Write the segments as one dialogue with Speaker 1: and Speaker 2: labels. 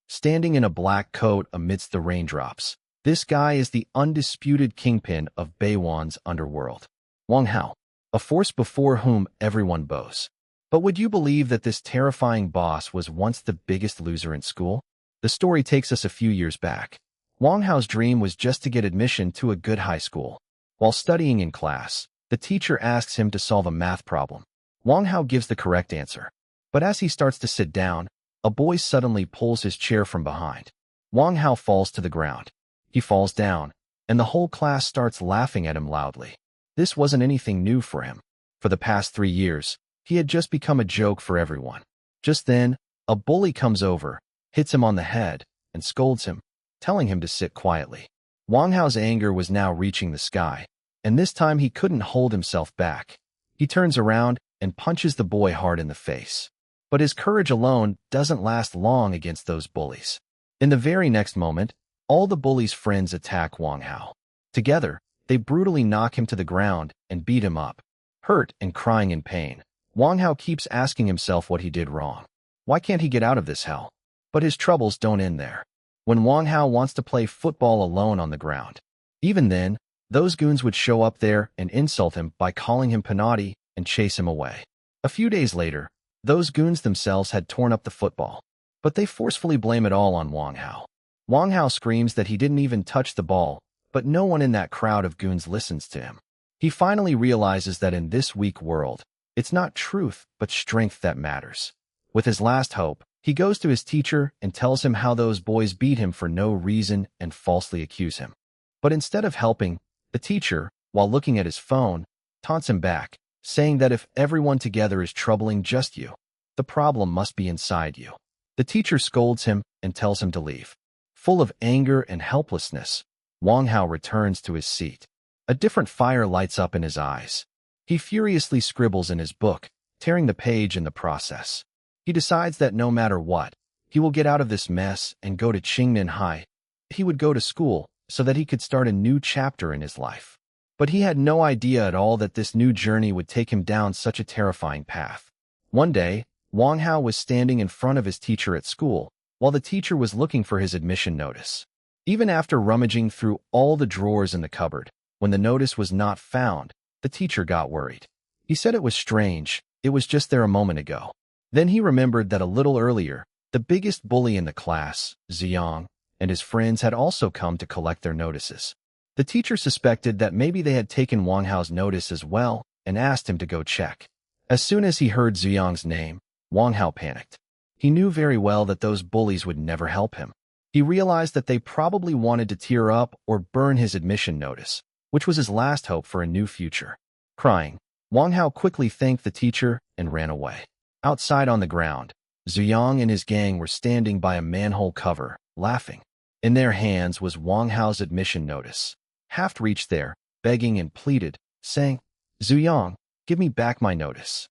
Speaker 1: standing in a black coat amidst the raindrops. This guy is the undisputed kingpin of Beiwan's underworld. Wang Hao, a force before whom everyone bows. But would you believe that this terrifying boss was once the biggest loser in school? The story takes us a few years back. Wang Hao's dream was just to get admission to a good high school. While studying in class, the teacher asks him to solve a math problem. Wang Hao gives the correct answer. But as he starts to sit down, a boy suddenly pulls his chair from behind. Wang Hao falls to the ground. He falls down, and the whole class starts laughing at him loudly. This wasn't anything new for him. For the past 3 years, he had just become a joke for everyone. Just then, a bully comes over, hits him on the head, and scolds him, telling him to sit quietly. Wang Hao's anger was now reaching the sky, and this time he couldn't hold himself back. He turns around and punches the boy hard in the face. But his courage alone doesn't last long against those bullies. In the very next moment, all the bullies' friends attack Wang Hao. Together, they brutally knock him to the ground and beat him up. Hurt and crying in pain, Wang Hao keeps asking himself what he did wrong. Why can't he get out of this hell? But his troubles don't end there. When Wang Hao wants to play football alone on the ground, even then, those goons would show up there and insult him by calling him Panati and chase him away. A few days later, those goons themselves had torn up the football, but they forcefully blame it all on Wang Hao. Wang Hao screams that he didn't even touch the ball, but no one in that crowd of goons listens to him. He finally realizes that in this weak world, it's not truth but strength that matters. With his last hope, he goes to his teacher and tells him how those boys beat him for no reason and falsely accuse him. But instead of helping, the teacher, while looking at his phone, taunts him back, saying that if everyone together is troubling just you, the problem must be inside you. The teacher scolds him and tells him to leave. Full of anger and helplessness, Wang Hao returns to his seat. A different fire lights up in his eyes. He furiously scribbles in his book, tearing the page in the process. He decides that no matter what, he will get out of this mess and go to Qingnan High. He would go to school so that he could start a new chapter in his life. But he had no idea at all that this new journey would take him down such a terrifying path. One day, Wang Hao was standing in front of his teacher at school, while the teacher was looking for his admission notice. Even after rummaging through all the drawers in the cupboard, when the notice was not found, the teacher got worried. He said it was strange, it was just there a moment ago. Then he remembered that a little earlier, the biggest bully in the class, Ziyang, and his friends had also come to collect their notices. The teacher suspected that maybe they had taken Wang Hao's notice as well and asked him to go check. As soon as he heard Ziyang's name, Wang Hao panicked. He knew very well that those bullies would never help him. He realized that they probably wanted to tear up or burn his admission notice, which was his last hope for a new future. Crying, Wang Hao quickly thanked the teacher and ran away. Outside on the ground, Ziyang and his gang were standing by a manhole cover, laughing. In their hands was Wang Hao's admission notice. Haft reached there, begging and pleaded, saying, "Zuyang, give me back my notice."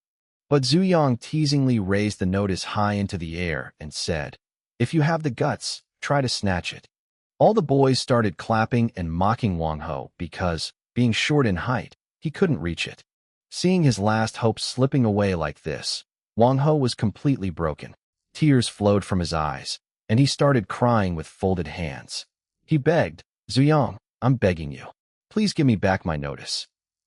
Speaker 1: But Zuyang teasingly raised the notice high into the air and said, "If you have the guts, try to snatch it." All the boys started clapping and mocking Wang Hao because, being short in height, he couldn't reach it. Seeing his last hope slipping away like this, Wang Hao was completely broken. Tears flowed from his eyes, and he started crying with folded hands. He begged, "Zuyang, I'm begging you. Please give me back my notice."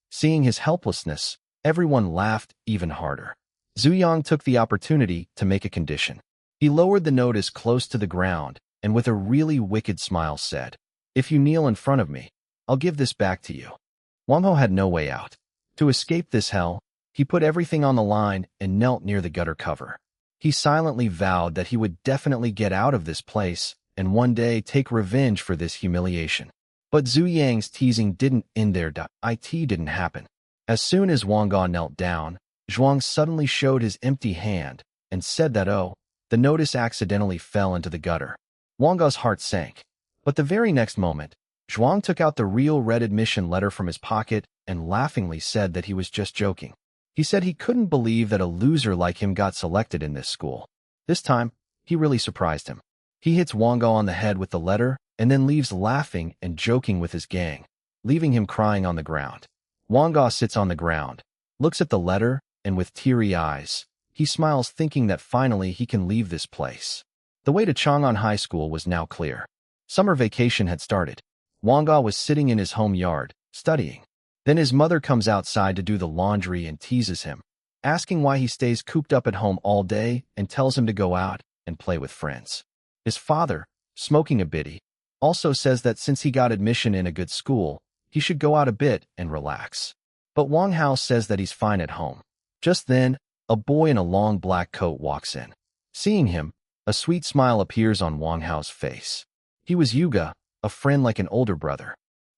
Speaker 1: Seeing his helplessness, everyone laughed even harder. Zuyang took the opportunity to make a condition. He lowered the notice close to the ground and with a really wicked smile said, "If you kneel in front of me, I'll give this back to you." Wang Hao had no way out. To escape this hell, he put everything on the line and knelt near the gutter cover. He silently vowed that he would definitely get out of this place and one day take revenge for this humiliation. But Zhu Yang's teasing didn't end there. It didn't happen. As soon as Wang Hao knelt down, Zhuang suddenly showed his empty hand and said that, the notice accidentally fell into the gutter. Wang Hao's heart sank. But the very next moment, Zhuang took out the real red admission letter from his pocket and laughingly said that he was just joking. He said he couldn't believe that a loser like him got selected in this school. This time, he really surprised him. He hits Wang Hao on the head with the letter and then leaves laughing and joking with his gang, leaving him crying on the ground. Wang Hao sits on the ground, looks at the letter, and with teary eyes, he smiles thinking that finally he can leave this place. The way to Chang'an High School was now clear. Summer vacation had started. Wanga was sitting in his home yard, studying. Then his mother comes outside to do the laundry and teases him, asking why he stays cooped up at home all day and tells him to go out and play with friends. His father, smoking a bitty, also says that since he got admission in a good school, he should go out a bit and relax. But Wang Hao says that he's fine at home. Just then, a boy in a long black coat walks in. Seeing him, a sweet smile appears on Wang Hao's face. He was Yuga, a friend like an older brother.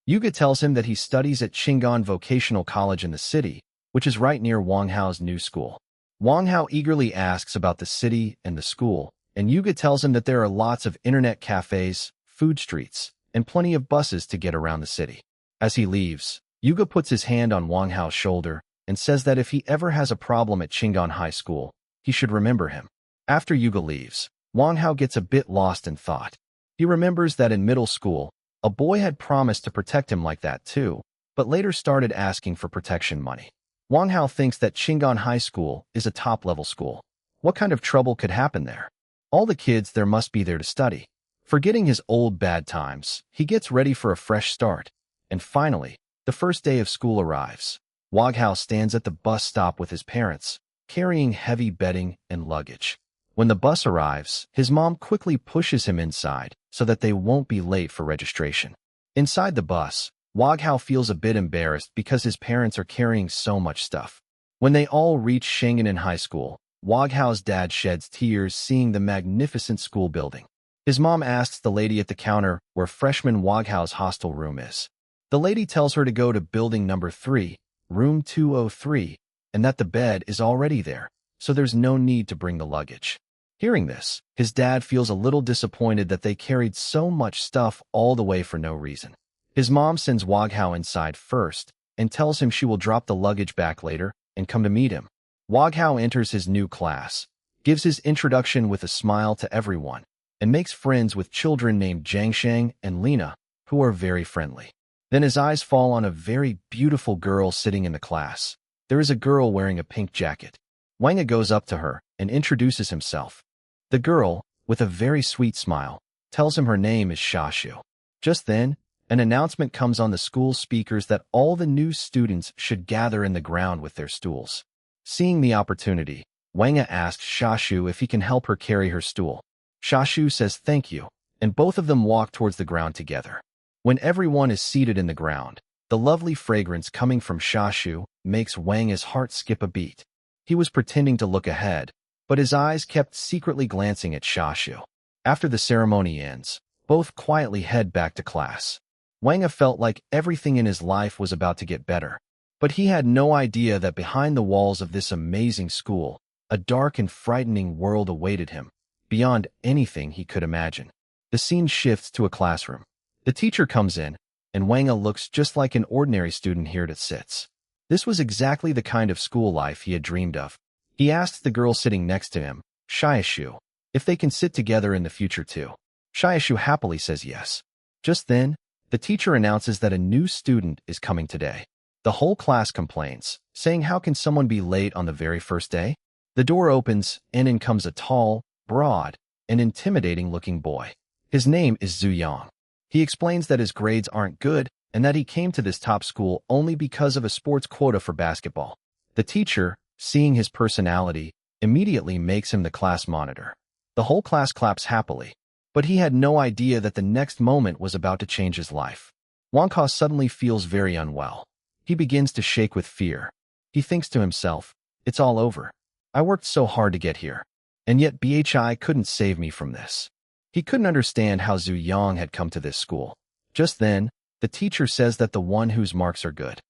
Speaker 1: Yuga tells him that he studies at Qinggan Vocational College in the city, which is right near Wang Hao's new school. Wang Hao eagerly asks about the city and the school, and Yuga tells him that there are lots of internet cafes, food streets, and plenty of buses to get around the city. As he leaves, Yuga puts his hand on Wang Hao's shoulder and says that if he ever has a problem at Qinggan High School, he should remember him. After Yuga leaves, Wang Hao gets a bit lost in thought. He remembers that in middle school, a boy had promised to protect him like that too, but later started asking for protection money. Wang Hao thinks that Qinggan High School is a top-level school. What kind of trouble could happen there? All the kids there must be there to study. Forgetting his old bad times, he gets ready for a fresh start. And finally, the first day of school arrives. Wang Hao stands at the bus stop with his parents, carrying heavy bedding and luggage. When the bus arrives, his mom quickly pushes him inside so that they won't be late for registration. Inside the bus, Wang Hao feels a bit embarrassed because his parents are carrying so much stuff. When they all reach Shanganan High School, Wang Hao's dad sheds tears seeing the magnificent school building. His mom asks the lady at the counter where freshman Wang Hao's hostel room is. The lady tells her to go to building number 3, room 203, and that the bed is already there, so there's no need to bring the luggage. Hearing this, his dad feels a little disappointed that they carried so much stuff all the way for no reason. His mom sends Wang Hao inside first and tells him she will drop the luggage back later and come to meet him. Wang Hao enters his new class, gives his introduction with a smile to everyone, and makes friends with children named Jiangsheng and Lina, who are very friendly. Then his eyes fall on a very beautiful girl sitting in the class. There is a girl wearing a pink jacket. Wang goes up to her and introduces himself. The girl, with a very sweet smile, tells him her name is Shashu. Just then, an announcement comes on the school speakers that all the new students should gather in the ground with their stools. Seeing the opportunity, Wang asks Shashu if he can help her carry her stool. Shashu says thank you, and both of them walk towards the ground together. When everyone is seated in the ground, the lovely fragrance coming from Shashu makes Wang's heart skip a beat. He was pretending to look ahead, but his eyes kept secretly glancing at Shashu. After the ceremony ends, both quietly head back to class. Wang felt like everything in his life was about to get better, but he had no idea that behind the walls of this amazing school, a dark and frightening world awaited him, beyond anything he could imagine. The scene shifts to a classroom. The teacher comes in, and Wang looks just like an ordinary student here that sits. This was exactly the kind of school life he had dreamed of. He asks the girl sitting next to him, Shiashu, if they can sit together in the future too. Shiashu happily says yes. Just then, the teacher announces that a new student is coming today. The whole class complains, saying how can someone be late on the very first day? The door opens, and in comes a tall, broad, and intimidating-looking boy. His name is Zhu Yang. He explains that his grades aren't good and that he came to this top school only because of a sports quota for basketball. The teacher, seeing his personality, immediately makes him the class monitor. The whole class claps happily, but he had no idea that the next moment was about to change his life. Wang Ka suddenly feels very unwell. He begins to shake with fear. He thinks to himself, it's all over. I worked so hard to get here, and yet BHI couldn't save me from this. He couldn't understand how Zhu Yang had come to this school. Just then, the teacher says that the one whose marks are good.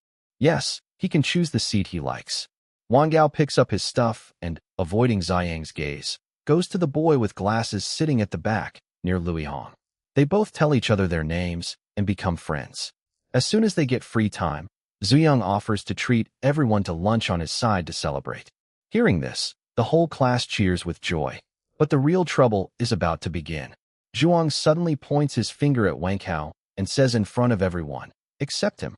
Speaker 1: Yes, he can choose the seat he likes. Wang Gao picks up his stuff and, avoiding Ziyang's gaze, goes to the boy with glasses sitting at the back, near Louis Hong. They both tell each other their names and become friends. As soon as they get free time, Zuyang offers to treat everyone to lunch on his side to celebrate. Hearing this, the whole class cheers with joy. But the real trouble is about to begin. Zhuang suddenly points his finger at Wang Kao and says in front of everyone, "Accept him."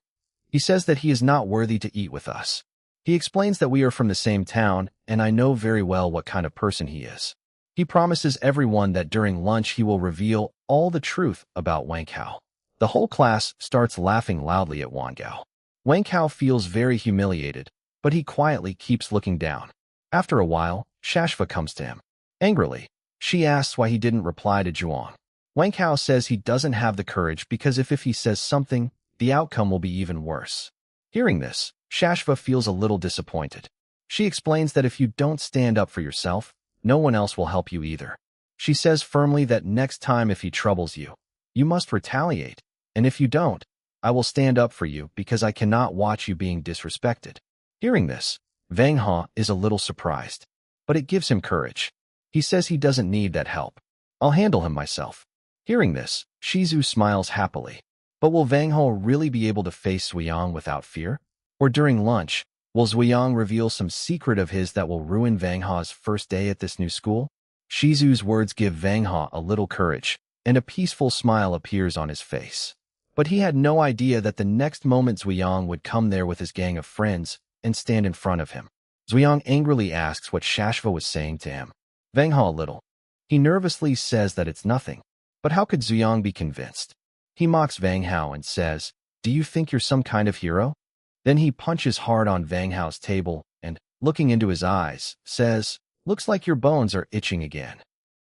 Speaker 1: He says that he is not worthy to eat with us. He explains that we are from the same town, and I know very well what kind of person he is. He promises everyone that during lunch he will reveal all the truth about Wang Hao. The whole class starts laughing loudly at Wang Hao. Wang Hao feels very humiliated, but he quietly keeps looking down. After a while, Shashva comes to him. Angrily, she asks why he didn't reply to Zhuang. Wang Hao says he doesn't have the courage because if he says something, the outcome will be even worse. Hearing this, Shashva feels a little disappointed. She explains that if you don't stand up for yourself, no one else will help you either. She says firmly that next time if he troubles you, you must retaliate, and if you don't, I will stand up for you because I cannot watch you being disrespected. Hearing this, Wang Hao is a little surprised, but it gives him courage. He says he doesn't need that help. I'll handle him myself. Hearing this, Shizu smiles happily. But will Wang Hao really be able to face Zuyang without fear? Or during lunch, will Zuyang reveal some secret of his that will ruin Wang Hao's first day at this new school? Shizu's words give Wang Hao a little courage, and a peaceful smile appears on his face. But he had no idea that the next moment Zuyang would come there with his gang of friends and stand in front of him. Zuyang angrily asks what Shashva was saying to him. Wang Hao a little. He nervously says that it's nothing. But how could Zuyang be convinced? He mocks Wang Hao and says, "Do you think you're some kind of hero?" Then he punches hard on Wang Hao's table and, looking into his eyes, says, "Looks like your bones are itching again."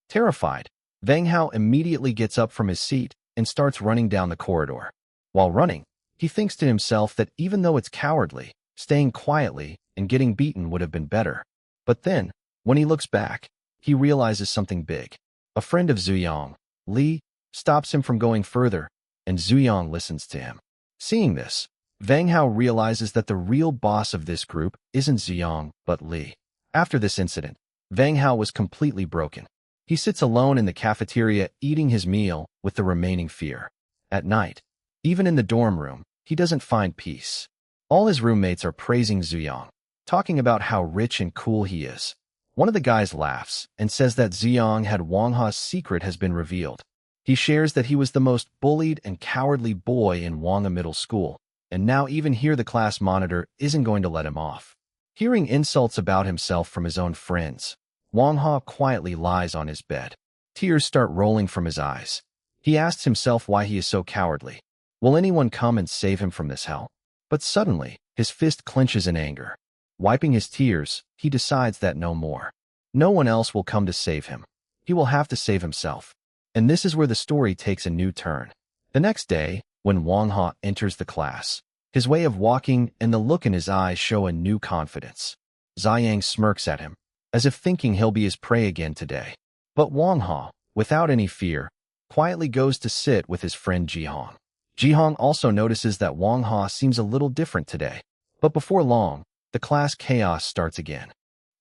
Speaker 1: Terrified, Wang Hao immediately gets up from his seat and starts running down the corridor. While running, he thinks to himself that even though it's cowardly, staying quietly and getting beaten would have been better. But then, when he looks back, he realizes something big. A friend of Zuyang, Li, stops him from going further, and Zuyang listens to him. Seeing this, Wang Hao realizes that the real boss of this group isn't Zuyang, but Li. After this incident, Wang Hao was completely broken. He sits alone in the cafeteria eating his meal with the remaining fear. At night, even in the dorm room, he doesn't find peace. All his roommates are praising Zuyang, talking about how rich and cool he is. One of the guys laughs and says that Zuyang had Wang Hao's secret has been revealed. He shares that he was the most bullied and cowardly boy in Wanga Middle School, and now even here the class monitor isn't going to let him off. Hearing insults about himself from his own friends, Wang Hao quietly lies on his bed. Tears start rolling from his eyes. He asks himself why he is so cowardly. Will anyone come and save him from this hell? But suddenly, his fist clenches in anger. Wiping his tears, he decides that no more. No one else will come to save him. He will have to save himself. And this is where the story takes a new turn. The next day, when Wang Hao enters the class, his way of walking and the look in his eyes show a new confidence. Ziyang smirks at him, as if thinking he'll be his prey again today. But Wang Hao, without any fear, quietly goes to sit with his friend Jihong. Jihong also notices that Wang Hao seems a little different today. But before long, the class chaos starts again.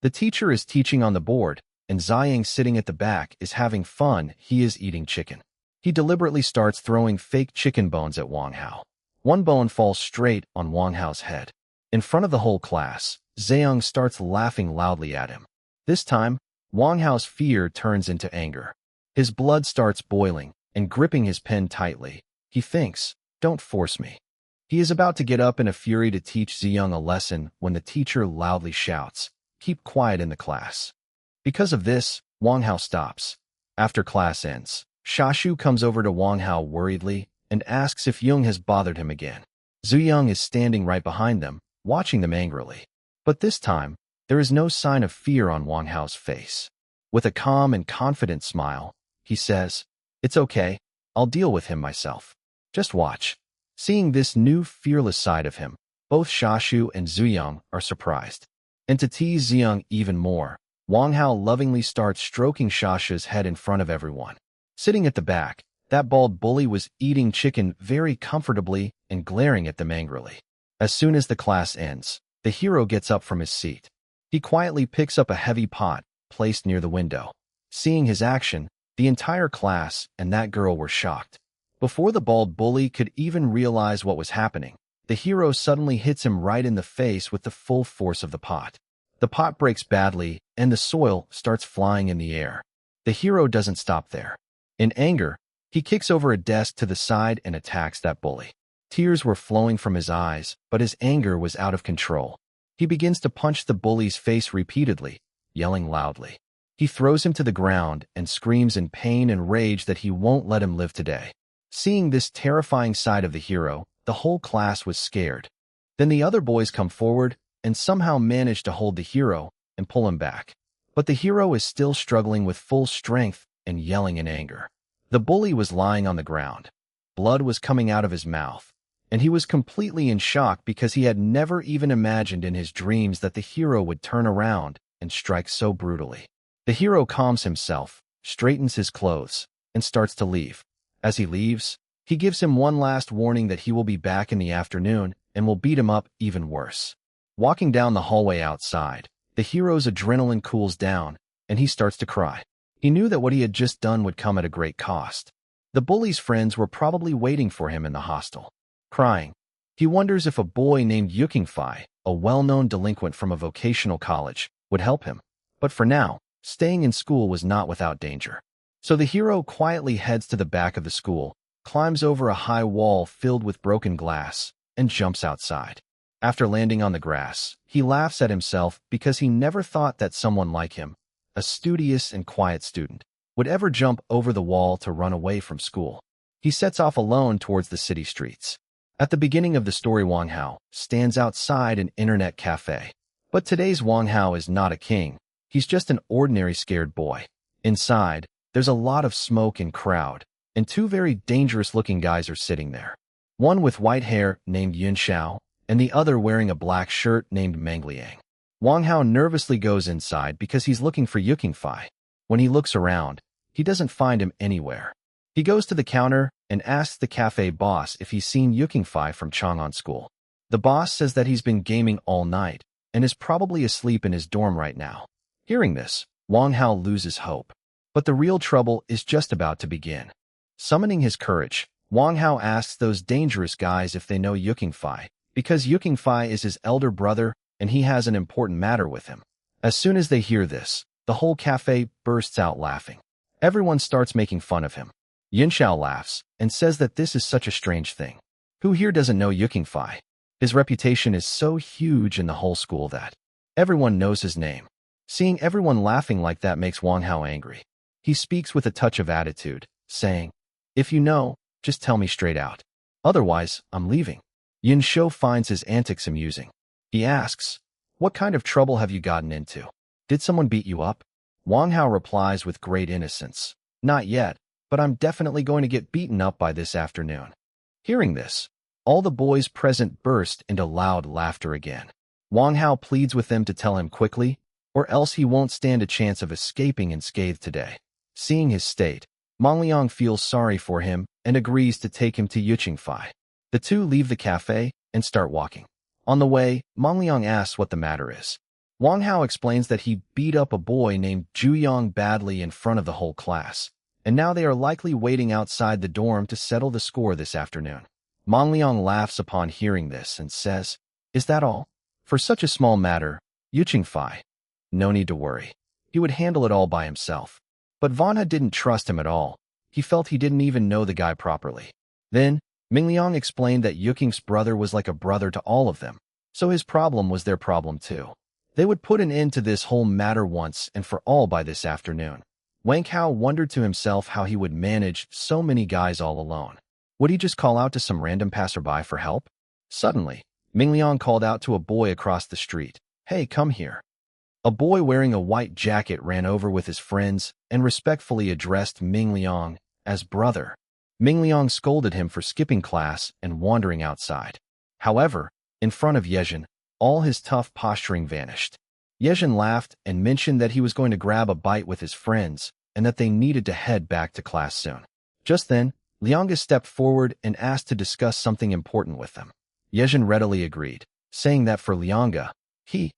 Speaker 1: The teacher is teaching on the board, and Ziyang sitting at the back is having fun. He is eating chicken. He deliberately starts throwing fake chicken bones at Wang Hao. One bone falls straight on Wang Hao's head. In front of the whole class, Ziyang starts laughing loudly at him. This time, Wang Hao's fear turns into anger. His blood starts boiling, and gripping his pen tightly, he thinks, "Don't force me." He is about to get up in a fury to teach Ziyang a lesson when the teacher loudly shouts, "Keep quiet in the class." Because of this, Wang Hao stops. After class ends, Shashu comes over to Wang Hao worriedly and asks if Yung has bothered him again. Zuyang is standing right behind them, watching them angrily. But this time, there is no sign of fear on Wang Hao's face. With a calm and confident smile, he says, "It's okay, I'll deal with him myself. Just watch." Seeing this new fearless side of him, both Shashu and Zuyang are surprised. And to tease Ziyang even more, Wang Hao lovingly starts stroking Shashu's head in front of everyone. Sitting at the back, that bald bully was eating chicken very comfortably and glaring at them angrily. As soon as the class ends, the hero gets up from his seat. He quietly picks up a heavy pot placed near the window. Seeing his action, the entire class and that girl were shocked. Before the bald bully could even realize what was happening, the hero suddenly hits him right in the face with the full force of the pot. The pot breaks badly, and the soil starts flying in the air. The hero doesn't stop there. In anger, he kicks over a desk to the side and attacks that bully. Tears were flowing from his eyes, but his anger was out of control. He begins to punch the bully's face repeatedly, yelling loudly. He throws him to the ground and screams in pain and rage that he won't let him live today. Seeing this terrifying side of the hero, the whole class was scared. Then the other boys come forward and somehow manage to hold the hero and pull him back. But the hero is still struggling with full strength and yelling in anger. The bully was lying on the ground. Blood was coming out of his mouth, and he was completely in shock because he had never even imagined in his dreams that the hero would turn around and strike so brutally. The hero calms himself, straightens his clothes, and starts to leave. As he leaves, he gives him one last warning that he will be back in the afternoon and will beat him up even worse. Walking down the hallway outside, the hero's adrenaline cools down, and he starts to cry. He knew that what he had just done would come at a great cost. The bully's friends were probably waiting for him in the hostel. Crying, he wonders if a boy named Yukingfi, a well-known delinquent from a vocational college, would help him. But for now, staying in school was not without danger. So the hero quietly heads to the back of the school, climbs over a high wall filled with broken glass, and jumps outside. After landing on the grass, he laughs at himself because he never thought that someone like him, a studious and quiet student, would ever jump over the wall to run away from school. He sets off alone towards the city streets. At the beginning of the story, Wang Hao stands outside an internet cafe. But today's Wang Hao is not a king. He's just an ordinary scared boy. Inside, there's a lot of smoke and crowd, and two very dangerous-looking guys are sitting there. One with white hair named Yun Xiao, and the other wearing a black shirt named Meng Liang. Wang Hao nervously goes inside because he's looking for Yukingfi. When he looks around, he doesn't find him anywhere. He goes to the counter and asks the cafe boss if he's seen Yukingfi from Chang'an School. The boss says that he's been gaming all night and is probably asleep in his dorm right now. Hearing this, Wang Hao loses hope. But the real trouble is just about to begin. Summoning his courage, Wang Hao asks those dangerous guys if they know Yukingfi, because Yukingfi is his elder brother and he has an important matter with him. As soon as they hear this, the whole cafe bursts out laughing. Everyone starts making fun of him. Yin Xiao laughs and says that this is such a strange thing. Who here doesn't know Yukingfi? His reputation is so huge in the whole school that everyone knows his name. Seeing everyone laughing like that makes Wang Hao angry. He speaks with a touch of attitude, saying, "If you know, just tell me straight out. Otherwise, I'm leaving." Yin Xiao finds his antics amusing. He asks, "What kind of trouble have you gotten into? Did someone beat you up?" Wang Hao replies with great innocence, "Not yet, but I'm definitely going to get beaten up by this afternoon." Hearing this, all the boys present burst into loud laughter again. Wang Hao pleads with them to tell him quickly, or else he won't stand a chance of escaping unscathed today. Seeing his state, Meng Liang feels sorry for him and agrees to take him to Yukingfi. The two leave the cafe and start walking. On the way, Meng Liang asks what the matter is. Wang Hao explains that he beat up a boy named Zhu Yang badly in front of the whole class, and now they are likely waiting outside the dorm to settle the score this afternoon. Meng Liang laughs upon hearing this and says, "Is that all? For such a small matter, Yukingfi, no need to worry. He would handle it all by himself." But Vanha didn't trust him at all. He felt he didn't even know the guy properly. Then, Meng Liang explained that Yuking's brother was like a brother to all of them, so his problem was their problem too. They would put an end to this whole matter once and for all by this afternoon. Wang Hao wondered to himself how he would manage so many guys all alone. Would he just call out to some random passerby for help? Suddenly, Meng Liang called out to a boy across the street, "Hey, come here." A boy wearing a white jacket ran over with his friends and respectfully addressed Meng Liang as brother. Meng Liang scolded him for skipping class and wandering outside. However, in front of Yezhin, all his tough posturing vanished. Yezhin laughed and mentioned that he was going to grab a bite with his friends and that they needed to head back to class soon. Just then, Lianga stepped forward and asked to discuss something important with them. Yezhin readily agreed, saying that for Lianga, he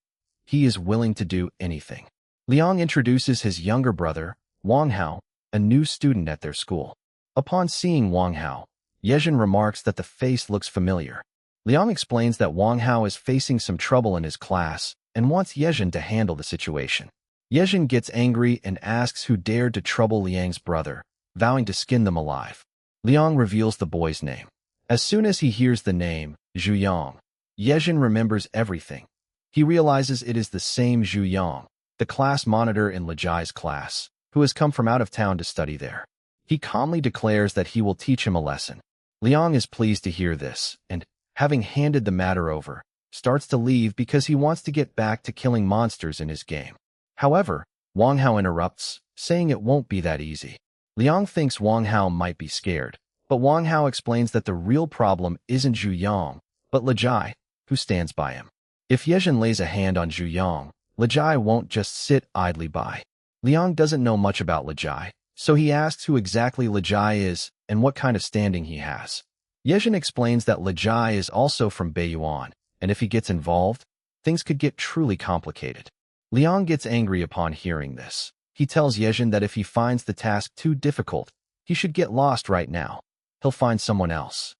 Speaker 1: is willing to do anything. Liang introduces his younger brother, Wang Hao, a new student at their school. Upon seeing Wang Hao, Yezhin remarks that the face looks familiar. Liang explains that Wang Hao is facing some trouble in his class and wants Yezhin to handle the situation. Yezhin gets angry and asks who dared to trouble Liang's brother, vowing to skin them alive. Liang reveals the boy's name. As soon as he hears the name, Zhu Yang, Yezhin remembers everything. He realizes it is the same Zhu Yang, the class monitor in Lejai's class, who has come from out of town to study there. He calmly declares that he will teach him a lesson. Liang is pleased to hear this, and, having handed the matter over, starts to leave because he wants to get back to killing monsters in his game. However, Wang Hao interrupts, saying it won't be that easy. Liang thinks Wang Hao might be scared, but Wang Hao explains that the real problem isn't Zhu Yang, but Lejai, who stands by him. If Yezhin lays a hand on Zhu Yang, Lejai won't just sit idly by. Liang doesn't know much about Lejai, so he asks who exactly Lejai is and what kind of standing he has. Yezhin explains that Lejai is also from Beiyuan, and if he gets involved, things could get truly complicated. Liang gets angry upon hearing this. He tells Yezhin that if he finds the task too difficult, he should get lost right now. He'll find someone else.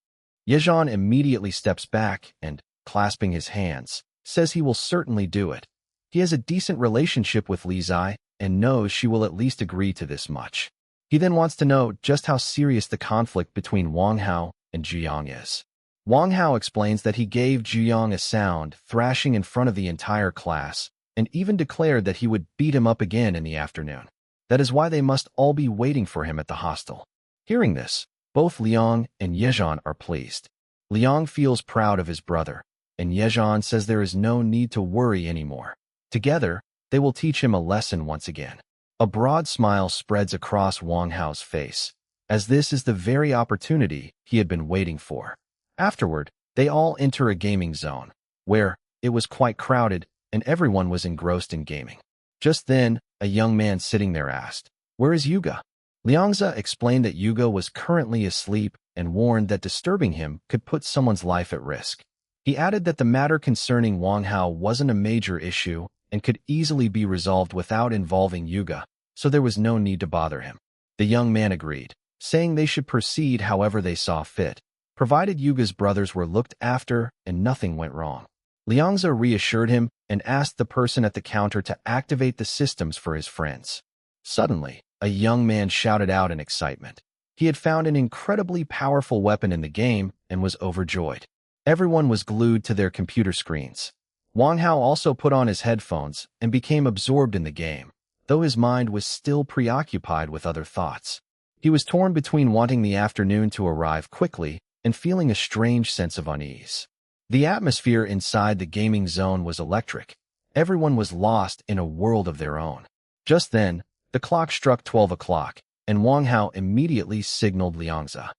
Speaker 1: Yezhin immediately steps back and, clasping his hands, says he will certainly do it. He has a decent relationship with Li Zai and knows she will at least agree to this much. He then wants to know just how serious the conflict between Wang Hao and Zhu Yang is. Wang Hao explains that he gave Zhu Yang a sound thrashing in front of the entire class and even declared that he would beat him up again in the afternoon. That is why they must all be waiting for him at the hostel. Hearing this, both Liang and Yezhin are pleased. Liang feels proud of his brother, and Yezhin says there is no need to worry anymore. Together, they will teach him a lesson once again. A broad smile spreads across Wang Hao's face, as this is the very opportunity he had been waiting for. Afterward, they all enter a gaming zone, where it was quite crowded and everyone was engrossed in gaming. Just then, a young man sitting there asked, "Where is Yuga?" Liangza explained that Yuga was currently asleep and warned that disturbing him could put someone's life at risk. He added that the matter concerning Wang Hao wasn't a major issue and could easily be resolved without involving Yuga, so there was no need to bother him. The young man agreed, saying they should proceed however they saw fit, provided Yuga's brothers were looked after and nothing went wrong. Liangza reassured him and asked the person at the counter to activate the systems for his friends. Suddenly, a young man shouted out in excitement. He had found an incredibly powerful weapon in the game and was overjoyed. Everyone was glued to their computer screens. Wang Hao also put on his headphones and became absorbed in the game, though his mind was still preoccupied with other thoughts. He was torn between wanting the afternoon to arrive quickly and feeling a strange sense of unease. The atmosphere inside the gaming zone was electric. Everyone was lost in a world of their own. Just then, the clock struck 12 o'clock, and Wang Hao immediately signaled Liangza.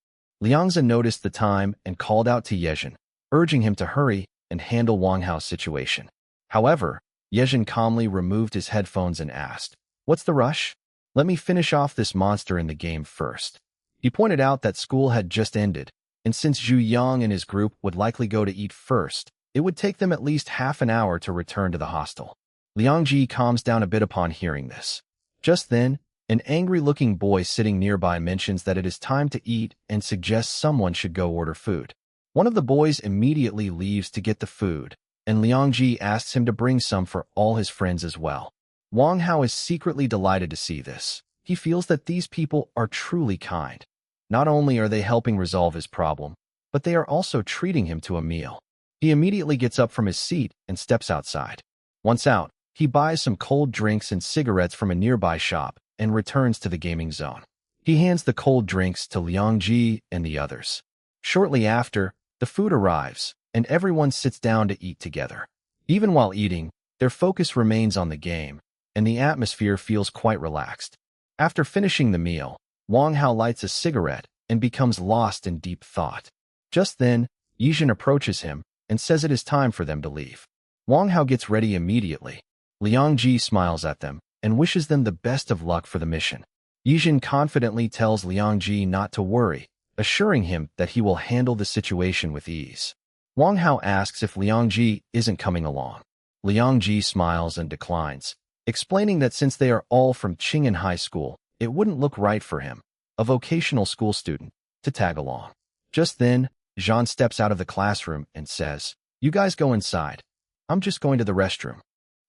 Speaker 1: Liangza noticed the time and called out to Yezhin, urging him to hurry and handle Wang Hao's situation. However, Yezhin calmly removed his headphones and asked, "What's the rush? Let me finish off this monster in the game first." He pointed out that school had just ended, and since Zhu Yang and his group would likely go to eat first, it would take them at least half an hour to return to the hostel. Liang Ji calms down a bit upon hearing this. Just then, an angry-looking boy sitting nearby mentions that it is time to eat and suggests someone should go order food. One of the boys immediately leaves to get the food, and Liang Ji asks him to bring some for all his friends as well. Wang Hao is secretly delighted to see this. He feels that these people are truly kind. Not only are they helping resolve his problem, but they are also treating him to a meal. He immediately gets up from his seat and steps outside. Once out, he buys some cold drinks and cigarettes from a nearby shop and returns to the gaming zone. He hands the cold drinks to Liang Ji and the others. Shortly after, the food arrives, and everyone sits down to eat together. Even while eating, their focus remains on the game, and the atmosphere feels quite relaxed. After finishing the meal, Wang Hao lights a cigarette and becomes lost in deep thought. Just then, Yezhin approaches him and says it is time for them to leave. Wang Hao gets ready immediately. Liang Ji smiles at them and wishes them the best of luck for the mission. Yezhin confidently tells Liang Ji not to worry, assuring him that he will handle the situation with ease. Wang Hao asks if Liang Ji isn't coming along. Liang Ji smiles and declines, explaining that since they are all from Qing'an High School, it wouldn't look right for him, a vocational school student, to tag along. Just then, Jean steps out of the classroom and says, "You guys go inside. I'm just going to the restroom."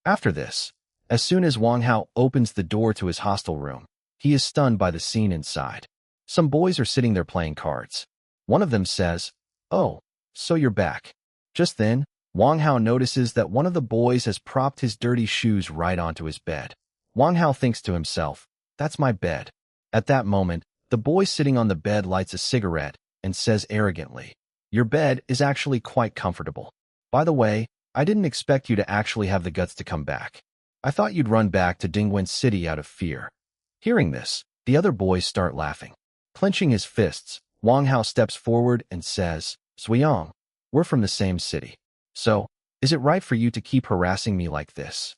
Speaker 1: After this, as soon as Wang Hao opens the door to his hostel room, he is stunned by the scene inside. Some boys are sitting there playing cards. One of them says, "Oh, so you're back." Just then, Wang Hao notices that one of the boys has propped his dirty shoes right onto his bed. Wang Hao thinks to himself, "That's my bed." At that moment, the boy sitting on the bed lights a cigarette and says arrogantly, "Your bed is actually quite comfortable. By the way, I didn't expect you to actually have the guts to come back. I thought you'd run back to Dingwen City out of fear." Hearing this, the other boys start laughing. Clenching his fists, Wang Hao steps forward and says, "Zuyang, we're from the same city. So, is it right for you to keep harassing me like this?"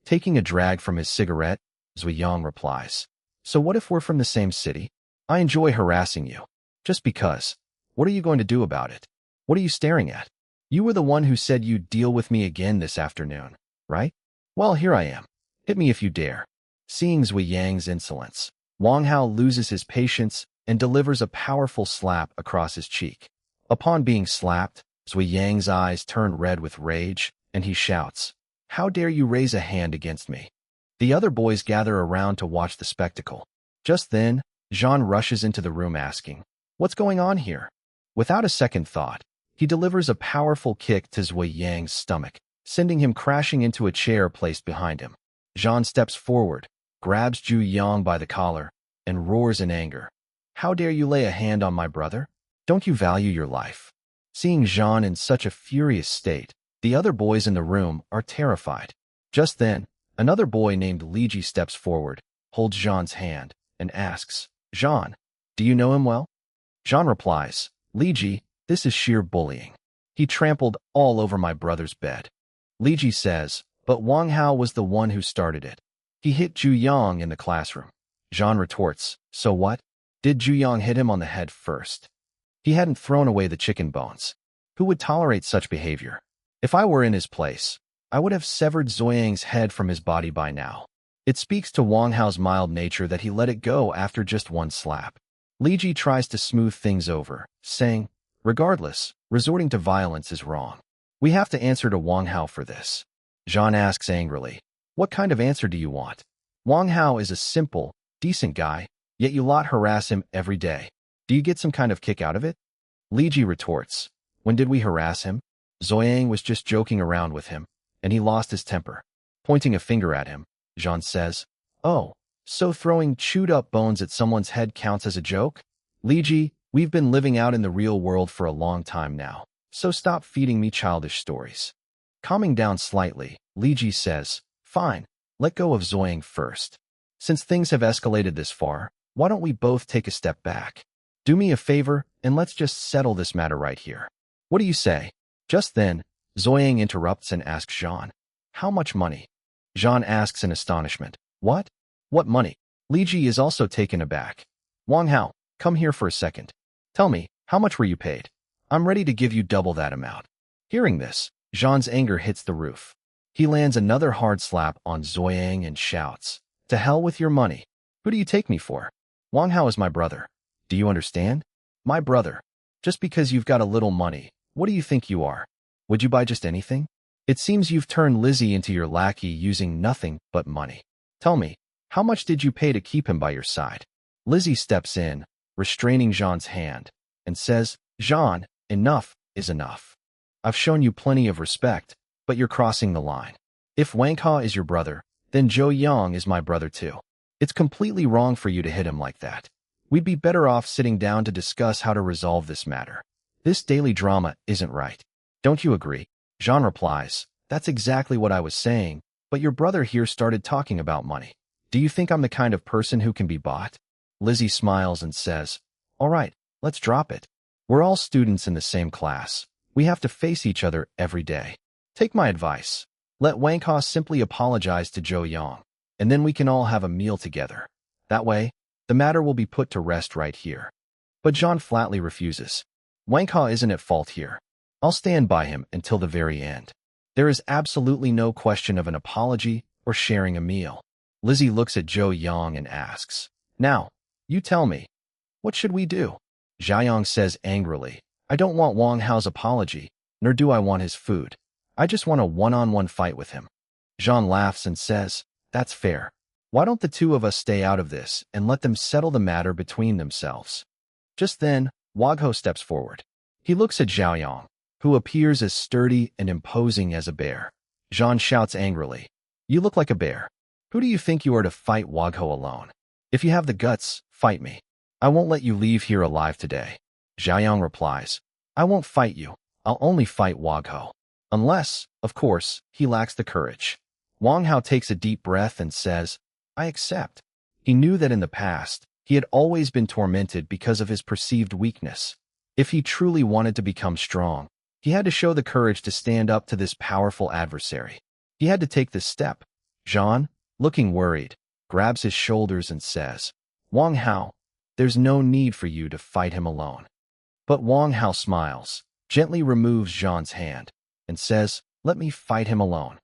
Speaker 1: Taking a drag from his cigarette, Zuyang replies, "So what if we're from the same city? I enjoy harassing you. Just because. What are you going to do about it? What are you staring at? You were the one who said you'd deal with me again this afternoon, right? Well, here I am. Hit me if you dare." Seeing Zuyang's insolence, Wang Hao loses his patience and delivers a powerful slap across his cheek. Upon being slapped, Zuyang's eyes turn red with rage, and he shouts, "How dare you raise a hand against me?" The other boys gather around to watch the spectacle. Just then, Jean rushes into the room asking, "What's going on here?" Without a second thought, he delivers a powerful kick to Zuyang's stomach, sending him crashing into a chair placed behind him. Jean steps forward, grabs Zhu Yang by the collar, and roars in anger, "How dare you lay a hand on my brother? Don't you value your life?" Seeing Jean in such a furious state, the other boys in the room are terrified. Just then, another boy named Liji steps forward, holds Jean's hand, and asks, "Jean, do you know him well?" Jean replies, "Liji, this is sheer bullying. He trampled all over my brother's bed." Liji says, "But Wang Hao was the one who started it. He hit Zhu Yang in the classroom." Jean retorts, "So what? Did Zhu Yang hit him on the head first? He hadn't thrown away the chicken bones. Who would tolerate such behavior? If I were in his place, I would have severed Zuyang's head from his body by now." It speaks to Wang Hao's mild nature that he let it go after just one slap. Liji tries to smooth things over, saying, "Regardless, resorting to violence is wrong. We have to answer to Wang Hao for this." Jean asks angrily, "What kind of answer do you want? Wang Hao is a simple, decent guy, yet you lot harass him every day. Do you get some kind of kick out of it?" Liji retorts, "When did we harass him? Zuyang was just joking around with him, and he lost his temper." Pointing a finger at him, Jean says, "Oh, so throwing chewed-up bones at someone's head counts as a joke? Liji, we've been living out in the real world for a long time now, so stop feeding me childish stories." Calming down slightly, Liji says, "Fine, let go of Zuyang first. Since things have escalated this far, why don't we both take a step back? Do me a favor, and let's just settle this matter right here. What do you say?" Just then, Zuyang interrupts and asks Jean, "How much money?" Jean asks in astonishment, "What? What money?" Liji is also taken aback. "Wang Hao, come here for a second. Tell me, how much were you paid? I'm ready to give you double that amount." Hearing this, Jean's anger hits the roof. He lands another hard slap on Zuyang and shouts, "To hell with your money. Who do you take me for? Wang Hao is my brother. Do you understand? My brother. Just because you've got a little money, what do you think you are? Would you buy just anything? It seems you've turned Lizzie into your lackey using nothing but money. Tell me, how much did you pay to keep him by your side?" Lizzie steps in, restraining Jean's hand, and says, "Jean, enough is enough. I've shown you plenty of respect, but you're crossing the line. If Wang Hao is your brother, then Zhou Yang is my brother too. It's completely wrong for you to hit him like that. We'd be better off sitting down to discuss how to resolve this matter. This daily drama isn't right. Don't you agree?" Jean replies, "That's exactly what I was saying, but your brother here started talking about money. Do you think I'm the kind of person who can be bought?" Lizzie smiles and says, "All right, let's drop it. We're all students in the same class. We have to face each other every day. Take my advice. Let Wang Hao simply apologize to Zhou Yang, and then we can all have a meal together. That way, the matter will be put to rest right here." But Jean flatly refuses. "Wang Hao isn't at fault here. I'll stand by him until the very end. There is absolutely no question of an apology or sharing a meal." Lizzie looks at Zhou Yang and asks, "Now, you tell me, what should we do?" Zhao Yang says angrily, "I don't want Wang Hao's apology, nor do I want his food. I just want a one-on-one fight with him." Jean laughs and says, "That's fair. Why don't the two of us stay out of this and let them settle the matter between themselves?" Just then, Wang Hao steps forward. He looks at Zhao Yang. who appears as sturdy and imposing as a bear. Jean shouts angrily, "You look like a bear. Who do you think you are to fight Wagho alone? If you have the guts, fight me. I won't let you leave here alive today." Xiaoyang replies, "I won't fight you. I'll only fight Wagho. Unless, of course, he lacks the courage." Wang Hao takes a deep breath and says, "I accept." He knew that in the past, he had always been tormented because of his perceived weakness. If he truly wanted to become strong, he had to show the courage to stand up to this powerful adversary. He had to take this step. Jean, looking worried, grabs his shoulders and says, "Wang Hao, there's no need for you to fight him alone." But Wang Hao smiles, gently removes Jean's hand, and says, "Let me fight him alone."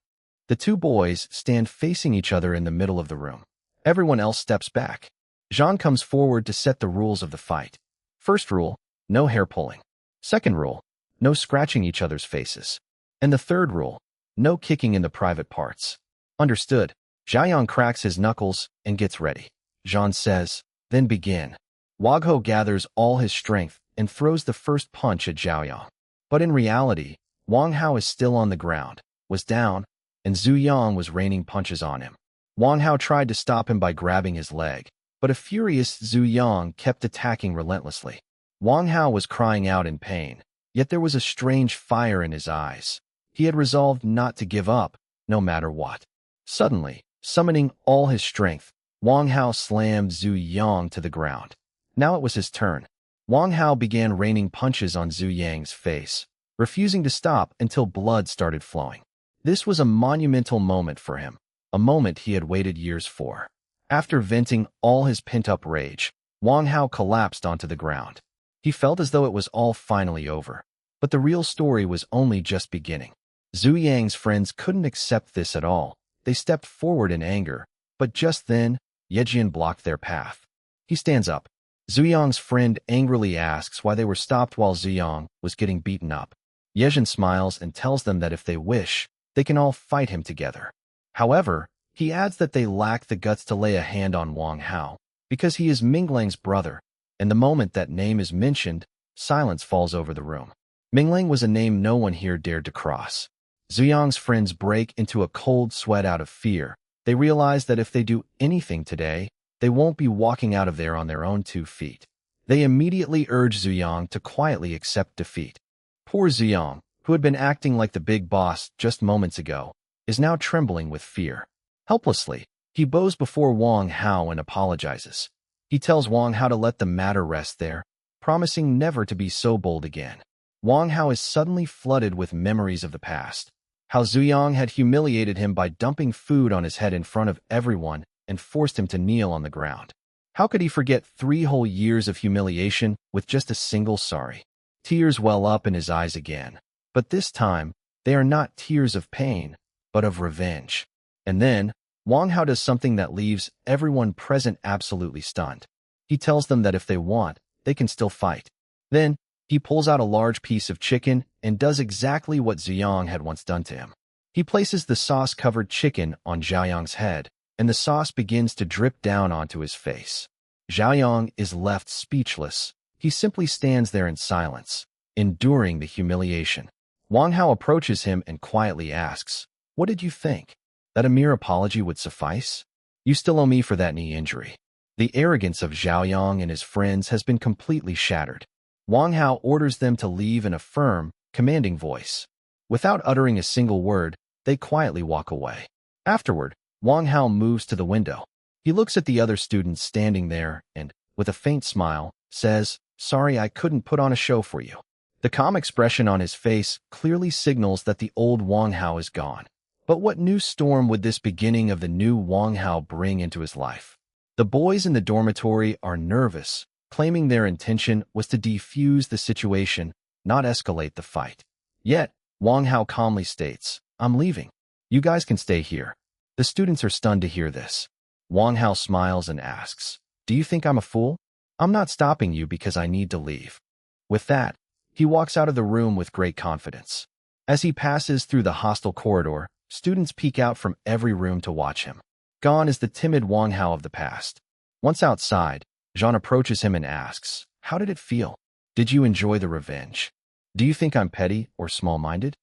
Speaker 1: The two boys stand facing each other in the middle of the room. Everyone else steps back. Jean comes forward to set the rules of the fight. First rule, no hair pulling. Second rule, no scratching each other's faces. And the third rule, no kicking in the private parts. Understood. Xiaoyang cracks his knuckles and gets ready. Jean says, "Then begin." Wagho gathers all his strength and throws the first punch at Xiaoyang. But in reality, Wang Hao is still on the ground, was down, and Zhu Yang was raining punches on him. Wang Hao tried to stop him by grabbing his leg, but a furious Zhu Yang kept attacking relentlessly. Wang Hao was crying out in pain, yet there was a strange fire in his eyes. He had resolved not to give up, no matter what. Suddenly, summoning all his strength, Wang Hao slammed Zhu Yang to the ground. Now it was his turn. Wang Hao began raining punches on Zhu Yang's face, refusing to stop until blood started flowing. This was a monumental moment for him, a moment he had waited years for. After venting all his pent-up rage, Wang Hao collapsed onto the ground. He felt as though it was all finally over. But the real story was only just beginning. Zhu Yang's friends couldn't accept this at all. They stepped forward in anger, but just then, Yejian blocked their path. He stands up. Zhu Yang's friend angrily asks why they were stopped while Zhu Yang was getting beaten up. Yejian smiles and tells them that if they wish, they can all fight him together. However, he adds that they lack the guts to lay a hand on Wang Hao, because he is Minglang's brother, and the moment that name is mentioned, silence falls over the room. Minglang was a name no one here dared to cross. Zhu Yang's friends break into a cold sweat out of fear. They realize that if they do anything today, they won't be walking out of there on their own 2 feet. They immediately urge Zhu Yang to quietly accept defeat. Poor Zhu Yang, who had been acting like the big boss just moments ago, is now trembling with fear. Helplessly, he bows before Wang Hao and apologizes. He tells Wang Hao to let the matter rest there, promising never to be so bold again. Wang Hao is suddenly flooded with memories of the past. How Zhu Yang had humiliated him by dumping food on his head in front of everyone and forced him to kneel on the ground. How could he forget 3 whole years of humiliation with just a single sorry? Tears well up in his eyes again. But this time, they are not tears of pain, but of revenge. And then, Wang Hao does something that leaves everyone present absolutely stunned. He tells them that if they want, they can still fight. Then, he pulls out a large piece of chicken and does exactly what Zhu Yang had once done to him. He places the sauce-covered chicken on Zhao Yang's head, and the sauce begins to drip down onto his face. Zhao Yang is left speechless. He simply stands there in silence, enduring the humiliation. Wang Hao approaches him and quietly asks, "What did you think? That a mere apology would suffice? You still owe me for that knee injury." The arrogance of Zhao Yang and his friends has been completely shattered. Wang Hao orders them to leave in a firm, commanding voice. Without uttering a single word, they quietly walk away. Afterward, Wang Hao moves to the window. He looks at the other students standing there and, with a faint smile, says, "Sorry I couldn't put on a show for you." The calm expression on his face clearly signals that the old Wang Hao is gone. But what new storm would this beginning of the new Wang Hao bring into his life? The boys in the dormitory are nervous, claiming their intention was to defuse the situation, not escalate the fight. Yet, Wang Hao calmly states, "I'm leaving. You guys can stay here." The students are stunned to hear this. Wang Hao smiles and asks, "Do you think I'm a fool? I'm not stopping you because I need to leave." With that, he walks out of the room with great confidence. As he passes through the hostile corridor, students peek out from every room to watch him. Gone is the timid Wang Hao of the past. Once outside, Jean approaches him and asks, "How did it feel? Did you enjoy the revenge?" Do you think I'm petty or small-minded?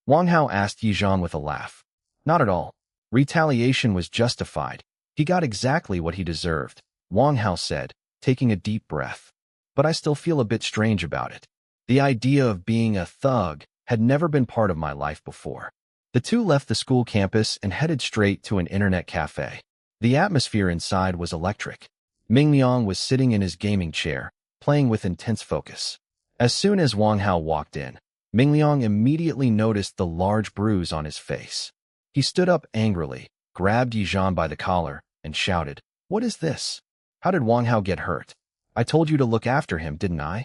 Speaker 1: Wang Hao asked Yi Zhan with a laugh. Not at all. Retaliation was justified. He got exactly what he deserved, Wang Hao said, taking a deep breath. But I still feel a bit strange about it. The idea of being a thug had never been part of my life before. The two left the school campus and headed straight to an internet cafe. The atmosphere inside was electric. Ming Liang was sitting in his gaming chair, playing with intense focus. As soon as Wang Hao walked in, Ming Liang immediately noticed the large bruise on his face. He stood up angrily, grabbed Yi Zhan by the collar, and shouted, "What is this? How did Wang Hao get hurt? I told you to look after him, didn't I?"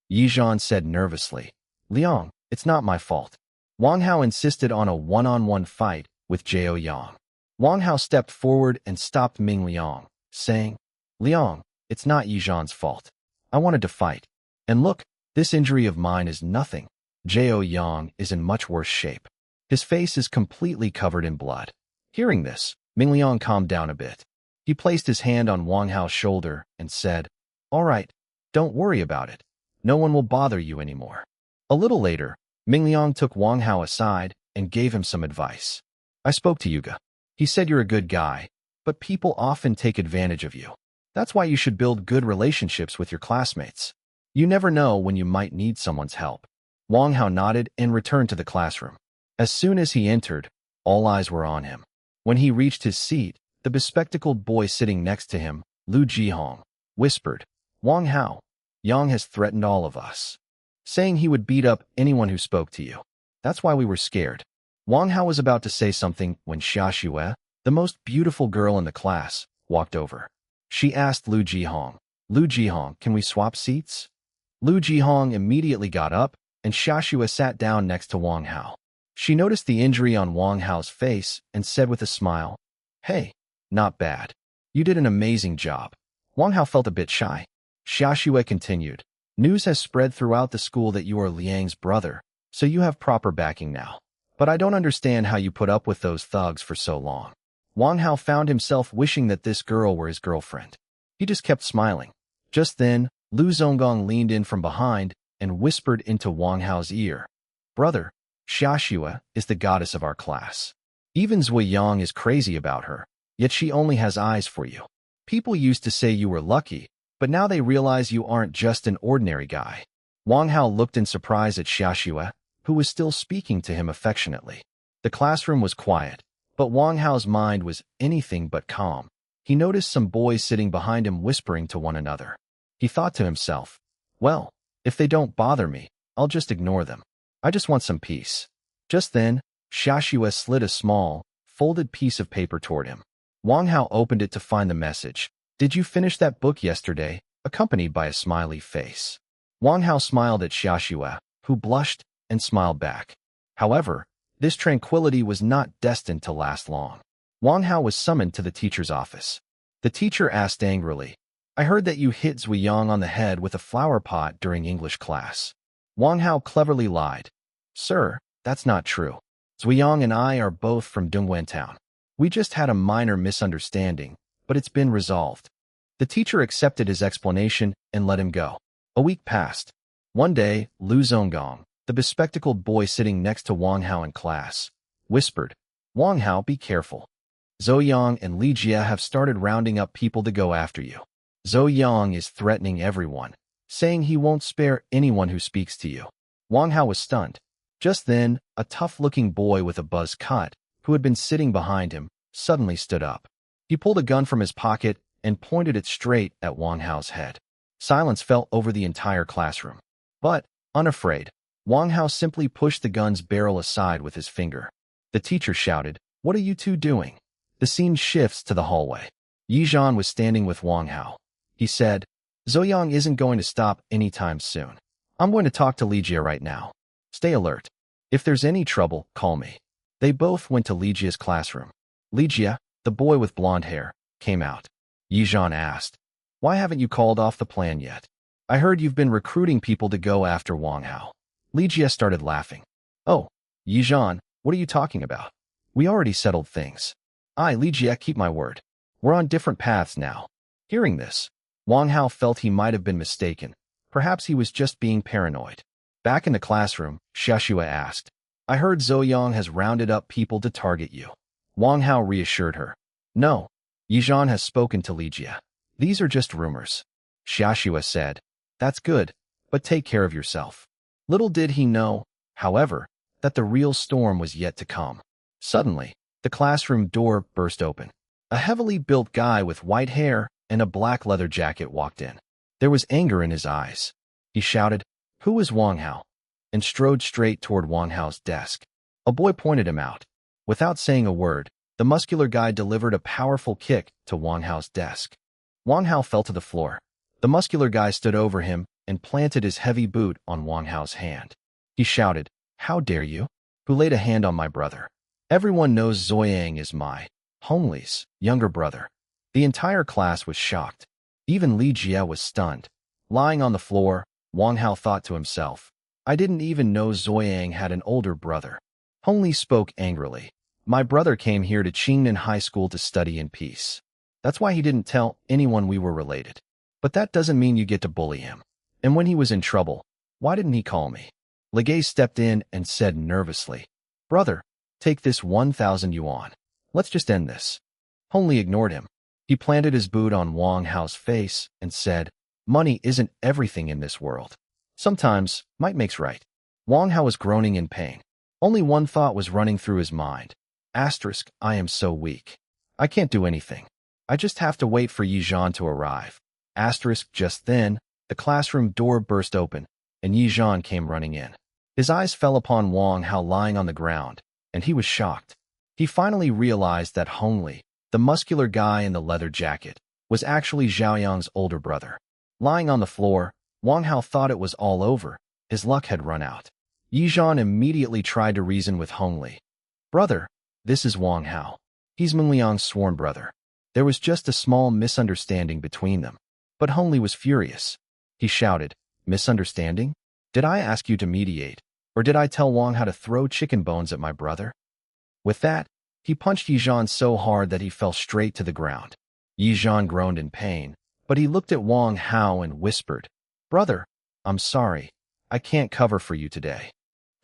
Speaker 1: Yi Zhan said nervously, "Liang, it's not my fault." Wang Hao insisted on a one-on-one fight with Jiao Yang. Wang Hao stepped forward and stopped Ming Liang, saying, "Liang, it's not Yi Zhan's fault. I wanted to fight. And look, this injury of mine is nothing. Jiao Yang is in much worse shape. His face is completely covered in blood." Hearing this, Ming Liang calmed down a bit. He placed his hand on Wang Hao's shoulder and said, "All right, don't worry about it. No one will bother you anymore." A little later, Ming Liang took Wang Hao aside and gave him some advice. "I spoke to Yuga. He said you're a good guy, but people often take advantage of you. That's why you should build good relationships with your classmates. You never know when you might need someone's help." Wang Hao nodded and returned to the classroom. As soon as he entered, all eyes were on him. When he reached his seat, the bespectacled boy sitting next to him, Lu Jihong, whispered, "Wang Hao, Yang has threatened all of us, saying he would beat up anyone who spoke to you. That's why we were scared." Wang Hao was about to say something when Xia Xue, the most beautiful girl in the class, walked over. She asked Lu Jihong, "Lu Jihong, can we swap seats?" Lu Jihong immediately got up, and Xia Xue sat down next to Wang Hao. She noticed the injury on Wang Hao's face and said with a smile, "Hey, not bad. You did an amazing job." Wang Hao felt a bit shy. Xia Xue continued, "News has spread throughout the school that you are Liang's brother, so you have proper backing now. But I don't understand how you put up with those thugs for so long." Wang Hao found himself wishing that this girl were his girlfriend. He just kept smiling. Just then, Lu Zonggong leaned in from behind and whispered into Wang Hao's ear, "Brother, Xia Xue is the goddess of our class. Even Zui Yang is crazy about her, yet she only has eyes for you. People used to say you were lucky, but now they realize you aren't just an ordinary guy." Wang Hao looked in surprise at Xia Xue, who was still speaking to him affectionately. The classroom was quiet, but Wang Hao's mind was anything but calm. He noticed some boys sitting behind him whispering to one another. He thought to himself, "Well, if they don't bother me, I'll just ignore them. I just want some peace." Just then, Xia Xue slid a small, folded piece of paper toward him. Wang Hao opened it to find the message, "Did you finish that book yesterday?" accompanied by a smiley face. Wang Hao smiled at Xia Xue, who blushed and smiled back. However, this tranquility was not destined to last long. Wang Hao was summoned to the teacher's office. The teacher asked angrily, "I heard that you hit Zui Yang on the head with a flower pot during English class." Wang Hao cleverly lied. "Sir, that's not true. Zui Yang and I are both from Dongguan Town. We just had a minor misunderstanding, but it's been resolved." The teacher accepted his explanation and let him go. A week passed. One day, Lu Zonggong, the bespectacled boy sitting next to Wang Hao in class, whispered, "Wang Hao, be careful. Zhou Yang and Li Jia have started rounding up people to go after you. Zhou Yang is threatening everyone, saying he won't spare anyone who speaks to you." Wang Hao was stunned. Just then, a tough-looking boy with a buzz cut, who had been sitting behind him, suddenly stood up. He pulled a gun from his pocket and pointed it straight at Wang Hao's head. Silence fell over the entire classroom. But, unafraid, Wang Hao simply pushed the gun's barrel aside with his finger. The teacher shouted, "What are you two doing?" The scene shifts to the hallway. Yi Zhan was standing with Wang Hao. He said, "Zouyang isn't going to stop anytime soon. I'm going to talk to Li Jia right now. Stay alert. If there's any trouble, call me." They both went to Li Jia's classroom. Li Jia, the boy with blonde hair, came out. Yi Zhan asked, "Why haven't you called off the plan yet? I heard you've been recruiting people to go after Wang Hao." Li Jia started laughing. "Oh, Yi Zhan, what are you talking about? We already settled things. Li Jia, keep my word. We're on different paths now." Hearing this, Wang Hao felt he might have been mistaken. Perhaps he was just being paranoid. Back in the classroom, Xiaxue asked, I heard Zoyang has rounded up people to target you. Wang Hao reassured her. No, Yizhan has spoken to Li Jie. These are just rumors. Xiaxue said, That's good, but take care of yourself. Little did he know, however, that the real storm was yet to come. Suddenly, the classroom door burst open. A heavily built guy with white hair and a black leather jacket walked in. There was anger in his eyes. He shouted, Who is Wang Hao? And strode straight toward Wang Hao's desk. A boy pointed him out. Without saying a word, the muscular guy delivered a powerful kick to Wang Hao's desk. Wang Hao fell to the floor. The muscular guy stood over him and planted his heavy boot on Wang Hao's hand. He shouted, How dare you? Who laid a hand on my brother? Everyone knows Zoyang is my, Hongli's, younger brother. The entire class was shocked. Even Li Jie was stunned. Lying on the floor, Wang Hao thought to himself, I didn't even know Zoyang had an older brother. Hongli spoke angrily. My brother came here to Qingnan High School to study in peace. That's why he didn't tell anyone we were related. But that doesn't mean you get to bully him. And when he was in trouble, why didn't he call me? Legay stepped in and said nervously, Brother, take this 1,000 yuan. Let's just end this. Hongli ignored him. He planted his boot on Wang Hao's face and said, Money isn't everything in this world. Sometimes, might makes right. Wang Hao was groaning in pain. Only one thought was running through his mind. I am so weak. I can't do anything. I just have to wait for Yizhan to arrive. Just then, the classroom door burst open, and Yizhan came running in. His eyes fell upon Wang Hao lying on the ground, and he was shocked. He finally realized that Hongli, the muscular guy in the leather jacket, was actually Zhaoyang's older brother. Lying on the floor, Wang Hao thought it was all over. His luck had run out. Yizhan immediately tried to reason with Hongli. Brother, this is Wang Hao. He's Mengliang's sworn brother. There was just a small misunderstanding between them. But Hongli was furious. He shouted, Misunderstanding? Did I ask you to mediate, or did I tell Wang Hao to throw chicken bones at my brother? With that, he punched Yizhan so hard that he fell straight to the ground. Yizhan groaned in pain, but he looked at Wang Hao and whispered, Brother, I'm sorry. I can't cover for you today.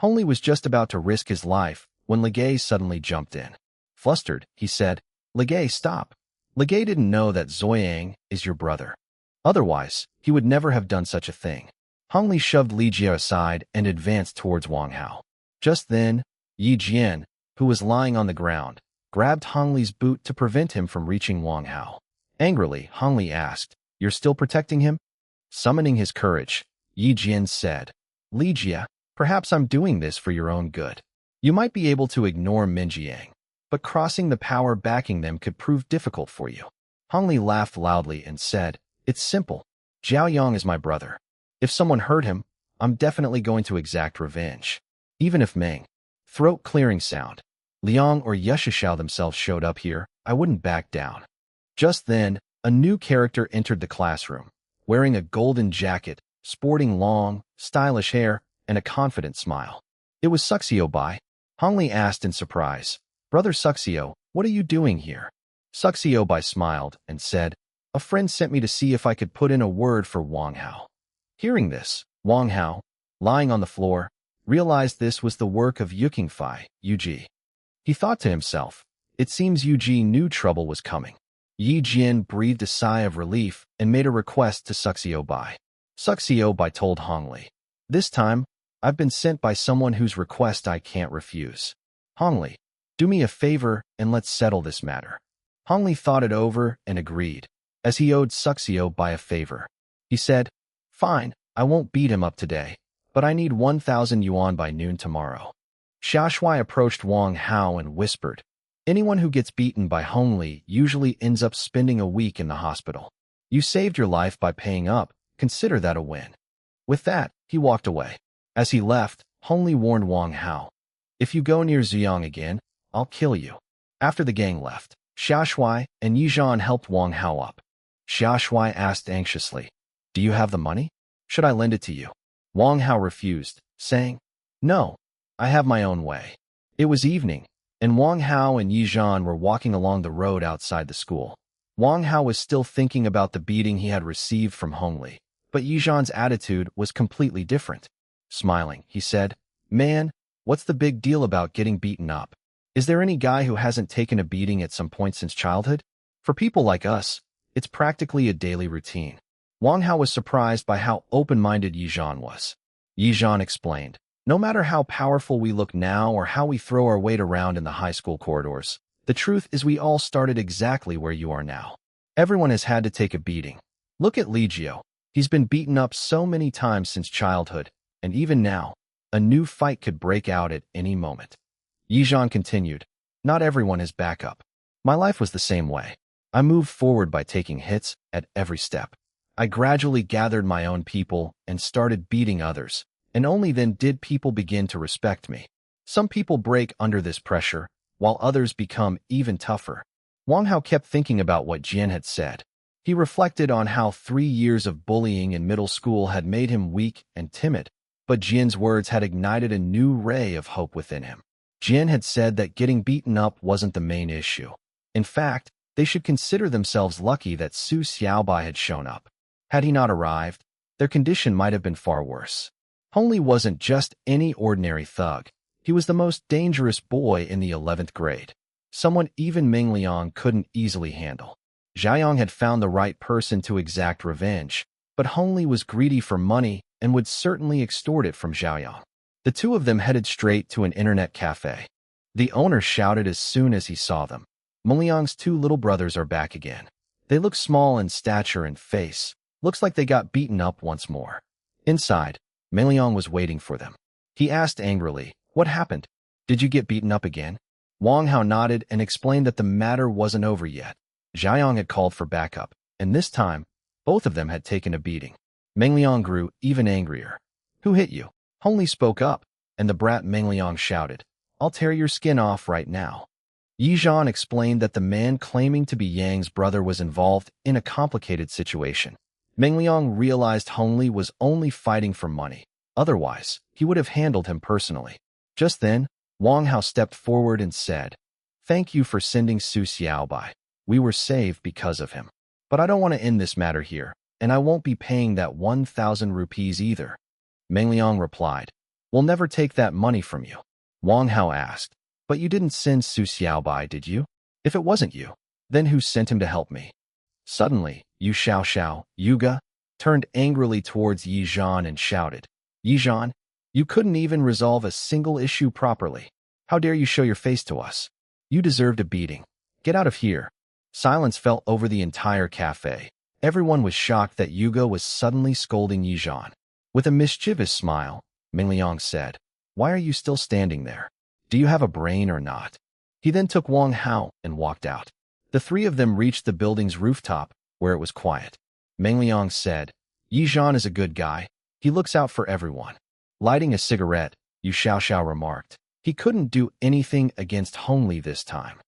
Speaker 1: Hongli was just about to risk his life when Legay suddenly jumped in. Flustered, he said, Legay, stop. Legay didn't know that Zoyang is your brother. Otherwise, he would never have done such a thing. Hongli shoved Li Jie aside and advanced towards Wang Hao. Just then, Yi Jian, who was lying on the ground, grabbed Hongli's boot to prevent him from reaching Wang Hao. Angrily, Hongli asked, You're still protecting him? Summoning his courage, Yi Jian said, Li Jie, perhaps I'm doing this for your own good. You might be able to ignore Minjiang, but crossing the power backing them could prove difficult for you. Hongli laughed loudly and said, It's simple. Zhaoyang is my brother. If someone hurt him, I'm definitely going to exact revenge. Even if Meng, throat-clearing sound, Liang or Yushishao themselves showed up here, I wouldn't back down. Just then, a new character entered the classroom, wearing a golden jacket, sporting long, stylish hair, and a confident smile. It was Suxio Bai. Hongli asked in surprise, Brother Suxio, what are you doing here? Suxio Bai smiled and said, A friend sent me to see if I could put in a word for Wang Hao. Hearing this, Wang Hao, lying on the floor, realized this was the work of Yukingfei, Yuji. He thought to himself, It seems Yuji knew trouble was coming. Yi Jian breathed a sigh of relief and made a request to Suxio Bai. Suxio Bai told Hongli, This time, I've been sent by someone whose request I can't refuse. Hongli, do me a favor and let's settle this matter. Hongli thought it over and agreed, as he owed Suxio Bai a favor. He said, Fine, I won't beat him up today, but I need 1,000 yuan by noon tomorrow. Xiaxue approached Wang Hao and whispered, Anyone who gets beaten by Hongli usually ends up spending a week in the hospital. You saved your life by paying up, consider that a win. With that, he walked away. As he left, Hongli warned Wang Hao, If you go near Ziyang again, I'll kill you. After the gang left, Xiaxue and Yizhan helped Wang Hao up. Xiaxue asked anxiously, Do you have the money? Should I lend it to you? Wang Hao refused, saying, No, I have my own way. It was evening, and Wang Hao and Yizhan were walking along the road outside the school. Wang Hao was still thinking about the beating he had received from Hongli, but Yizhan's attitude was completely different. Smiling, he said, "Man, what's the big deal about getting beaten up? Is there any guy who hasn't taken a beating at some point since childhood? For people like us, it's practically a daily routine." Wang Hao was surprised by how open-minded Yizhan was. Yizhan explained, "No matter how powerful we look now or how we throw our weight around in the high school corridors, the truth is we all started exactly where you are now. Everyone has had to take a beating. Look at Li Jiao. He's been beaten up so many times since childhood, and even now, a new fight could break out at any moment." Yizhan continued, "Not everyone has backup. My life was the same way. I moved forward by taking hits at every step. I gradually gathered my own people and started beating others, and only then did people begin to respect me. Some people break under this pressure, while others become even tougher." Wang Hao kept thinking about what Jian had said. He reflected on how 3 years of bullying in middle school had made him weak and timid, but Jian's words had ignited a new ray of hope within him. Jian had said that getting beaten up wasn't the main issue. In fact, they should consider themselves lucky that Su Xiaobai had shown up. Had he not arrived, their condition might have been far worse. Hongli wasn't just any ordinary thug. He was the most dangerous boy in the 11th grade. Someone even Meng Liang couldn't easily handle. Xiaoyang had found the right person to exact revenge, but Hongli was greedy for money and would certainly extort it from Xiaoyang. The two of them headed straight to an internet cafe. The owner shouted as soon as he saw them, "Meng Liang's 2 little brothers are back again. They look small in stature and face. Looks like they got beaten up once more." Inside, Meng Liang was waiting for them. He asked angrily, "What happened? Did you get beaten up again?" Wang Hao nodded and explained that the matter wasn't over yet. Xiaoyang had called for backup, and this time, both of them had taken a beating. Meng Liang grew even angrier. "Who hit you?" Hongli spoke up, and the brat Meng Liang shouted, "I'll tear your skin off right now." Yizhan explained that the man claiming to be Yang's brother was involved in a complicated situation. Meng Liang realized Hongli was only fighting for money. Otherwise, he would have handled him personally. Just then, Wang Hao stepped forward and said, "Thank you for sending Su Xiaobai. We were saved because of him. But I don't want to end this matter here, and I won't be paying that 1,000 rupees either." Meng Liang replied, "We'll never take that money from you." Wang Hao asked, "But you didn't send Su Xiaobai, did you? If it wasn't you, then who sent him to help me?" Suddenly, Yu Xiaoxiao, Yuga, turned angrily towards Yizhan and shouted, "Yizhan, you couldn't even resolve a single issue properly. How dare you show your face to us? You deserved a beating. Get out of here." Silence fell over the entire cafe. Everyone was shocked that Yuga was suddenly scolding Yizhan. With a mischievous smile, Meng Liang said, "Why are you still standing there? Do you have a brain or not?" He then took Wang Hao and walked out. The 3 of them reached the building's rooftop, where it was quiet. Meng Liang said, "Yizhan is a good guy. He looks out for everyone." Lighting a cigarette, Yu Xiaoxiao remarked, "He couldn't do anything against Hongli this time."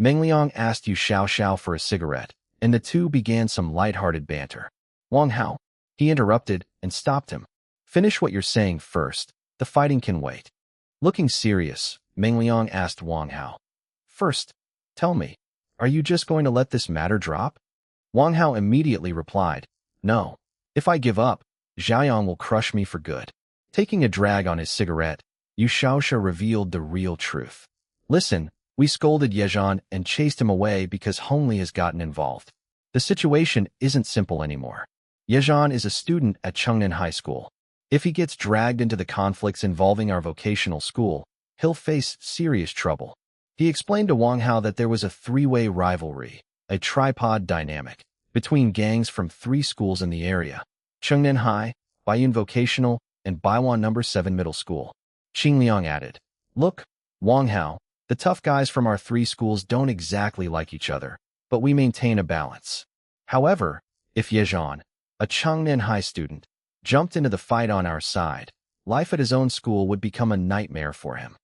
Speaker 1: Meng Liang asked Yu Xiaoxiao for a cigarette, and the two began some light-hearted banter. "Wang Hao," he interrupted and stopped him. "Finish what you're saying first. The fighting can wait." Looking serious, Meng Liang asked Wang Hao, "First, tell me, are you just going to let this matter drop?" Wang Hao immediately replied, "No. If I give up, Xiaoyang will crush me for good." Taking a drag on his cigarette, Yu Xiaoxia revealed the real truth. "Listen, we scolded Yezhan and chased him away because Hongli has gotten involved. The situation isn't simple anymore. Yezhan is a student at Chengnan High School. If he gets dragged into the conflicts involving our vocational school, he'll face serious trouble." He explained to Wang Hao that there was a 3-way rivalry, a tripod dynamic, between gangs from 3 schools in the area: Chengnan High, Baiyun Vocational, and Baiwan No. 7 Middle School. Qing Liang added, "Look, Wang Hao, the tough guys from our 3 schools don't exactly like each other, but we maintain a balance. However, if Yezhan, a Chengnan High student, jumped into the fight on our side, life at his own school would become a nightmare for him.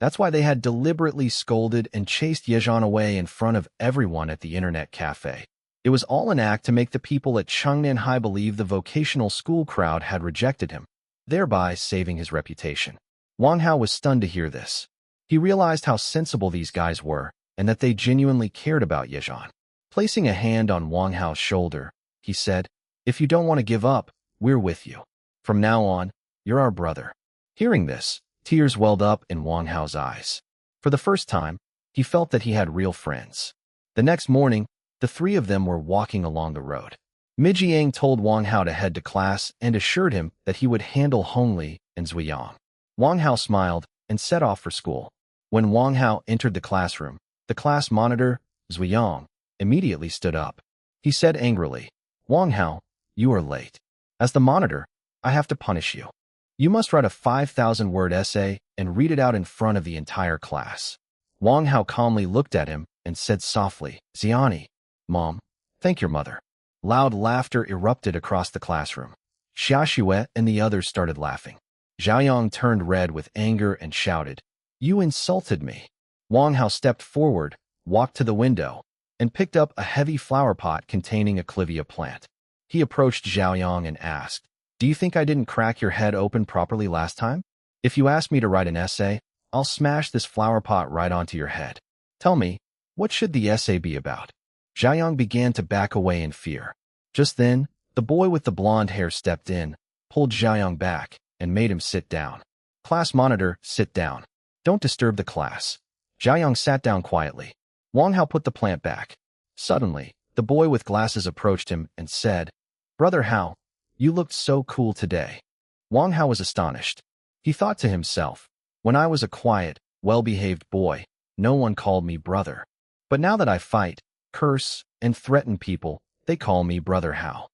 Speaker 1: That's why they had deliberately scolded and chased Yezhan away in front of everyone at the internet cafe. It was all an act to make the people at Chengnan High believe the vocational school crowd had rejected him, thereby saving his reputation." Wang Hao was stunned to hear this. He realized how sensible these guys were and that they genuinely cared about Yezhan. Placing a hand on Wang Hao's shoulder, he said, "If you don't want to give up, we're with you. From now on, you're our brother." Hearing this, tears welled up in Wang Hao's eyes. For the first time, he felt that he had real friends. The next morning, the three of them were walking along the road. Mijiang told Wang Hao to head to class and assured him that he would handle Hongli and Zuyang. Wang Hao smiled and set off for school. When Wang Hao entered the classroom, the class monitor, Zuyang, immediately stood up. He said angrily, "Wang Hao, you are late. As the monitor, I have to punish you. You must write a 5,000-word essay and read it out in front of the entire class." Wang Hao calmly looked at him and said softly, "Ziani, Mom, thank your mother." Loud laughter erupted across the classroom. Xiaxue and the others started laughing. Zhaoyang turned red with anger and shouted, "You insulted me." Wang Hao stepped forward, walked to the window, and picked up a heavy flower pot containing a clivia plant. He approached Zhaoyang and asked, "Do you think I didn't crack your head open properly last time? If you ask me to write an essay, I'll smash this flower pot right onto your head. Tell me, what should the essay be about?" Zhaoyang began to back away in fear. Just then, the boy with the blonde hair stepped in, pulled Zhaoyang back, and made him sit down. "Class monitor, sit down. Don't disturb the class." Zhaoyang sat down quietly. Wang Hao put the plant back. Suddenly, the boy with glasses approached him and said, "Brother Hao, you looked so cool today." Wang Hao was astonished. He thought to himself, "When I was a quiet, well-behaved boy, no one called me brother. But now that I fight, curse, and threaten people, they call me Brother Hao.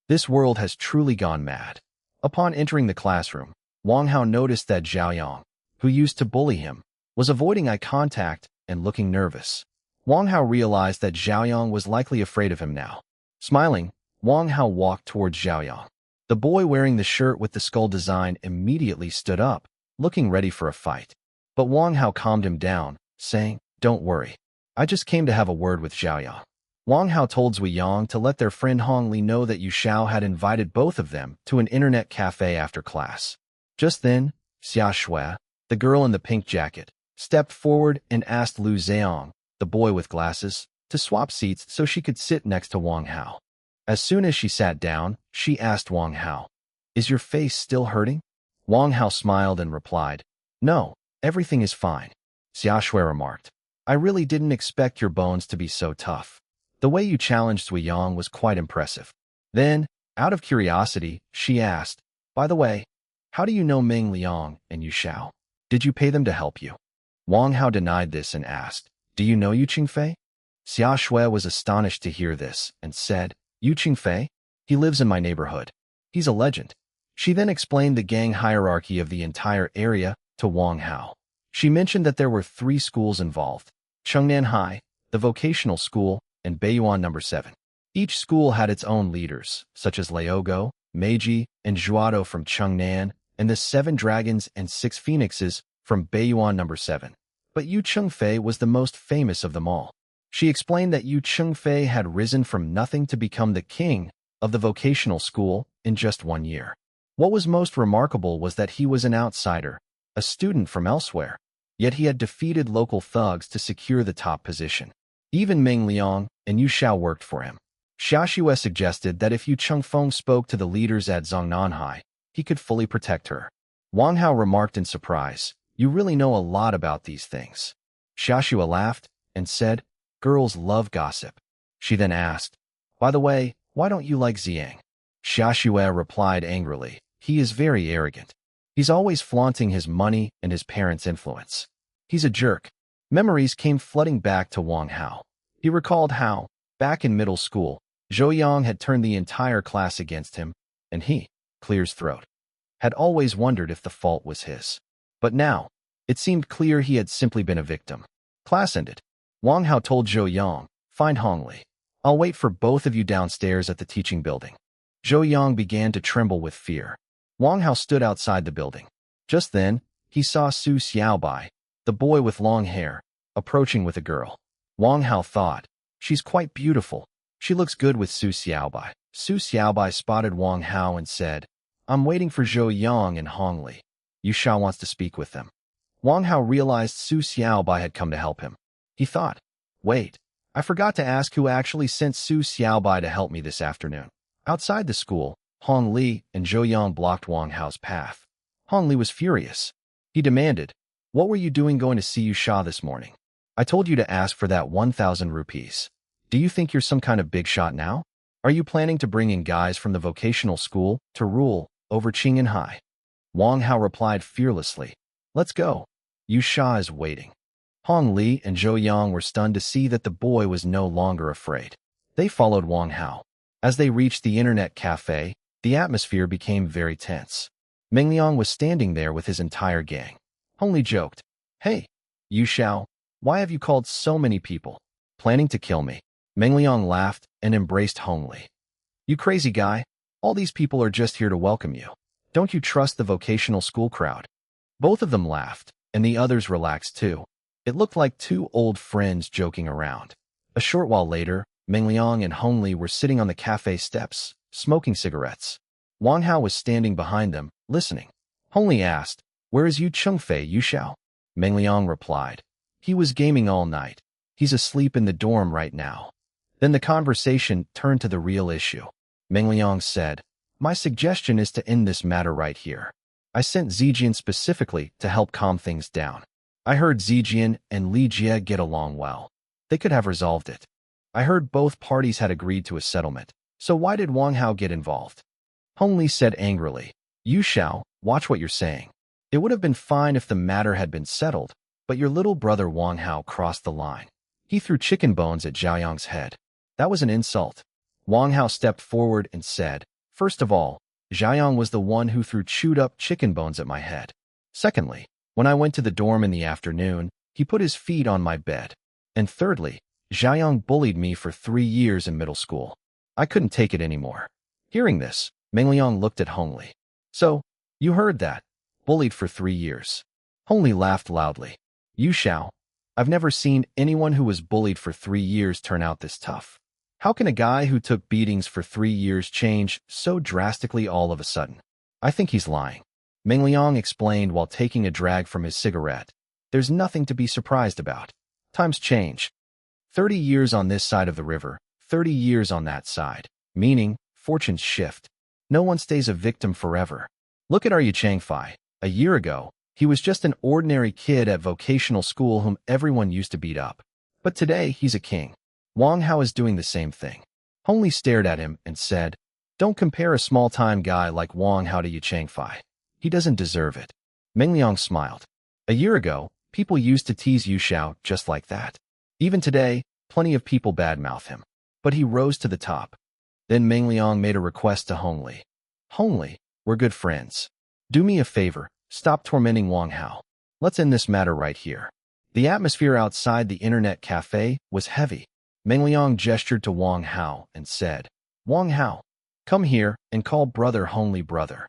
Speaker 1: This world has truly gone mad." Upon entering the classroom, Wang Hao noticed that Zhaoyang, who used to bully him, was avoiding eye contact and looking nervous. Wang Hao realized that Zhaoyang was likely afraid of him now. Smiling, Wang Hao walked towards Zhaoyang. The boy wearing the shirt with the skull design immediately stood up, looking ready for a fight. But Wang Hao calmed him down, saying, "Don't worry. I just came to have a word with Zhaoyang." Wang Hao told Zuyang to let their friend Hong Li know that Yu Xiao had invited both of them to an internet cafe after class. Just then, Xia Shui, the girl in the pink jacket, stepped forward and asked Lu Zheong, the boy with glasses, to swap seats so she could sit next to Wang Hao. As soon as she sat down, she asked Wang Hao, "Is your face still hurting?" Wang Hao smiled and replied, "No, everything is fine." Xia Shui remarked, "I really didn't expect your bones to be so tough. The way you challenged Zuyang was quite impressive." Then, out of curiosity, she asked, "By the way, how do you know Meng Liang and Yu Xiao? Did you pay them to help you?" Wang Hao denied this and asked, "Do you know Yu Qingfei?" Xia Shui was astonished to hear this and said, "Yu Qingfei? He lives in my neighborhood. He's a legend." She then explained the gang hierarchy of the entire area to Wang Hao. She mentioned that there were 3 schools involved: Chengnan High, the vocational school, and Beiyuan No. 7. Each school had its own leaders, such as Laogo, Meiji, and Zhuado from Chengnan, and the 7 dragons and 6 phoenixes from Beiyuan No. 7. But Yu Qingfei was the most famous of them all. She explained that Yu Qingfei had risen from nothing to become the king of the vocational school in just 1 year. What was most remarkable was that he was an outsider, a student from elsewhere, yet he had defeated local thugs to secure the top position. Even Meng Liang and Yu Xiao worked for him. Xia Xue suggested that if Yu Chengfeng spoke to the leaders at Zongnanhai, he could fully protect her. Wang Hao remarked in surprise, "You really know a lot about these things." Xia Xue laughed and said, "Girls love gossip." She then asked, "By the way, why don't you like Ziang?" Xia Xue replied angrily, "He is very arrogant. He's always flaunting his money and his parents' influence. He's a jerk." Memories came flooding back to Wang Hao. He recalled how, back in middle school, Zhou Yang had turned the entire class against him, and he, clears throat, had always wondered if the fault was his. But now, it seemed clear he had simply been a victim. Class ended. Wang Hao told Zhou Yang, "Find Hong Li. I'll wait for both of you downstairs at the teaching building." Zhou Yang began to tremble with fear. Wang Hao stood outside the building. Just then, he saw Su Xiaobai, the boy with long hair, approaching with a girl. Wang Hao thought, "She's quite beautiful. She looks good with Su Xiaobai." Su Xiaobai spotted Wang Hao and said, "I'm waiting for Zhou Yang and Hong Li. Yu Xiao wants to speak with them." Wang Hao realized Su Xiaobai had come to help him. He thought, "Wait, I forgot to ask who actually sent Su Xiaobai to help me this afternoon." Outside the school, Hong Li and Zhou Yang blocked Wang Hao's path. Hong Li was furious. He demanded, "What were you doing going to see Yusha this morning? I told you to ask for that 1,000 rupees. Do you think you're some kind of big shot now? Are you planning to bring in guys from the vocational school to rule over Qing'an High?" Wang Hao replied fearlessly, "Let's go. Yusha is waiting." Hong Li and Zhou Yang were stunned to see that the boy was no longer afraid. They followed Wang Hao. As they reached the internet cafe, the atmosphere became very tense. Meng Liang was standing there with his entire gang. Hong Li joked, "Hey, Yu Xiao, why have you called so many people? Planning to kill me?" Meng Liang laughed and embraced Hong Li. "You crazy guy, all these people are just here to welcome you. Don't you trust the vocational school crowd?" Both of them laughed, and the others relaxed too. It looked like two old friends joking around. A short while later, Meng Liang and Hong Li were sitting on the cafe steps, smoking cigarettes. Wang Hao was standing behind them, listening. Hong Li asked, "Where is Yu Chengfei, Yu Xiao?" Meng Liang replied, "He was gaming all night. He's asleep in the dorm right now." Then the conversation turned to the real issue. Meng Liang said, "My suggestion is to end this matter right here. I sent Zijian specifically to help calm things down. I heard Zijian and Li Jie get along well. They could have resolved it. I heard both parties had agreed to a settlement. So why did Wang Hao get involved?" Hong Li said angrily, "Yu Xiao, watch what you're saying. It would have been fine if the matter had been settled, but your little brother Wang Hao crossed the line. He threw chicken bones at Zhao Yang's head. That was an insult." Wang Hao stepped forward and said, "First of all, Zhao Yang was the one who threw chewed-up chicken bones at my head. Secondly, when I went to the dorm in the afternoon, he put his feet on my bed. And thirdly, Zhao Yang bullied me for 3 years in middle school. I couldn't take it anymore." Hearing this, Meng Liang looked at Hong Li. "So, you heard that? Bullied for 3 years." Hong Li laughed loudly. "Yu Xiao, I've never seen anyone who was bullied for 3 years turn out this tough. How can a guy who took beatings for 3 years change so drastically all of a sudden? I think he's lying." Meng Liang explained while taking a drag from his cigarette. "There's nothing to be surprised about. Times change. 30 years on this side of the river, 30 years on that side. Meaning, fortunes shift. No one stays a victim forever. Look at our Yu Changfei. A year ago, he was just an ordinary kid at vocational school whom everyone used to beat up. But today, he's a king. Wang Hao is doing the same thing." Hong Li stared at him and said, "Don't compare a small-time guy like Wang Hao to Yu Changfei. He doesn't deserve it." Meng Liang smiled. "A year ago, people used to tease Yu Xiao just like that. Even today, plenty of people badmouth him. But he rose to the top." Then Meng Liang made a request to Hong Li. "Hong Li, we're good friends. Do me a favor, stop tormenting Wang Hao. Let's end this matter right here." The atmosphere outside the internet cafe was heavy. Meng Liang gestured to Wang Hao and said, "Wang Hao, come here and call brother Hong Li brother.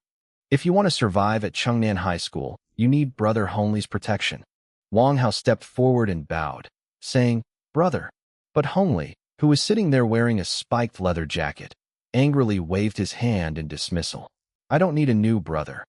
Speaker 1: If you want to survive at Chengnan High School, you need brother Hong Li's protection." Wang Hao stepped forward and bowed, saying, "Brother." But Hong Li, who was sitting there wearing a spiked leather jacket, angrily waved his hand in dismissal. "I don't need a new brother.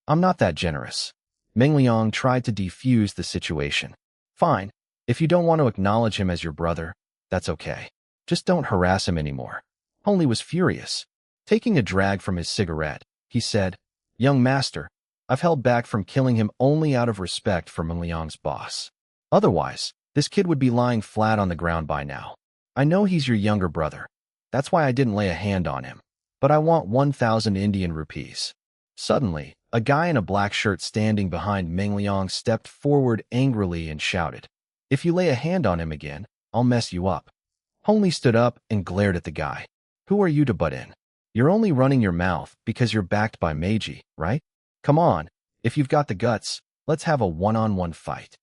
Speaker 1: I'm not that generous." Meng Liang tried to defuse the situation. "Fine, if you don't want to acknowledge him as your brother, that's okay. Just don't harass him anymore." Hong Li was furious. Taking a drag from his cigarette, he said, "Young master, I've held back from killing him only out of respect for Meng Liang's boss. Otherwise, this kid would be lying flat on the ground by now. I know he's your younger brother. That's why I didn't lay a hand on him. But I want 1,000 Indian rupees." Suddenly, a guy in a black shirt standing behind Meng Liang stepped forward angrily and shouted, "If you lay a hand on him again, I'll mess you up." Hong Li stood up and glared at the guy. "Who are you to butt in? You're only running your mouth because you're backed by Meiji, right? Come on, if you've got the guts, let's have a one-on-one fight."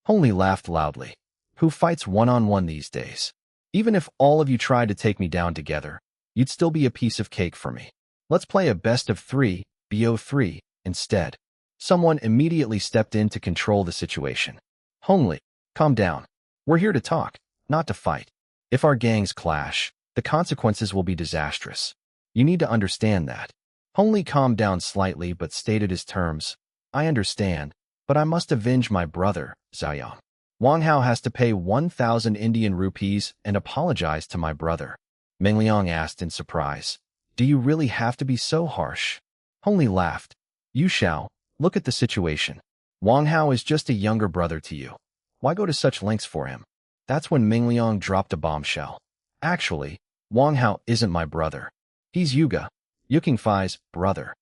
Speaker 1: Hong Li laughed loudly. "Who fights one-on-one these days? Even if all of you tried to take me down together, you'd still be a piece of cake for me. Let's play a best of 3, BO3, instead." Someone immediately stepped in to control the situation. "Hong Li, calm down. We're here to talk, not to fight. If our gangs clash, the consequences will be disastrous. You need to understand that." Hong Li calmed down slightly but stated his terms. "I understand, but I must avenge my brother, Zhao Yang. Wang Hao has to pay 1,000 Indian rupees and apologize to my brother." Meng Liang asked in surprise, "Do you really have to be so harsh?" Hong Li laughed. "Yu Xiao, Look at the situation. Wang Hao is just a younger brother to you. Why go to such lengths for him? That's when Ming Liang dropped a bombshell. Actually, Wang Hao isn't my brother. He's Yuga, Yukingfei's brother.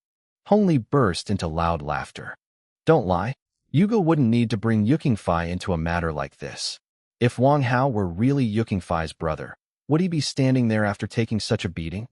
Speaker 1: Hong Li burst into loud laughter. Don't lie. Yuga wouldn't need to bring Yukingfei into a matter like this. If Wang Hao were really Yukingfei's brother, would he be standing there after taking such a beating?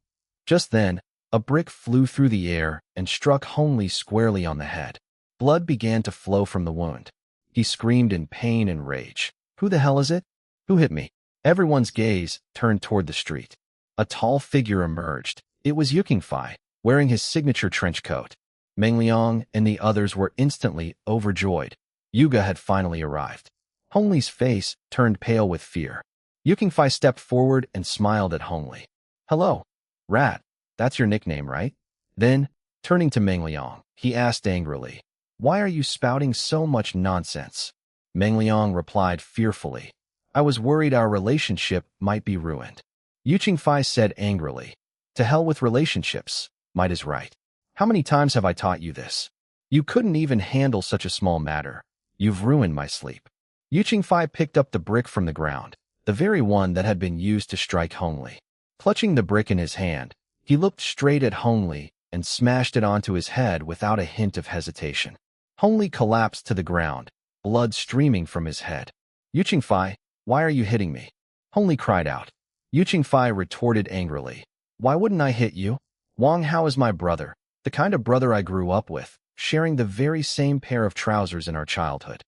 Speaker 1: Just then, a brick flew through the air and struck Hong Li squarely on the head. Blood began to flow from the wound. He screamed in pain and rage. Who the hell is it? Who hit me? Everyone's gaze turned toward the street. A tall figure emerged. It was Yukingfei, wearing his signature trench coat. Meng Liang and the others were instantly overjoyed. Yuga had finally arrived. Hong Li's face turned pale with fear. Yukingfei stepped forward and smiled at Hong Li. Hello, Rat. That's your nickname, right? Then, turning to Meng Liang, he asked angrily, why are you spouting so much nonsense? Meng Liang replied fearfully, I was worried our relationship might be ruined. Yukingfei said angrily, to hell with relationships, might is right. How many times have I taught you this? You couldn't even handle such a small matter. You've ruined my sleep. Yukingfei picked up the brick from the ground, the very one that had been used to strike Hong Li. Clutching the brick in his hand, he looked straight at Hong Li and smashed it onto his head without a hint of hesitation. Hong Li collapsed to the ground, blood streaming from his head. Yukingfei, why are you hitting me? Hong Li cried out. Yukingfei retorted angrily, why wouldn't I hit you? Wang Hao is my brother, the kind of brother I grew up with, sharing the very same pair of trousers in our childhood.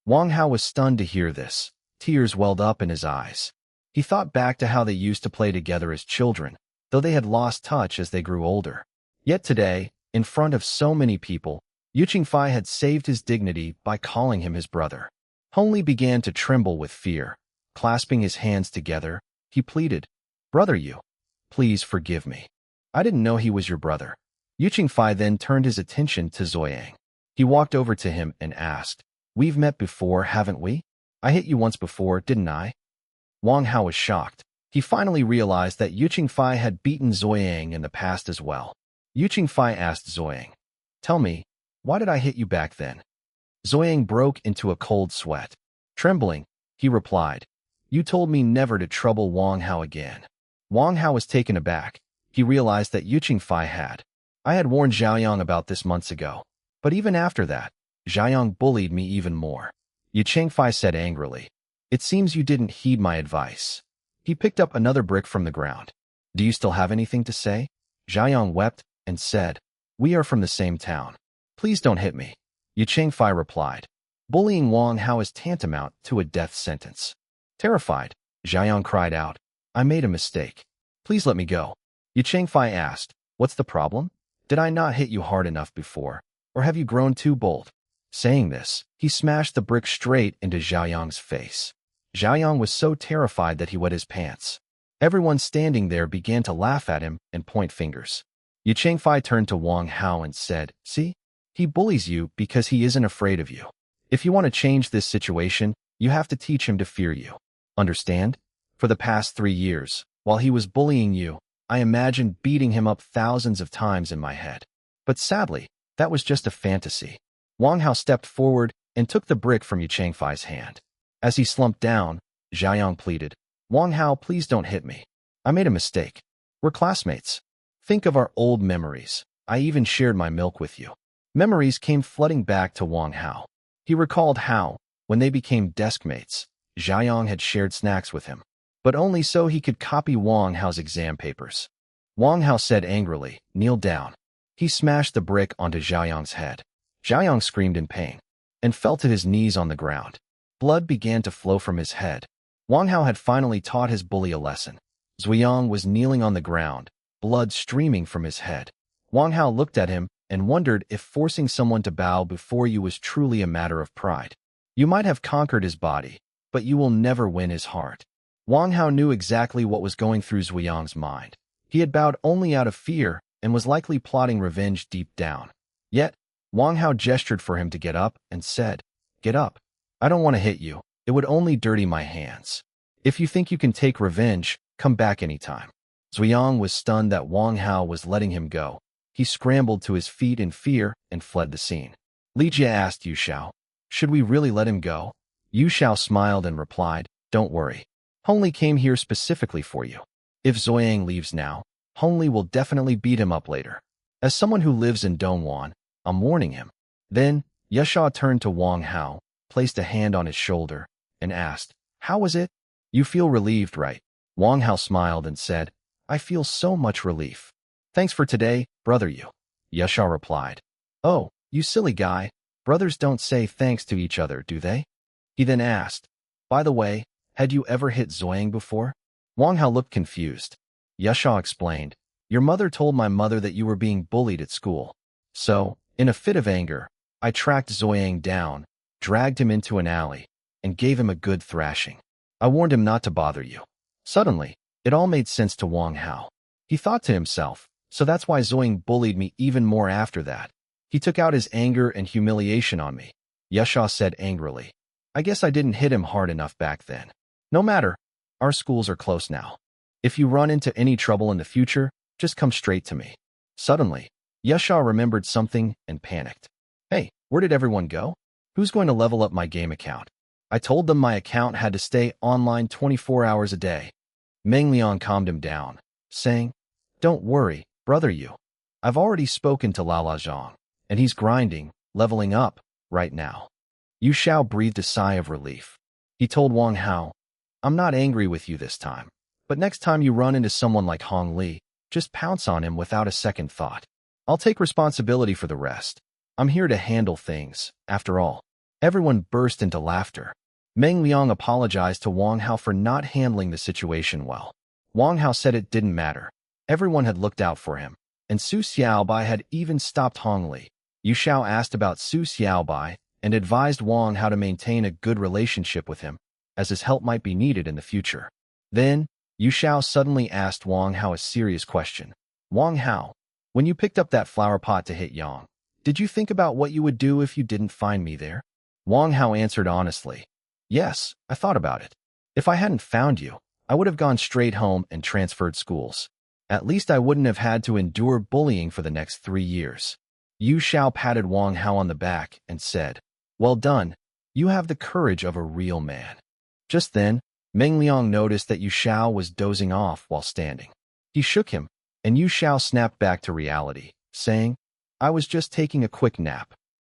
Speaker 1: Wang Hao was stunned to hear this. Tears welled up in his eyes. He thought back to how they used to play together as children, though they had lost touch as they grew older. Yet today, in front of so many people, Yukingfei had saved his dignity by calling him his brother. Hong Li began to tremble with fear. Clasping his hands together, he pleaded, Brother Yu, please forgive me. I didn't know he was your brother. Yukingfei then turned his attention to Zoyang. He walked over to him and asked, We've met before, haven't we? I hit you once before, didn't I? Wang Hao was shocked. He finally realized that Yukingfei had beaten Zoyang in the past as well. Yukingfei asked Zoyang, Tell me, why did I hit you back then? Zoyang broke into a cold sweat. Trembling, he replied, You told me never to trouble Wang Hao again. Wang Hao was taken aback. He realized that Yukingfei had. I had warned Zhaoyang about this months ago. But even after that, Zhaoyang bullied me even more. Yukingfei said angrily, It seems you didn't heed my advice. He picked up another brick from the ground. Do you still have anything to say? Zhaoyang wept and said, We are from the same town. Please don't hit me. Yukingfei replied, Bullying Wang Hao is tantamount to a death sentence. Terrified, Zhaoyang cried out, I made a mistake. Please let me go. Yukingfei asked, What's the problem? Did I not hit you hard enough before, or have you grown too bold? Saying this, he smashed the brick straight into Zhaoyang's face. Zhaoyang was so terrified that he wet his pants. Everyone standing there began to laugh at him and point fingers. Yukingfei turned to Wang Hao and said, See? He bullies you because he isn't afraid of you. If you want to change this situation, you have to teach him to fear you. Understand? For the past 3 years, while he was bullying you, I imagined beating him up thousands of times in my head. But sadly, that was just a fantasy. Wang Hao stepped forward and took the brick from Yukingfei's hand. As he slumped down, Zhaoyang pleaded, Wang Hao, please don't hit me. I made a mistake. We're classmates. Think of our old memories. I even shared my milk with you. Memories came flooding back to Wang Hao. He recalled how, when they became desk mates, Zhaoyang had shared snacks with him, but only so he could copy Wang Hao's exam papers. Wang Hao said angrily, Kneel down. He smashed the brick onto Zhaoyang's head. Zhaoyang screamed in pain and fell to his knees on the ground. Blood began to flow from his head. Wang Hao had finally taught his bully a lesson. Zuyang was kneeling on the ground, blood streaming from his head. Wang Hao looked at him and wondered if forcing someone to bow before you was truly a matter of pride. You might have conquered his body, but you will never win his heart. Wang Hao knew exactly what was going through Zuyang's mind. He had bowed only out of fear and was likely plotting revenge deep down. Yet, Wang Hao gestured for him to get up and said, Get up. I don't want to hit you. It would only dirty my hands. If you think you can take revenge, come back anytime. Zuyang was stunned that Wang Hao was letting him go. He scrambled to his feet in fear and fled the scene. Li Jie asked Yu Xiao, should we really let him go? Yu Xiao smiled and replied, don't worry. Hongli came here specifically for you. If Zoyang leaves now, Hongli will definitely beat him up later. As someone who lives in Dongwon, I'm warning him. Then, Yasha turned to Wang Hao, placed a hand on his shoulder, and asked, how was it? You feel relieved, right? Wang Hao smiled and said, I feel so much relief. Thanks for today, brother Yu. Yasha replied, oh, you silly guy. Brothers don't say thanks to each other, do they? He then asked, by the way, had you ever hit Zoyang before? Wang Hao looked confused. Yasha explained, your mother told my mother that you were being bullied at school. So, in a fit of anger, I tracked Zoyang down, dragged him into an alley, and gave him a good thrashing. I warned him not to bother you. Suddenly, it all made sense to Wang Hao. He thought to himself, so that's why Zoyang bullied me even more after that. He took out his anger and humiliation on me. Yasha said angrily, I guess I didn't hit him hard enough back then. No matter, our schools are close now. If you run into any trouble in the future, just come straight to me. Suddenly, Yasha remembered something and panicked. Hey, where did everyone go? Who's going to level up my game account? I told them my account had to stay online 24 hours a day. Meng Liang calmed him down, saying, don't worry, brother Yu. I've already spoken to Lala Zhang, and he's grinding, leveling up, right now. Yu Xiao breathed a sigh of relief. He told Wang Hao, I'm not angry with you this time, but next time you run into someone like Hong Li, just pounce on him without a second thought. I'll take responsibility for the rest. I'm here to handle things, after all. Everyone burst into laughter. Meng Liang apologized to Wang Hao for not handling the situation well. Wang Hao said it didn't matter. Everyone had looked out for him, and Su Xiaobai had even stopped Hong Li. Yu Xiao asked about Su Xiaobai and advised Wang how to maintain a good relationship with him, as his help might be needed in the future. Then, Yu Xiao suddenly asked Wang Hao a serious question. Wang Hao, when you picked up that flower pot to hit Yang, did you think about what you would do if you didn't find me there? Wang Hao answered honestly, yes, I thought about it. If I hadn't found you, I would have gone straight home and transferred schools. At least I wouldn't have had to endure bullying for the next 3 years. Yu Xiao patted Wang Hao on the back and said, well done, you have the courage of a real man. Just then, Meng Liang noticed that Yu Xiao was dozing off while standing. He shook him, and Yu Xiao snapped back to reality, saying, I was just taking a quick nap.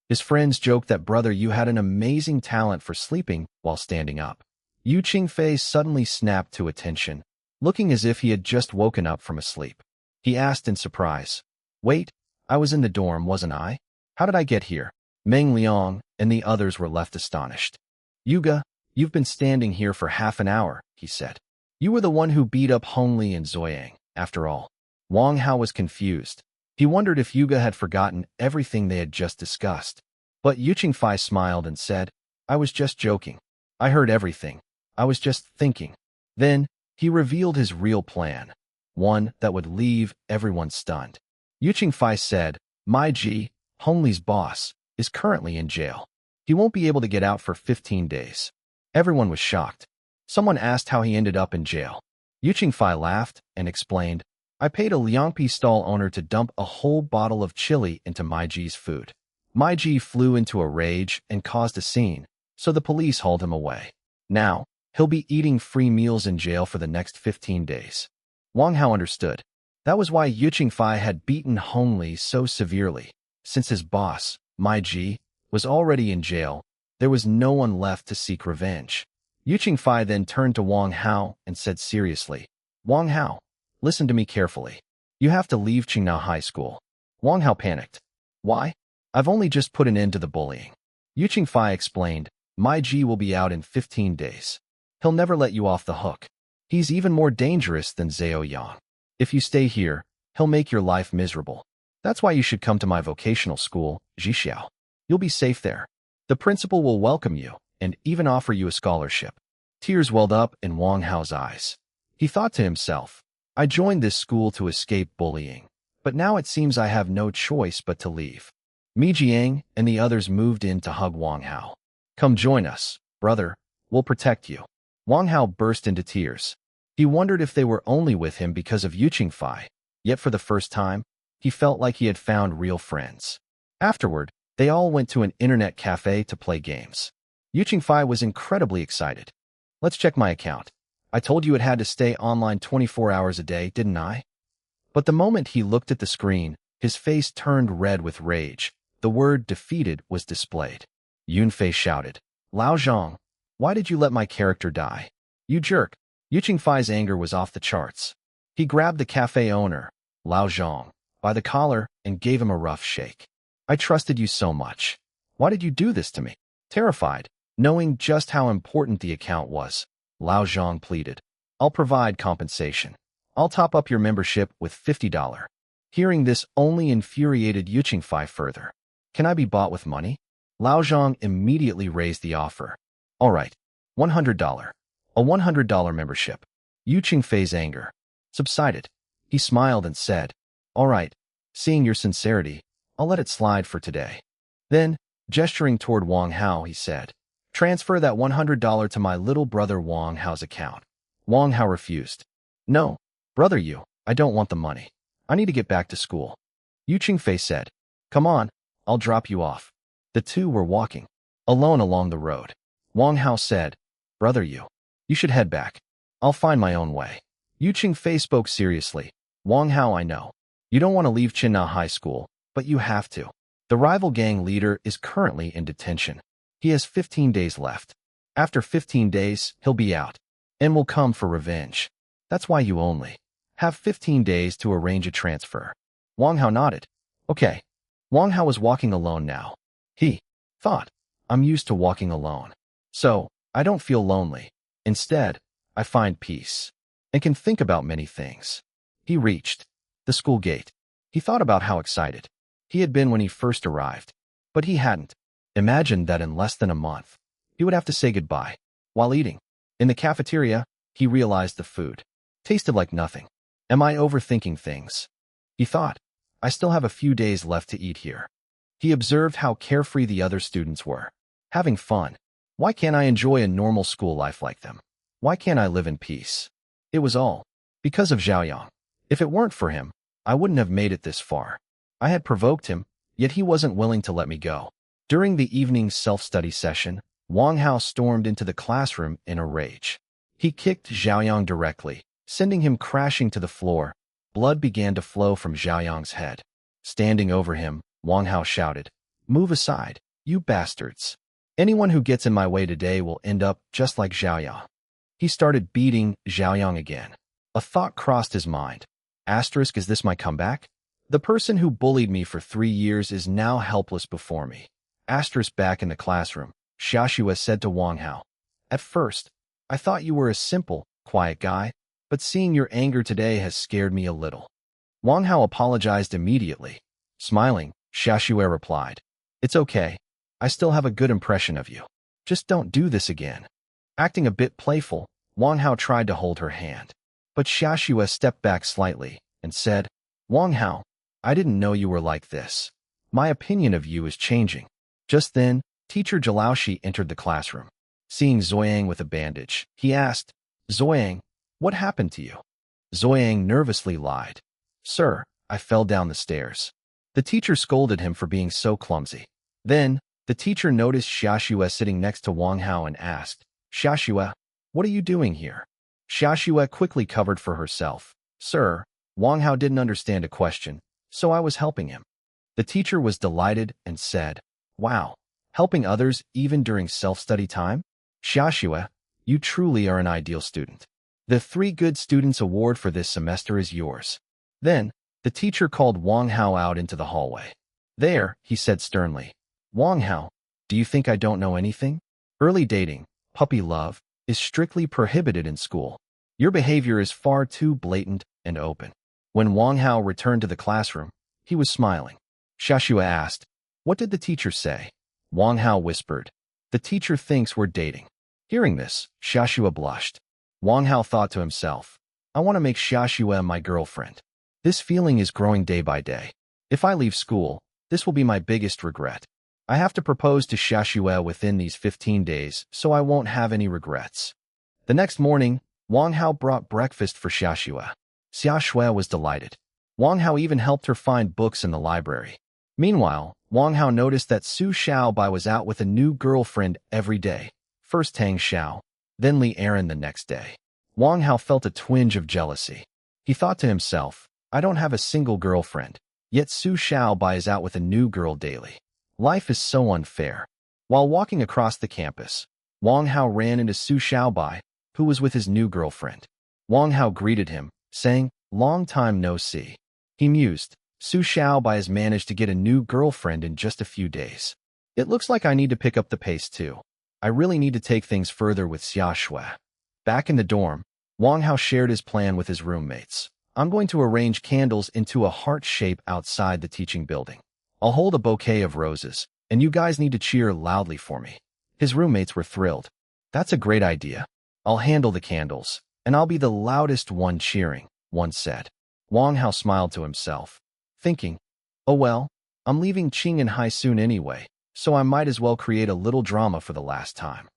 Speaker 1: His friends joked that brother Yu had an amazing talent for sleeping while standing up. Yu Qingfei suddenly snapped to attention, looking as if he had just woken up from a sleep. He asked in surprise, wait, I was in the dorm, wasn't I? How did I get here? Meng Liang and the others were left astonished. Yuga, you've been standing here for half an hour, he said. You were the one who beat up Hong Li and Zoyang, after all. Wang Hao was confused. He wondered if Yuga had forgotten everything they had just discussed. But Yu Qingfei smiled and said, I was just joking. I heard everything. I was just thinking. Then, he revealed his real plan, one that would leave everyone stunned. Yu Qingfei said, my Ji, Hong Li's boss, is currently in jail. He won't be able to get out for 15 days. Everyone was shocked. Someone asked how he ended up in jail. Yu Qingfei laughed and explained, I paid a Liangpi stall owner to dump a whole bottle of chili into Mai Ji's food. Mai Ji flew into a rage and caused a scene, so the police hauled him away. Now, he'll be eating free meals in jail for the next 15 days. Wang Hao understood. That was why Yu Qingfei had beaten Hong Li so severely. Since his boss, Mai Ji, was already in jail, there was no one left to seek revenge. Yu Qingfei then turned to Wang Hao and said seriously, Wang Hao, listen to me carefully. You have to leave Qingnao High School. Wang Hao panicked. Why? I've only just put an end to the bullying. Yu Qingfei explained, Mai Ji will be out in 15 days. He'll never let you off the hook. He's even more dangerous than Zhao Yang. If you stay here, he'll make your life miserable. That's why you should come to my vocational school, Zhixiao. You'll be safe there. The principal will welcome you and even offer you a scholarship. Tears welled up in Wang Hao's eyes. He thought to himself, I joined this school to escape bullying, but now it seems I have no choice but to leave. Mi Jiang and the others moved in to hug Wang Hao. Come join us, brother. We'll protect you. Wang Hao burst into tears. He wondered if they were only with him because of Yu Qingfei, yet for the first time, he felt like he had found real friends. Afterward, They all went to an internet cafe to play games. Yu Qingfei was incredibly excited. Let's check my account. I told you it had to stay online 24 hours a day, didn't I? But the moment he looked at the screen, his face turned red with rage. The word defeated was displayed. Yunfei shouted, Lao Zhang, why did you let my character die? You jerk. Yu Qingfei's anger was off the charts. He grabbed the cafe owner, Lao Zhang, by the collar and gave him a rough shake. I trusted you so much. Why did you do this to me? Terrified, knowing just how important the account was, Lao Zhang pleaded. I'll provide compensation. I'll top up your membership with $50. Hearing this only infuriated Yu Qingfei further. Can I be bought with money? Lao Zhang immediately raised the offer. All right, $100. A $100 membership. Yu Qingfei's anger subsided. He smiled and said, All right, seeing your sincerity, I'll let it slide for today. Then, gesturing toward Wang Hao, he said, Transfer that $100 to my little brother Wang Hao's account. Wang Hao refused. No, brother Yu, I don't want the money. I need to get back to school. Yu Qingfei said, Come on, I'll drop you off. The two were walking alone along the road. Wang Hao said, Brother Yu, you should head back. I'll find my own way. Yu Qingfei spoke seriously. Wang Hao, I know. You don't want to leave Chinna High School, but you have to. The rival gang leader is currently in detention. He has 15 days left. After 15 days, he'll be out and will come for revenge. That's why you only have 15 days to arrange a transfer. Wang Hao nodded. Okay. Wang Hao was walking alone now. He thought, I'm used to walking alone, so I don't feel lonely. Instead, I find peace and can think about many things. He reached the school gate. He thought about how excited he had been when he first arrived, but he hadn't imagined that in less than a month, he would have to say goodbye. While eating in the cafeteria, he realized the food tasted like nothing. Am I overthinking things? He thought, I still have a few days left to eat here. He observed how carefree the other students were, having fun. Why can't I enjoy a normal school life like them? Why can't I live in peace? It was all because of Zhaoyang. If it weren't for him, I wouldn't have made it this far. I had provoked him, yet he wasn't willing to let me go. During the evening self-study session, Wang Hao stormed into the classroom in a rage. He kicked Zhaoyang directly, sending him crashing to the floor. Blood began to flow from Zhaoyang's head. Standing over him, Wang Hao shouted, Move aside, you bastards. Anyone who gets in my way today will end up just like Zhaoyang. He started beating Zhaoyang again. A thought crossed his mind. Asterisk, is this my comeback? The person who bullied me for 3 years is now helpless before me. Asterisk, back in the classroom, Xiaxue said to Wang Hao. At first, I thought you were a simple, quiet guy, but seeing your anger today has scared me a little. Wang Hao apologized immediately. Smiling, Xiaxue replied, It's okay. I still have a good impression of you. Just don't do this again. Acting a bit playful, Wang Hao tried to hold her hand. But Xiaxue stepped back slightly and said, Wang Hao, I didn't know you were like this. My opinion of you is changing. Just then, Teacher Jilaoshi entered the classroom. Seeing Zoyang with a bandage, he asked, Zoyang, what happened to you? Zoyang nervously lied. Sir, I fell down the stairs. The teacher scolded him for being so clumsy. Then, the teacher noticed Xiaxue sitting next to Wang Hao and asked, Xiaxue, what are you doing here? Xiaxue quickly covered for herself. Sir, Wang Hao didn't understand a question, so I was helping him. The teacher was delighted and said, Wow, helping others even during self-study time? Xiaxue, you truly are an ideal student. The 3 Good Students Award for this semester is yours. Then, the teacher called Wang Hao out into the hallway. There, he said sternly, Wang Hao, do you think I don't know anything? Early dating, puppy love, is strictly prohibited in school. Your behavior is far too blatant and open. When Wang Hao returned to the classroom, he was smiling. Xiaxue asked, What did the teacher say? Wang Hao whispered, The teacher thinks we're dating. Hearing this, Xiaxue blushed. Wang Hao thought to himself, I want to make Xiaxue my girlfriend. This feeling is growing day by day. If I leave school, this will be my biggest regret. I have to propose to Xiaxue within these 15 days, so I won't have any regrets. The next morning, Wang Hao brought breakfast for Xiaxue. Xiaxue was delighted. Wang Hao even helped her find books in the library. Meanwhile, Wang Hao noticed that Su Xiaobai was out with a new girlfriend every day. First Tang Xiao, then Li Aaron the next day. Wang Hao felt a twinge of jealousy. He thought to himself, I don't have a single girlfriend, yet Su Xiaobai is out with a new girl daily. Life is so unfair. While walking across the campus, Wang Hao ran into Su Xiaobai, who was with his new girlfriend. Wang Hao greeted him, saying, long time no see. He mused, Su Xiaobai has managed to get a new girlfriend in just a few days. It looks like I need to pick up the pace too. I really need to take things further with Xia Shui. Back in the dorm, Wang Hao shared his plan with his roommates. I'm going to arrange candles into a heart shape outside the teaching building. I'll hold a bouquet of roses, and you guys need to cheer loudly for me. His roommates were thrilled. That's a great idea. I'll handle the candles, and I'll be the loudest one cheering, one said. Wang Hao smiled to himself, thinking, oh well, I'm leaving Qing'an soon anyway, so I might as well create a little drama for the last time.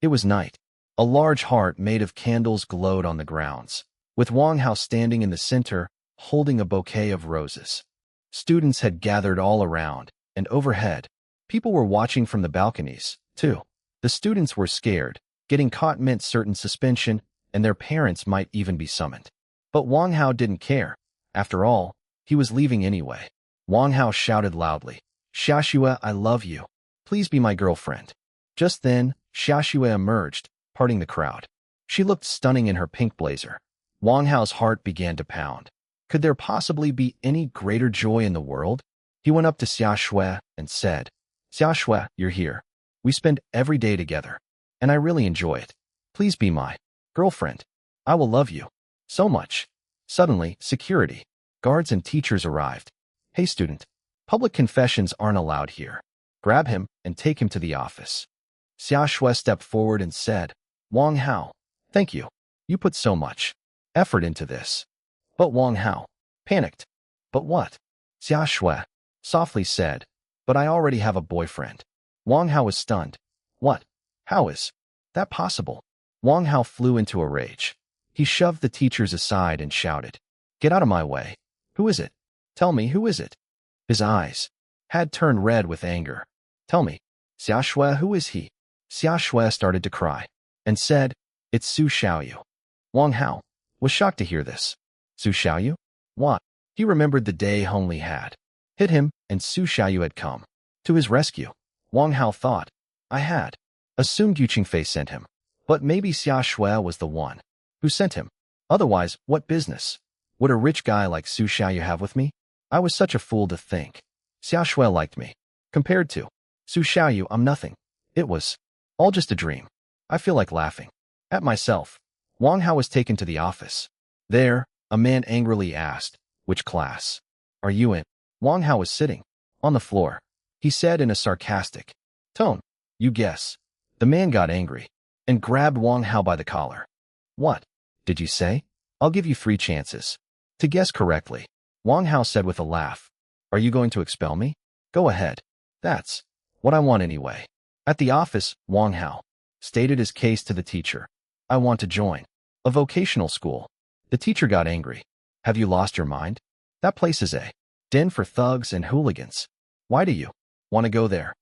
Speaker 1: It was night. A large heart made of candles glowed on the grounds, with Wang Hao standing in the center, holding a bouquet of roses. Students had gathered all around, and overhead, people were watching from the balconies, too. The students were scared. Getting caught meant certain suspension, and their parents might even be summoned. But Wang Hao didn't care. After all, he was leaving anyway. Wang Hao shouted loudly, Xiaxue, I love you. Please be my girlfriend. Just then, Xiaxue emerged, parting the crowd. She looked stunning in her pink blazer. Wang Hao's heart began to pound. Could there possibly be any greater joy in the world? He went up to Xiaxue and said, Xiaxue, you're here. We spend every day together, and I really enjoy it. Please be my girlfriend. I will love you so much. Suddenly, security, guards and teachers arrived. Hey student, public confessions aren't allowed here. Grab him and take him to the office. Xiaxue stepped forward and said, Wang Hao, thank you. You put so much effort into this. But Wang Hao panicked. But what? Xiaxue softly said, but I already have a boyfriend. Wang Hao was stunned. What? How is that possible? Wang Hao flew into a rage. He shoved the teachers aside and shouted, Get out of my way. Who is it? Tell me, who is it? His eyes had turned red with anger. Tell me, Xiaxue, who is he? Xiaxue started to cry and said, It's Su Xiaoyu. Wang Hao was shocked to hear this. Su Xiaoyu? What? He remembered the day Hong Li had hit him and Su Xiaoyu had come to his rescue. Wang Hao thought, I had assumed Yu Qingfei sent him, but maybe Xiaxue was the one who sent him. Otherwise, what business would a rich guy like Su Xiaoyu have with me? I was such a fool to think Xiaxue liked me. Compared to Su Xiaoyu, I'm nothing. It was all just a dream. I feel like laughing at myself. Wang Hao was taken to the office. There, a man angrily asked, Which class are you in? Wang Hao was sitting on the floor. He said in a sarcastic tone, You guess. The man got angry and grabbed Wang Hao by the collar. What did you say? I'll give you 3 chances to guess correctly. Wang Hao said with a laugh. Are you going to expel me? Go ahead. That's what I want anyway. At the office, Wang Hao stated his case to the teacher. I want to join a vocational school. The teacher got angry. Have you lost your mind? That place is a den for thugs and hooligans. Why do you want to go there?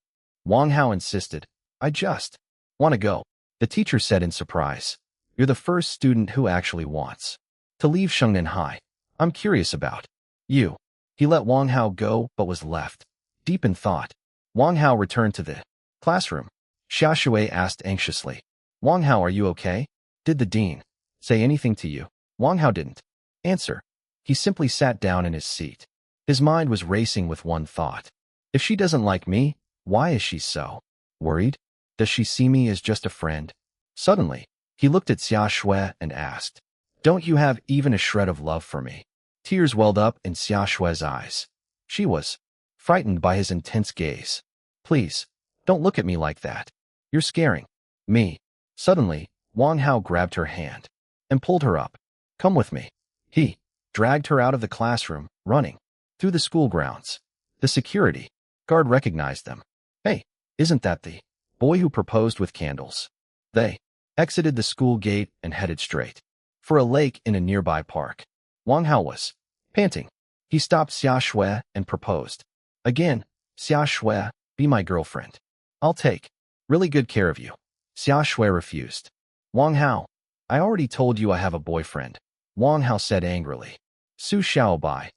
Speaker 1: Wang Hao insisted. I just want to go. The teacher said in surprise. You're the first student who actually wants to leave Shengnan High. I'm curious about you. He let Wang Hao go but was left deep in thought. Wang Hao returned to the classroom. Xiaxue asked anxiously, Wang Hao, are you okay? Did the dean say anything to you? Wang Hao didn't answer. He simply sat down in his seat. His mind was racing with one thought. If she doesn't like me, why is she so worried? Does she see me as just a friend? Suddenly, he looked at Xiaxue and asked, Don't you have even a shred of love for me? Tears welled up in Xiaxue's eyes. She was frightened by his intense gaze. Please, don't look at me like that. You're scaring me. Suddenly, Wang Hao grabbed her hand and pulled her up. Come with me. He dragged her out of the classroom, running through the school grounds. The security guard recognized them. Hey, isn't that the boy who proposed with candles? They exited the school gate and headed straight for a lake in a nearby park. Wang Hao was panting. He stopped Xiaxue and proposed. Again, Xia Shui, be my girlfriend. I'll take really good care of you. Xia Shui refused. Wang Hao, I already told you I have a boyfriend, Wang Hao said angrily. Su Xiaobai,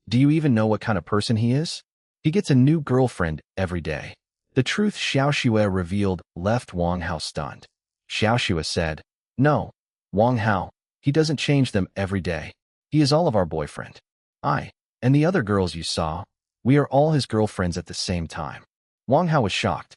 Speaker 1: do you even know what kind of person he is? He gets a new girlfriend every day. The truth Xiao Shui revealed left Wang Hao stunned. Xiao Shui said, no, Wang Hao, he doesn't change them every day. He is all of our boyfriend. And the other girls you saw, we are all his girlfriends at the same time. Wang Hao was shocked.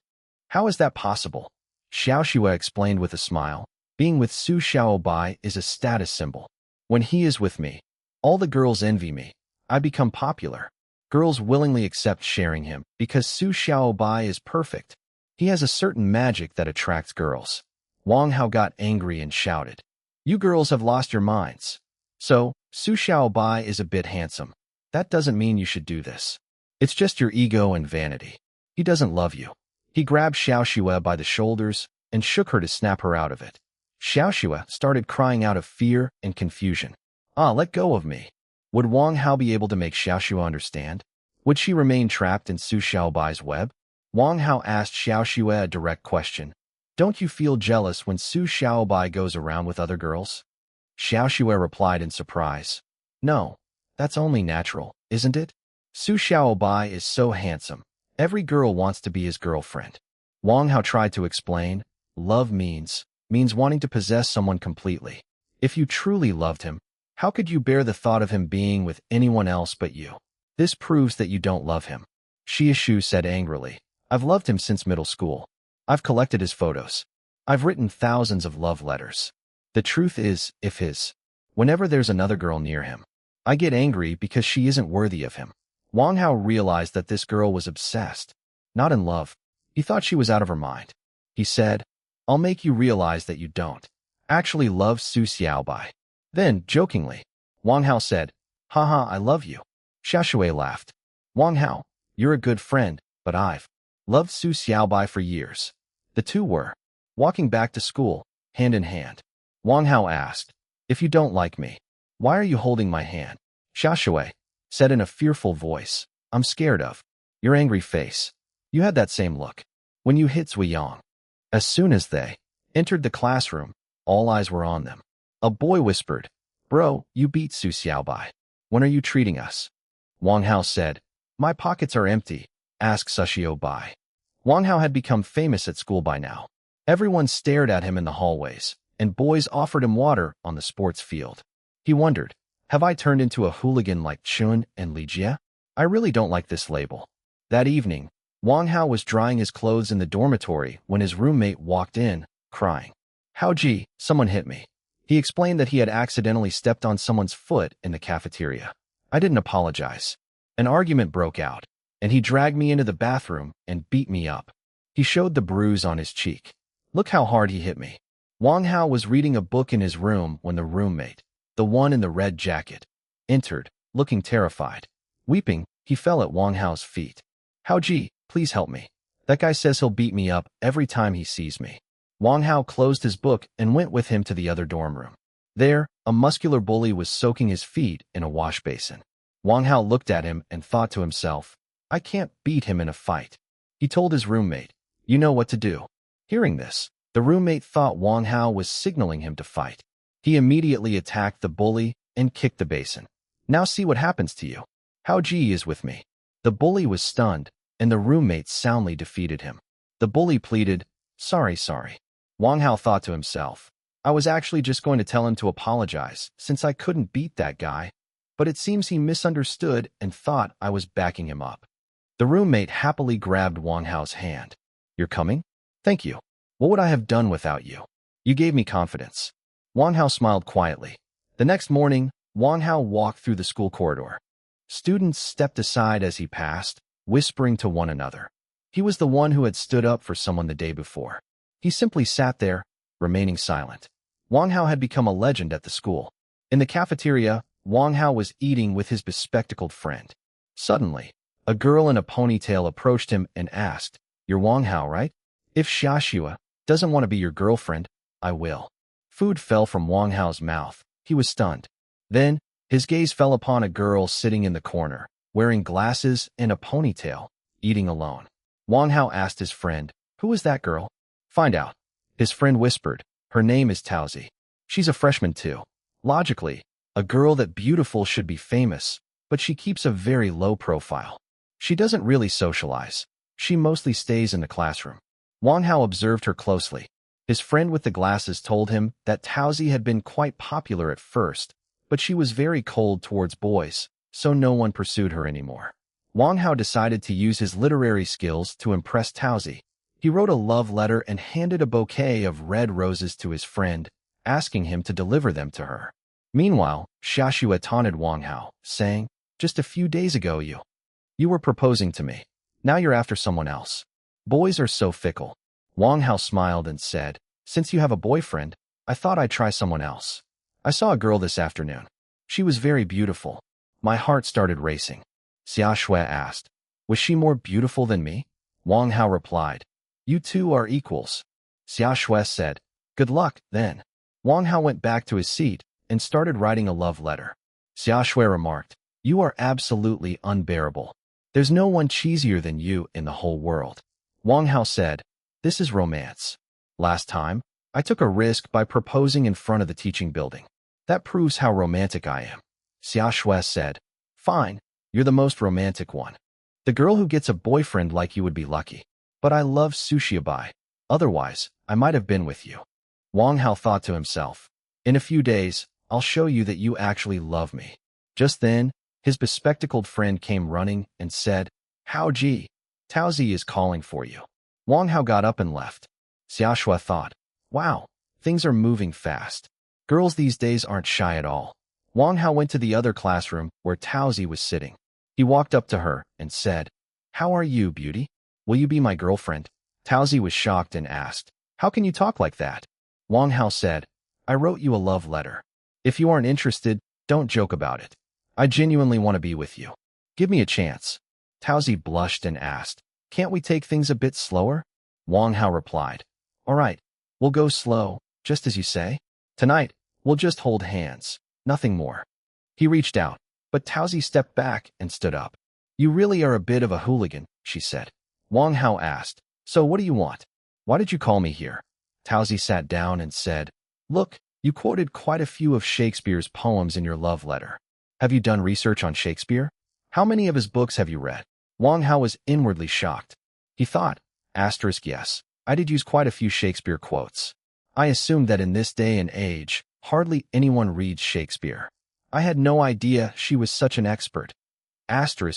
Speaker 1: How is that possible? Xiao Shui explained with a smile. Being with Su Xiaobai is a status symbol. When he is with me, all the girls envy me. I become popular. Girls willingly accept sharing him because Su Xiaobai is perfect. He has a certain magic that attracts girls. Wang Hao got angry and shouted, you girls have lost your minds. So, Su Xiaobai is a bit handsome. That doesn't mean you should do this. It's just your ego and vanity. He doesn't love you. He grabbed Xiao Shui by the shoulders and shook her to snap her out of it. Xiao Shui started crying out of fear and confusion. Let go of me. Would Wang Hao be able to make Xiao Shui understand? Would she remain trapped in Su Xiaobai's web? Wang Hao asked Xiao Shui a direct question. Don't you feel jealous when Su Xiaobai goes around with other girls? Xiao Shui replied in surprise. No, that's only natural, isn't it? Su Xiaobai is so handsome. Every girl wants to be his girlfriend. Wang Hao tried to explain, love means wanting to possess someone completely. If you truly loved him, how could you bear the thought of him being with anyone else but you? This proves that you don't love him. Xia Shu said angrily. I've loved him since middle school. I've collected his photos. I've written thousands of love letters. The truth is, whenever there's another girl near him, I get angry because she isn't worthy of him. Wang Hao realized that this girl was obsessed, not in love. He thought she was out of her mind. He said, I'll make you realize that you don't actually love Su Xiaobai. Then, jokingly, Wang Hao said, haha, I love you. Xia Shui laughed. Wang Hao, you're a good friend, but I've loved Su Xiaobai for years. The two were walking back to school, hand in hand. Wang Hao asked, if you don't like me, why are you holding my hand? Xia Shui said in a fearful voice, I'm scared of your angry face. You had that same look when you hit Zui Yang. As soon as they entered the classroom, all eyes were on them. A boy whispered, bro, you beat Su Xiaobai. When are you treating us? Wang Hao said, my pockets are empty. Ask Su Xiaobai. Wang Hao had become famous at school by now. Everyone stared at him in the hallways, and boys offered him water on the sports field. He wondered, have I turned into a hooligan like Chun and Li Jie? I really don't like this label. That evening, Wang Hao was drying his clothes in the dormitory when his roommate walked in, crying. Hao Ji, someone hit me. He explained that he had accidentally stepped on someone's foot in the cafeteria. I didn't apologize. An argument broke out, and he dragged me into the bathroom and beat me up. He showed the bruise on his cheek. Look how hard he hit me. Wang Hao was reading a book in his room when the roommate, the one in the red jacket, entered, looking terrified. Weeping, he fell at Wang Hao's feet. Hao Ji, please help me. That guy says he'll beat me up every time he sees me. Wang Hao closed his book and went with him to the other dorm room. There, a muscular bully was soaking his feet in a wash basin. Wang Hao looked at him and thought to himself, I can't beat him in a fight. He told his roommate, you know what to do. Hearing this, the roommate thought Wang Hao was signaling him to fight. He immediately attacked the bully and kicked the basin. Now see what happens to you. Hao Ji is with me. The bully was stunned, and the roommate soundly defeated him. The bully pleaded, sorry. Wang Hao thought to himself, I was actually just going to tell him to apologize since I couldn't beat that guy, but it seems he misunderstood and thought I was backing him up. The roommate happily grabbed Wang Hao's hand. You're coming? Thank you. What would I have done without you? You gave me confidence. Wang Hao smiled quietly. The next morning, Wang Hao walked through the school corridor. Students stepped aside as he passed, whispering to one another. He was the one who had stood up for someone the day before. He simply sat there, remaining silent. Wang Hao had become a legend at the school. In the cafeteria, Wang Hao was eating with his bespectacled friend. Suddenly, a girl in a ponytail approached him and asked, You're Wang Hao, right? If Xia Shui doesn't want to be your girlfriend, I will. Food fell from Wang Hao's mouth. He was stunned. Then, his gaze fell upon a girl sitting in the corner. wearing glasses and a ponytail, eating alone. Wang Hao asked his friend, "Who is that girl?" "Find out." His friend whispered, "Her name is Taozi. She's a freshman too." Logically, a girl that beautiful should be famous, but she keeps a very low profile. She doesn't really socialize. She mostly stays in the classroom. Wang Hao observed her closely. His friend with the glasses told him that Taozi had been quite popular at first, but she was very cold towards boys, so no one pursued her anymore. Wang Hao decided to use his literary skills to impress Taozi. He wrote a love letter and handed a bouquet of red roses to his friend, asking him to deliver them to her. Meanwhile, Xiaxue taunted Wang Hao, saying, "Just a few days ago you were proposing to me. Now you're after someone else. Boys are so fickle." Wang Hao smiled and said, "Since you have a boyfriend, I thought I'd try someone else. I saw a girl this afternoon. She was very beautiful." My heart started racing. Xiaxue asked, "Was she more beautiful than me?" Wang Hao replied, "You two are equals." Xiaxue said, "Good luck, then." Wang Hao went back to his seat and started writing a love letter. Xiaxue remarked, "You are absolutely unbearable. There's no one cheesier than you in the whole world." Wang Hao said, "This is romance. Last time, I took a risk by proposing in front of the teaching building. That proves how romantic I am." Xiaxue said, "Fine, you're the most romantic one. The girl who gets a boyfriend like you would be lucky. But I love Sushiabai. Otherwise, I might have been with you." Wang Hao thought to himself, "In a few days, I'll show you that you actually love me." Just then, his bespectacled friend came running and said, "Hao Ji, Taozi is calling for you." Wang Hao got up and left. Xiaxue thought, "Wow, things are moving fast. Girls these days aren't shy at all." Wang Hao went to the other classroom where Taozi was sitting. He walked up to her and said, "How are you, beauty? Will you be my girlfriend?" Taozi was shocked and asked, "How can you talk like that?" Wang Hao said, "I wrote you a love letter. If you aren't interested, don't joke about it. I genuinely want to be with you. Give me a chance." Taozi blushed and asked, "Can't we take things a bit slower?" Wang Hao replied, "All right, we'll go slow, just as you say. Tonight, we'll just hold hands, nothing more." He reached out, but Taozi stepped back and stood up. "You really are a bit of a hooligan," she said. Wang Hao asked, "So what do you want? Why did you call me here?" Taozi sat down and said, "Look, you quoted quite a few of Shakespeare's poems in your love letter. Have you done research on Shakespeare? How many of his books have you read?" Wang Hao was inwardly shocked. He thought, "Yes, I did use quite a few Shakespeare quotes. I assumed that in this day and age, hardly anyone reads Shakespeare. I had no idea she was such an expert."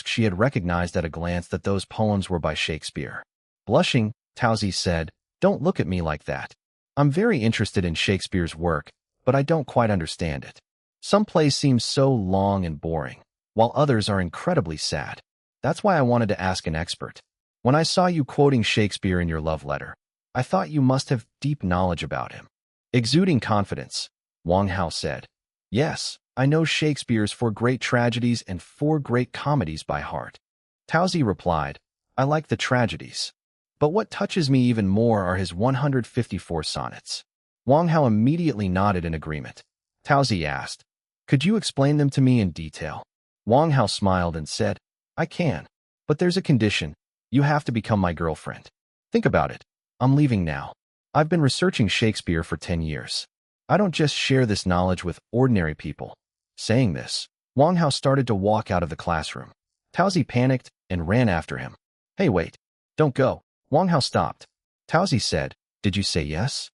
Speaker 1: She had recognized at a glance that those poems were by Shakespeare. Blushing, Taozi said, "Don't look at me like that. I'm very interested in Shakespeare's work, but I don't quite understand it. Some plays seem so long and boring, while others are incredibly sad. That's why I wanted to ask an expert. When I saw you quoting Shakespeare in your love letter, I thought you must have deep knowledge about him." Exuding confidence, Wang Hao said, "Yes, I know Shakespeare's 4 great tragedies and 4 great comedies by heart." Taozi replied, "I like the tragedies. But what touches me even more are his 154 sonnets." Wang Hao immediately nodded in agreement. Taozi asked, "Could you explain them to me in detail?" Wang Hao smiled and said, "I can. But there's a condition. You have to become my girlfriend. Think about it. I'm leaving now. I've been researching Shakespeare for 10 years. I don't just share this knowledge with ordinary people." Saying this, Wang Hao started to walk out of the classroom. Taozi panicked and ran after him. "Hey, wait. Don't go." Wang Hao stopped. Taozi said, "Did you say yes?"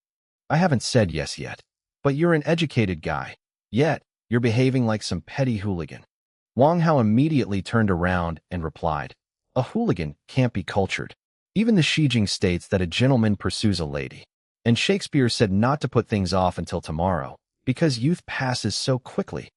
Speaker 1: "I haven't said yes yet. But you're an educated guy. Yet, you're behaving like some petty hooligan." Wang Hao immediately turned around and replied, "A hooligan can't be cultured. Even the Shijing states that a gentleman pursues a lady. And Shakespeare said not to put things off until tomorrow, because youth passes so quickly."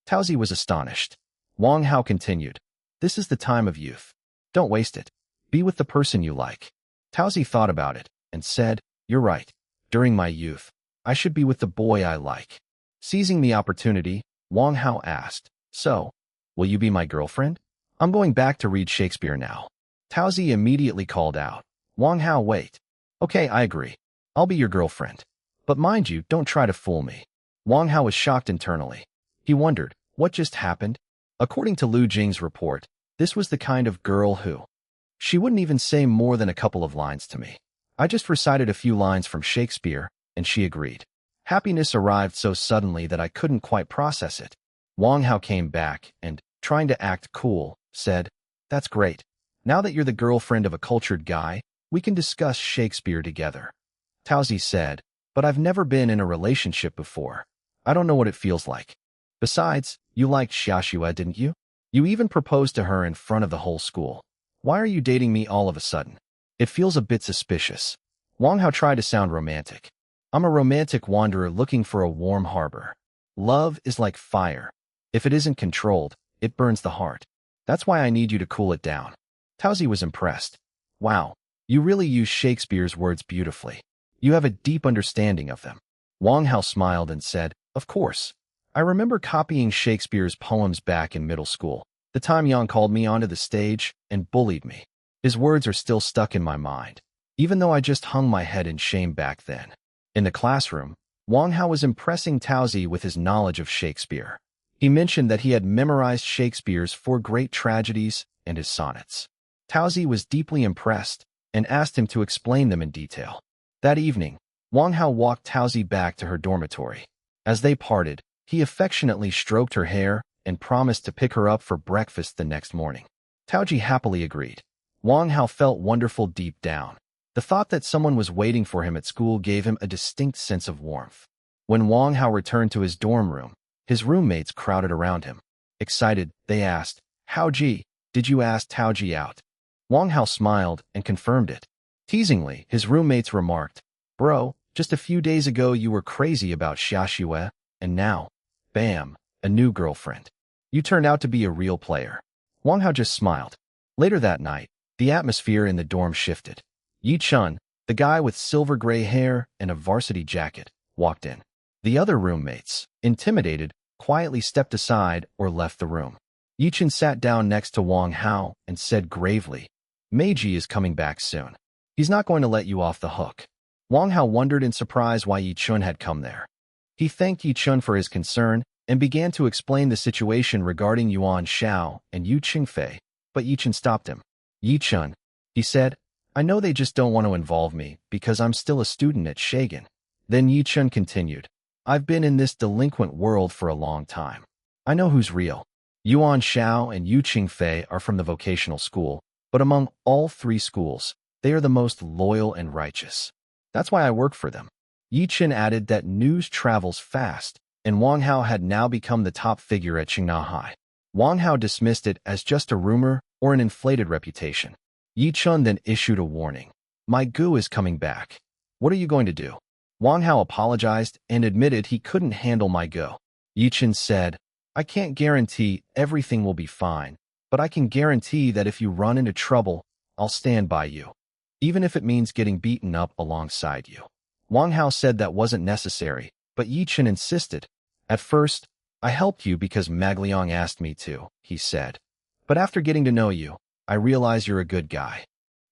Speaker 1: Taozi was astonished. Wang Hao continued, "This is the time of youth. Don't waste it. Be with the person you like." Taozi thought about it and said, "You're right. During my youth, I should be with the boy I like." Seizing the opportunity, Wang Hao asked, "So, will you be my girlfriend? I'm going back to read Shakespeare now." Taozi immediately called out, "Wang Hao, wait. Okay, I agree. I'll be your girlfriend. But mind you, don't try to fool me." Wang Hao was shocked internally. He wondered, what just happened? According to Lu Jing's report, This was the kind of girl who... She wouldn't even say more than a couple of lines to me. I just recited a few lines from Shakespeare, and she agreed. Happiness arrived so suddenly that I couldn't quite process it. Wang Hao came back and, trying to act cool, said, "That's great. Now that you're the girlfriend of a cultured guy, we can discuss Shakespeare together." Taozi said, "But I've never been in a relationship before. I don't know what it feels like. Besides, you liked Xiaoxue, didn't you? You even proposed to her in front of the whole school. Why are you dating me all of a sudden? It feels a bit suspicious." Wang Hao tried to sound romantic. "I'm a romantic wanderer looking for a warm harbor. Love is like fire. If it isn't controlled, it burns the heart. That's why I need you to cool it down." Taozi was impressed. "Wow, you really use Shakespeare's words beautifully. You have a deep understanding of them." Wang Hao smiled and said, "Of course. I remember copying Shakespeare's poems back in middle school. The time Yang called me onto the stage and bullied me. His words are still stuck in my mind, even though I just hung my head in shame back then." In the classroom, Wang Hao was impressing Taozi with his knowledge of Shakespeare. He mentioned that he had memorized Shakespeare's 4 great tragedies and his sonnets. Taozi was deeply impressed and asked him to explain them in detail. That evening, Wang Hao walked Taozi back to her dormitory. As they parted, he affectionately stroked her hair and promised to pick her up for breakfast the next morning. Taozi happily agreed. Wang Hao felt wonderful deep down. The thought that someone was waiting for him at school gave him a distinct sense of warmth. When Wang Hao returned to his dorm room, his roommates crowded around him. Excited, they asked, "Hao Ji, did you ask Taoji out?" Wang Hao smiled and confirmed it. Teasingly, his roommates remarked, "Bro, just a few days ago you were crazy about Xiaoxue, and now, bam, a new girlfriend. You turned out to be a real player." Wang Hao just smiled. Later that night, the atmosphere in the dorm shifted. Yi Chun, the guy with silver gray hair and a varsity jacket, walked in. The other roommates, intimidated, quietly stepped aside or left the room. Yi Chun sat down next to Wang Hao and said gravely, "Meiji is coming back soon. He's not going to let you off the hook." Wang Hao wondered in surprise why Yi Chun had come there. He thanked Yi Chun for his concern and began to explain the situation regarding Yuan Xiao and Yu Qingfei, but Yi Chun stopped him. "Yi Chun," he said, "I know they just don't want to involve me because I'm still a student at Shagan." Then Yi Chun continued, "I've been in this delinquent world for a long time. I know who's real. Yuan Xiao and Yu Qingfei are from the vocational school, but among all 3 schools, they are the most loyal and righteous. That's why I work for them." Yi Chun added that news travels fast, and Wang Hao had now become the top figure at Qingna High. Wang Hao dismissed it as just a rumor or an inflated reputation. Yi Chun then issued a warning. "My gu is coming back. What are you going to do?" Wang Hao apologized and admitted he couldn't handle my gu. Yi Chun said, "I can't guarantee everything will be fine, but I can guarantee that if you run into trouble, I'll stand by you, even if it means getting beaten up alongside you." Wang Hao said that wasn't necessary, but Yi Chun insisted. "At first, I helped you because Magliang asked me to," he said. "But after getting to know you, I realize you're a good guy."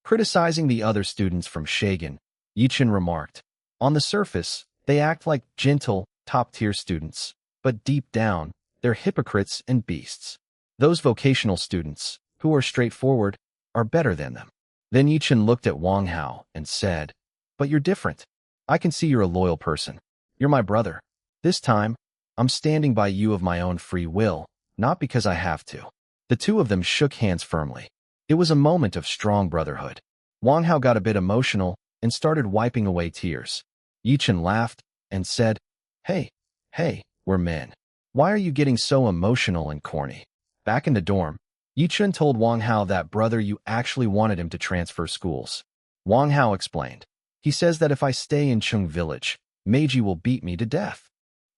Speaker 1: Criticizing the other students from Shagan, Yi Chun remarked, "On the surface, they act like gentle, top-tier students, but deep down, they're hypocrites and beasts. Those vocational students, who are straightforward, are better than them." Then Yi Chun looked at Wang Hao and said, "But you're different. I can see you're a loyal person. You're my brother. This time, I'm standing by you of my own free will, not because I have to." The two of them shook hands firmly. It was a moment of strong brotherhood. Wang Hao got a bit emotional and started wiping away tears. Yi Chun laughed and said, Hey, we're men. Why are you getting so emotional and corny?" Back in the dorm, Yi Chun told Wang Hao that brother you actually wanted him to transfer schools. Wang Hao explained, "He says that if I stay in Chung Village, Meiji will beat me to death.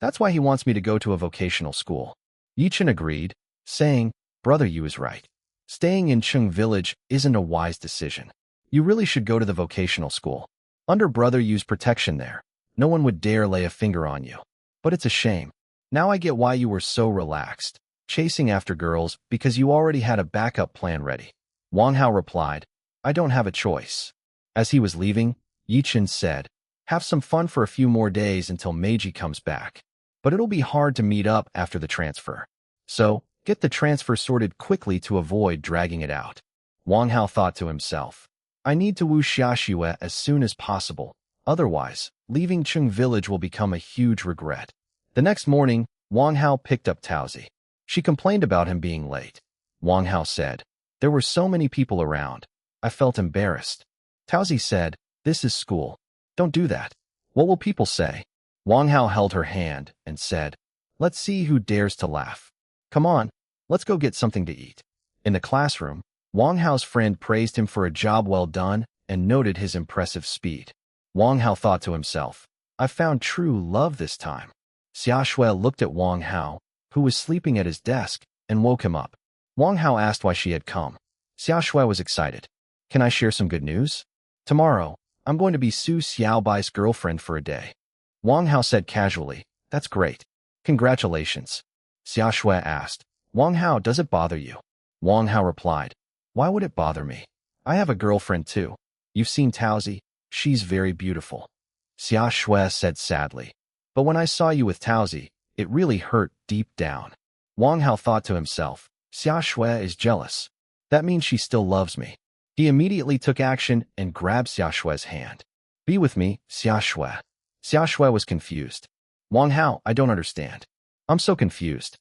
Speaker 1: That's why he wants me to go to a vocational school." Yi Chun agreed, saying, "Brother Yu is right. Staying in Chung Village isn't a wise decision. You really should go to the vocational school. Under Brother Yu's protection there, no one would dare lay a finger on you. But it's a shame. Now I get why you were so relaxed, chasing after girls because you already had a backup plan ready." Wang Hao replied, "I don't have a choice." As he was leaving, Yi Chun said, "Have some fun for a few more days until Meiji comes back. But it'll be hard to meet up after the transfer. So, Get the transfer sorted quickly to avoid dragging it out. Wang Hao thought to himself. I need to woo Xiaxue as soon as possible. Otherwise, leaving Chung village will become a huge regret. The next morning, Wang Hao picked up Taozi. She complained about him being late. Wang Hao said, there were so many people around. I felt embarrassed. Taozi said, this is school. Don't do that. What will people say? Wang Hao held her hand and said, let's see who dares to laugh. Come on, let's go get something to eat. In the classroom, Wang Hao's friend praised him for a job well done and noted his impressive speed. Wang Hao thought to himself, I found true love this time. Xiaxue looked at Wang Hao, who was sleeping at his desk, and woke him up. Wang Hao asked why she had come. Xiaxue was excited. Can I share some good news? Tomorrow, I'm going to be Su Xiaobai's girlfriend for a day. Wang Hao said casually, that's great. Congratulations. Xiaxue asked, Wang Hao, does it bother you? Wang Hao replied, why would it bother me? I have a girlfriend too. You've seen Taozi? She's very beautiful. Xiaxue said sadly, but when I saw you with Taozi, it really hurt deep down. Wang Hao thought to himself, Xiaxue is jealous. That means she still loves me. He immediately took action and grabbed Xiaxue's hand. Be with me, Xiaxue. Xiaxue was confused. Wang Hao, I don't understand. I'm so confused.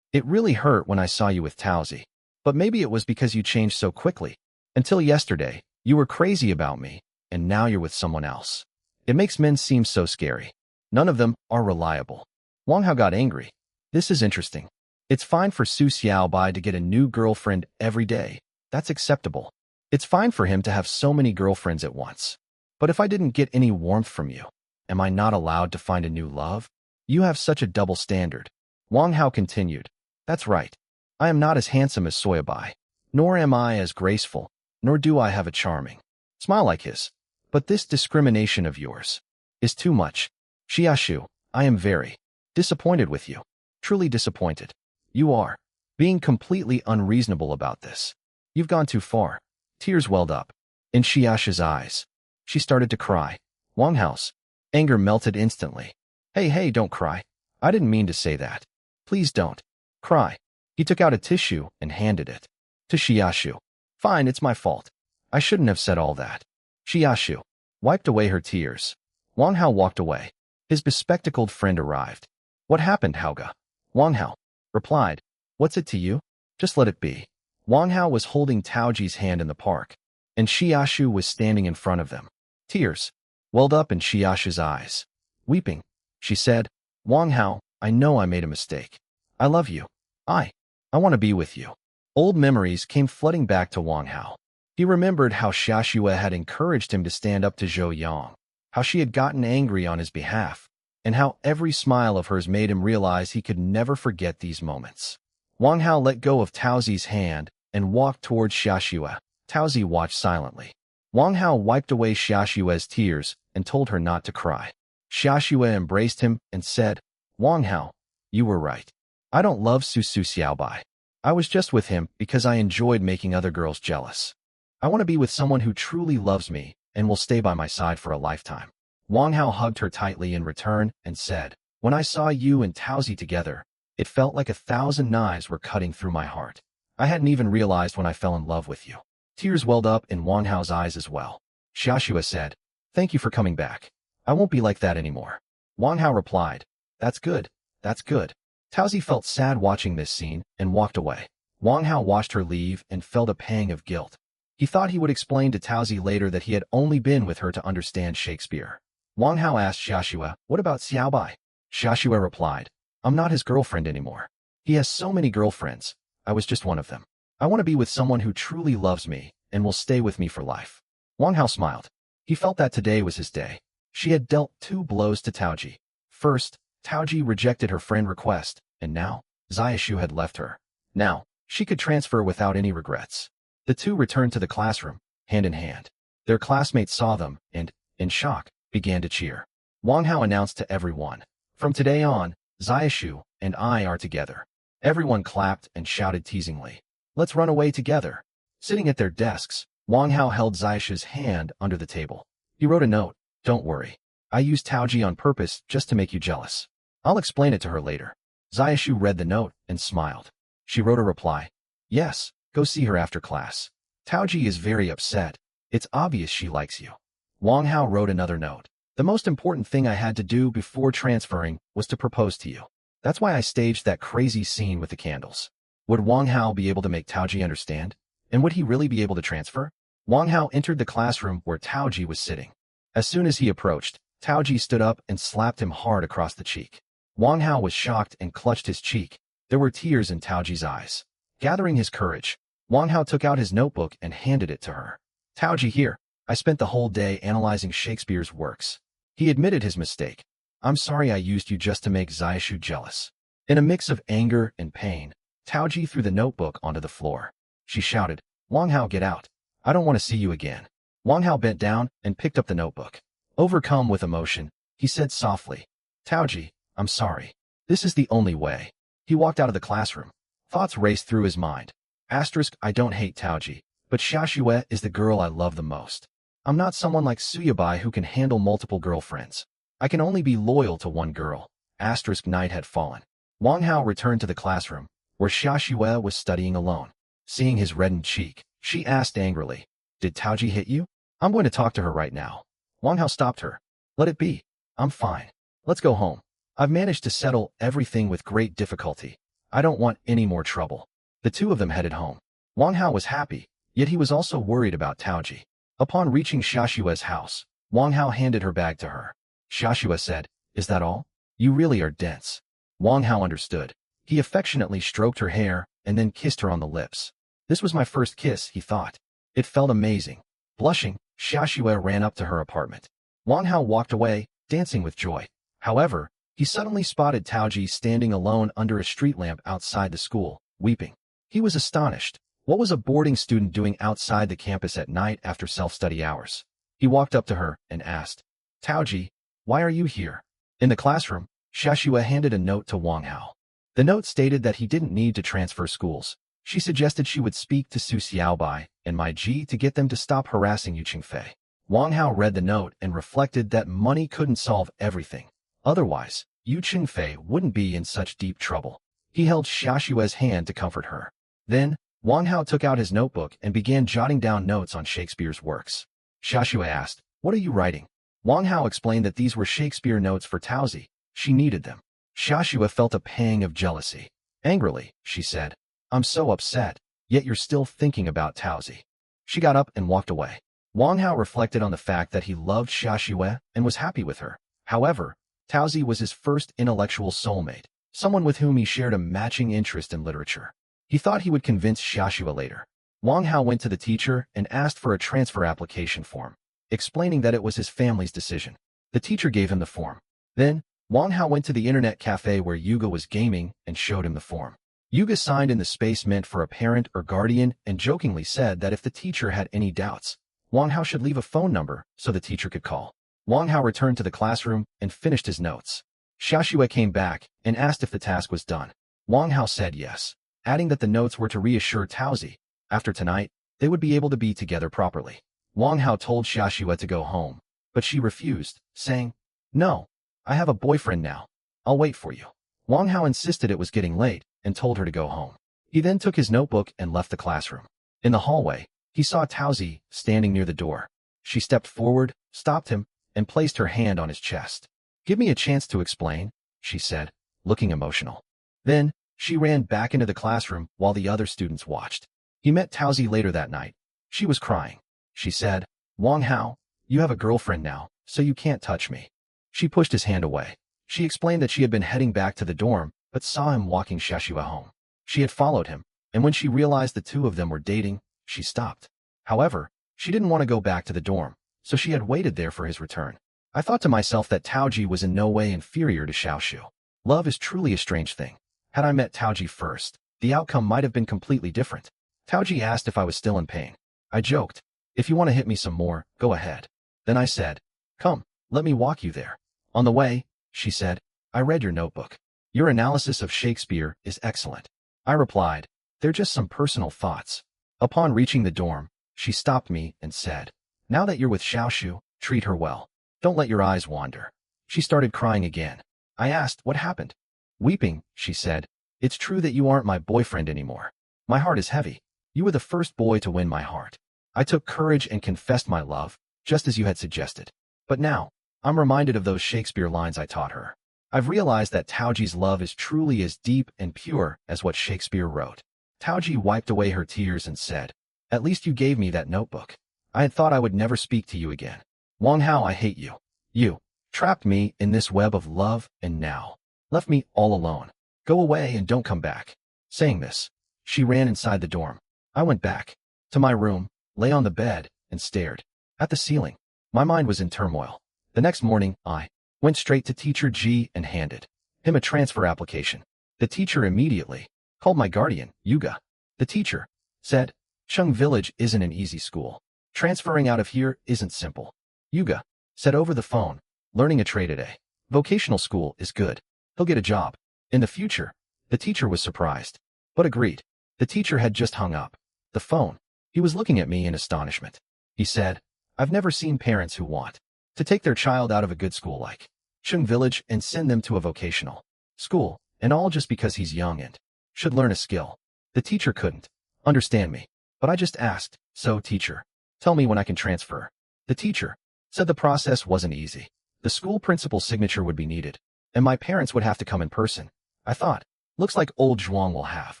Speaker 1: It really hurt when I saw you with Taozi. But maybe it was because you changed so quickly. Until yesterday, you were crazy about me, and now you're with someone else. It makes men seem so scary. None of them are reliable. Wang Hao got angry. This is interesting. It's fine for Su Xiaobai to get a new girlfriend every day. That's acceptable. It's fine for him to have so many girlfriends at once. But if I didn't get any warmth from you, am I not allowed to find a new love? You have such a double standard. Wang Hao continued. That's right. I am not as handsome as Soyabai, nor am I as graceful, nor do I have a charming smile like his. But this discrimination of yours is too much. Xiaxue, I am very disappointed with you. Truly disappointed. You are being completely unreasonable about this. You've gone too far. Tears welled up in Xiaxue's eyes. She started to cry. Wang Hao's anger melted instantly. Hey, don't cry. I didn't mean to say that. Please don't cry. He took out a tissue and handed it to Xiaxue. Fine, it's my fault. I shouldn't have said all that. Xiaxue wiped away her tears. Wang Hao walked away. His bespectacled friend arrived. What happened, Haoga? Wang Hao replied. What's it to you? Just let it be. Wang Hao was holding Taoji's hand in the park, and Xiaxue was standing in front of them. Tears welled up in Xiaxue's eyes. Weeping, she said, Wang Hao, I know I made a mistake. I love you. I want to be with you. Old memories came flooding back to Wang Hao. He remembered how Xiaxue had encouraged him to stand up to Zhou Yang, how she had gotten angry on his behalf, and how every smile of hers made him realize he could never forget these moments. Wang Hao let go of Taozi's hand and walked towards Xiaxue. Taozi watched silently. Wang Hao wiped away Xiaxue's tears and told her not to cry. Xiaxue embraced him and said, Wang Hao, you were right. I don't love Su Xiaobai. I was just with him because I enjoyed making other girls jealous. I want to be with someone who truly loves me and will stay by my side for a lifetime. Wang Hao hugged her tightly in return and said, when I saw you and Taozi together, it felt like 1,000 knives were cutting through my heart. I hadn't even realized when I fell in love with you. Tears welled up in Wang Hao's eyes as well. Xiaxue said, thank you for coming back. I won't be like that anymore. Wang Hao replied, that's good. That's good. Taozi felt sad watching this scene and walked away. Wang Hao watched her leave and felt a pang of guilt. He thought he would explain to Taozi later that he had only been with her to understand Shakespeare. Wang Hao asked Xiaxue, what about Xiaobai? Xiaxue replied, I'm not his girlfriend anymore. He has so many girlfriends. I was just one of them. I want to be with someone who truly loves me and will stay with me for life. Wang Hao smiled. He felt that today was his day. She had dealt 2 blows to Taoji. First, Taoji rejected her friend request, and now, Xiaxue had left her. Now, she could transfer without any regrets. The two returned to the classroom, hand in hand. Their classmates saw them and, in shock, began to cheer. Wang Hao announced to everyone, from today on, Xiaxue and I are together. Everyone clapped and shouted teasingly, let's run away together. Sitting at their desks, Wang Hao held Xiaxue's hand under the table. He wrote a note, don't worry. I used Taoji on purpose just to make you jealous. I'll explain it to her later. Xiaxue read the note and smiled. She wrote a reply. Yes, go see her after class. Taoji is very upset. It's obvious she likes you. Wang Hao wrote another note. The most important thing I had to do before transferring was to propose to you. That's why I staged that crazy scene with the candles. Would Wang Hao be able to make Taoji understand? And would he really be able to transfer? Wang Hao entered the classroom where Taoji was sitting. As soon as he approached, Taoji stood up and slapped him hard across the cheek. Wang Hao was shocked and clutched his cheek. There were tears in Taoji's eyes. Gathering his courage, Wang Hao took out his notebook and handed it to her. Taoji, here. I spent the whole day analyzing Shakespeare's works. He admitted his mistake. I'm sorry I used you just to make Xiaoshu jealous. In a mix of anger and pain, Taoji threw the notebook onto the floor. She shouted, Wang Hao, get out. I don't want to see you again. Wang Hao bent down and picked up the notebook. Overcome with emotion, he said softly, Taoji, I'm sorry. This is the only way. He walked out of the classroom. Thoughts raced through his mind. I don't hate Taoji, but Xiaoxue is the girl I love the most. I'm not someone like Suyabai who can handle multiple girlfriends. I can only be loyal to one girl. Night had fallen. Wang Hao returned to the classroom, where Xiaoxue was studying alone. Seeing his reddened cheek, she asked angrily, Did Taoji hit you? I'm going to talk to her right now. Wang Hao stopped her. Let it be. I'm fine. Let's go home. I've managed to settle everything with great difficulty. I don't want any more trouble. The two of them headed home. Wang Hao was happy, yet he was also worried about Taoji. Upon reaching Xiaoxue's house, Wang Hao handed her bag to her. Xiaoxue said, Is that all? You really are dense. Wang Hao understood. He affectionately stroked her hair and then kissed her on the lips. This was my first kiss, he thought. It felt amazing. Blushing, Xiaoxue ran up to her apartment. Wang Hao walked away, dancing with joy. However, he suddenly spotted Taoji standing alone under a street lamp outside the school, weeping. He was astonished. What was a boarding student doing outside the campus at night after self-study hours? He walked up to her and asked, Taoji, why are you here? In the classroom, Xiaoxue handed a note to Wang Hao. The note stated that he didn't need to transfer schools. She suggested she would speak to Su Xiaobai and Mai Ji to get them to stop harassing Yu Qingfei. Wang Hao read the note and reflected that money couldn't solve everything. Otherwise, Yu Qingfei wouldn't be in such deep trouble. He held Xiaoxue's hand to comfort her. Then, Wang Hao took out his notebook and began jotting down notes on Shakespeare's works. Xiaoxue asked, What are you writing? Wang Hao explained that these were Shakespeare notes for Taozi. She needed them. Xiaoxue felt a pang of jealousy. Angrily, she said, I'm so upset, yet you're still thinking about Taozi. She got up and walked away. Wang Hao reflected on the fact that he loved Xiaoxue and was happy with her. However, Taozi was his first intellectual soulmate, someone with whom he shared a matching interest in literature. He thought he would convince Xiaoxue later. Wang Hao went to the teacher and asked for a transfer application form, explaining that it was his family's decision. The teacher gave him the form. Then, Wang Hao went to the internet cafe where Yuga was gaming and showed him the form. Yuga signed in the space meant for a parent or guardian and jokingly said that if the teacher had any doubts, Wang Hao should leave a phone number so the teacher could call. Wang Hao returned to the classroom and finished his notes. Xiaoxue came back and asked if the task was done. Wang Hao said yes, adding that the notes were to reassure Taozi. After tonight, they would be able to be together properly. Wang Hao told Xiaoxue to go home, but she refused, saying, No, I have a boyfriend now. I'll wait for you. Wang Hao insisted it was getting late and told her to go home. He then took his notebook and left the classroom. In the hallway, he saw Taozi standing near the door. She stepped forward, stopped him, and placed her hand on his chest. Give me a chance to explain, she said, looking emotional. Then, she ran back into the classroom while the other students watched. He met Taozi later that night. She was crying. She said, Wang Hao, you have a girlfriend now, so you can't touch me. She pushed his hand away. She explained that she had been heading back to the dorm, but saw him walking Xiaoxue home. She had followed him, and when she realized the two of them were dating, she stopped. However, she didn't want to go back to the dorm, so she had waited there for his return. I thought to myself that Taoji was in no way inferior to Xiaoxue. Love is truly a strange thing. Had I met Taoji first, the outcome might have been completely different. Taoji asked if I was still in pain. I joked, If you want to hit me some more, go ahead. Then I said, Come, let me walk you there. On the way, she said, I read your notebook. Your analysis of Shakespeare is excellent. I replied, They're just some personal thoughts. Upon reaching the dorm, she stopped me and said, Now that you're with Xiaoxue, treat her well. Don't let your eyes wander. She started crying again. I asked what happened. Weeping, she said, It's true that you aren't my boyfriend anymore. My heart is heavy. You were the first boy to win my heart. I took courage and confessed my love, just as you had suggested. But now, I'm reminded of those Shakespeare lines I taught her. I've realized that Taoji's love is truly as deep and pure as what Shakespeare wrote. Taoji wiped away her tears and said, "At least you gave me that notebook. I had thought I would never speak to you again. Wang Hao, I hate you. You trapped me in this web of love and now left me all alone. Go away and don't come back." Saying this, she ran inside the dorm. I went back to my room, lay on the bed, and stared at the ceiling. My mind was in turmoil. The next morning, I went straight to Teacher G and handed him a transfer application. The teacher immediately called my guardian, Yuga. The teacher said, "Chung Village isn't an easy school. Transferring out of here isn't simple." Yuga said over the phone, "Learning a trade at a vocational school is good. He'll get a job in the future." The teacher was surprised, but agreed. The teacher had just hung up the phone. He was looking at me in astonishment. He said, "I've never seen parents who want to take their child out of a good school like Chung Village and send them to a vocational school, and all just because he's young and should learn a skill." The teacher couldn't understand me, but I just asked, "So, teacher, tell me when I can transfer." The teacher said the process wasn't easy. The school principal's signature would be needed, and my parents would have to come in person. I thought, looks like old Zhuang will have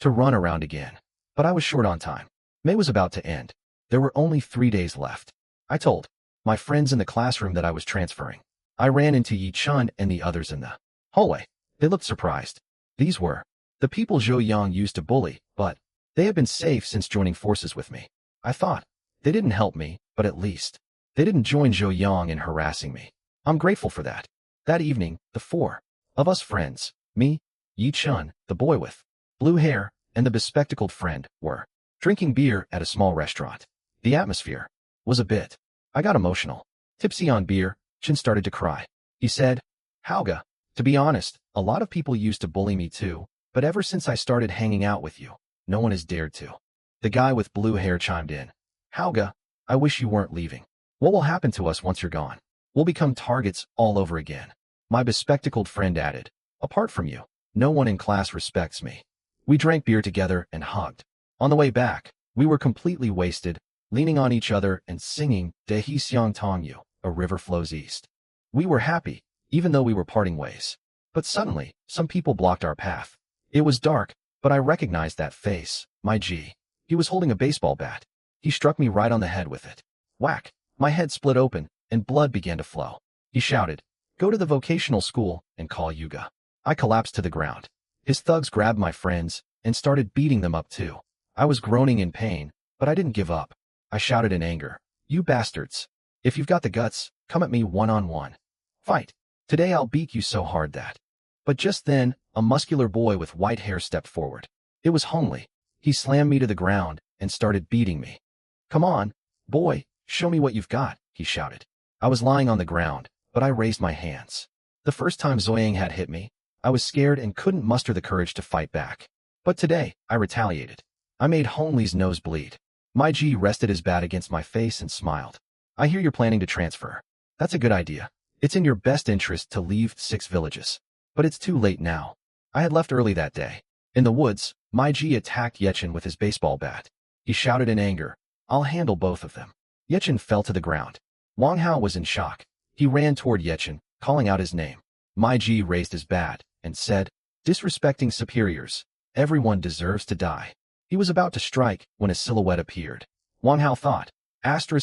Speaker 1: to run around again. But I was short on time. May was about to end. There were only 3 days left. I told my friends in the classroom that I was transferring. I ran into Yi Chun and the others in the hallway. They looked surprised. These were the people Zhou Yang used to bully, but they had been safe since joining forces with me. I thought they didn't help me, but at least they didn't join Zhou Yang in harassing me. I'm grateful for that. That evening, the four of us friends, me, Yi Chun, the boy with blue hair, and the bespectacled friend, were drinking beer at a small restaurant. The atmosphere was a bit. I got emotional. Tipsy on beer, Chin started to cry. He said, "Hauga, to be honest, a lot of people used to bully me too, but ever since I started hanging out with you, no one has dared to." The guy with blue hair chimed in. "Hauga, I wish you weren't leaving. What will happen to us once you're gone? We'll become targets all over again." My bespectacled friend added, "Apart from you, no one in class respects me." We drank beer together and hugged. On the way back, we were completely wasted, leaning on each other and singing De He Xiang Tong Yu, A River Flows East. We were happy, even though we were parting ways. But suddenly, some people blocked our path. It was dark, but I recognized that face, my G. He was holding a baseball bat. He struck me right on the head with it. Whack! My head split open, and blood began to flow. He shouted, "Go to the vocational school and call Yuga." I collapsed to the ground. His thugs grabbed my friends and started beating them up too. I was groaning in pain, but I didn't give up. I shouted in anger, "You bastards! If you've got the guts, come at me one-on-one. Fight! Today I'll beat you so hard that." But just then, a muscular boy with white hair stepped forward. It was Hongli. He slammed me to the ground and started beating me. "Come on, boy, show me what you've got," he shouted. I was lying on the ground, but I raised my hands. The first time Zoyang had hit me, I was scared and couldn't muster the courage to fight back. But today, I retaliated. I made Hongli's nose bleed. My G rested his bat against my face and smiled. "I hear you're planning to transfer. That's a good idea. It's in your best interest to leave 6 villages. But it's too late now." I had left early that day. In the woods, my G attacked Yechin with his baseball bat. He shouted in anger, "I'll handle both of them." Yechin fell to the ground. Wang Hao was in shock. He ran toward Yechin, calling out his name. My G raised his bat and said, "Disrespecting superiors. Everyone deserves to die." He was about to strike when a silhouette appeared. Wang Hao thought,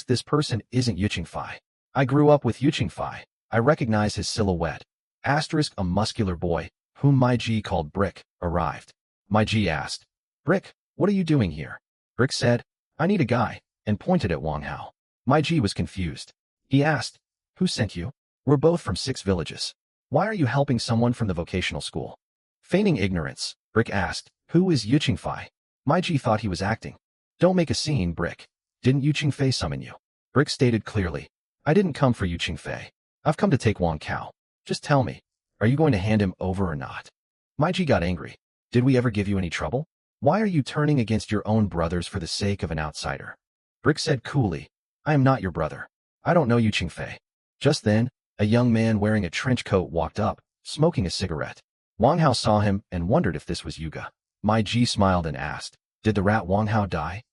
Speaker 1: "This person isn't Yu Qingfei. I grew up with Yu Qingfei. I recognize his silhouette." A muscular boy, whom my G called Brick, arrived. My G asked, "Brick, what are you doing here?" Brick said, "I need a guy," and pointed at Wang Hao. My G was confused. He asked, "Who sent you?" "We're both from 6 villages. Why are you helping someone from the vocational school?" Feigning ignorance, Brick asked, "Who is Yu Qingfei?" My G thought he was acting. "Don't make a scene, Brick. Didn't Yu Qingfei summon you?" Brick stated clearly, "I didn't come for Yu Qingfei. I've come to take Wang Kao. Just tell me, are you going to hand him over or not?" My G got angry. "Did we ever give you any trouble? Why are you turning against your own brothers for the sake of an outsider?" Brick said coolly, "I am not your brother. I don't know Yu Qingfei." Just then, a young man wearing a trench coat walked up, smoking a cigarette. Wang Hao saw him and wondered if this was Yuga. My Ji smiled and asked, "Did the rat Wang Hao die?"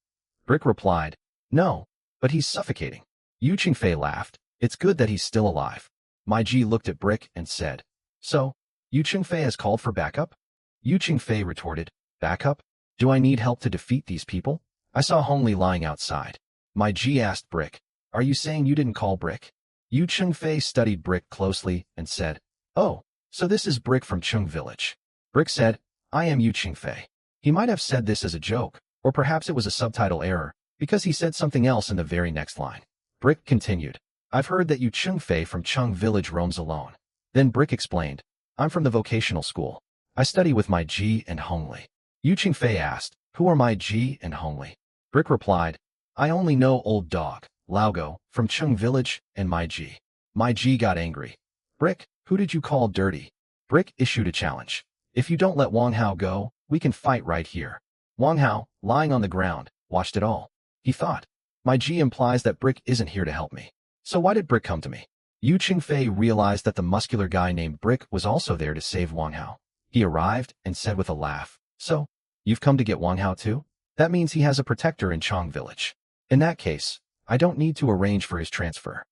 Speaker 1: Brick replied, "No, but he's suffocating." Yu Qingfei laughed. "It's good that he's still alive." My Ji looked at Brick and said, "So, Yu Qingfei has called for backup?" Yu Qingfei retorted, "Backup? Do I need help to defeat these people? I saw Hongli lying outside." My Ji asked Brick, "Are you saying you didn't call Brick?" Yu Qingfei studied Brick closely and said, "Oh, so this is Brick from Chung Village." Brick said, "I am Yu Qingfei." He might have said this as a joke, or perhaps it was a subtitle error, because he said something else in the very next line. Brick continued, "I've heard that Yu Qingfei from Chung Village roams alone." Then Brick explained, "I'm from the vocational school. I study with my Ji and Hongli." Yu Qingfei asked, "Who are my Ji and Hongli?" Brick replied, "I only know Old Dog, Laogo, from Chung Village, and my Ji." My Ji got angry. "Brick, who did you call dirty?" Brick issued a challenge. "If you don't let Wang Hao go, we can fight right here." Wang Hao, lying on the ground, watched it all. He thought, "My Ji implies that Brick isn't here to help me. So why did Brick come to me?" Yu Qingfei realized that the muscular guy named Brick was also there to save Wang Hao. He arrived and said with a laugh, "So, you've come to get Wang Hao too? That means he has a protector in Chong Village. In that case, I don't need to arrange for his transfer."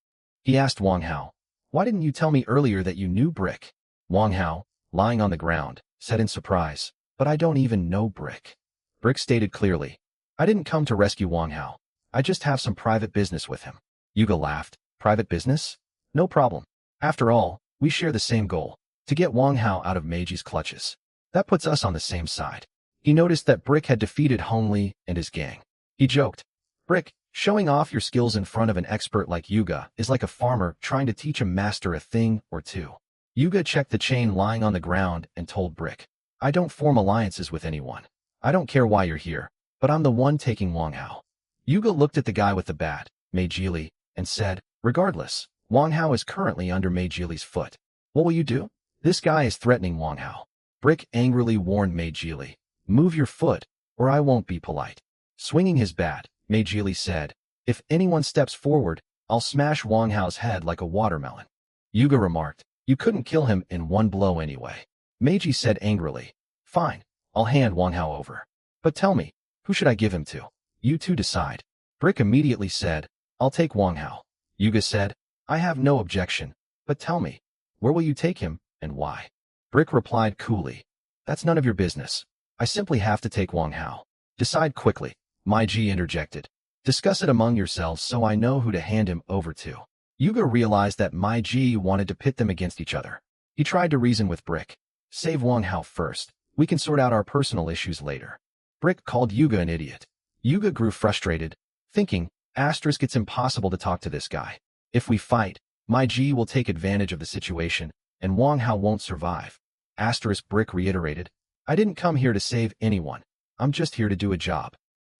Speaker 1: He asked Wang Hao, "Why didn't you tell me earlier that you knew Brick?" Wang Hao, lying on the ground, said in surprise, "But I don't even know Brick." Brick stated clearly, "I didn't come to rescue Wang Hao. I just have some private business with him." Yuga laughed, "Private business? No problem. After all, we share the same goal, to get Wang Hao out of Meiji's clutches. That puts us on the same side." He noticed that Brick had defeated Hongli and his gang. He joked, "Brick, showing off your skills in front of an expert like Yuga is like a farmer trying to teach a master a thing or two." Yuga checked the chain lying on the ground and told Brick, "I don't form alliances with anyone. I don't care why you're here, but I'm the one taking Wang Hao." Yuga looked at the guy with the bat, Meijili, and said, "Regardless, Wang Hao is currently under Meijili's foot. What will you do? This guy is threatening Wang Hao." Brick angrily warned Meijili, "Move your foot, or I won't be polite." Swinging his bat, Meijili said, "If anyone steps forward, I'll smash Wang Hao's head like a watermelon." Yuga remarked, "You couldn't kill him in one blow anyway." Meiji said angrily, "Fine, I'll hand Wang Hao over. But tell me, who should I give him to? You two decide." Brick immediately said, "I'll take Wang Hao." Yuga said, "I have no objection, but tell me, where will you take him, and why?" Brick replied coolly, "That's none of your business. I simply have to take Wang Hao. Decide quickly." Meiji interjected, "Discuss it among yourselves so I know who to hand him over to." Yuga realized that Meiji wanted to pit them against each other. He tried to reason with Brick. "Save Wang Hao first. We can sort out our personal issues later." Brick called Yuga an idiot. Yuga grew frustrated, thinking, "It's impossible to talk to this guy. If we fight, Meiji will take advantage of the situation, and Wang Hao won't survive." Brick reiterated, "I didn't come here to save anyone. I'm just here to do a job."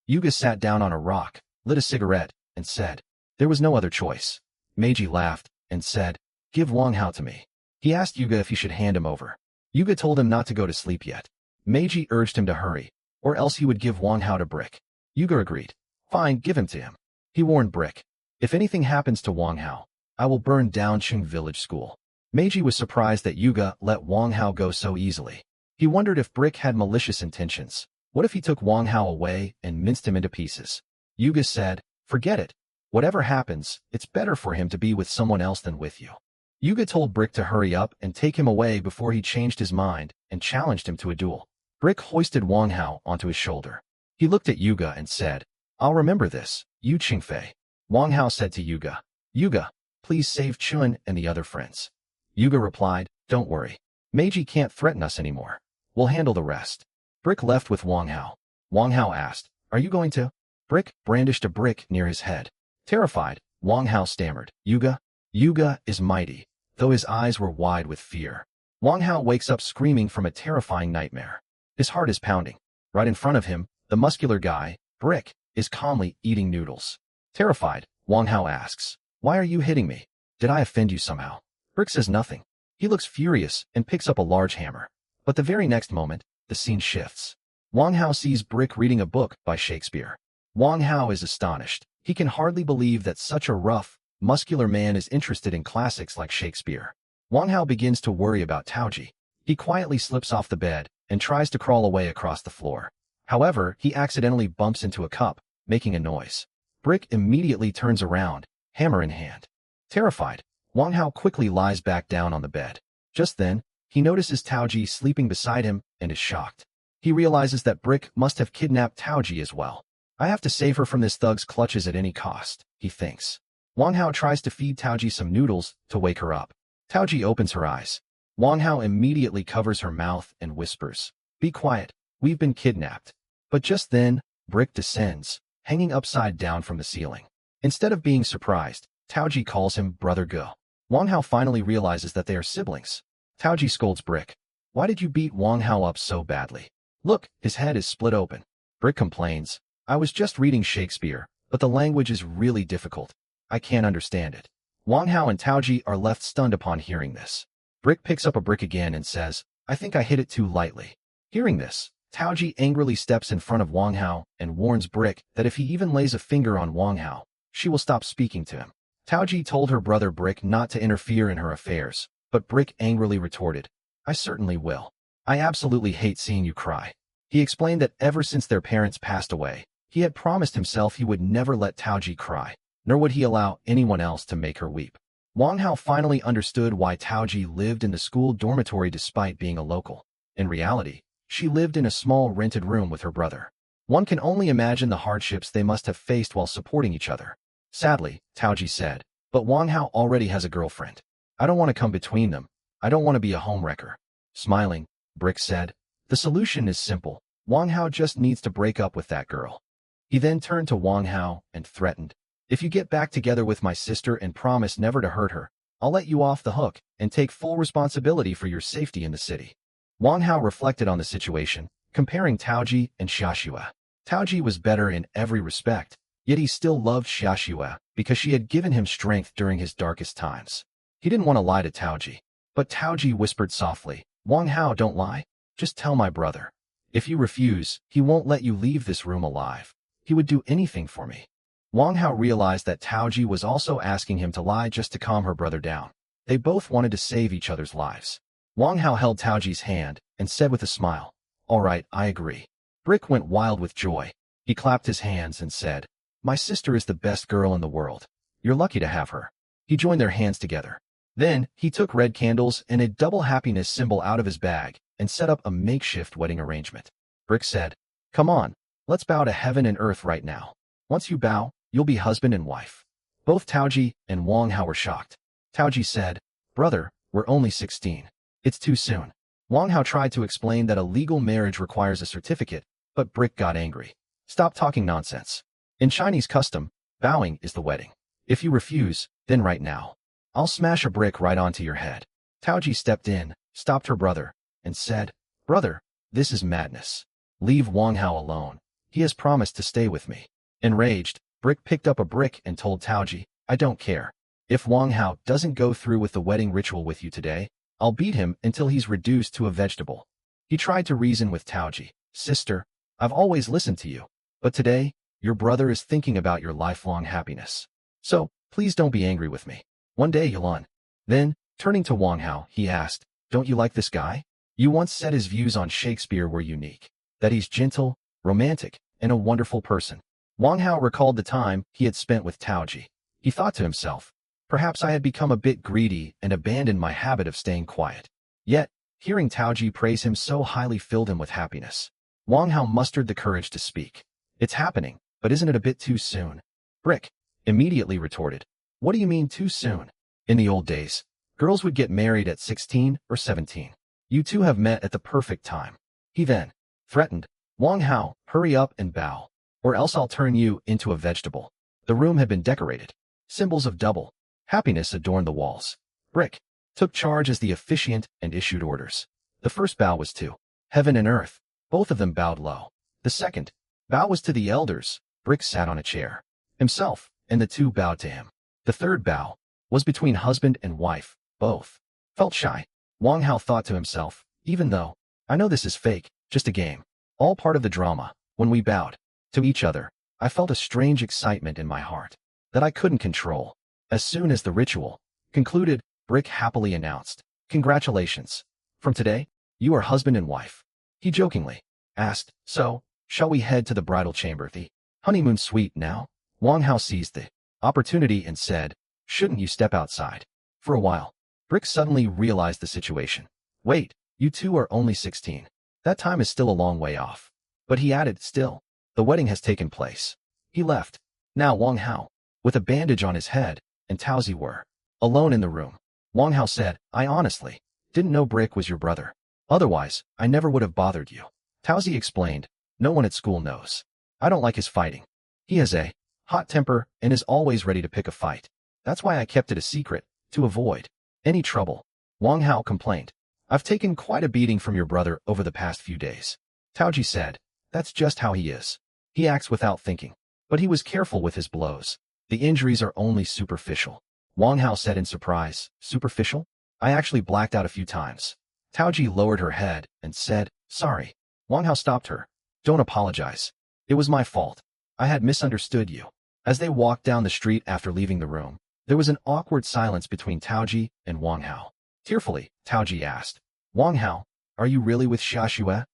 Speaker 1: Yuga sat down on a rock, lit a cigarette, and said, "There was no other choice." Meiji laughed and said, "Give Wang Hao to me." He asked Yuga if he should hand him over. Yuga told him not to go to sleep yet. Meiji urged him to hurry, or else he would give Wang Hao to Brick. Yuga agreed. "Fine, give him to him." He warned Brick, "If anything happens to Wang Hao, I will burn down Chung Village School." Meiji was surprised that Yuga let Wang Hao go so easily. He wondered if Brick had malicious intentions. What if he took Wang Hao away and minced him into pieces? Yuga said, "Forget it. Whatever happens, it's better for him to be with someone else than with you." Yuga told Brick to hurry up and take him away before he changed his mind and challenged him to a duel. Brick hoisted Wang Hao onto his shoulder. He looked at Yuga and said, "I'll remember this, Yu Qingfei." Wang Hao said to Yuga, "Yuga, please save Chun and the other friends." Yuga replied, "Don't worry. Meiji can't threaten us anymore. We'll handle the rest." Brick left with Wang Hao. Wang Hao asked, "Are you going to?" Brick brandished a brick near his head. Terrified, Wang Hao stammered, "Yuga?" Yuga is mighty, though his eyes were wide with fear. Wang Hao wakes up screaming from a terrifying nightmare. His heart is pounding. Right in front of him, the muscular guy, Brick, is calmly eating noodles. Terrified, Wang Hao asks, "Why are you hitting me? Did I offend you somehow?" Brick says nothing. He looks furious and picks up a large hammer. But the very next moment, the scene shifts. Wang Hao sees Brick reading a book by Shakespeare. Wang Hao is astonished. He can hardly believe that such a rough, muscular man is interested in classics like Shakespeare. Wang Hao begins to worry about Taoji. He quietly slips off the bed and tries to crawl away across the floor. However, he accidentally bumps into a cup, making a noise. Brick immediately turns around, hammer in hand. Terrified, Wang Hao quickly lies back down on the bed. Just then, he notices Taoji sleeping beside him and is shocked. He realizes that Brick must have kidnapped Taoji as well. I have to save her from this thug's clutches at any cost, he thinks. Wang Hao tries to feed Taoji some noodles to wake her up. Taoji opens her eyes. Wang Hao immediately covers her mouth and whispers, "Be quiet, we've been kidnapped." But just then, Brick descends, hanging upside down from the ceiling. Instead of being surprised, Taoji calls him Brother Go. Wang Hao finally realizes that they are siblings. Taoji scolds Brick. "Why did you beat Wang Hao up so badly? Look, his head is split open." Brick complains, "I was just reading Shakespeare, but the language is really difficult. I can't understand it." Wang Hao and Taoji are left stunned upon hearing this. Brick picks up a brick again and says, "I think I hit it too lightly." Hearing this, Taoji angrily steps in front of Wang Hao and warns Brick that if he even lays a finger on Wang Hao, she will stop speaking to him. Taoji told her brother Brick not to interfere in her affairs, but Brick angrily retorted, "I certainly will. I absolutely hate seeing you cry." He explained that ever since their parents passed away, he had promised himself he would never let Taoji cry, nor would he allow anyone else to make her weep. Wang Hao finally understood why Taoji lived in the school dormitory despite being a local. In reality, she lived in a small rented room with her brother. One can only imagine the hardships they must have faced while supporting each other. Sadly, Taoji said, "But Wang Hao already has a girlfriend. I don't want to come between them. I don't want to be a homewrecker." Smiling, Brick said, "The solution is simple. Wang Hao just needs to break up with that girl." He then turned to Wang Hao and threatened, "If you get back together with my sister and promise never to hurt her, I'll let you off the hook and take full responsibility for your safety in the city." Wang Hao reflected on the situation, comparing Taoji and Xiaxue. Taoji was better in every respect, yet he still loved Xiaxue because she had given him strength during his darkest times. He didn't want to lie to Taoji, but Taoji whispered softly, "Wang Hao, don't lie. Just tell my brother. If you refuse, he won't let you leave this room alive. He would do anything for me." Wang Hao realized that Taoji was also asking him to lie just to calm her brother down. They both wanted to save each other's lives. Wang Hao held Taoji's hand and said with a smile, "All right, I agree." Brick went wild with joy. He clapped his hands and said, "My sister is the best girl in the world. You're lucky to have her." He joined their hands together. Then, he took red candles and a double happiness symbol out of his bag and set up a makeshift wedding arrangement. Brick said, "Come on, let's bow to heaven and earth right now. Once you bow, you'll be husband and wife." Both Taoji and Wang Hao were shocked. Taoji said, "Brother, we're only 16. It's too soon." Wang Hao tried to explain that a legal marriage requires a certificate, but Brick got angry. "Stop talking nonsense. In Chinese custom, bowing is the wedding. If you refuse, then right now, I'll smash a brick right onto your head." Taoji stepped in, stopped her brother, and said, "Brother, this is madness. Leave Wang Hao alone. He has promised to stay with me." Enraged, Brick picked up a brick and told Taoji, "I don't care. If Wang Hao doesn't go through with the wedding ritual with you today, I'll beat him until he's reduced to a vegetable." He tried to reason with Taoji, "Sister, I've always listened to you, but today, your brother is thinking about your lifelong happiness. So, please don't be angry with me. One day you'll learn." Then, turning to Wang Hao, he asked, "Don't you like this guy? You once said his views on Shakespeare were unique, that he's gentle, romantic, and a wonderful person." Wang Hao recalled the time he had spent with Taoji. He thought to himself, "Perhaps I had become a bit greedy and abandoned my habit of staying quiet." Yet, hearing Taoji praise him so highly filled him with happiness. Wang Hao mustered the courage to speak. "It's happening, but isn't it a bit too soon?" Brick immediately retorted, "What do you mean too soon? In the old days, girls would get married at 16 or 17. You two have met at the perfect time." He then threatened, "Wang Hao, hurry up and bow, or else I'll turn you into a vegetable." The room had been decorated. Symbols of double happiness adorned the walls. Brick took charge as the officiant and issued orders. The first bow was to heaven and earth. Both of them bowed low. The second bow was to the elders. Brick sat on a chair himself, and the two bowed to him. The third bow was between husband and wife. Both felt shy. Wang Hao thought to himself, "Even though I know this is fake, just a game, all part of the drama, when we bowed to each other, I felt a strange excitement in my heart that I couldn't control." As soon as the ritual concluded, Brick happily announced, "Congratulations. From today, You are husband and wife. He jokingly asked, so, shall we head to the bridal chamber, the honeymoon suite now? Wang Hao seized the opportunity and said, shouldn't you step outside? For a while, Brick suddenly realized the situation. Wait, you two are only 16. That time is still a long way off. But he added, still, the wedding has taken place. He left. Now Wang Hao, with a bandage on his head, and Taozi were alone in the room. Wang Hao said, I honestly didn't know Brick was your brother. Otherwise, I never would have bothered you. Taozi explained, no one at school knows. I don't like his fighting. He has a hot temper and is always ready to pick a fight. That's why I kept it a secret, to avoid any trouble. Wang Hao complained, I've taken quite a beating from your brother over the past few days. Taoji said, that's just how he is. He acts without thinking. But he was careful with his blows. The injuries are only superficial. Wang Hao said in surprise, superficial? I actually blacked out a few times. Taoji lowered her head and said, sorry. Wang Hao stopped her. Don't apologize. It was my fault. I had misunderstood you. As they walked down the street after leaving the room, there was an awkward silence between Taoji and Wang Hao. Tearfully, Taoji asked, Wang Hao, are you really with Xia Xue?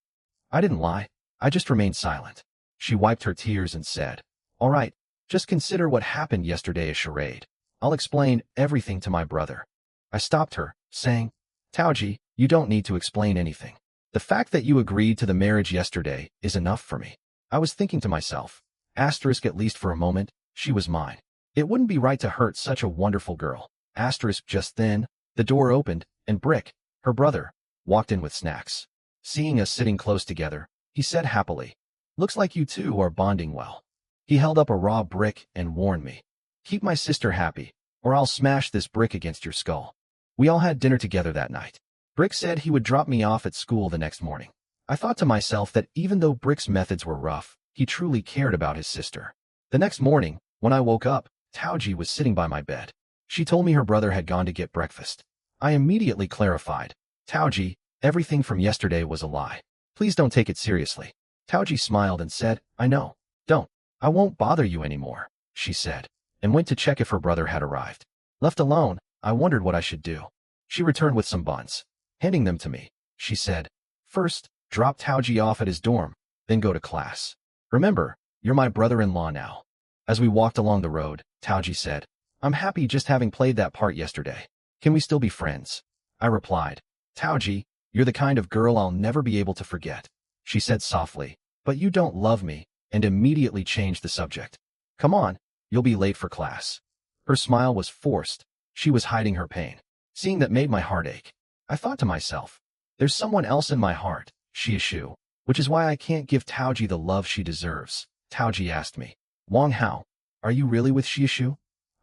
Speaker 1: I didn't lie. I just remained silent. She wiped her tears and said, all right, just consider what happened yesterday a charade. I'll explain everything to my brother. I stopped her, saying, Taoji, you don't need to explain anything. The fact that you agreed to the marriage yesterday is enough for me. I was thinking to myself, asterisk at least for a moment, she was mine. It wouldn't be right to hurt such a wonderful girl. Asterisk just then, the door opened, and Brick, her brother, walked in with snacks. Seeing us sitting close together, he said happily, looks like you two are bonding well. He held up a raw brick and warned me, keep my sister happy, or I'll smash this brick against your skull. We all had dinner together that night. Brick said he would drop me off at school the next morning. I thought to myself that even though Brick's methods were rough, he truly cared about his sister. The next morning, when I woke up, Taoji was sitting by my bed. She told me her brother had gone to get breakfast. I immediately clarified, Taoji, everything from yesterday was a lie. Please don't take it seriously. Taoji smiled and said, I know. Don't. I won't bother you anymore, she said, and went to check if her brother had arrived. Left alone, I wondered what I should do. She returned with some buns. Handing them to me, she said, first, drop Taoji off at his dorm, then go to class. Remember, you're my brother-in-law now. As we walked along the road, Taoji said, I'm happy just having played that part yesterday. Can we still be friends? I replied, Taoji, you're the kind of girl I'll never be able to forget. She said softly, but you don't love me, and immediately changed the subject. Come on, you'll be late for class. Her smile was forced. She was hiding her pain. Seeing that made my heart ache. I thought to myself, there's someone else in my heart, Xia, which is why I can't give Taoji the love she deserves. Taoji asked me, Wang Hao, are you really with Xia?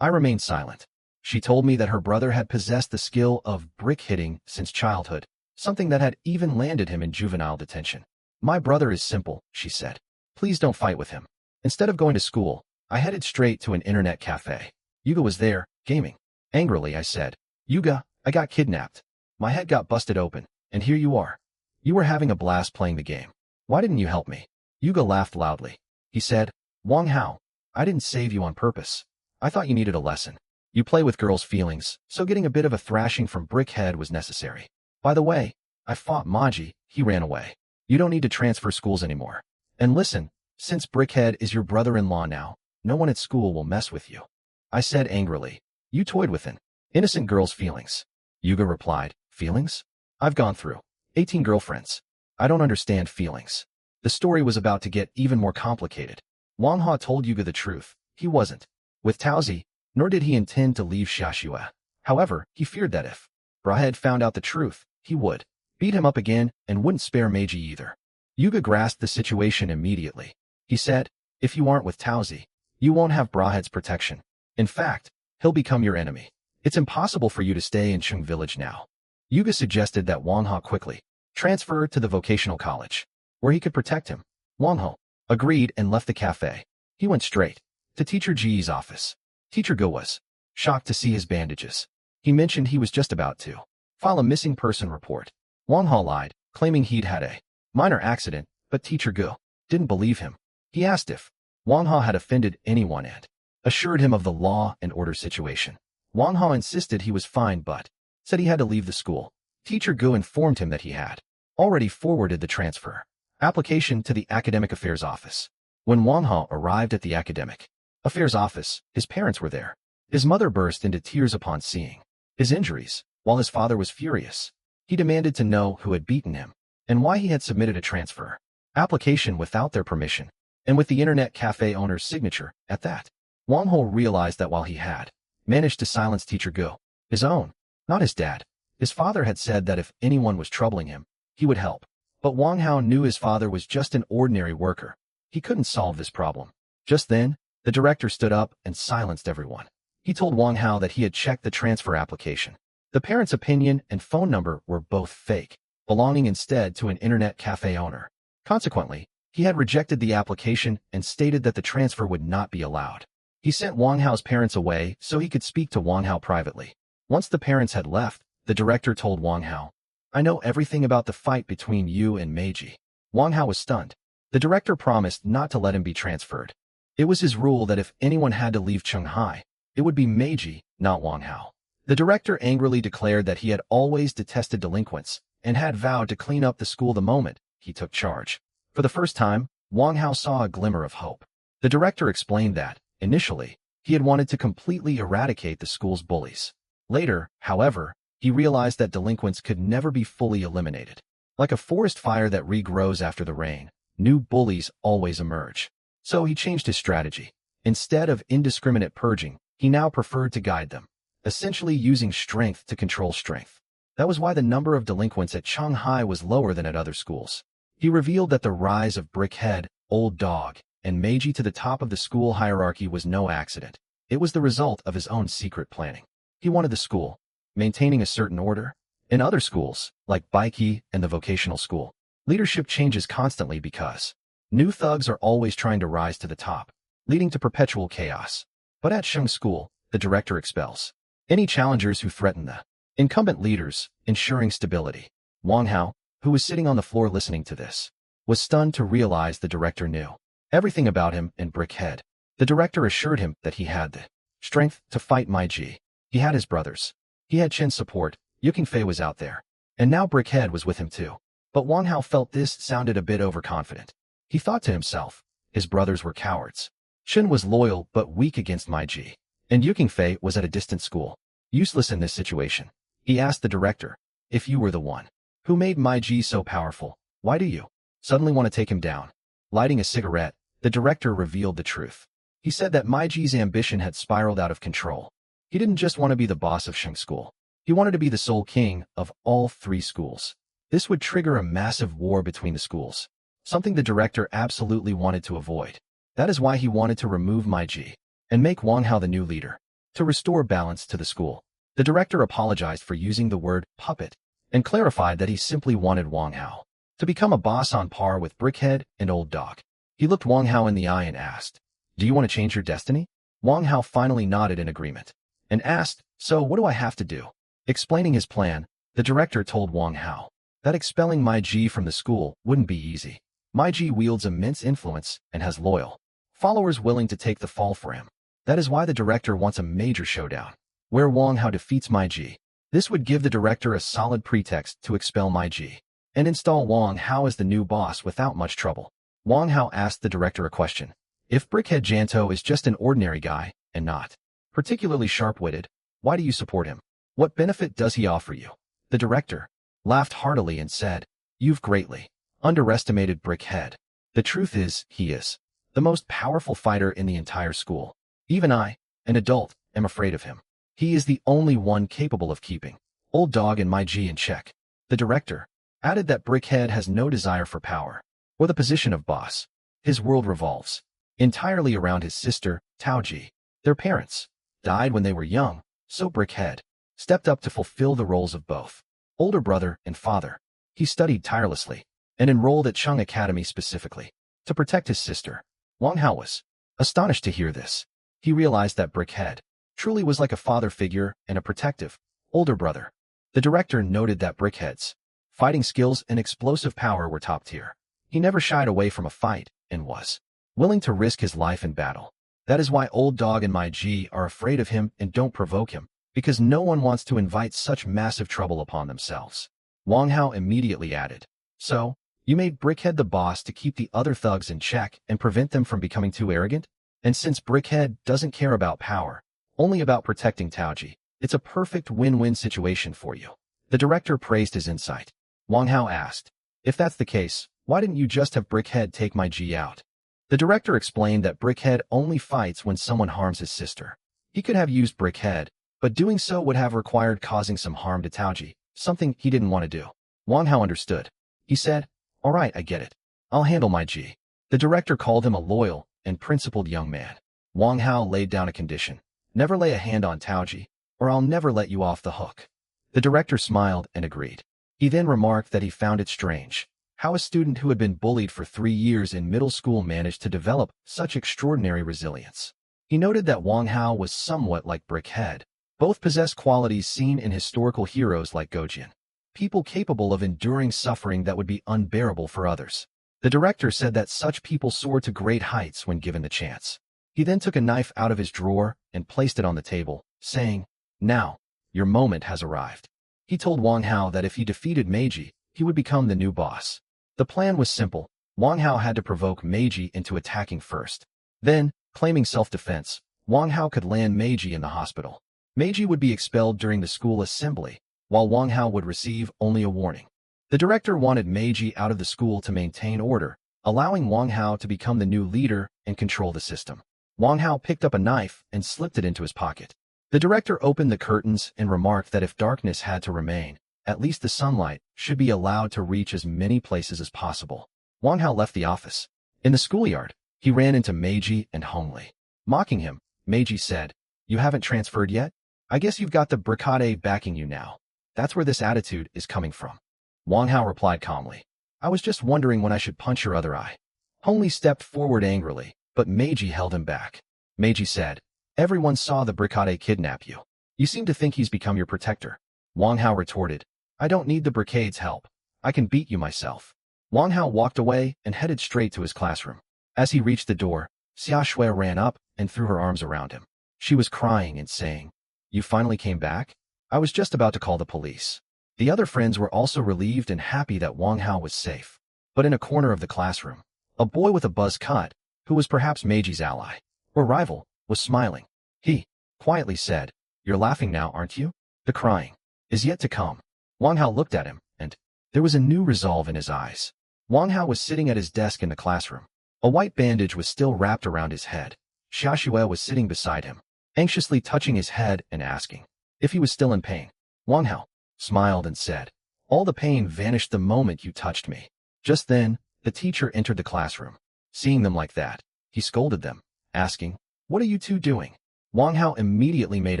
Speaker 1: I remained silent. She told me that her brother had possessed the skill of brick hitting since childhood, something that had even landed him in juvenile detention. My brother is simple, she said. Please don't fight with him. Instead of going to school, I headed straight to an internet cafe. Yuga was there, gaming. Angrily, I said, Yuga, I got kidnapped. My head got busted open, and here you are. You were having a blast playing the game. Why didn't you help me? Yuga laughed loudly. He said, Wang Hao, I didn't save you on purpose. I thought you needed a lesson. You play with girls' feelings, so getting a bit of a thrashing from Brickhead was necessary. By the way, I fought Maji, he ran away. You don't need to transfer schools anymore. And listen, since Brickhead is your brother-in-law now, no one at school will mess with you. I said angrily, you toyed with an innocent girl's feelings. Yuga replied, feelings? I've gone through 18 girlfriends. I don't understand feelings. The story was about to get even more complicated. Wang Hao told Yuga the truth. He wasn't with Taozi, nor did he intend to leave Xia Xue. However, he feared that if Brahed found out the truth, he would beat him up again and wouldn't spare Meiji either. Yuga grasped the situation immediately. He said, if you aren't with Taozi, you won't have Brahed's protection. In fact, he'll become your enemy. It's impossible for you to stay in Chung Village now. Yuga suggested that Wang Hao quickly transfer to the vocational college, where he could protect him. Wang Hao agreed and left the cafe. He went straight to Teacher Ji's office. Teacher Go was shocked to see his bandages. He mentioned he was just about to file a missing person report. Wang Hao lied, claiming he'd had a minor accident, but Teacher Go didn't believe him. He asked if Wang Hao had offended anyone and assured him of the law and order situation. Wang Hao insisted he was fine but said he had to leave the school. Teacher Go informed him that he had already forwarded the transfer application to the Academic Affairs Office. When Wang Hao arrived at the Academic Affairs Office, his parents were there. His mother burst into tears upon seeing his injuries, while his father was furious. He demanded to know who had beaten him and why he had submitted a transfer application without their permission, and with the internet cafe owner's signature at that. Wang Hao realized that while he had managed to silence Teacher Go, his own, not his dad, his father had said that if anyone was troubling him, he would help. But Wang Hao knew his father was just an ordinary worker. He couldn't solve this problem. Just then, the director stood up and silenced everyone. He told Wang Hao that he had checked the transfer application. The parents' opinion and phone number were both fake, belonging instead to an internet cafe owner. Consequently, he had rejected the application and stated that the transfer would not be allowed. He sent Wang Hao's parents away so he could speak to Wang Hao privately. Once the parents had left, the director told Wang Hao, "I know everything about the fight between you and Meiji." Wang Hao was stunned. The director promised not to let him be transferred. It was his rule that if anyone had to leave Shanghai, it would be Meiji, not Wang Hao. The director angrily declared that he had always detested delinquents and had vowed to clean up the school the moment he took charge. For the first time, Wang Hao saw a glimmer of hope. The director explained that, initially, he had wanted to completely eradicate the school's bullies. Later, however, he realized that delinquents could never be fully eliminated. Like a forest fire that regrows after the rain, new bullies always emerge. So he changed his strategy. Instead of indiscriminate purging, he now preferred to guide them, essentially using strength to control strength. That was why the number of delinquents at Shanghai was lower than at other schools. He revealed that the rise of Brickhead, Old Dog, and Meiji to the top of the school hierarchy was no accident. It was the result of his own secret planning. He wanted the school, maintaining a certain order. In other schools, like Baiki and the vocational school, leadership changes constantly because new thugs are always trying to rise to the top, leading to perpetual chaos. But at Sheng School, the director expels any challengers who threaten the incumbent leaders, ensuring stability. Wang Hao, who was sitting on the floor listening to this, was stunned to realize the director knew everything about him and Brickhead. The director assured him that he had the strength to fight Meiji. He had his brothers. He had Chen's support. Yukingfei was out there. And now Brickhead was with him too. But Wang Hao felt this sounded a bit overconfident. He thought to himself, his brothers were cowards. Chen was loyal but weak against Meiji. And Yukingfei was at a distant school. Useless in this situation. He asked the director, "If you were the one who made Meiji so powerful, why do you suddenly want to take him down?" Lighting a cigarette, the director revealed the truth. He said that Meiji's ambition had spiraled out of control. He didn't just want to be the boss of Sheng School. He wanted to be the sole king of all three schools. This would trigger a massive war between the schools, something the director absolutely wanted to avoid. That is why he wanted to remove Meiji and make Wang Hao the new leader. To restore balance to the school, the director apologized for using the word puppet and clarified that he simply wanted Wang Hao to become a boss on par with Brickhead and Old Dog. He looked Wang Hao in the eye and asked, "Do you want to change your destiny?" Wang Hao finally nodded in agreement and asked, "So what do I have to do?" Explaining his plan, the director told Wang Hao that expelling Meiji from the school wouldn't be easy. Meiji wields immense influence and has loyal followers willing to take the fall for him. That is why the director wants a major showdown, where Wang Hao defeats Meiji. This would give the director a solid pretext to expel Meiji and install Wang Hao as the new boss without much trouble. Wang Hao asked the director a question. If Brickhead Janto is just an ordinary guy and not particularly sharp-witted, why do you support him? What benefit does he offer you? The director laughed heartily and said, "You've greatly underestimated Brickhead. The truth is, he is the most powerful fighter in the entire school. Even I, an adult, am afraid of him. He is the only one capable of keeping Old Dog and Meiji in check." The director added that Brickhead has no desire for power or the position of boss. His world revolves entirely around his sister, Taoji. Their parents died when they were young, so Brickhead stepped up to fulfill the roles of both older brother and father. He studied tirelessly and enrolled at Chung Academy specifically to protect his sister. Wang Hao was astonished to hear this. He realized that Brickhead truly was like a father figure and a protective older brother. The director noted that Brickhead's fighting skills and explosive power were top tier. He never shied away from a fight and was willing to risk his life in battle. That is why Old Dog and Meiji are afraid of him and don't provoke him, because no one wants to invite such massive trouble upon themselves. Wang Hao immediately added, So, you made Brickhead the boss to keep the other thugs in check and prevent them from becoming too arrogant? And since Brickhead doesn't care about power, only about protecting Taoji, it's a perfect win-win situation for you. The director praised his insight. Wang Hao asked, if that's the case, why didn't you just have Brickhead take my G out? The director explained that Brickhead only fights when someone harms his sister. He could have used Brickhead, but doing so would have required causing some harm to Taoji, something he didn't want to do. Wang Hao understood. He said, all right, I get it. I'll handle my G. The director called him a loyal and principled young man. Wang Hao laid down a condition. Never lay a hand on Taoji, or I'll never let you off the hook. The director smiled and agreed. He then remarked that he found it strange how a student who had been bullied for 3 years in middle school managed to develop such extraordinary resilience. He noted that Wang Hao was somewhat like Brickhead. Both possessed qualities seen in historical heroes like Gojin. People capable of enduring suffering that would be unbearable for others. The director said that such people soar to great heights when given the chance. He then took a knife out of his drawer and placed it on the table, saying, now, your moment has arrived. He told Wang Hao that if he defeated Meiji, he would become the new boss. The plan was simple. Wang Hao had to provoke Meiji into attacking first. Then, claiming self-defense, Wang Hao could land Meiji in the hospital. Meiji would be expelled during the school assembly, while Wang Hao would receive only a warning. The director wanted Meiji out of the school to maintain order, allowing Wang Hao to become the new leader and control the system. Wang Hao picked up a knife and slipped it into his pocket. The director opened the curtains and remarked that if darkness had to remain, at least the sunlight should be allowed to reach as many places as possible. Wang Hao left the office. In the schoolyard, he ran into Meiji and Hongli. Mocking him, Meiji said, you haven't transferred yet? I guess you've got the Brickade backing you now. That's where this attitude is coming from. Wang Hao replied calmly, I was just wondering when I should punch your other eye. Hongli stepped forward angrily, but Meiji held him back. Meiji said, everyone saw the Brickade kidnap you. You seem to think he's become your protector. Wang Hao retorted, I don't need the Bricade's help. I can beat you myself. Wang Hao walked away and headed straight to his classroom. As he reached the door, Xia Shui ran up and threw her arms around him. She was crying and saying, you finally came back? I was just about to call the police. The other friends were also relieved and happy that Wang Hao was safe. But in a corner of the classroom, a boy with a buzz cut, who was perhaps Meiji's ally, or rival, was smiling. He quietly said, you're laughing now, aren't you? The crying is yet to come. Wang Hao looked at him, and there was a new resolve in his eyes. Wang Hao was sitting at his desk in the classroom. A white bandage was still wrapped around his head. Xia Shui was sitting beside him, anxiously touching his head and asking if he was still in pain. Wang Hao smiled and said, all the pain vanished the moment you touched me. Just then, the teacher entered the classroom. Seeing them like that, he scolded them, asking, what are you two doing? Wang Hao immediately made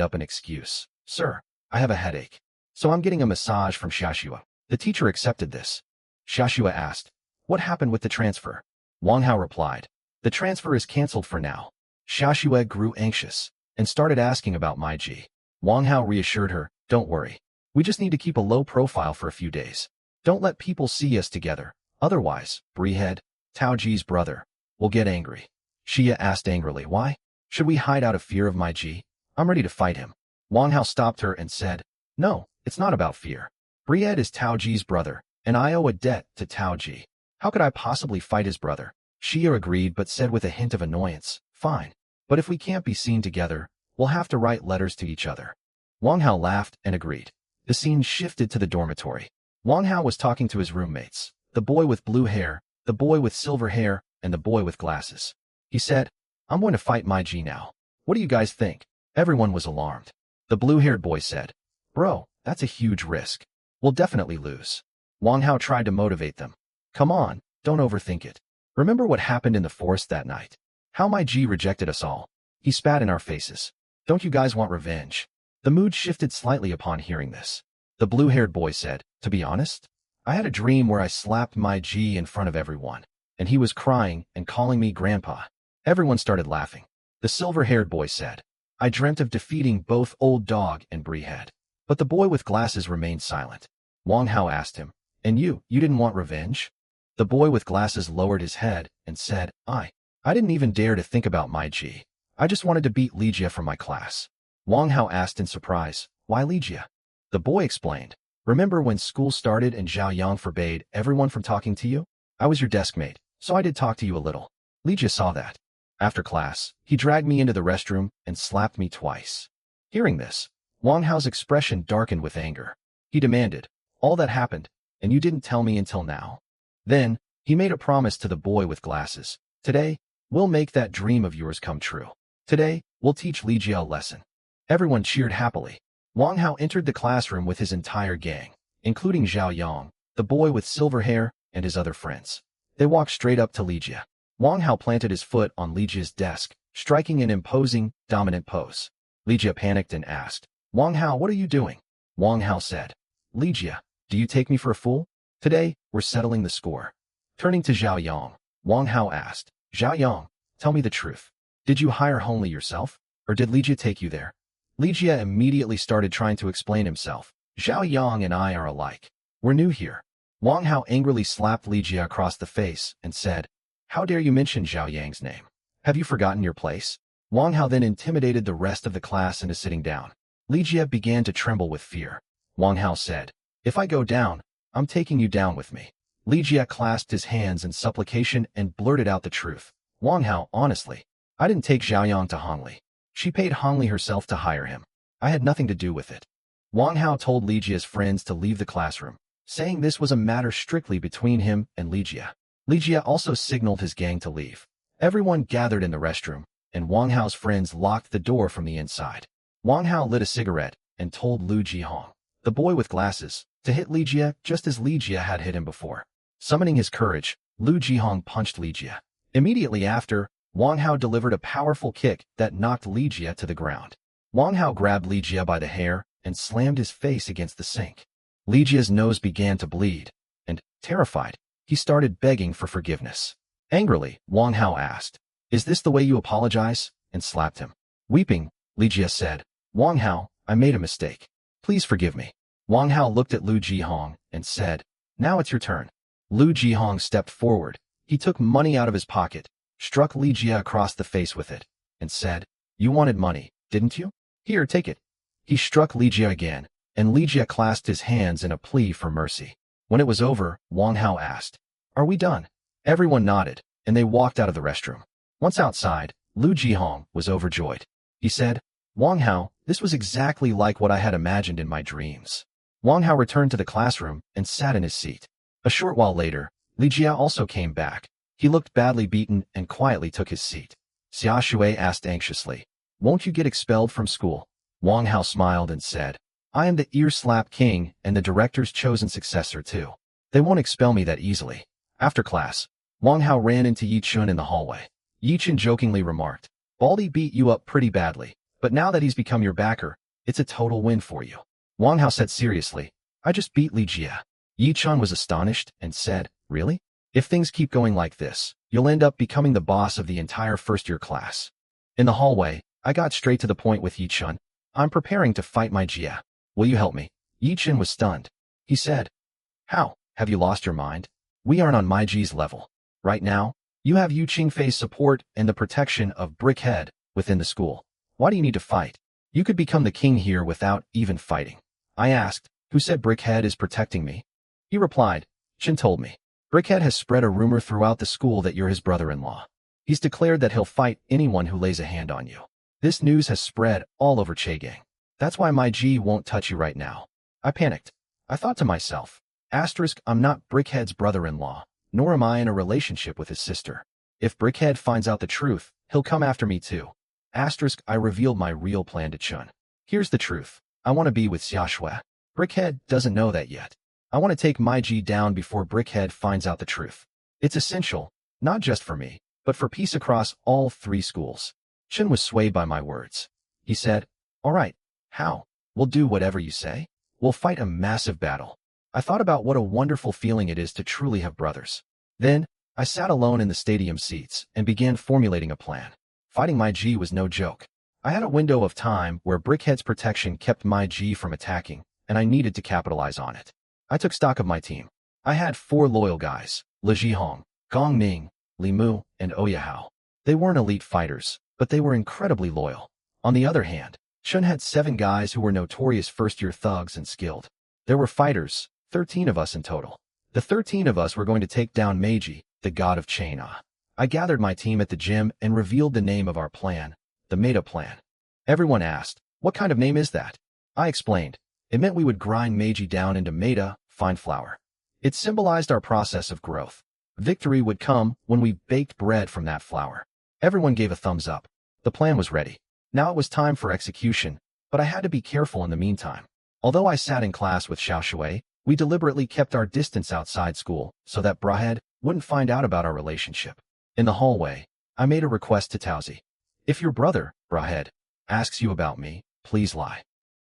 Speaker 1: up an excuse. Sir, I have a headache, so I'm getting a massage from Xia Shui. The teacher accepted this. Xia Shui asked, what happened with the transfer? Wang Hao replied, the transfer is cancelled for now. Xia Shui grew anxious and started asking about my G. Wang Hao reassured her, don't worry. We just need to keep a low profile for a few days. Don't let people see us together. Otherwise, Brihead, Taoji's brother, will get angry. Xia asked angrily, why? Should we hide out of fear of my G? I'm ready to fight him. Wang Hao stopped her and said, no, it's not about fear. Brihead is Taoji's brother, and I owe a debt to Taoji. How could I possibly fight his brother? Xia agreed but said with a hint of annoyance, fine. But if we can't be seen together, we'll have to write letters to each other. Wang Hao laughed and agreed. The scene shifted to the dormitory. Wang Hao was talking to his roommates, the boy with blue hair, the boy with silver hair, and the boy with glasses. He said, I'm going to fight my G now. What do you guys think? Everyone was alarmed. The blue-haired boy said, bro, that's a huge risk. We'll definitely lose. Wang Hao tried to motivate them. Come on, don't overthink it. Remember what happened in the forest that night? How my G rejected us all. He spat in our faces. Don't you guys want revenge? The mood shifted slightly upon hearing this. The blue-haired boy said, to be honest, I had a dream where I slapped my G in front of everyone, and he was crying and calling me grandpa. Everyone started laughing. The silver-haired boy said, I dreamt of defeating both Old Dog and Brihead. But the boy with glasses remained silent. Wang Hao asked him, and you didn't want revenge? The boy with glasses lowered his head and said, I didn't even dare to think about my G. I just wanted to beat Ligia from my class. Wang Hao asked in surprise, why Ligia? The boy explained, Remember when school started and Zhao Yang forbade everyone from talking to you? I was your desk mate, so I did talk to you a little. Li Jia saw that. After class, he dragged me into the restroom and slapped me twice. Hearing this, Wang Hao's expression darkened with anger. He demanded, all that happened, and you didn't tell me until now. Then, he made a promise to the boy with glasses. Today, we'll make that dream of yours come true. Today, we'll teach Li Jia a lesson. Everyone cheered happily. Wang Hao entered the classroom with his entire gang, including Zhao Yang, the boy with silver hair, and his other friends. They walked straight up to Li Jia. Wang Hao planted his foot on Li Jia's desk, striking an imposing, dominant pose. Li Jia panicked and asked, Wang Hao, what are you doing? Wang Hao said, Li Jia, do you take me for a fool? Today, we're settling the score. Turning to Zhao Yang, Wang Hao asked, Zhao Yang, tell me the truth. Did you hire Hongli yourself, or did Li Jia take you there? Li Jia immediately started trying to explain himself. Zhao Yang and I are alike. We're new here. Wang Hao angrily slapped Li Jia across the face and said, how dare you mention Zhao Yang's name? Have you forgotten your place? Wang Hao then intimidated the rest of the class into sitting down. Li Jia began to tremble with fear. Wang Hao said, if I go down, I'm taking you down with me. Li Jia clasped his hands in supplication and blurted out the truth. Wang Hao, honestly, I didn't take Zhao Yang to Hongli. She paid Hongli herself to hire him. I had nothing to do with it. Wang Hao told Li Jia's friends to leave the classroom, saying this was a matter strictly between him and Li Jia. Li Jia also signaled his gang to leave. Everyone gathered in the restroom, and Wang Hao's friends locked the door from the inside. Wang Hao lit a cigarette and told Lu Jihong, the boy with glasses, to hit Li Jia just as Li Jia had hit him before. Summoning his courage, Lu Jihong punched Li Jia. Immediately after, Wang Hao delivered a powerful kick that knocked Li Jia to the ground. Wang Hao grabbed Li Jia by the hair and slammed his face against the sink. Li Jia's nose began to bleed, and, terrified, he started begging for forgiveness. Angrily, Wang Hao asked, is this the way you apologize? And slapped him. Weeping, Li Jia said, Wang Hao, I made a mistake. Please forgive me. Wang Hao looked at Lu Jihong and said, now it's your turn. Lu Jihong stepped forward. He took money out of his pocket, struck Li Jia across the face with it, and said, you wanted money, didn't you? Here, take it. He struck Li Jia again, and Li Jia clasped his hands in a plea for mercy. When it was over, Wang Hao asked, are we done? Everyone nodded, and they walked out of the restroom. Once outside, Lu Jihong was overjoyed. He said, Wang Hao, this was exactly like what I had imagined in my dreams. Wang Hao returned to the classroom and sat in his seat. A short while later, Li Jia also came back. He looked badly beaten and quietly took his seat. Xia Shui asked anxiously, won't you get expelled from school? Wang Hao smiled and said, I am the ear-slap king and the director's chosen successor too. They won't expel me that easily. After class, Wang Hao ran into Yi Chun in the hallway. Yi Chun jokingly remarked, Baldy beat you up pretty badly, but now that he's become your backer, it's a total win for you. Wang Hao said seriously, I just beat Li Jia. Yi Chun was astonished and said, really? If things keep going like this, you'll end up becoming the boss of the entire first-year class. In the hallway, I got straight to the point with Yi Chun. I'm preparing to fight my Jia. Will you help me? Yi Chun was stunned. He said, how? Have you lost your mind? We aren't on my Ji's level. Right now, you have Yu Qingfei's support and the protection of Brickhead within the school. Why do you need to fight? You could become the king here without even fighting. I asked, who said Brickhead is protecting me? He replied, Chen told me. Brickhead has spread a rumor throughout the school that you're his brother-in-law. He's declared that he'll fight anyone who lays a hand on you. This news has spread all over Chegang. That's why my Ji won't touch you right now. I panicked. I thought to myself, I'm not Brickhead's brother-in-law, nor am I in a relationship with his sister. If Brickhead finds out the truth, he'll come after me too. I revealed my real plan to Chun. Here's the truth. I want to be with Xia Shui. Brickhead doesn't know that yet. I want to take my Ji down before Brickhead finds out the truth. It's essential, not just for me, but for peace across all 3 schools. Chun was swayed by my words. He said, all right, how? We'll do whatever you say. We'll fight a massive battle. I thought about what a wonderful feeling it is to truly have brothers. Then, I sat alone in the stadium seats and began formulating a plan. Fighting my Ji was no joke. I had a window of time where Brickhead's protection kept my Ji from attacking, and I needed to capitalize on it. I took stock of my team. I had 4 loyal guys, Li Jihong, Gong Ming, Li Mu, and Oya Hao. They weren't elite fighters, but they were incredibly loyal. On the other hand, Chun had 7 guys who were notorious first-year thugs and skilled. There were fighters, 13 of us in total. The 13 of us were going to take down Meiji, the god of China. I gathered my team at the gym and revealed the name of our plan, the Meta Plan. Everyone asked, "What kind of name is that?" I explained. It meant we would grind Meiji down into Meta, fine flour. It symbolized our process of growth. Victory would come when we baked bread from that flour. Everyone gave a thumbs up. The plan was ready. Now it was time for execution, but I had to be careful in the meantime. Although I sat in class with Xiao Shui, we deliberately kept our distance outside school so that Brahead wouldn't find out about our relationship. In the hallway, I made a request to Tauzi. "If your brother, Brahead, asks you about me, please lie."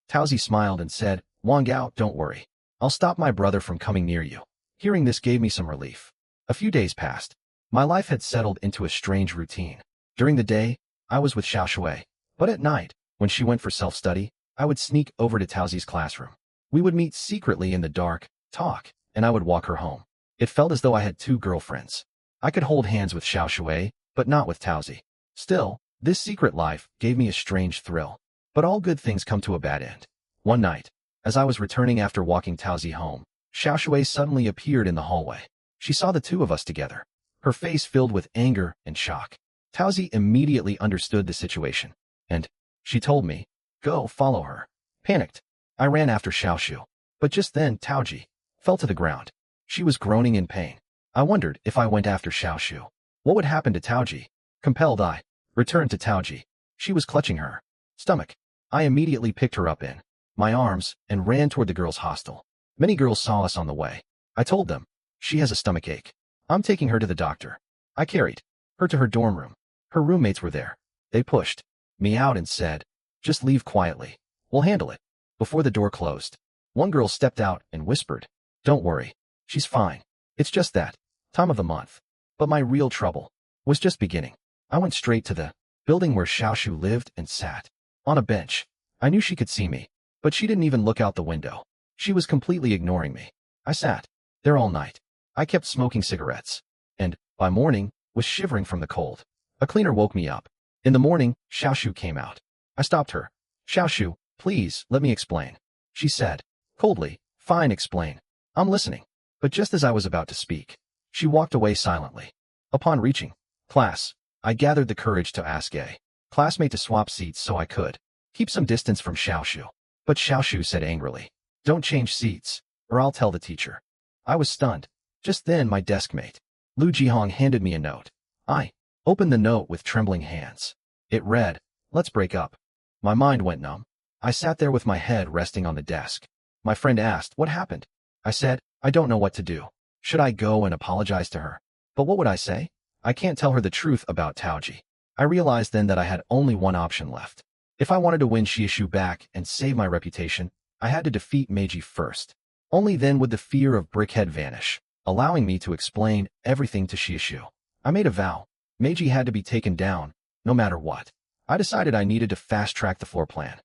Speaker 1: Tauzi smiled and said, "Wang Gao, don't worry. I'll stop my brother from coming near you." Hearing this gave me some relief. A few days passed. My life had settled into a strange routine. During the day, I was with Xiao Shui, but at night, when she went for self-study, I would sneak over to Tauzi's classroom. We would meet secretly in the dark, talk, and I would walk her home. It felt as though I had two girlfriends. I could hold hands with Xiao Shui, but not with Tauzi. Still, this secret life gave me a strange thrill. But all good things come to a bad end. One night, as I was returning after walking Tauzi home, Xiao Shui suddenly appeared in the hallway. She saw the two of us together. Her face filled with anger and shock. Tauzi immediately understood the situation, and she told me, "Go follow her." Panicked, I ran after Xiao Shu, but just then Tauzi fell to the ground. She was groaning in pain. I wondered if I went after Xiao Shu, what would happen to Tauzi? Compelled, I returned to Tauzi. She was clutching her stomach. I immediately picked her up in my arms and ran toward the girls' hostel. Many girls saw us on the way. I told them, "She has a stomach ache. I'm taking her to the doctor." I carried her to her dorm room. Her roommates were there. They pushed me out and said, "Just leave quietly. We'll handle it." Before the door closed, one girl stepped out and whispered, "Don't worry. She's fine. It's just that time of the month." But my real trouble was just beginning. I went straight to the building where Xiao Shu lived and sat on a bench. I knew she could see me, but she didn't even look out the window. She was completely ignoring me. I sat there all night. I kept smoking cigarettes, and, by morning, was shivering from the cold. A cleaner woke me up. In the morning, Xiao Shu came out. I stopped her. "Xiao Shu, please, let me explain." She said, coldly, "Fine, explain. I'm listening." But just as I was about to speak, she walked away silently. Upon reaching class, I gathered the courage to ask a classmate to swap seats so I could keep some distance from Xiao Shu. But Xiao Shu said angrily, "Don't change seats, or I'll tell the teacher." I was stunned. Just then my desk mate, Lu Jihong, handed me a note. I opened the note with trembling hands. It read, "Let's break up." My mind went numb. I sat there with my head resting on the desk. My friend asked, "What happened?" I said, "I don't know what to do. Should I go and apologize to her? But what would I say? I can't tell her the truth about Taoji." I realized then that I had only one option left. If I wanted to win Xiaoshu back and save my reputation, I had to defeat Meiji first. Only then would the fear of Brickhead vanish, allowing me to explain everything to Xiaoshu. I made a vow. Meiji had to be taken down, no matter what. I decided I needed to fast-track the floor plan.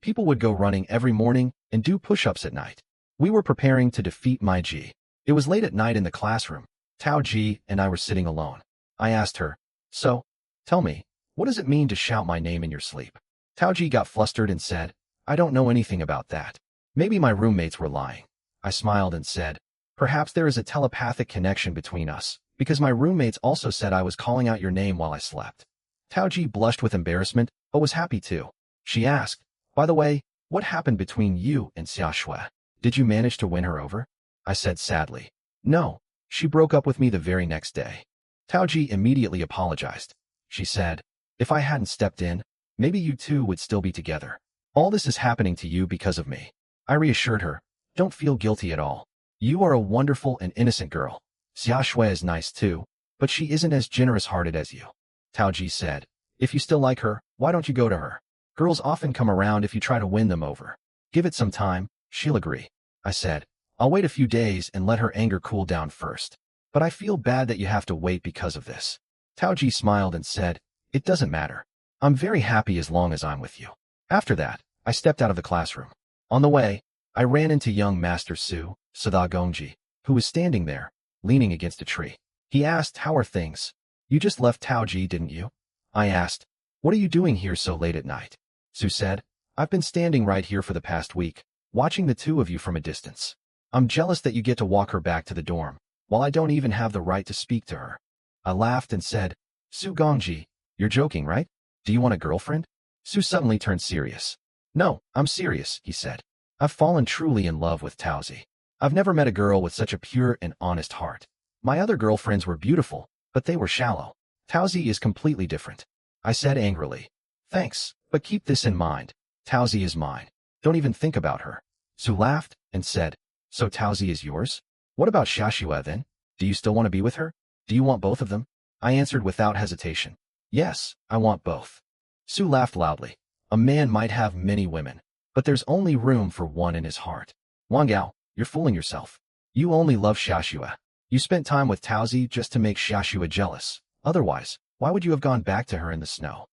Speaker 1: People would go running every morning and do push-ups at night. We were preparing to defeat Meiji. It was late at night in the classroom. Tao Ji and I were sitting alone. I asked her, "So, tell me, what does it mean to shout my name in your sleep?" Tao Ji got flustered and said, "I don't know anything about that. Maybe my roommates were lying." I smiled and said, "Perhaps there is a telepathic connection between us, because my roommates also said I was calling out your name while I slept." Tao Ji blushed with embarrassment, but was happy too. She asked, "By the way, what happened between you and Xia Shui? Did you manage to win her over?" I said sadly, "No, she broke up with me the very next day." Tao Ji immediately apologized. She said, "If I hadn't stepped in, maybe you two would still be together. All this is happening to you because of me." I reassured her, "Don't feel guilty at all. You are a wonderful and innocent girl. Xia Shui is nice too, but she isn't as generous-hearted as you." Tao Ji said, "If you still like her, why don't you go to her? Girls often come around if you try to win them over. Give it some time, she'll agree." I said, "I'll wait a few days and let her anger cool down first. But I feel bad that you have to wait because of this." Tao Ji smiled and said, "It doesn't matter. I'm very happy as long as I'm with you." After that, I stepped out of the classroom. On the way, I ran into young Master Su, Sada Gongji, who was standing there, leaning against a tree. He asked, "How are things? You just left Tao Ji, didn't you?" I asked, "What are you doing here so late at night?" Su said, "I've been standing right here for the past week. watching the two of you from a distance. I'm jealous that you get to walk her back to the dorm, while I don't even have the right to speak to her. I laughed and said, Su Gongji, you're joking, right? Do you want a girlfriend? Su suddenly turned serious. No, I'm serious, he said. I've fallen truly in love with Taozi. I've never met a girl with such a pure and honest heart. My other girlfriends were beautiful, but they were shallow. Taozi is completely different. I said angrily. Thanks, but keep this in mind. Taozi is mine. Don't even think about her. Su laughed and said, So Taozi is yours? What about Xiaoxue then? Do you still want to be with her? Do you want both of them? I answered without hesitation. Yes, I want both. Su laughed loudly. A man might have many women, but there's only room for one in his heart. Wang Gao, you're fooling yourself. You only love Xiaoxue. You spent time with Taozi just to make Xiaoxue jealous. Otherwise, why would you have gone back to her in the snow?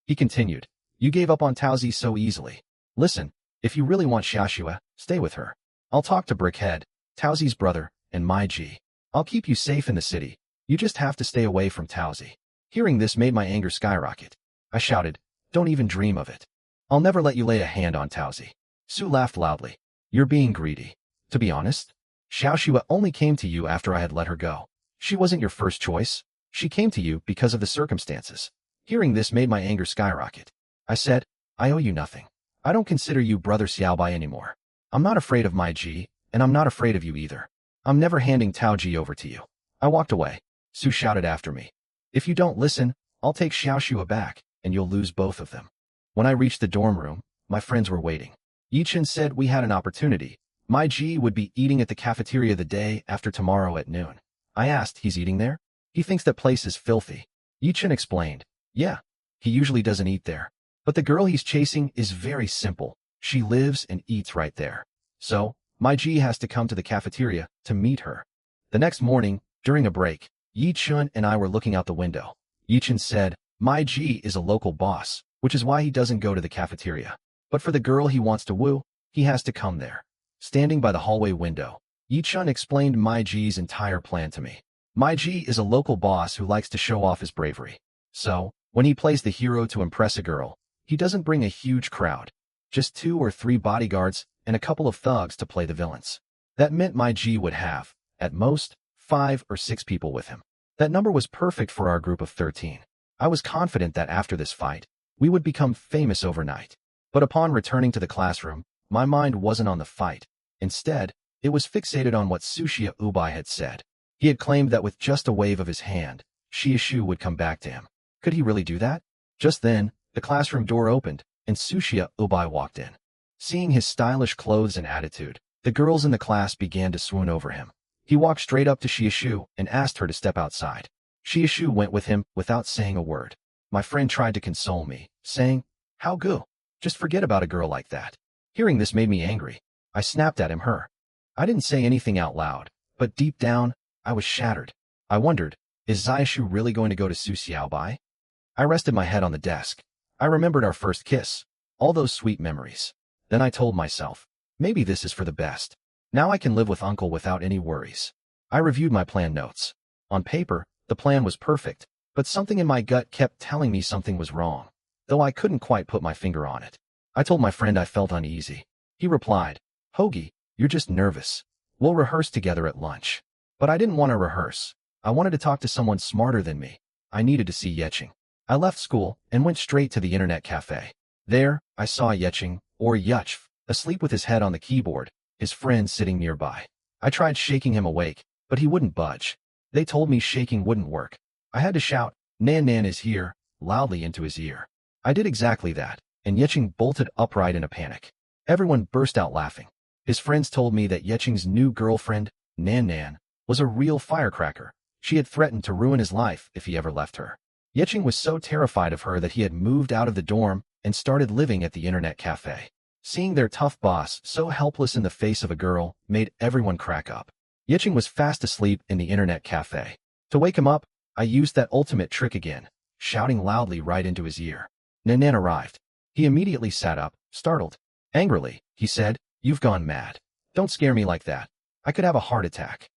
Speaker 1: He continued. You gave up on Taozi so easily. Listen, if you really want Xiaoxue, stay with her. I'll talk to Brickhead, Taozi's brother, and my G. I'll keep you safe in the city. You just have to stay away from Taozi. Hearing this made my anger skyrocket. I shouted, Don't even dream of it. I'll never let you lay a hand on Taozi. Su laughed loudly. You're being greedy. To be honest, Xiaoxue only came to you after I had let her go. She wasn't your first choice. She came to you because of the circumstances. Hearing this made my anger skyrocket. I said, I owe you nothing. I don't consider you brother Xiaobai anymore. I'm not afraid of my G, and I'm not afraid of you either. I'm never handing Taoji over to you. I walked away. Su shouted after me. If you don't listen, I'll take Xiaoxue back, and you'll lose both of them. When I reached the dorm room, my friends were waiting. Yichen said we had an opportunity. My G would be eating at the cafeteria the day after tomorrow at noon. I asked, he's eating there? He thinks that place is filthy. Yichen explained. Yeah, he usually doesn't eat there. But the girl he's chasing is very simple. She lives and eats right there. So, my G has to come to the cafeteria to meet her. The next morning, during a break, Yichen and I were looking out the window. Yichen said, my G is a local boss, which is why he doesn't go to the cafeteria. But for the girl he wants to woo, he has to come there. Standing by the hallway window, Yichen explained my G's entire plan to me. My G is a local boss who likes to show off his bravery. So, when he plays the hero to impress a girl, he doesn't bring a huge crowd. Just 2 or 3 bodyguards and a couple of thugs to play the villains. That meant my G would have, at most, 5 or 6 people with him. That number was perfect for our group of 13. I was confident that after this fight, we would become famous overnight. But upon returning to the classroom, my mind wasn't on the fight. Instead, it was fixated on what Sushia Ubai had said. He had claimed that with just a wave of his hand, Xiaoxue would come back to him. Could he really do that? Just then, the classroom door opened, and Sushia Ubai walked in. Seeing his stylish clothes and attitude, the girls in the class began to swoon over him. He walked straight up to Xiaoxue and asked her to step outside. Xiaoxue went with him without saying a word. My friend tried to console me, saying, How good? Just forget about a girl like that. Hearing this made me angry. I snapped at him. I didn't say anything out loud, but deep down, I was shattered. I wondered, is Xiaoxue really going to go to Su Xiaobai? I rested my head on the desk. I remembered our first kiss, all those sweet memories. Then I told myself, maybe this is for the best. Now I can live with Uncle without any worries. I reviewed my plan notes. On paper, the plan was perfect, but something in my gut kept telling me something was wrong, though I couldn't quite put my finger on it. I told my friend I felt uneasy. He replied, Hoagie, you're just nervous. We'll rehearse together at lunch. But I didn't want to rehearse. I wanted to talk to someone smarter than me. I needed to see Yeching. I left school and went straight to the internet cafe. There, I saw Yeching, or Yuch, asleep with his head on the keyboard, his friend sitting nearby. I tried shaking him awake, but he wouldn't budge. They told me shaking wouldn't work. I had to shout, Nan Nan is here, loudly into his ear. I did exactly that, and Yeching bolted upright in a panic. Everyone burst out laughing. His friends told me that Yeching's new girlfriend, Nan Nan, was a real firecracker. She had threatened to ruin his life if he ever left her. Yeching was so terrified of her that he had moved out of the dorm and started living at the internet cafe. Seeing their tough boss so helpless in the face of a girl made everyone crack up. Yeching was fast asleep in the internet cafe. To wake him up, I used that ultimate trick again, shouting loudly right into his ear. Nanan arrived. He immediately sat up, startled. Angrily, he said, You've gone mad. Don't scare me like that. I could have a heart attack.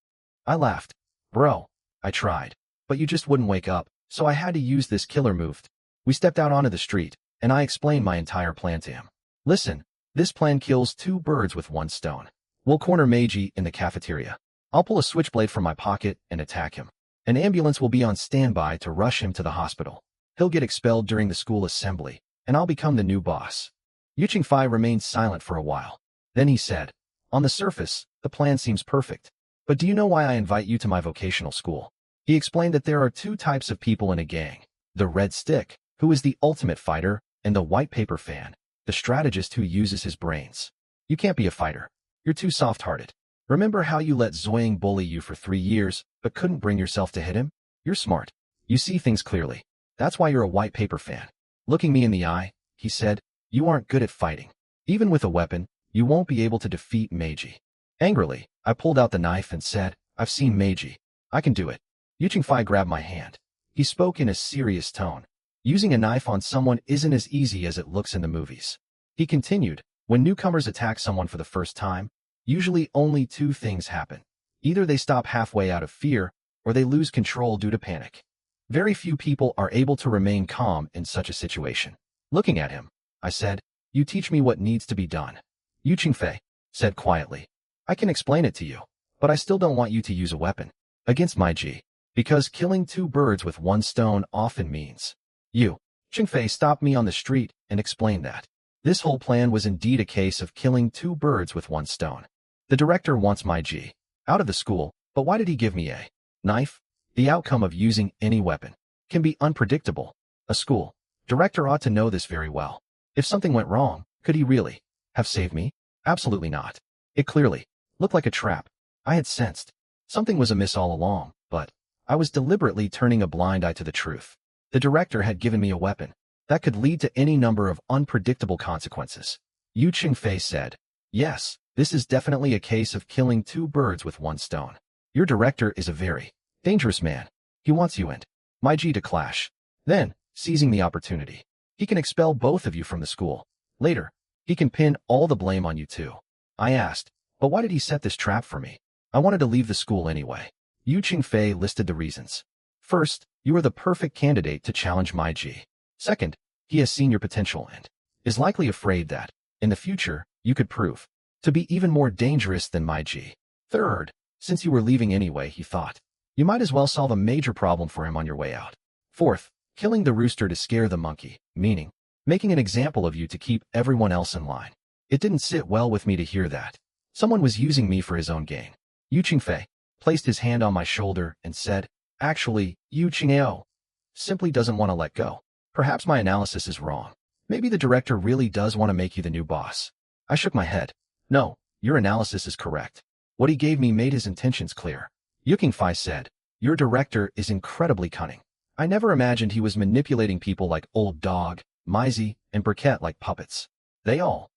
Speaker 1: I laughed. Bro, I tried. But you just wouldn't wake up, so I had to use this killer move. We stepped out onto the street, and I explained my entire plan to him. Listen, This plan kills two birds with one stone. We'll corner Meiji in the cafeteria. I'll pull a switchblade from my pocket and attack him. An ambulance will be on standby to rush him to the hospital. He'll get expelled during the school assembly, and I'll become the new boss. Yu Qingfei remained silent for a while. Then he said, on the surface, the plan seems perfect. But do you know why I invite you to my vocational school? He explained that there are two types of people in a gang. The red stick, who is the ultimate fighter, and the white paper fan, the strategist who uses his brains. You can't be a fighter. You're too soft-hearted. Remember how you let Zoying bully you for 3 years, but couldn't bring yourself to hit him? You're smart. You see things clearly. That's why you're a white paper fan. Looking me in the eye, he said, you aren't good at fighting. Even with a weapon, you won't be able to defeat Meiji. Angrily, I pulled out the knife and said, I've seen Meiji. I can do it. Yu Qingfei grabbed my hand. He spoke in a serious tone. Using a knife on someone isn't as easy as it looks in the movies. He continued, when newcomers attack someone for the first time, usually only two things happen. Either they stop halfway out of fear, or they lose control due to panic. Very few people are able to remain calm in such a situation. Looking at him, I said, you teach me what needs to be done. Yu Qingfei said quietly, I can explain it to you, but I still don't want you to use a weapon against Meiji, because killing two birds with one stone often means. Yu Qingfei stopped me on the street and explained that this whole plan was indeed a case of killing two birds with one stone. The director wants Meiji out of the school, but why did he give me a knife? The outcome of using any weapon can be unpredictable. A school director ought to know this very well. If something went wrong, could he really have saved me? Absolutely not. It clearly looked like a trap. I had sensed something was amiss all along, but I was deliberately turning a blind eye to the truth. The director had given me a weapon that could lead to any number of unpredictable consequences. Yu Qingfei said, yes, this is definitely a case of killing two birds with one stone. Your director is a very dangerous man. He wants you and Meiji to clash. Then, seizing the opportunity, he can expel both of you from the school. Later, he can pin all the blame on you too. I asked, but why did he set this trap for me? I wanted to leave the school anyway. Yu Qingfei listed the reasons. First, you are the perfect candidate to challenge Meiji. Second, he has seen your potential and is likely afraid that, in the future, you could prove to be even more dangerous than Meiji. Third, since you were leaving anyway, he thought, you might as well solve a major problem for him on your way out. Fourth, killing the rooster to scare the monkey, meaning making an example of you to keep everyone else in line. It didn't sit well with me to hear that someone was using me for his own gain. Yu Qingfei placed his hand on my shoulder and said, actually, Yu Qingfei simply doesn't want to let go. Perhaps my analysis is wrong. Maybe the director really does want to make you the new boss. I shook my head. No, your analysis is correct. What he gave me made his intentions clear. Yu Qingfei said, your director is incredibly cunning. I never imagined he was manipulating people like Old Dog, Meiji, and Briquette like puppets. They are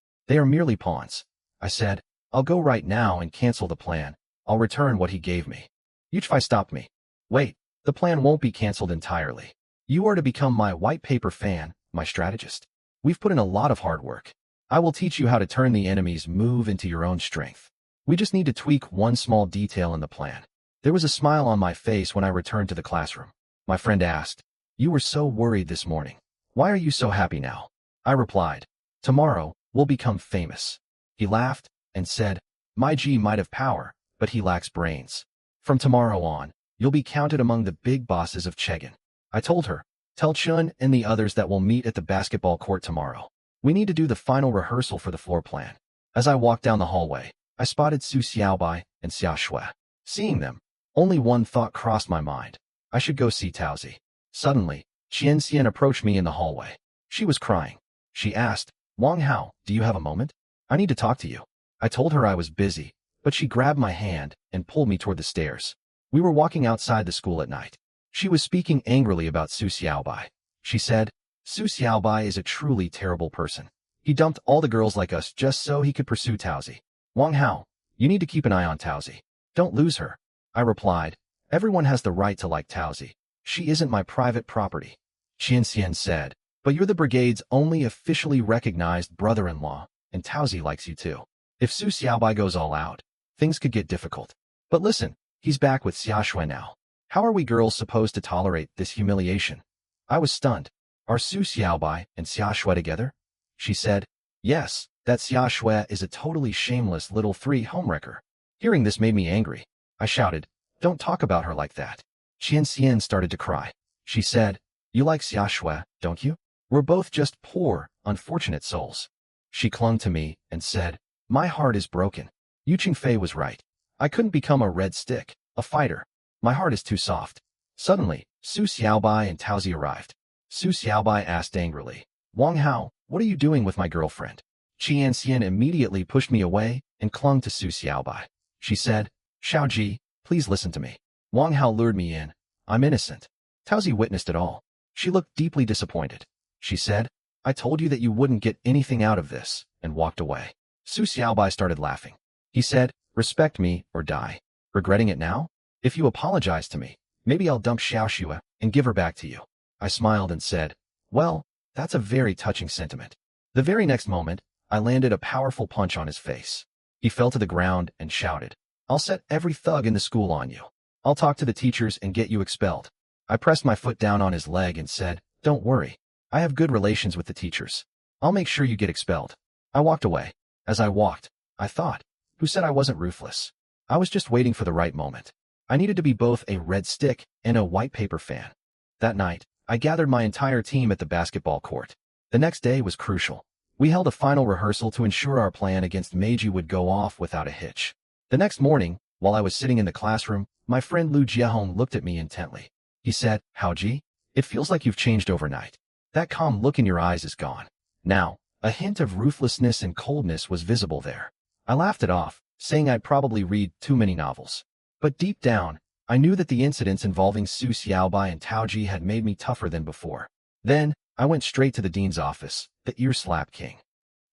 Speaker 1: merely pawns. I said, I'll go right now and cancel the plan. I'll return what he gave me. Yu Qingfei stopped me. Wait, the plan won't be canceled entirely. You are to become my white paper fan, my strategist. We've put in a lot of hard work. I will teach you how to turn the enemy's move into your own strength. We just need to tweak one small detail in the plan. There was a smile on my face when I returned to the classroom. My friend asked, you were so worried this morning. Why are you so happy now? I replied, tomorrow, we'll become famous. He laughed and said, Meiji might have power, but he lacks brains. From tomorrow on, you'll be counted among the big bosses of Chegan. I told her, tell Chun and the others that we'll meet at the basketball court tomorrow. We need to do the final rehearsal for the floor plan. As I walked down the hallway, I spotted Su Xiaobai and Xia Shui. Seeing them, only one thought crossed my mind. I should go see Taozi. Suddenly, Qian Xian approached me in the hallway. She was crying. She asked, Wang Hao, do you have a moment? I need to talk to you. I told her I was busy, but she grabbed my hand and pulled me toward the stairs. We were walking outside the school at night. She was speaking angrily about Su Xiaobai. She said, Su Xiaobai is a truly terrible person. He dumped all the girls like us just so he could pursue Taozi. Wang Hao, you need to keep an eye on Taozi. Don't lose her. I replied, everyone has the right to like Taozi. She isn't my private property. Qian Xian said, but you're the brigade's only officially recognized brother-in-law, and Taozi likes you too. If Su Xiaobai goes all out, things could get difficult. But listen, he's back with Xia Shui now. How are we girls supposed to tolerate this humiliation? I was stunned. Are Su Xiaobai and Xia Shui together? She said, yes, That Xia Shui is a totally shameless little homewrecker. Hearing this made me angry. I shouted, "Don't talk about her like that." Qian Xian started to cry. She said, "You like Xia Shui, don't you? We're both just poor, unfortunate souls." She clung to me and said, "My heart is broken. Yu Qingfei was right. I couldn't become a red stick, a fighter. My heart is too soft." Suddenly, Su Xiaobai and Taozi arrived. Su Xiaobai asked angrily, "Wang Hao, what are you doing with my girlfriend?" Qian Xian immediately pushed me away and clung to Su Xiaobai. She said, "Xiaoji, please listen to me. Wang Hao lured me in. I'm innocent." Taozi witnessed it all. She looked deeply disappointed. She said, "I told you that you wouldn't get anything out of this," and walked away. Su Xiaobai started laughing. He said, "Respect me or die. Regretting it now? If you apologize to me, maybe I'll dump Xiaoxue and give her back to you." I smiled and said, "Well, that's a very touching sentiment." The very next moment, I landed a powerful punch on his face. He fell to the ground and shouted, "I'll set every thug in the school on you. I'll talk to the teachers and get you expelled." I pressed my foot down on his leg and said, "Don't worry. I have good relations with the teachers. I'll make sure you get expelled." I walked away. As I walked, I thought, who said I wasn't ruthless? I was just waiting for the right moment. I needed to be both a red stick and a white paper fan. That night, I gathered my entire team at the basketball court. The next day was crucial. We held a final rehearsal to ensure our plan against Meiji would go off without a hitch. The next morning, while I was sitting in the classroom, my friend Lu Jiahong looked at me intently. He said, "Haoji, it feels like you've changed overnight. That calm look in your eyes is gone. Now, a hint of ruthlessness and coldness was visible there." I laughed it off, saying I'd probably read too many novels. But deep down, I knew that the incidents involving Su Xiaobai and Taoji had made me tougher than before. Then, I went straight to the dean's office, the ear-slap king.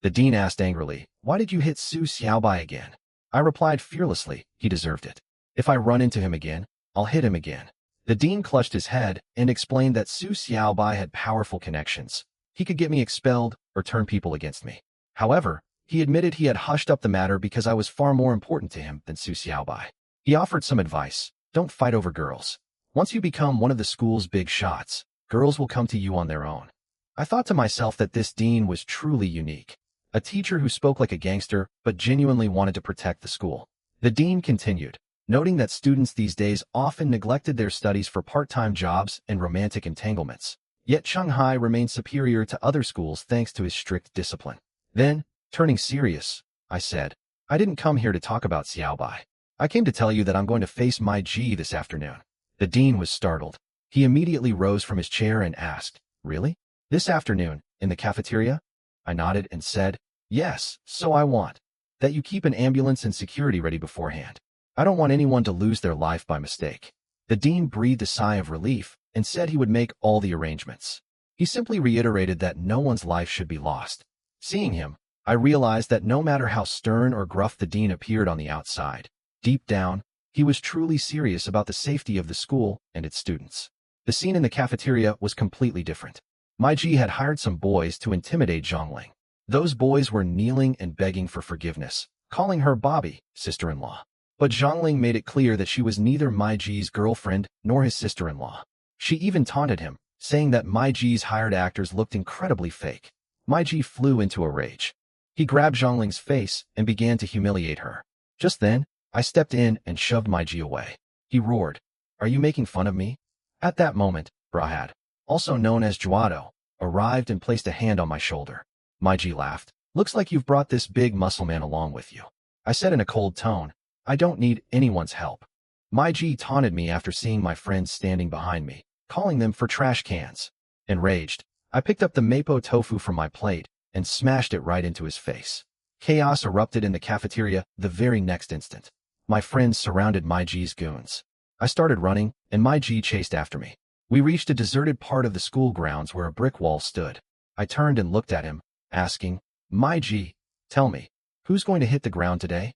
Speaker 1: The dean asked angrily, "Why did you hit Su Xiaobai again?" I replied fearlessly, "He deserved it. If I run into him again, I'll hit him again." The dean clutched his head and explained that Su Xiaobai had powerful connections. He could get me expelled or turn people against me. However, he admitted he had hushed up the matter because I was far more important to him than Su Xiaobai. He offered some advice. Don't fight over girls. Once you become one of the school's big shots, girls will come to you on their own. I thought to myself that this dean was truly unique. A teacher who spoke like a gangster but genuinely wanted to protect the school. The dean continued, noting that students these days often neglected their studies for part-time jobs and romantic entanglements. Yet Shanghai remained superior to other schools thanks to his strict discipline. Then, turning serious, I said, "I didn't come here to talk about Xiaobai. I came to tell you that I'm going to face my G this afternoon." The dean was startled. He immediately rose from his chair and asked, "Really? This afternoon, in the cafeteria?" I nodded and said, "Yes, so I want that you keep an ambulance and security ready beforehand. I don't want anyone to lose their life by mistake." The dean breathed a sigh of relief and said he would make all the arrangements. He simply reiterated that no one's life should be lost. Seeing him, I realized that no matter how stern or gruff the dean appeared on the outside, deep down, he was truly serious about the safety of the school and its students. The scene in the cafeteria was completely different. Meiji had hired some boys to intimidate Zhongling. Those boys were kneeling and begging for forgiveness, calling her Bobby, sister-in-law. But Zhongling made it clear that she was neither Meiji's girlfriend nor his sister-in-law. She even taunted him, saying that Meiji's hired actors looked incredibly fake. Meiji flew into a rage. He grabbed Zhongling's face and began to humiliate her. Just then, I stepped in and shoved Meiji away. He roared, "Are you making fun of me?" At that moment, Brahad, also known as Juado, arrived and placed a hand on my shoulder. Meiji laughed. "Looks like you've brought this big muscle man along with you." I said in a cold tone, "I don't need anyone's help." Meiji taunted me after seeing my friends standing behind me, calling them for trash cans. Enraged, I picked up the mapo tofu from my plate and smashed it right into his face. Chaos erupted in the cafeteria the very next instant. My friends surrounded Meiji's goons. I started running, and Meiji chased after me. We reached a deserted part of the school grounds where a brick wall stood. I turned and looked at him, asking, "Meiji, tell me, who's going to hit the ground today?"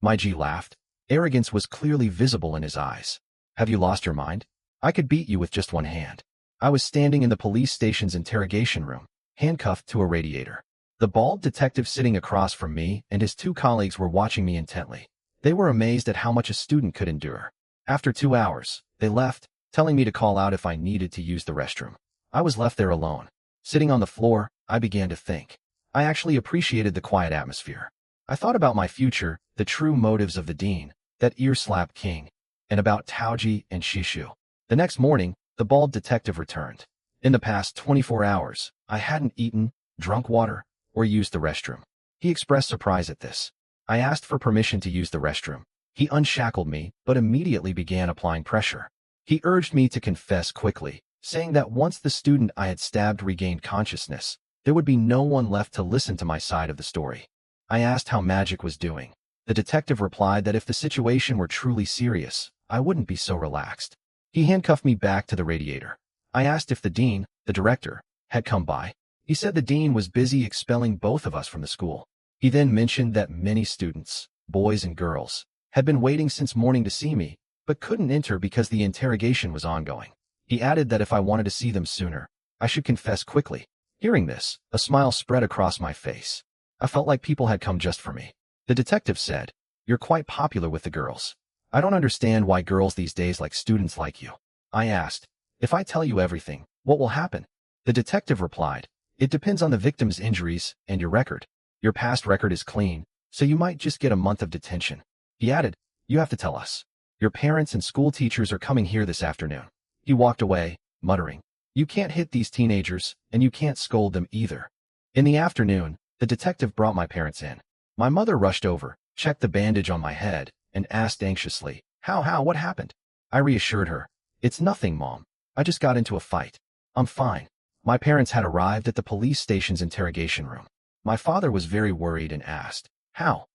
Speaker 1: Meiji laughed. Arrogance was clearly visible in his eyes. "Have you lost your mind? I could beat you with just one hand." I was standing in the police station's interrogation room, handcuffed to a radiator. The bald detective sitting across from me and his two colleagues were watching me intently. They were amazed at how much a student could endure. After 2 hours, they left, telling me to call out if I needed to use the restroom. I was left there alone. Sitting on the floor, I began to think. I actually appreciated the quiet atmosphere. I thought about my future, the true motives of the dean, that ear-slap king, and about Taoji and Shishu. The next morning, the bald detective returned. In the past 24 hours, I hadn't eaten, drunk water, or used the restroom. He expressed surprise at this. I asked for permission to use the restroom. He unshackled me, but immediately began applying pressure. He urged me to confess quickly, saying that once the student I had stabbed regained consciousness, there would be no one left to listen to my side of the story. I asked how magic was doing. The detective replied that if the situation were truly serious, I wouldn't be so relaxed. He handcuffed me back to the radiator. I asked if the dean, the director, had come by. He said the dean was busy expelling both of us from the school. He then mentioned that many students, boys and girls, had been waiting since morning to see me, but couldn't enter because the interrogation was ongoing. He added that if I wanted to see them sooner, I should confess quickly. Hearing this, a smile spread across my face. I felt like people had come just for me. The detective said, "You're quite popular with the girls. I don't understand why girls these days like students like you." I asked, "If I tell you everything, what will happen?" The detective replied, "It depends on the victim's injuries and your record. Your past record is clean, so you might just get a month of detention." He added, "You have to tell us. Your parents and school teachers are coming here this afternoon." He walked away, muttering, "You can't hit these teenagers, and you can't scold them either." In the afternoon, the detective brought my parents in. My mother rushed over, checked the bandage on my head, and asked anxiously, what happened?" I reassured her, "It's nothing, Mom. I just got into a fight. I'm fine." My parents had arrived at the police station's interrogation room. My father was very worried and asked, How?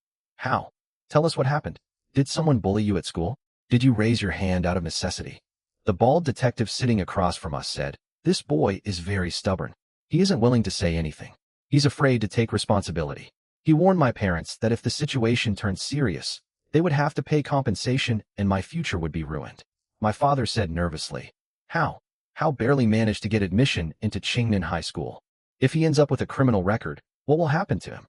Speaker 1: Tell us what happened. Did someone bully you at school? Did you raise your hand out of necessity?" The bald detective sitting across from us said, "This boy is very stubborn. He isn't willing to say anything. He's afraid to take responsibility. He warned my parents that if the situation turned serious, they would have to pay compensation and my future would be ruined." My father said nervously, How barely managed to get admission into Qingnan High School. If he ends up with a criminal record, what will happen to him?"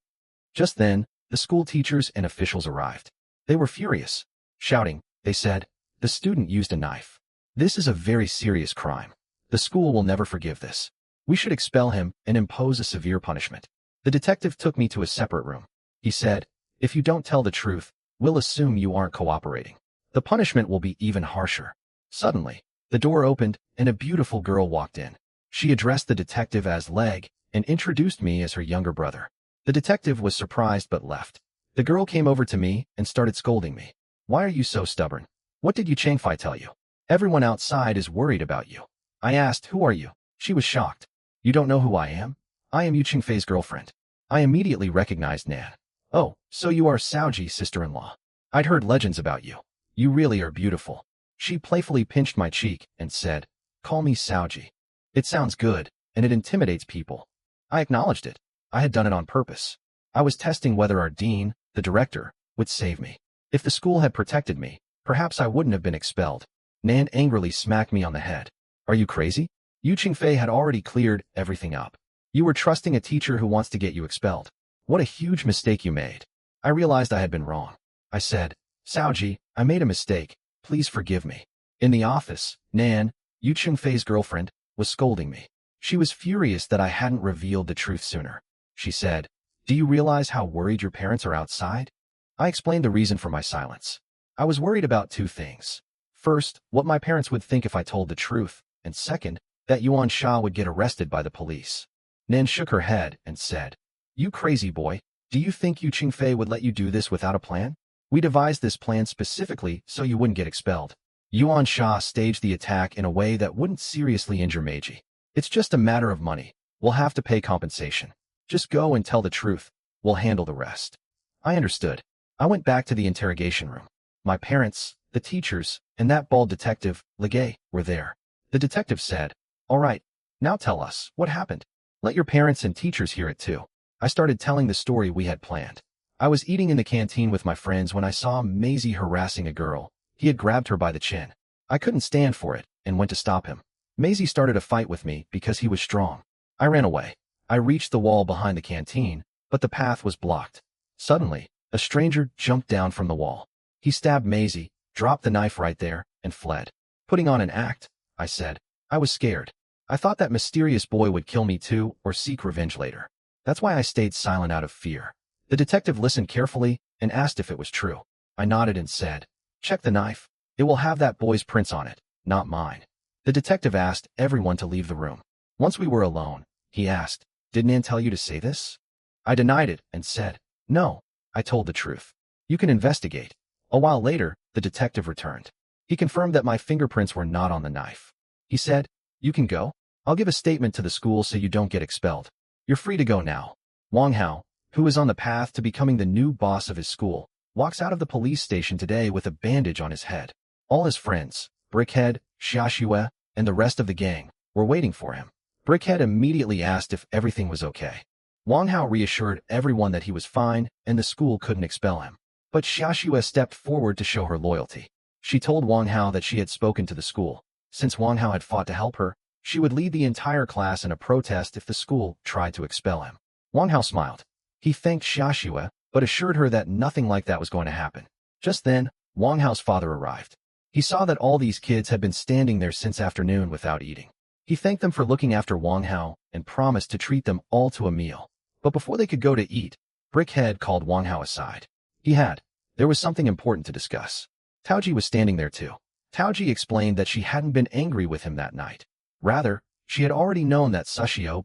Speaker 1: Just then, the school teachers and officials arrived. They were furious. Shouting, they said, "The student used a knife. This is a very serious crime. The school will never forgive this. We should expel him and impose a severe punishment." The detective took me to a separate room. He said, "If you don't tell the truth, we'll assume you aren't cooperating. The punishment will be even harsher." Suddenly, the door opened and a beautiful girl walked in. She addressed the detective as Leg and introduced me as her younger brother. The detective was surprised but left. The girl came over to me and started scolding me. "Why are you so stubborn? What did Yu Changfei tell you? Everyone outside is worried about you." I asked, "Who are you?" She was shocked. "You don't know who I am? I am Yu Changfei's girlfriend." I immediately recognized Nan. "Oh, so you are Saoji's sister-in-law. I'd heard legends about you. You really are beautiful." She playfully pinched my cheek and said, "Call me Saoji. It sounds good, and it intimidates people." I acknowledged it. I had done it on purpose. I was testing whether our dean, the director, would save me. If the school had protected me, perhaps I wouldn't have been expelled. Nan angrily smacked me on the head. "Are you crazy? Yu Qingfei had already cleared everything up. You were trusting a teacher who wants to get you expelled. What a huge mistake you made." I realized I had been wrong. I said, "Saoji, I made a mistake. Please forgive me." In the office, Nan, Yu Chengfei's girlfriend, was scolding me. She was furious that I hadn't revealed the truth sooner. She said, "Do you realize how worried your parents are outside?" I explained the reason for my silence. I was worried about two things. First, what my parents would think if I told the truth, and second, that Yuan Sha would get arrested by the police. Nan shook her head and said, "You crazy boy, do you think Yu Chengfei would let you do this without a plan? We devised this plan specifically so you wouldn't get expelled. Yuan Sha staged the attack in a way that wouldn't seriously injure Meiji. It's just a matter of money. We'll have to pay compensation. Just go and tell the truth. We'll handle the rest." I understood. I went back to the interrogation room. My parents, the teachers, and that bald detective, Legay, were there. The detective said, "All right, now tell us, what happened? Let your parents and teachers hear it too." I started telling the story we had planned. I was eating in the canteen with my friends when I saw Maisie harassing a girl. He had grabbed her by the chin. I couldn't stand for it and went to stop him. Maisie started a fight with me because he was strong. I ran away. I reached the wall behind the canteen, but the path was blocked. Suddenly, a stranger jumped down from the wall. He stabbed Maisie, dropped the knife right there, and fled. "Putting on an act," I said. I was scared. I thought that mysterious boy would kill me too or seek revenge later. That's why I stayed silent out of fear. The detective listened carefully and asked if it was true. I nodded and said, check the knife. It will have that boy's prints on it, not mine. The detective asked everyone to leave the room. Once we were alone, he asked, did Nan tell you to say this? I denied it and said, no, I told the truth. You can investigate. A while later, the detective returned. He confirmed that my fingerprints were not on the knife. He said, you can go. I'll give a statement to the school so you don't get expelled. You're free to go now. Wang Hao, who is on the path to becoming the new boss of his school, walks out of the police station today with a bandage on his head. All his friends, Brickhead, Xiaoxue, and the rest of the gang, were waiting for him. Brickhead immediately asked if everything was okay. Wang Hao reassured everyone that he was fine and the school couldn't expel him. But Xiaoxue stepped forward to show her loyalty. She told Wang Hao that she had spoken to the school. Since Wang Hao had fought to help her, she would lead the entire class in a protest if the school tried to expel him. Wang Hao smiled. He thanked Xiaoxue, but assured her that nothing like that was going to happen. Just then, Wang Hao's father arrived. He saw that all these kids had been standing there since afternoon without eating. He thanked them for looking after Wang Hao and promised to treat them all to a meal. But before they could go to eat, Brickhead called Wang Hao aside. There was something important to discuss. Taoji was standing there too. Taoji explained that she hadn't been angry with him that night. Rather, she had already known that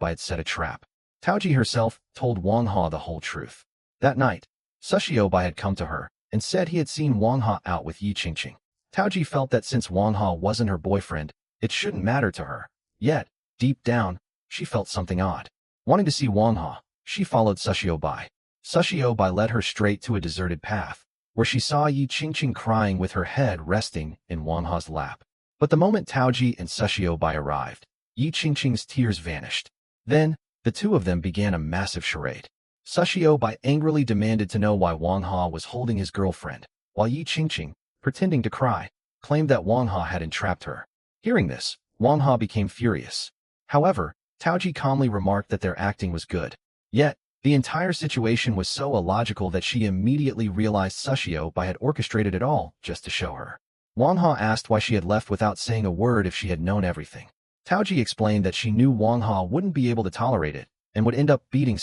Speaker 1: Bai had set a trap. Taoji herself told Wang Hao the whole truth. That night, Bai had come to her and said he had seen Wang Hao out with Yi Qingqing. Taoji felt that since Wang Hao wasn't her boyfriend, it shouldn't matter to her. Yet, deep down, she felt something odd. Wanting to see Wang Hao, she followed Bai. Bai led her straight to a deserted path, where she saw Yi Qingqing crying with her head resting in Wang Hao's lap. But the moment Taoji and Bai arrived, Yi Qingqing's tears vanished. Then, the two of them began a massive charade. Bai angrily demanded to know why Wang Hao was holding his girlfriend, while Yi Qingqing, pretending to cry, claimed that Wang Hao had entrapped her. Hearing this, Wang Hao became furious. However, Taoji calmly remarked that their acting was good. Yet, the entire situation was so illogical that she immediately realized Bai had orchestrated it all just to show her. Wang Hao asked why she had left without saying a word if she had known everything. Taoji explained that she knew Wang Hao wouldn't be able to tolerate it and would end up beating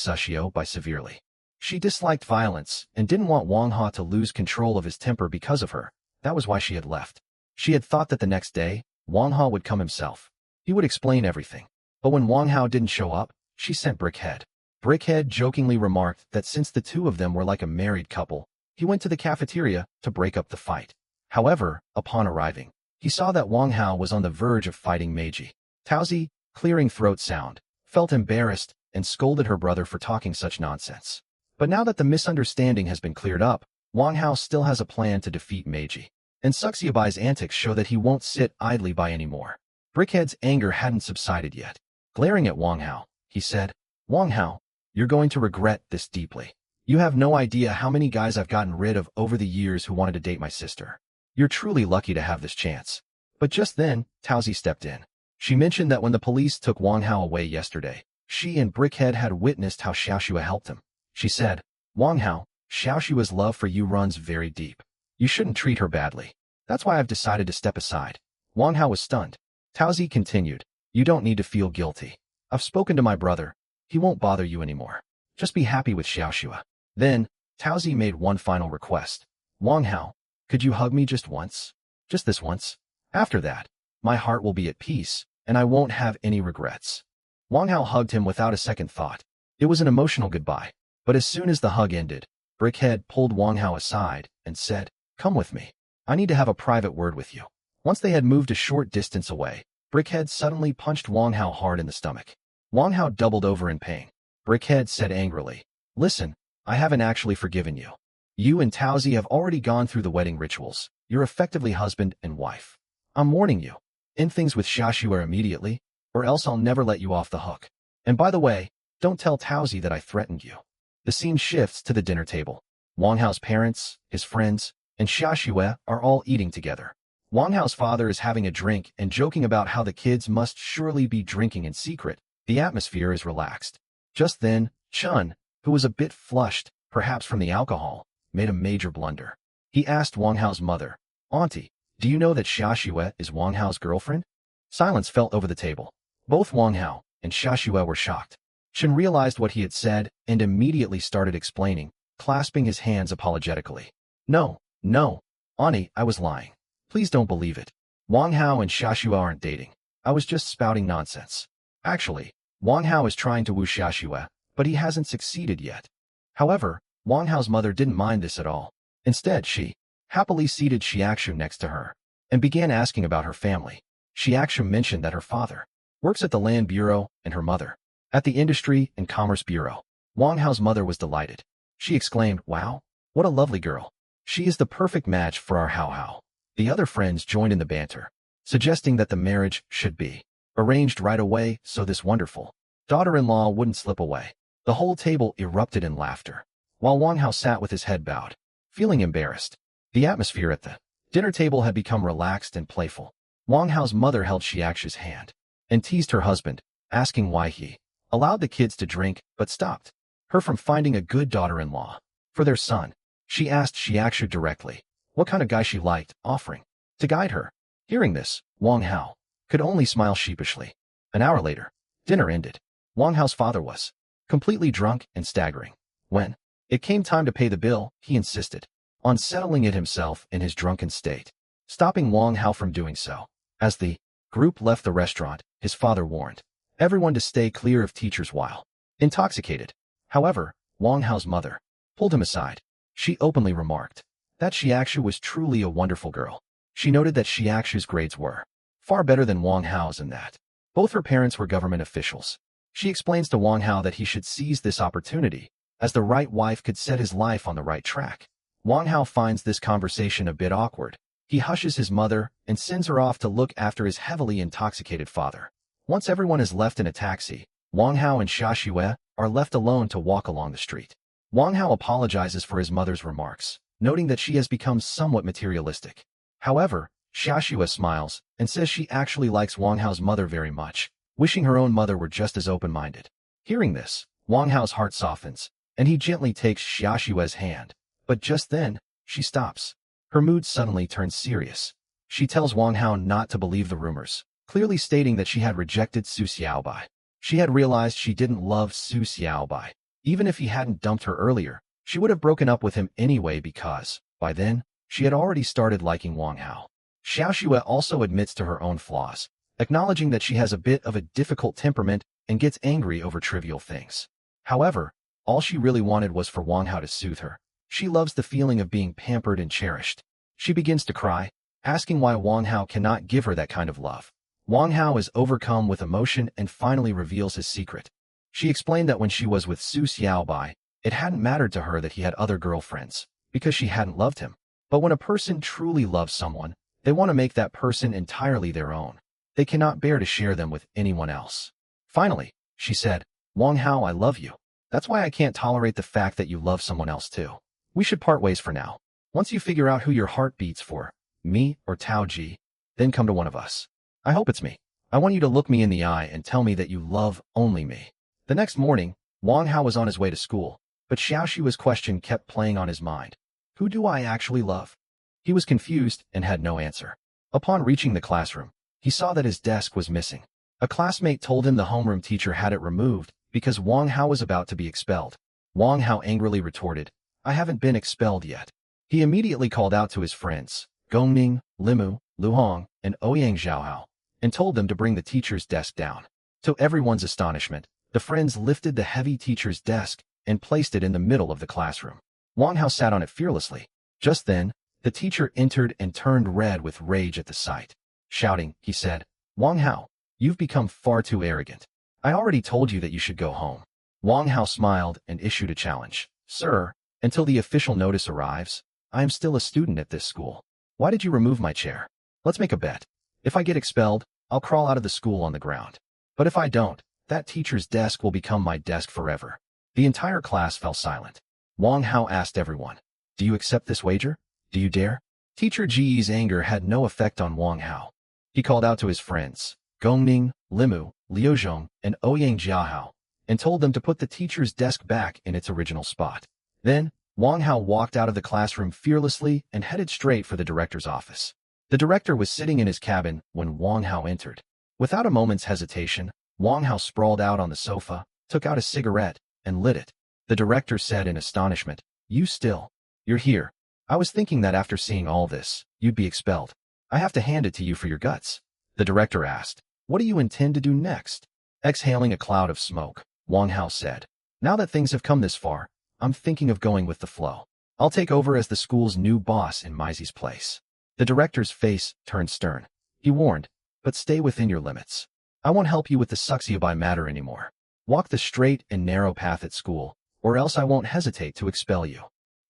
Speaker 1: Bai severely. She disliked violence and didn't want Wang Hao to lose control of his temper because of her. That was why she had left. She had thought that the next day, Wang Hao would come himself. He would explain everything. But when Wang Hao didn't show up, she sent Brickhead. Brickhead jokingly remarked that since the two of them were like a married couple, he went to the cafeteria to break up the fight. However, upon arriving, he saw that Wang Hao was on the verge of fighting Meiji. Taozi, clearing throat sound, felt embarrassed and scolded her brother for talking such nonsense. But now that the misunderstanding has been cleared up, Wang Hao still has a plan to defeat Meiji. And Bai's antics show that he won't sit idly by anymore. Brickhead's anger hadn't subsided yet. Glaring at Wang Hao, he said, Wang Hao, you're going to regret this deeply. You have no idea how many guys I've gotten rid of over the years who wanted to date my sister. You're truly lucky to have this chance. But just then, Taozi stepped in. She mentioned that when the police took Wang Hao away yesterday, she and Brickhead had witnessed how Xiaoxue helped him. She said, Wang Hao, Xiaoxue's love for you runs very deep. You shouldn't treat her badly. That's why I've decided to step aside. Wang Hao was stunned. Taozi continued, you don't need to feel guilty. I've spoken to my brother. He won't bother you anymore. Just be happy with Xiaoxue. Then, Taozi made one final request. Wang Hao, could you hug me just once? Just this once? After that, my heart will be at peace, and I won't have any regrets. Wang Hao hugged him without a second thought. It was an emotional goodbye. But as soon as the hug ended, Brickhead pulled Wang Hao aside and said, come with me. I need to have a private word with you. Once they had moved a short distance away, Brickhead suddenly punched Wang Hao hard in the stomach. Wang Hao doubled over in pain. Brickhead said angrily, listen, I haven't actually forgiven you. You and Taozi have already gone through the wedding rituals. You're effectively husband and wife. I'm warning you. End things with Xiaoxue immediately, or else I'll never let you off the hook. And by the way, don't tell Taozi that I threatened you. The scene shifts to the dinner table. Wang Hao's parents, his friends, and Xiaoxue are all eating together. Wang Hao's father is having a drink and joking about how the kids must surely be drinking in secret. The atmosphere is relaxed. Just then, Chun, who was a bit flushed, perhaps from the alcohol, made a major blunder. He asked Wang Hao's mother, Auntie, do you know that Xiaoxue is Wang Hao's girlfriend? Silence fell over the table. Both Wang Hao and Xiaoxue were shocked. Shin realized what he had said and immediately started explaining, clasping his hands apologetically. No, no, Ani, I was lying. Please don't believe it. Wang Hao and Xiaoxue aren't dating. I was just spouting nonsense. Actually, Wang Hao is trying to woo Xiaoxue, but he hasn't succeeded yet. However, Wang Hao's mother didn't mind this at all. Instead, she happily seated Xiaoxue next to her and began asking about her family. Xiaoxue mentioned that her father works at the Land Bureau and her mother at the Industry and Commerce Bureau. Wang Hao's mother was delighted. She exclaimed, "Wow, what a lovely girl. She is the perfect match for our Hao Hao." The other friends joined in the banter, suggesting that the marriage should be arranged right away so this wonderful daughter-in-law wouldn't slip away. The whole table erupted in laughter, while Wang Hao sat with his head bowed, feeling embarrassed. The atmosphere at the dinner table had become relaxed and playful. Wang Hao's mother held Xiaoxue's hand and teased her husband, asking why he allowed the kids to drink but stopped her from finding a good daughter-in-law for their son. She asked Xiaoxue directly what kind of guy she liked, offering to guide her. Hearing this, Wang Hao could only smile sheepishly. An hour later, dinner ended. Wang Hao's father was completely drunk and staggering. When it came time to pay the bill, he insisted on settling it himself in his drunken state, stopping Wang Hao from doing so. As the group left the restaurant, his father warned everyone to stay clear of teachers while intoxicated. However, Wang Hao's mother pulled him aside. She openly remarked that Xiaoxue was truly a wonderful girl. She noted that Xiaoxue's grades were far better than Wang Hao's and that both her parents were government officials. She explains to Wang Hao that he should seize this opportunity, as the right wife could set his life on the right track. Wang Hao finds this conversation a bit awkward. He hushes his mother and sends her off to look after his heavily intoxicated father. Once everyone is left in a taxi, Wang Hao and Xiaoxue are left alone to walk along the street. Wang Hao apologizes for his mother's remarks, noting that she has become somewhat materialistic. However, Xiaoxue smiles and says she actually likes Wang Hao's mother very much, wishing her own mother were just as open-minded. Hearing this, Wang Hao's heart softens, and he gently takes Xiaoxue's hand. But just then, she stops. Her mood suddenly turns serious. She tells Wang Hao not to believe the rumors, clearly stating that she had rejected Su Xiaobai. She had realized she didn't love Su Xiaobai. Even if he hadn't dumped her earlier, she would have broken up with him anyway because, by then, she had already started liking Wang Hao. Xiaoxue also admits to her own flaws, acknowledging that she has a bit of a difficult temperament and gets angry over trivial things. However, all she really wanted was for Wang Hao to soothe her. She loves the feeling of being pampered and cherished. She begins to cry, asking why Wang Hao cannot give her that kind of love. Wang Hao is overcome with emotion and finally reveals his secret. She explained that when she was with Su Xiaobai, it hadn't mattered to her that he had other girlfriends, because she hadn't loved him. But when a person truly loves someone, they want to make that person entirely their own. They cannot bear to share them with anyone else. Finally, she said, Wang Hao, I love you. That's why I can't tolerate the fact that you love someone else too. We should part ways for now. Once you figure out who your heart beats for, me or Tao Ji, then come to one of us. I hope it's me. I want you to look me in the eye and tell me that you love only me. The next morning, Wang Hao was on his way to school, but Xiaoxue's question kept playing on his mind. Who do I actually love? He was confused and had no answer. Upon reaching the classroom, he saw that his desk was missing. A classmate told him the homeroom teacher had it removed because Wang Hao was about to be expelled. Wang Hao angrily retorted, I haven't been expelled yet. He immediately called out to his friends, Gongming, Limu, Luhong, and Ouyang Zhaohao, and told them to bring the teacher's desk down. To everyone's astonishment, the friends lifted the heavy teacher's desk and placed it in the middle of the classroom. Wang Hao sat on it fearlessly. Just then, the teacher entered and turned red with rage at the sight. Shouting, he said, Wang Hao, you've become far too arrogant. I already told you that you should go home. Wang Hao smiled and issued a challenge. Sir, until the official notice arrives, I am still a student at this school. Why did you remove my chair? Let's make a bet. If I get expelled, I'll crawl out of the school on the ground. But if I don't, that teacher's desk will become my desk forever. The entire class fell silent. Wang Hao asked everyone, do you accept this wager? Do you dare? Teacher Ji's anger had no effect on Wang Hao. He called out to his friends, Gongming, Limu, Liuzhong, and Ouyang Zhaohao, and told them to put the teacher's desk back in its original spot. Then, Wang Hao walked out of the classroom fearlessly and headed straight for the director's office. The director was sitting in his cabin when Wang Hao entered. Without a moment's hesitation, Wang Hao sprawled out on the sofa, took out a cigarette, and lit it. The director said in astonishment, You're here. I was thinking that after seeing all this, you'd be expelled. I have to hand it to you for your guts. The director asked, What do you intend to do next? Exhaling a cloud of smoke, Wang Hao said, Now that things have come this far, I'm thinking of going with the flow. I'll take over as the school's new boss in Maisy's place. The director's face turned stern. He warned, But stay within your limits. I won't help you with the succubi matter anymore. Walk the straight and narrow path at school, or else I won't hesitate to expel you.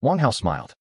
Speaker 1: Wang Hao smiled.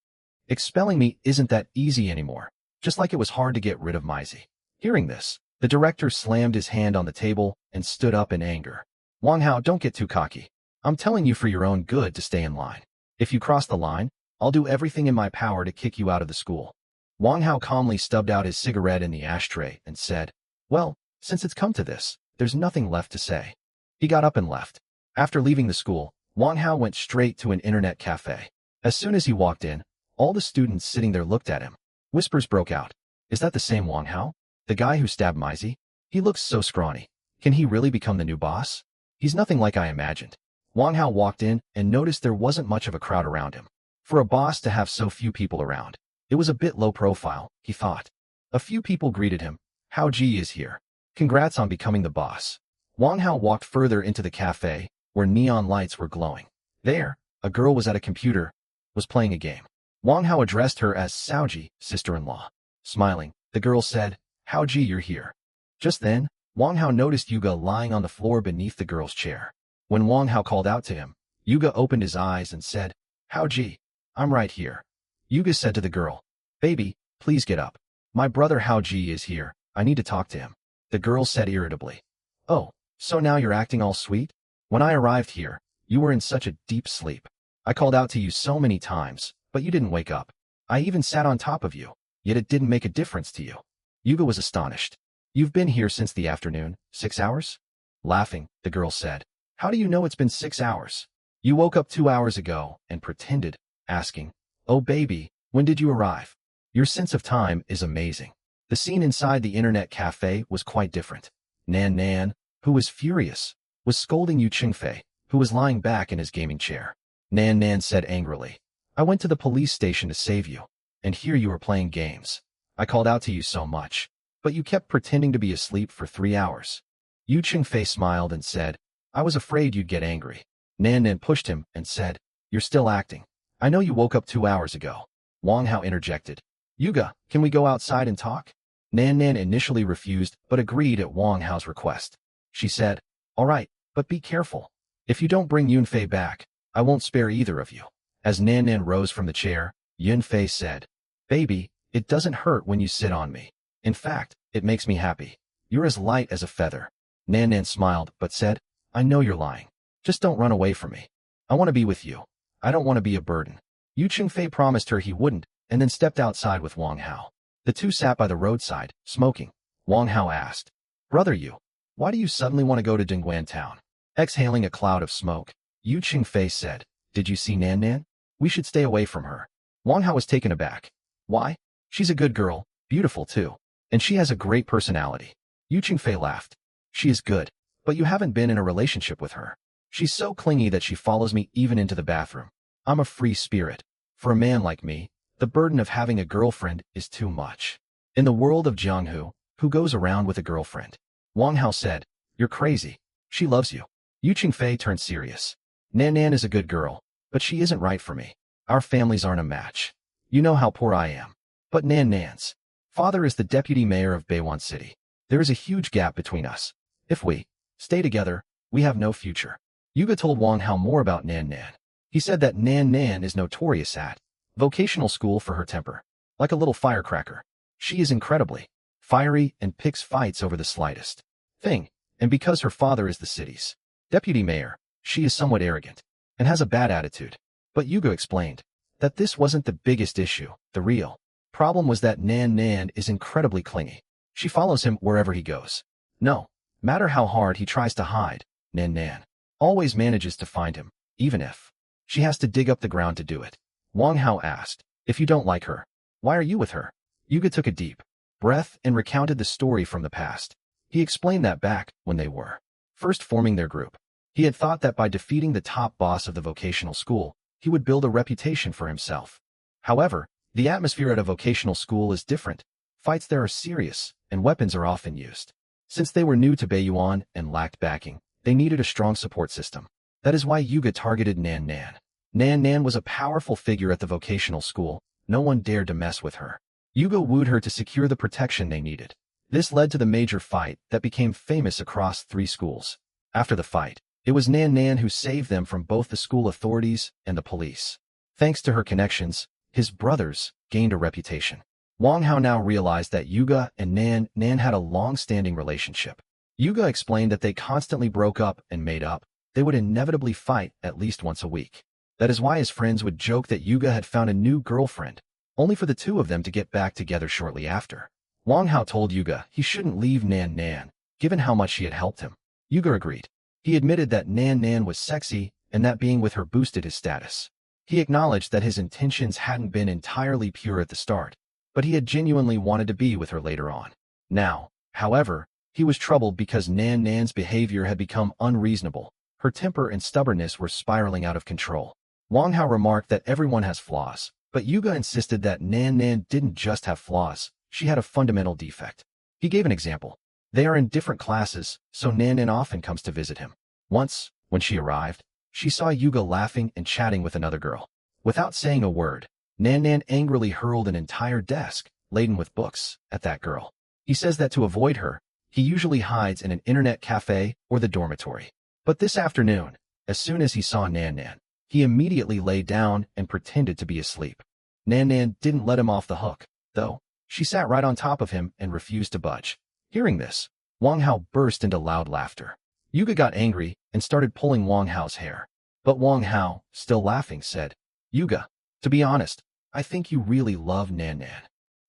Speaker 1: Expelling me isn't that easy anymore, just like it was hard to get rid of Maizy. Hearing this, the director slammed his hand on the table and stood up in anger. Wang Hao, don't get too cocky. I'm telling you for your own good to stay in line. If you cross the line, I'll do everything in my power to kick you out of the school. Wang Hao calmly stubbed out his cigarette in the ashtray and said, Well, since it's come to this, there's nothing left to say. He got up and left. After leaving the school, Wang Hao went straight to an internet cafe. As soon as he walked in, all the students sitting there looked at him. Whispers broke out. Is that the same Wang Hao? The guy who stabbed Maizy? He looks so scrawny. Can he really become the new boss? He's nothing like I imagined. Wang Hao walked in and noticed there wasn't much of a crowd around him. For a boss to have so few people around, it was a bit low profile, he thought. A few people greeted him. Hao Ji is here. Congrats on becoming the boss. Wang Hao walked further into the cafe, where neon lights were glowing. There, a girl was at a computer, was playing a game. Wang Hao addressed her as Saoji, sister-in-law. Smiling, the girl said, Hao Ji, you're here. Just then, Wang Hao noticed Yuga lying on the floor beneath the girl's chair. When Wang Hao called out to him, Yuga opened his eyes and said, Hao Ji, I'm right here. Yuga said to the girl, Baby, please get up. My brother Hao Ji is here. I need to talk to him. The girl said irritably, Oh, so now you're acting all sweet? When I arrived here, you were in such a deep sleep. I called out to you so many times, but you didn't wake up. I even sat on top of you, yet it didn't make a difference to you. Yuga was astonished. You've been here since the afternoon, 6 hours? Laughing, the girl said, How do you know it's been 6 hours? You woke up 2 hours ago and pretended, asking, Oh baby, when did you arrive? Your sense of time is amazing. The scene inside the internet cafe was quite different. Nan Nan, who was furious, was scolding Yu Qingfei, who was lying back in his gaming chair. Nan Nan said angrily, I went to the police station to save you, and here you are playing games. I called out to you so much, but you kept pretending to be asleep for 3 hours. Yu Qingfei smiled and said, I was afraid you'd get angry. Nan Nan pushed him and said, You're still acting. I know you woke up 2 hours ago. Wang Hao interjected, Yuga, can we go outside and talk? Nan Nan initially refused but agreed at Wang Hao's request. She said, All right, but be careful. If you don't bring Yunfei back, I won't spare either of you. As Nan Nan rose from the chair, Yunfei said, Baby, it doesn't hurt when you sit on me. In fact, it makes me happy. You're as light as a feather. Nan Nan smiled but said, I know you're lying. Just don't run away from me. I want to be with you. I don't want to be a burden. Yu Qingfei promised her he wouldn't, and then stepped outside with Wang Hao. The two sat by the roadside, smoking. Wang Hao asked, Brother Yu, why do you suddenly want to go to Dingguan town? Exhaling a cloud of smoke, Yu Qingfei said, Did you see Nan Nan? We should stay away from her. Wang Hao was taken aback. Why? She's a good girl, beautiful too. And she has a great personality. Yu Qingfei laughed. She is good, but you haven't been in a relationship with her. She's so clingy that she follows me even into the bathroom. I'm a free spirit. For a man like me, the burden of having a girlfriend is too much. In the world of Jianghu, who goes around with a girlfriend? Wang Hao said, You're crazy. She loves you. Yu Qingfei turned serious. Nan Nan is a good girl, but she isn't right for me. Our families aren't a match. You know how poor I am. But Nan Nan's father is the deputy mayor of Beiwan City. There is a huge gap between us. If we stay together, we have no future. Yuga told Wang Hao more about Nan Nan. He said that Nan Nan is notorious at vocational school for her temper. Like a little firecracker. She is incredibly fiery and picks fights over the slightest thing. And because her father is the city's deputy mayor, she is somewhat arrogant and has a bad attitude. But Yuga explained that this wasn't the biggest issue. The real problem was that Nan Nan is incredibly clingy. She follows him wherever he goes. No matter how hard he tries to hide, Nan Nan always manages to find him, even if she has to dig up the ground to do it. Wang Hao asked, If you don't like her, why are you with her? Yuga took a deep breath and recounted the story from the past. He explained that back when they were first forming their group, He had thought that by defeating the top boss of the vocational school, he would build a reputation for himself. However, the atmosphere at a vocational school is different. Fights there are serious, and weapons are often used. Since they were new to Baiyuan and lacked backing, they needed a strong support system. That is why Yuga targeted Nan Nan. Nan Nan was a powerful figure at the vocational school. No one dared to mess with her. Yuga wooed her to secure the protection they needed. This led to the major fight that became famous across 3 schools. After the fight, it was Nan Nan who saved them from both the school authorities and the police. Thanks to her connections, his brothers gained a reputation. Wang Hao now realized that Yuga and Nan Nan had a long-standing relationship. Yuga explained that they constantly broke up and made up. They would inevitably fight at least once a week. That is why his friends would joke that Yuga had found a new girlfriend, only for the two of them to get back together shortly after. Wang Hao told Yuga he shouldn't leave Nan Nan, given how much she had helped him. Yuga agreed. He admitted that Nan Nan was sexy and that being with her boosted his status. He acknowledged that his intentions hadn't been entirely pure at the start, but he had genuinely wanted to be with her later on. Now, however, he was troubled because Nan Nan's behavior had become unreasonable. Her temper and stubbornness were spiraling out of control. Wang Hao remarked that everyone has flaws, but Yuga insisted that Nan Nan didn't just have flaws, she had a fundamental defect. He gave an example. They are in different classes, so Nan Nan often comes to visit him. Once, when she arrived, she saw Yuga laughing and chatting with another girl. Without saying a word, Nan Nan angrily hurled an entire desk, laden with books, at that girl. He says that to avoid her, he usually hides in an internet cafe or the dormitory. But this afternoon, as soon as he saw Nan Nan, he immediately lay down and pretended to be asleep. Nan Nan didn't let him off the hook, though. She sat right on top of him and refused to budge. Hearing this, Wang Hao burst into loud laughter. Yuga got angry and started pulling Wang Hao's hair. But Wang Hao, still laughing, said, "Yuga, to be honest, I think you really love Nan Nan."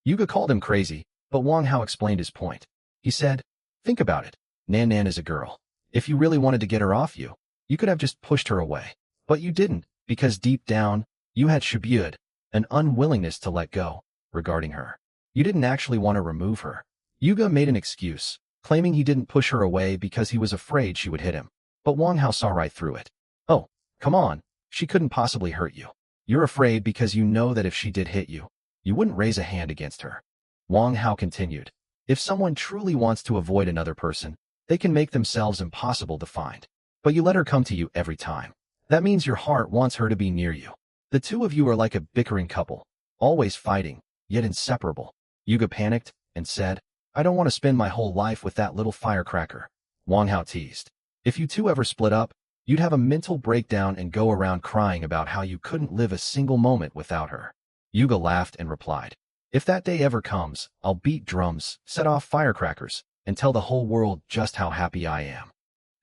Speaker 1: Yuga called him crazy, but Wang Hao explained his point. He said, "Think about it. Nan Nan is a girl. If you really wanted to get her off you, you could have just pushed her away. But you didn't, because deep down, you had shubyud, an unwillingness to let go, regarding her. You didn't actually want to remove her." Yuga made an excuse, claiming he didn't push her away because he was afraid she would hit him. But Wang Hao saw right through it. "Oh, come on, she couldn't possibly hurt you. You're afraid because you know that if she did hit you, you wouldn't raise a hand against her." Wang Hao continued, "If someone truly wants to avoid another person, they can make themselves impossible to find. But you let her come to you every time. That means your heart wants her to be near you. The two of you are like a bickering couple, always fighting, yet inseparable." Yuga panicked and said, "I don't want to spend my whole life with that little firecracker." Wang Hao teased, "If you two ever split up, you'd have a mental breakdown and go around crying about how you couldn't live a single moment without her." Yuga laughed and replied, "If that day ever comes, I'll beat drums, set off firecrackers, and tell the whole world just how happy I am."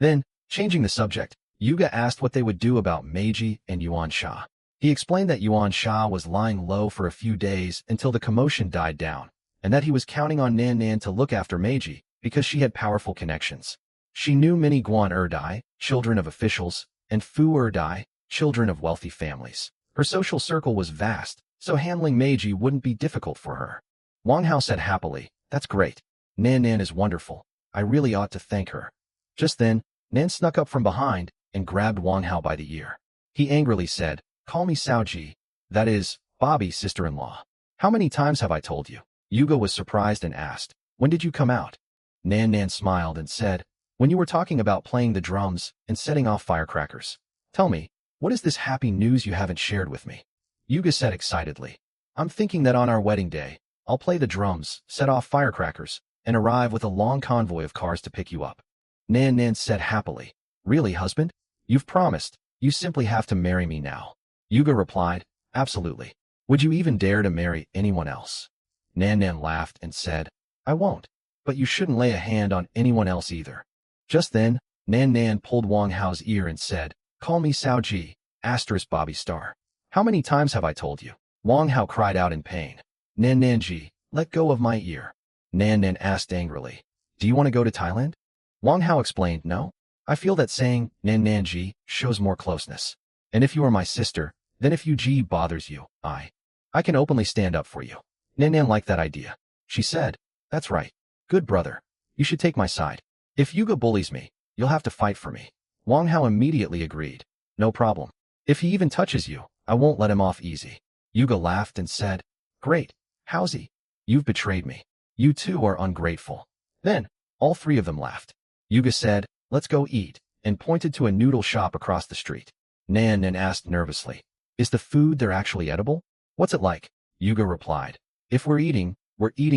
Speaker 1: Then, changing the subject, Yuga asked what they would do about Meiji and Yuan Sha. He explained that Yuan Sha was lying low for a few days until the commotion died down, and that he was counting on Nan Nan to look after Meiji because she had powerful connections. She knew many Guan Erdai, children of officials, and Fu Erdai, children of wealthy families. Her social circle was vast, so handling Meiji wouldn't be difficult for her. Wang Hao said happily, "That's great. Nan Nan is wonderful. I really ought to thank her." Just then, Nan snuck up from behind and grabbed Wang Hao by the ear. He angrily said, "Call me Saoji, that is, Bobby's sister-in-law. How many times have I told you?" Yuga was surprised and asked, "When did you come out?" Nan Nan smiled and said, "When you were talking about playing the drums and setting off firecrackers. Tell me, what is this happy news you haven't shared with me?" Yuga said excitedly, "I'm thinking that on our wedding day, I'll play the drums, set off firecrackers, and arrive with a long convoy of cars to pick you up." Nan Nan said happily, "Really, husband? You've promised. You simply have to marry me now." Yuga replied, "Absolutely. Would you even dare to marry anyone else?" Nan Nan laughed and said, "I won't. But you shouldn't lay a hand on anyone else either." Just then, Nan Nan pulled Wang Hao's ear and said, "Call me Saoji, asterisk Bobby Star. How many times have I told you?" Wang Hao cried out in pain. "Nan Nanji, let go of my ear." Nan Nan asked angrily, "Do you want to go to Thailand?" Wang Hao explained, "No. I feel that saying Nan Nanji shows more closeness. And if you are my sister, then if Yuji bothers you, I can openly stand up for you." Nan Nan liked that idea. She said, "That's right. Good brother. You should take my side. If Yuga bullies me, you'll have to fight for me." Wang Hao immediately agreed. No problem. If he even touches you, I won't let him off easy. Yuga laughed and said, Great, Haozi, you've betrayed me. You too are ungrateful. Then, all three of them laughed. Yuga said, Let's go eat, and pointed to a noodle shop across the street. Nan asked nervously, Is the food there actually edible? What's it like? Yuga replied, If we're eating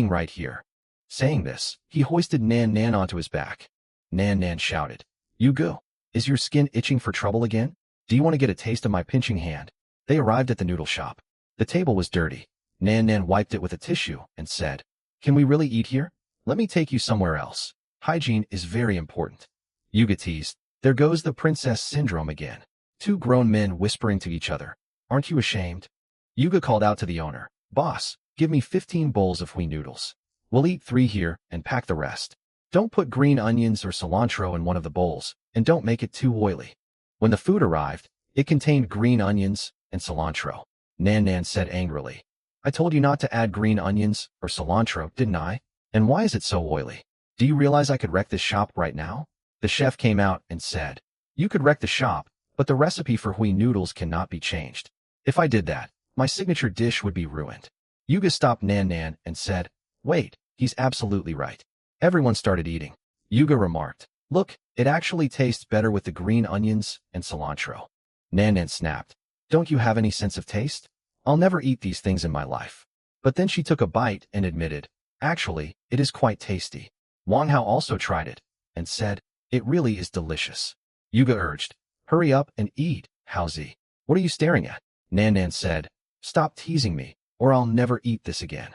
Speaker 1: right here. Saying this, he hoisted Nan onto his back. Nan shouted, Yuga, is your skin itching for trouble again? Do you want to get a taste of my pinching hand? They arrived at the noodle shop. The table was dirty. Nan wiped it with a tissue and said, Can we really eat here? Let me take you somewhere else. Hygiene is very important. Yuga teased, There goes the princess syndrome again. Two grown men whispering to each other. Aren't you ashamed? Yuga called out to the owner, Boss, give me 15 bowls of hui noodles. We'll eat 3 here and pack the rest. Don't put green onions or cilantro in one of the bowls, and don't make it too oily. When the food arrived, it contained green onions and cilantro. Nan said angrily, I told you not to add green onions or cilantro, didn't I? And why is it so oily? Do you realize I could wreck this shop right now? The chef came out and said, You could wreck the shop, but the recipe for hui noodles cannot be changed. If I did that, my signature dish would be ruined. Yuga stopped Nan and said, Wait, he's absolutely right. Everyone started eating. Yuga remarked, Look, it actually tastes better with the green onions and cilantro. Nan snapped, Don't you have any sense of taste? I'll never eat these things in my life. But then she took a bite and admitted, Actually, it is quite tasty. Wang Hao also tried it and said, It really is delicious. Yuga urged, Hurry up and eat, Haozi. What are you staring at? Nan said, Stop teasing me, or I'll never eat this again.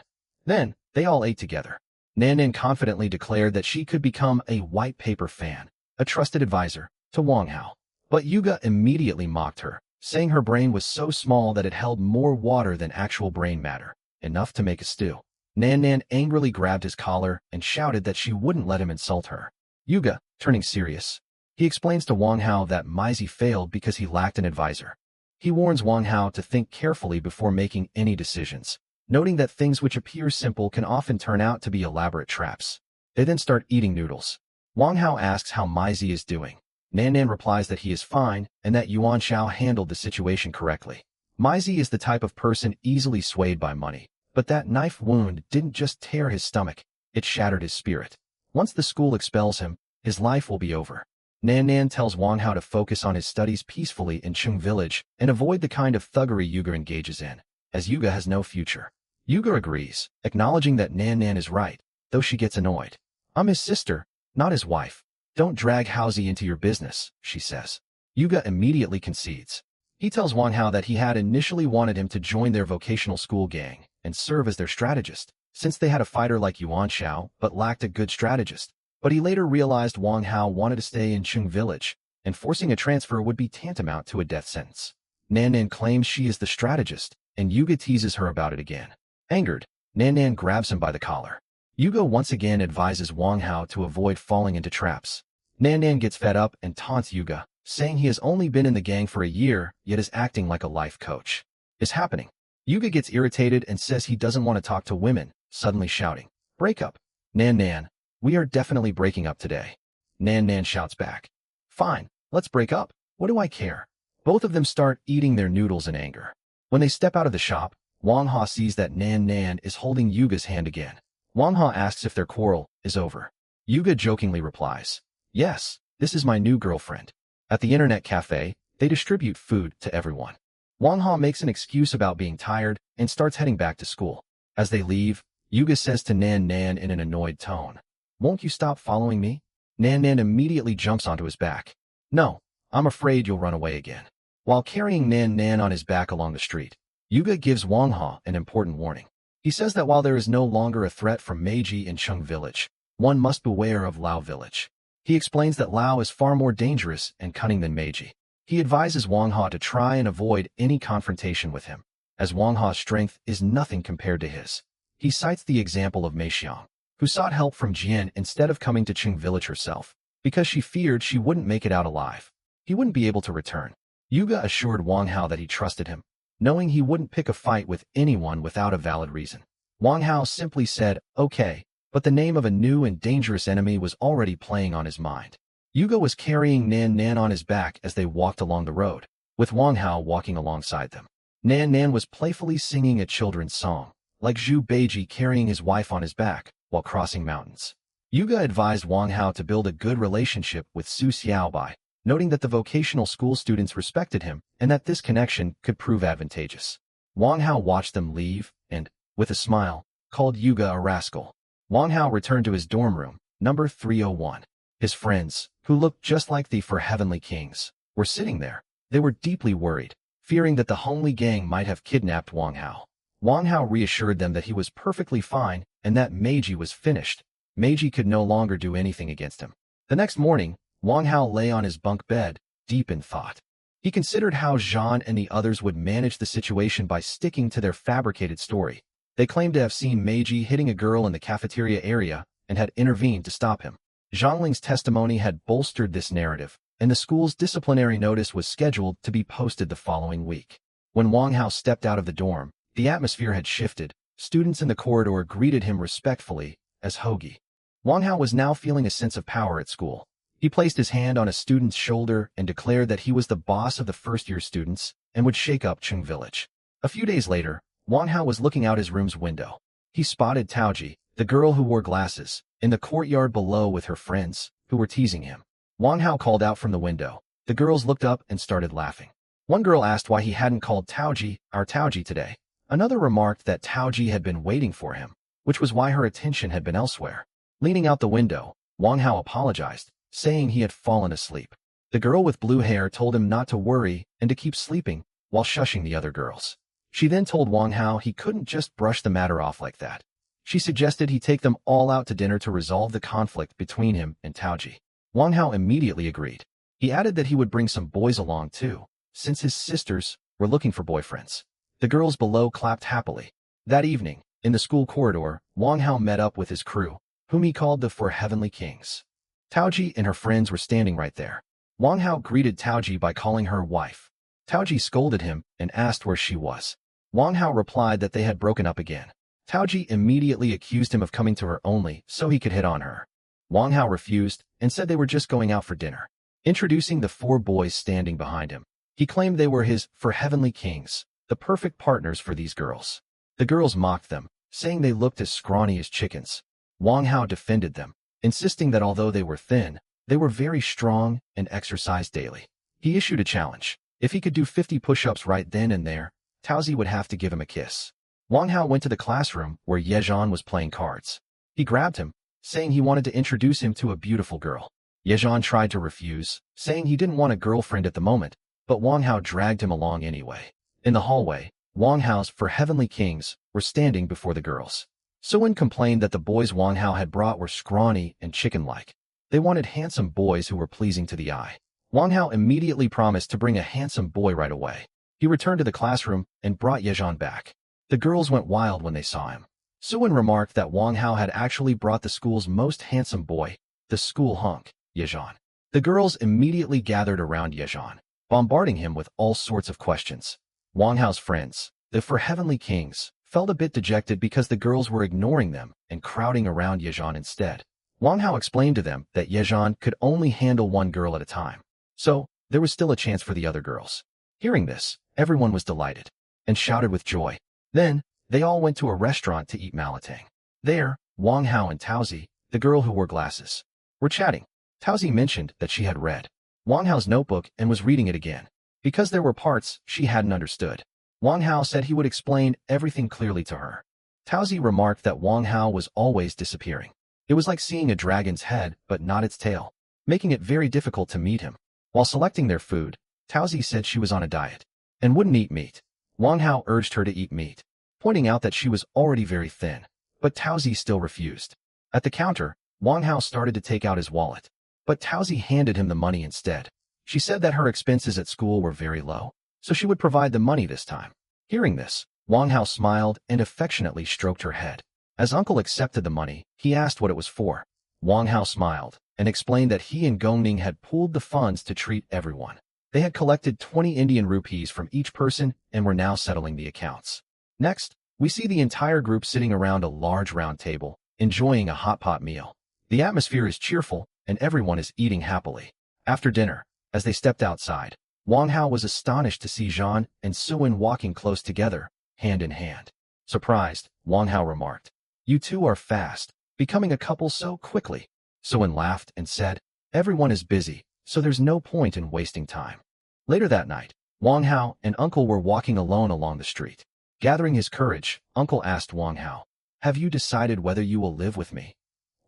Speaker 1: Then, they all ate together. Nan confidently declared that she could become a white paper fan, a trusted advisor, to Wang Hao. But Yuga immediately mocked her, saying her brain was so small that it held more water than actual brain matter, enough to make a stew. Nan angrily grabbed his collar and shouted that she wouldn't let him insult her. Yuga, turning serious. He explains to Wang Hao that Maizi failed because he lacked an advisor. He warns Wang Hao to think carefully before making any decisions, noting that things which appear simple can often turn out to be elaborate traps. They then start eating noodles. Wang Hao asks how Maizi is doing. Nan replies that he is fine and that Yuan Shao handled the situation correctly. Maizi is the type of person easily swayed by money, but that knife wound didn't just tear his stomach, it shattered his spirit. Once the school expels him, his life will be over. Nan tells Wang Hao to focus on his studies peacefully in Chung Village and avoid the kind of thuggery Yuga engages in, as Yuga has no future. Yuga agrees, acknowledging that Nan is right, though she gets annoyed. I'm his sister, not his wife. Don't drag Haozi into your business, she says. Yuga immediately concedes. He tells Wang Hao that he had initially wanted him to join their vocational school gang and serve as their strategist, since they had a fighter like Yuan Shao but lacked a good strategist. But he later realized Wang Hao wanted to stay in Chung Village, and forcing a transfer would be tantamount to a death sentence. Nan claims she is the strategist, and Yuga teases her about it again. Angered, Nan grabs him by the collar. Yuga once again advises Wang Hao to avoid falling into traps. Nan gets fed up and taunts Yuga, saying he has only been in the gang for a year, yet is acting like a life coach. Is happening. Yuga gets irritated and says he doesn't want to talk to women, suddenly shouting, Break up. Nan, we are definitely breaking up today. Nan shouts back, Fine, let's break up. What do I care? Both of them start eating their noodles in anger. When they step out of the shop, Wang Hao sees that Nan is holding Yuga's hand again. Wang Hao asks if their quarrel is over. Yuga jokingly replies, Yes, this is my new girlfriend. At the internet cafe, they distribute food to everyone. Wang Hao makes an excuse about being tired and starts heading back to school. As they leave, Yuga says to Nan in an annoyed tone, Won't you stop following me? Nan immediately jumps onto his back. No, I'm afraid you'll run away again. While carrying Nan on his back along the street, Yuga gives Wang Hao an important warning. He says that while there is no longer a threat from Meiji in Chung Village, one must beware of Lao Village. He explains that Lao is far more dangerous and cunning than Meiji. He advises Wang Hao to try and avoid any confrontation with him, as Wang Hao's strength is nothing compared to his. He cites the example of Mei Xiang, who sought help from Jian instead of coming to Chung Village herself, because she feared she wouldn't make it out alive. He wouldn't be able to return. Yuga assured Wang Hao that he trusted him, knowing he wouldn't pick a fight with anyone without a valid reason. Wang Hao simply said, okay, but the name of a new and dangerous enemy was already playing on his mind. Yuga was carrying Nan Nan on his back as they walked along the road, with Wang Hao walking alongside them. Nan Nan was playfully singing a children's song, like Zhu Beiji carrying his wife on his back while crossing mountains. Yuga advised Wang Hao to build a good relationship with Su Xiaobai, noting that the vocational school students respected him and that this connection could prove advantageous. Wang Hao watched them leave and, with a smile, called Yuga a rascal. Wang Hao returned to his dorm room, number 301. His friends, who looked just like the four heavenly kings, were sitting there. They were deeply worried, fearing that the homely gang might have kidnapped Wang Hao. Wang Hao reassured them that he was perfectly fine and that Meiji was finished. Meiji could no longer do anything against him. The next morning, Wang Hao lay on his bunk bed, deep in thought. He considered how Zhan and the others would manage the situation by sticking to their fabricated story. They claimed to have seen Meiji hitting a girl in the cafeteria area and had intervened to stop him. Zhangling's testimony had bolstered this narrative, and the school's disciplinary notice was scheduled to be posted the following week. When Wang Hao stepped out of the dorm, the atmosphere had shifted. Students in the corridor greeted him respectfully as Hoagie. Wang Hao was now feeling a sense of power at school. He placed his hand on a student's shoulder and declared that he was the boss of the first-year students and would shake up Chung Village. A few days later, Wang Hao was looking out his room's window. He spotted Taoji, the girl who wore glasses, in the courtyard below with her friends, who were teasing him. Wang Hao called out from the window. The girls looked up and started laughing. One girl asked why he hadn't called Taoji our Taoji today. Another remarked that Taoji had been waiting for him, which was why her attention had been elsewhere. Leaning out the window, Wang Hao apologized, saying he had fallen asleep. The girl with blue hair told him not to worry and to keep sleeping, while shushing the other girls. She then told Wang Hao he couldn't just brush the matter off like that. She suggested he take them all out to dinner to resolve the conflict between him and Taoji. Wang Hao immediately agreed. He added that he would bring some boys along too, since his sisters were looking for boyfriends. The girls below clapped happily. That evening, in the school corridor, Wang Hao met up with his crew, whom he called the Four Heavenly Kings. Taoji and her friends were standing right there. Wang Hao greeted Taoji by calling her wife. Taoji scolded him and asked where she was. Wang Hao replied that they had broken up again. Taoji immediately accused him of coming to her only so he could hit on her. Wang Hao refused and said they were just going out for dinner. Introducing the four boys standing behind him, he claimed they were his Four Heavenly Kings, the perfect partners for these girls. The girls mocked them, saying they looked as scrawny as chickens. Wang Hao defended them, insisting that although they were thin, they were very strong and exercised daily. He issued a challenge. If he could do 50 push-ups right then and there, Taozi would have to give him a kiss. Wang Hao went to the classroom where Yezhan was playing cards. He grabbed him, saying he wanted to introduce him to a beautiful girl. Yezhan tried to refuse, saying he didn't want a girlfriend at the moment, but Wang Hao dragged him along anyway. In the hallway, Wang Hao's Four Heavenly Kings were standing before the girls. Suwon complained that the boys Wang Hao had brought were scrawny and chicken-like. They wanted handsome boys who were pleasing to the eye. Wang Hao immediately promised to bring a handsome boy right away. He returned to the classroom and brought Yezhan back. The girls went wild when they saw him. Suwon remarked that Wang Hao had actually brought the school's most handsome boy, the school hunk, Yezhan. The girls immediately gathered around Yezhan, bombarding him with all sorts of questions. Wang Hao's friends, the Four Heavenly Kings, felt a bit dejected because the girls were ignoring them and crowding around Yezhan instead. Wang Hao explained to them that Yezhan could only handle one girl at a time, so there was still a chance for the other girls. Hearing this, everyone was delighted and shouted with joy. Then, they all went to a restaurant to eat malatang. There, Wang Hao and Taozi, the girl who wore glasses, were chatting. Taozi mentioned that she had read Wang Hao's notebook and was reading it again, because there were parts she hadn't understood. Wang Hao said he would explain everything clearly to her. Taozi remarked that Wang Hao was always disappearing. It was like seeing a dragon's head but not its tail, making it very difficult to meet him. While selecting their food, Taozi said she was on a diet and wouldn't eat meat. Wang Hao urged her to eat meat, pointing out that she was already very thin, but Taozi still refused. At the counter, Wang Hao started to take out his wallet, but Taozi handed him the money instead. She said that her expenses at school were very low, so she would provide the money this time. Hearing this, Wang Hao smiled and affectionately stroked her head. As Uncle accepted the money, he asked what it was for. Wang Hao smiled and explained that he and Gongning had pooled the funds to treat everyone. They had collected 20 Indian rupees from each person and were now settling the accounts. Next, we see the entire group sitting around a large round table, enjoying a hot pot meal. The atmosphere is cheerful, and everyone is eating happily. After dinner, as they stepped outside, Wang Hao was astonished to see Zhan and Suin walking close together, hand in hand. Surprised, Wang Hao remarked, "You two are fast, becoming a couple so quickly." Suin laughed and said, "Everyone is busy, so there's no point in wasting time." Later that night, Wang Hao and Uncle were walking alone along the street. Gathering his courage, Uncle asked Wang Hao, "Have you decided whether you will live with me?"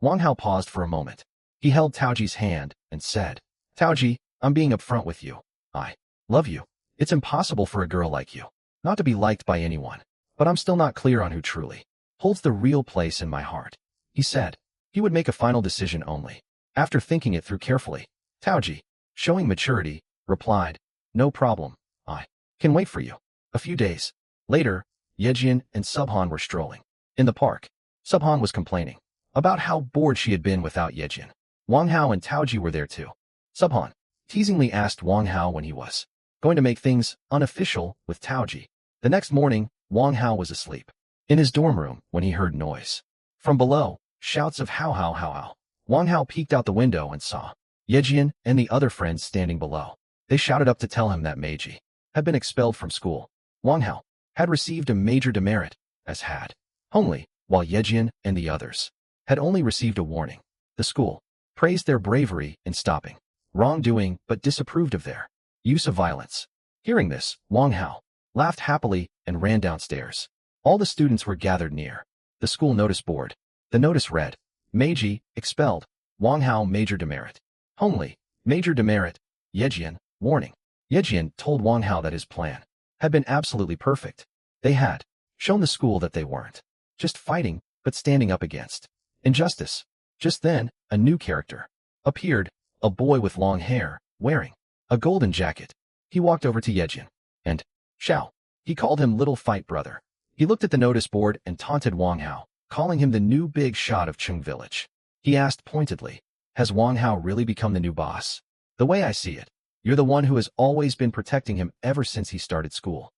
Speaker 1: Wang Hao paused for a moment. He held Taoji's hand and said, "Taoji, I'm being upfront with you. I love you. It's impossible for a girl like you not to be liked by anyone, but I'm still not clear on who truly holds the real place in my heart." He said he would make a final decision only after thinking it through carefully. Taoji, showing maturity, replied, "No problem. I can wait for you." A few days later, Yejian and Subhan were strolling in the park. Subhan was complaining about how bored she had been without Yejian. Wang Hao and Taoji were there too. Subhan teasingly asked Wang Hao when he was going to make things unofficial with Taoji. The next morning, Wang Hao was asleep in his dorm room when he heard noise from below, shouts of "How, how, how, how." Wang Hao peeked out the window and saw Yejian and the other friends standing below. They shouted up to tell him that Meiji had been expelled from school. Wang Hao had received a major demerit, as had Hongli, while Yejian and the others had only received a warning. The school praised their bravery in stopping wrongdoing but disapproved of their use of violence. Hearing this, Wang Hao laughed happily and ran downstairs. All the students were gathered near the school notice board. The notice read, "Meiji, expelled. Wang Hao, major demerit. Hongli, major demerit. Yejian, warning." Yejian told Wang Hao that his plan had been absolutely perfect. They had shown the school that they weren't just fighting, but standing up against injustice. Just then, a new character appeared, a boy with long hair, wearing a golden jacket. He walked over to Yejian and Xiao. He called him little fight brother. He looked at the notice board and taunted Wang Hao, calling him the new big shot of Chung Village. He asked pointedly, "Has Wang Hao really become the new boss?" "The way I see it, you're the one who has always been protecting him ever since he started school."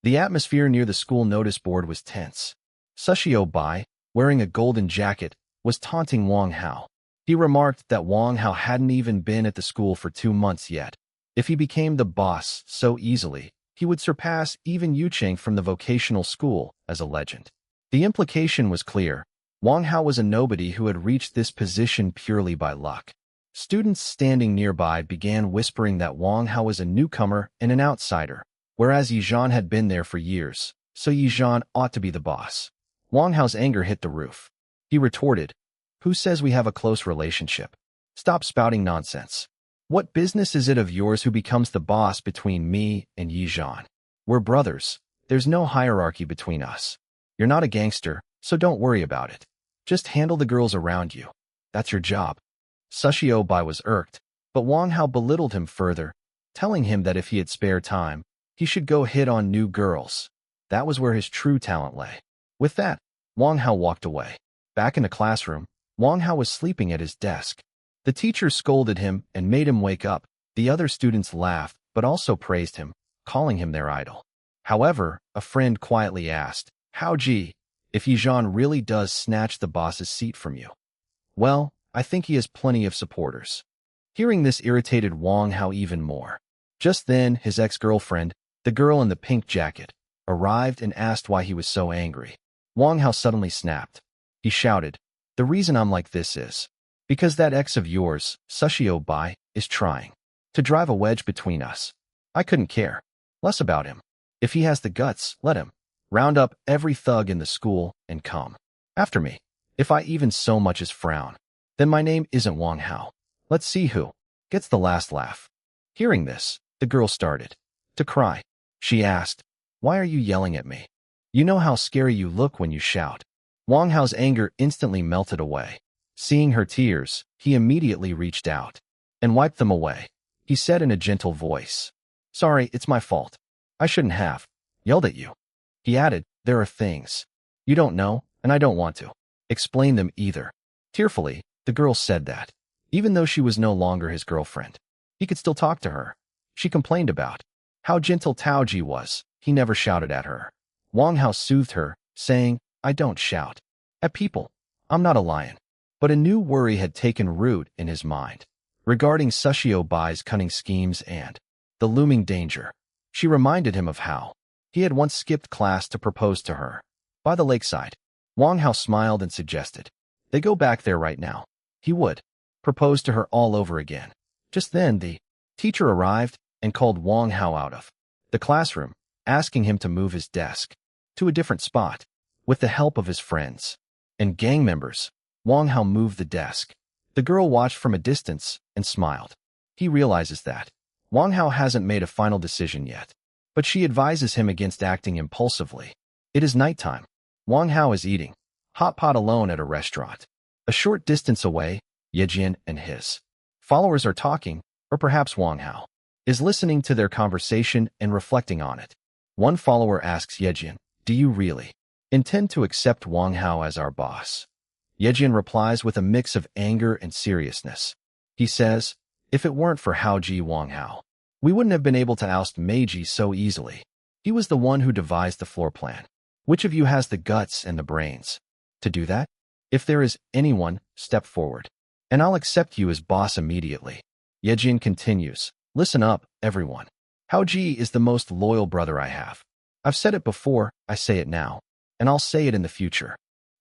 Speaker 1: The atmosphere near the school notice board was tense. Sushio Bai, wearing a golden jacket, was taunting Wang Hao. He remarked that Wang Hao hadn't even been at the school for 2 months yet. If he became the boss so easily, he would surpass even Yu Cheng from the vocational school as a legend. The implication was clear. Wang Hao was a nobody who had reached this position purely by luck. Students standing nearby began whispering that Wang Hao was a newcomer and an outsider, whereas Yizhan had been there for years, so Yizhan ought to be the boss. Wang Hao's anger hit the roof. He retorted, "Who says we have a close relationship? Stop spouting nonsense. What business is it of yours who becomes the boss between me and Yizhan? We're brothers. There's no hierarchy between us. You're not a gangster, so don't worry about it. Just handle the girls around you. That's your job." Sushio Bai was irked, but Wang Hao belittled him further, telling him that if he had spare time, he should go hit on new girls. That was where his true talent lay. With that, Wang Hao walked away. Back in the classroom, Wang Hao was sleeping at his desk. The teacher scolded him and made him wake up. The other students laughed, but also praised him, calling him their idol. However, a friend quietly asked, "How gee, if Yizhan really does snatch the boss's seat from you?" "Well, I think he has plenty of supporters." Hearing this irritated Wang Hao even more. Just then, his ex-girlfriend, the girl in the pink jacket, arrived and asked why he was so angry. Wang Hao suddenly snapped. He shouted, "The reason I'm like this is because that ex of yours, Sushio Bai, is trying to drive a wedge between us. I couldn't care less about him. If he has the guts, let him round up every thug in the school and come after me. If I even so much as frown, then my name isn't Wang Hao. Let's see who gets the last laugh." Hearing this, the girl started to cry. She asked, "Why are you yelling at me? You know how scary you look when you shout." Wang Hao's anger instantly melted away. Seeing her tears, he immediately reached out and wiped them away. He said in a gentle voice, "Sorry, it's my fault. I shouldn't have yelled at you." He added, "There are things you don't know, and I don't want to explain them either. Tearfully, the girl said that, even though she was no longer his girlfriend, he could still talk to her. She complained about how gentle Taoji was. He never shouted at her. Wang Hao soothed her, saying, I don't shout at people. I'm not a lion. But a new worry had taken root in his mind, regarding Sushio Bai's cunning schemes and the looming danger. She reminded him of how he had once skipped class to propose to her by the lakeside. Wang Hao smiled and suggested they go back there right now. He would propose to her all over again. Just then, the teacher arrived and called Wang Hao out of the classroom, asking him to move his desk to a different spot. With the help of his friends and gang members, Wang Hao moved the desk. The girl watched from a distance and smiled. He realizes that Wang Hao hasn't made a final decision yet, but she advises him against acting impulsively. It is nighttime. Wang Hao is eating hot pot alone at a restaurant. A short distance away, Yejian and his followers are talking, or perhaps Wang Hao is listening to their conversation and reflecting on it. One follower asks Yejian, do you really intend to accept Wang Hao as our boss? Yejian replies with a mix of anger and seriousness. He says, if it weren't for Haoji Wang Hao, we wouldn't have been able to oust Meiji so easily. He was the one who devised the floor plan. Which of you has the guts and the brains to do that? If there is anyone, step forward, and I'll accept you as boss immediately. Yejian continues, listen up, everyone. Haoji is the most loyal brother I have. I've said it before, I say it now, and I'll say it in the future.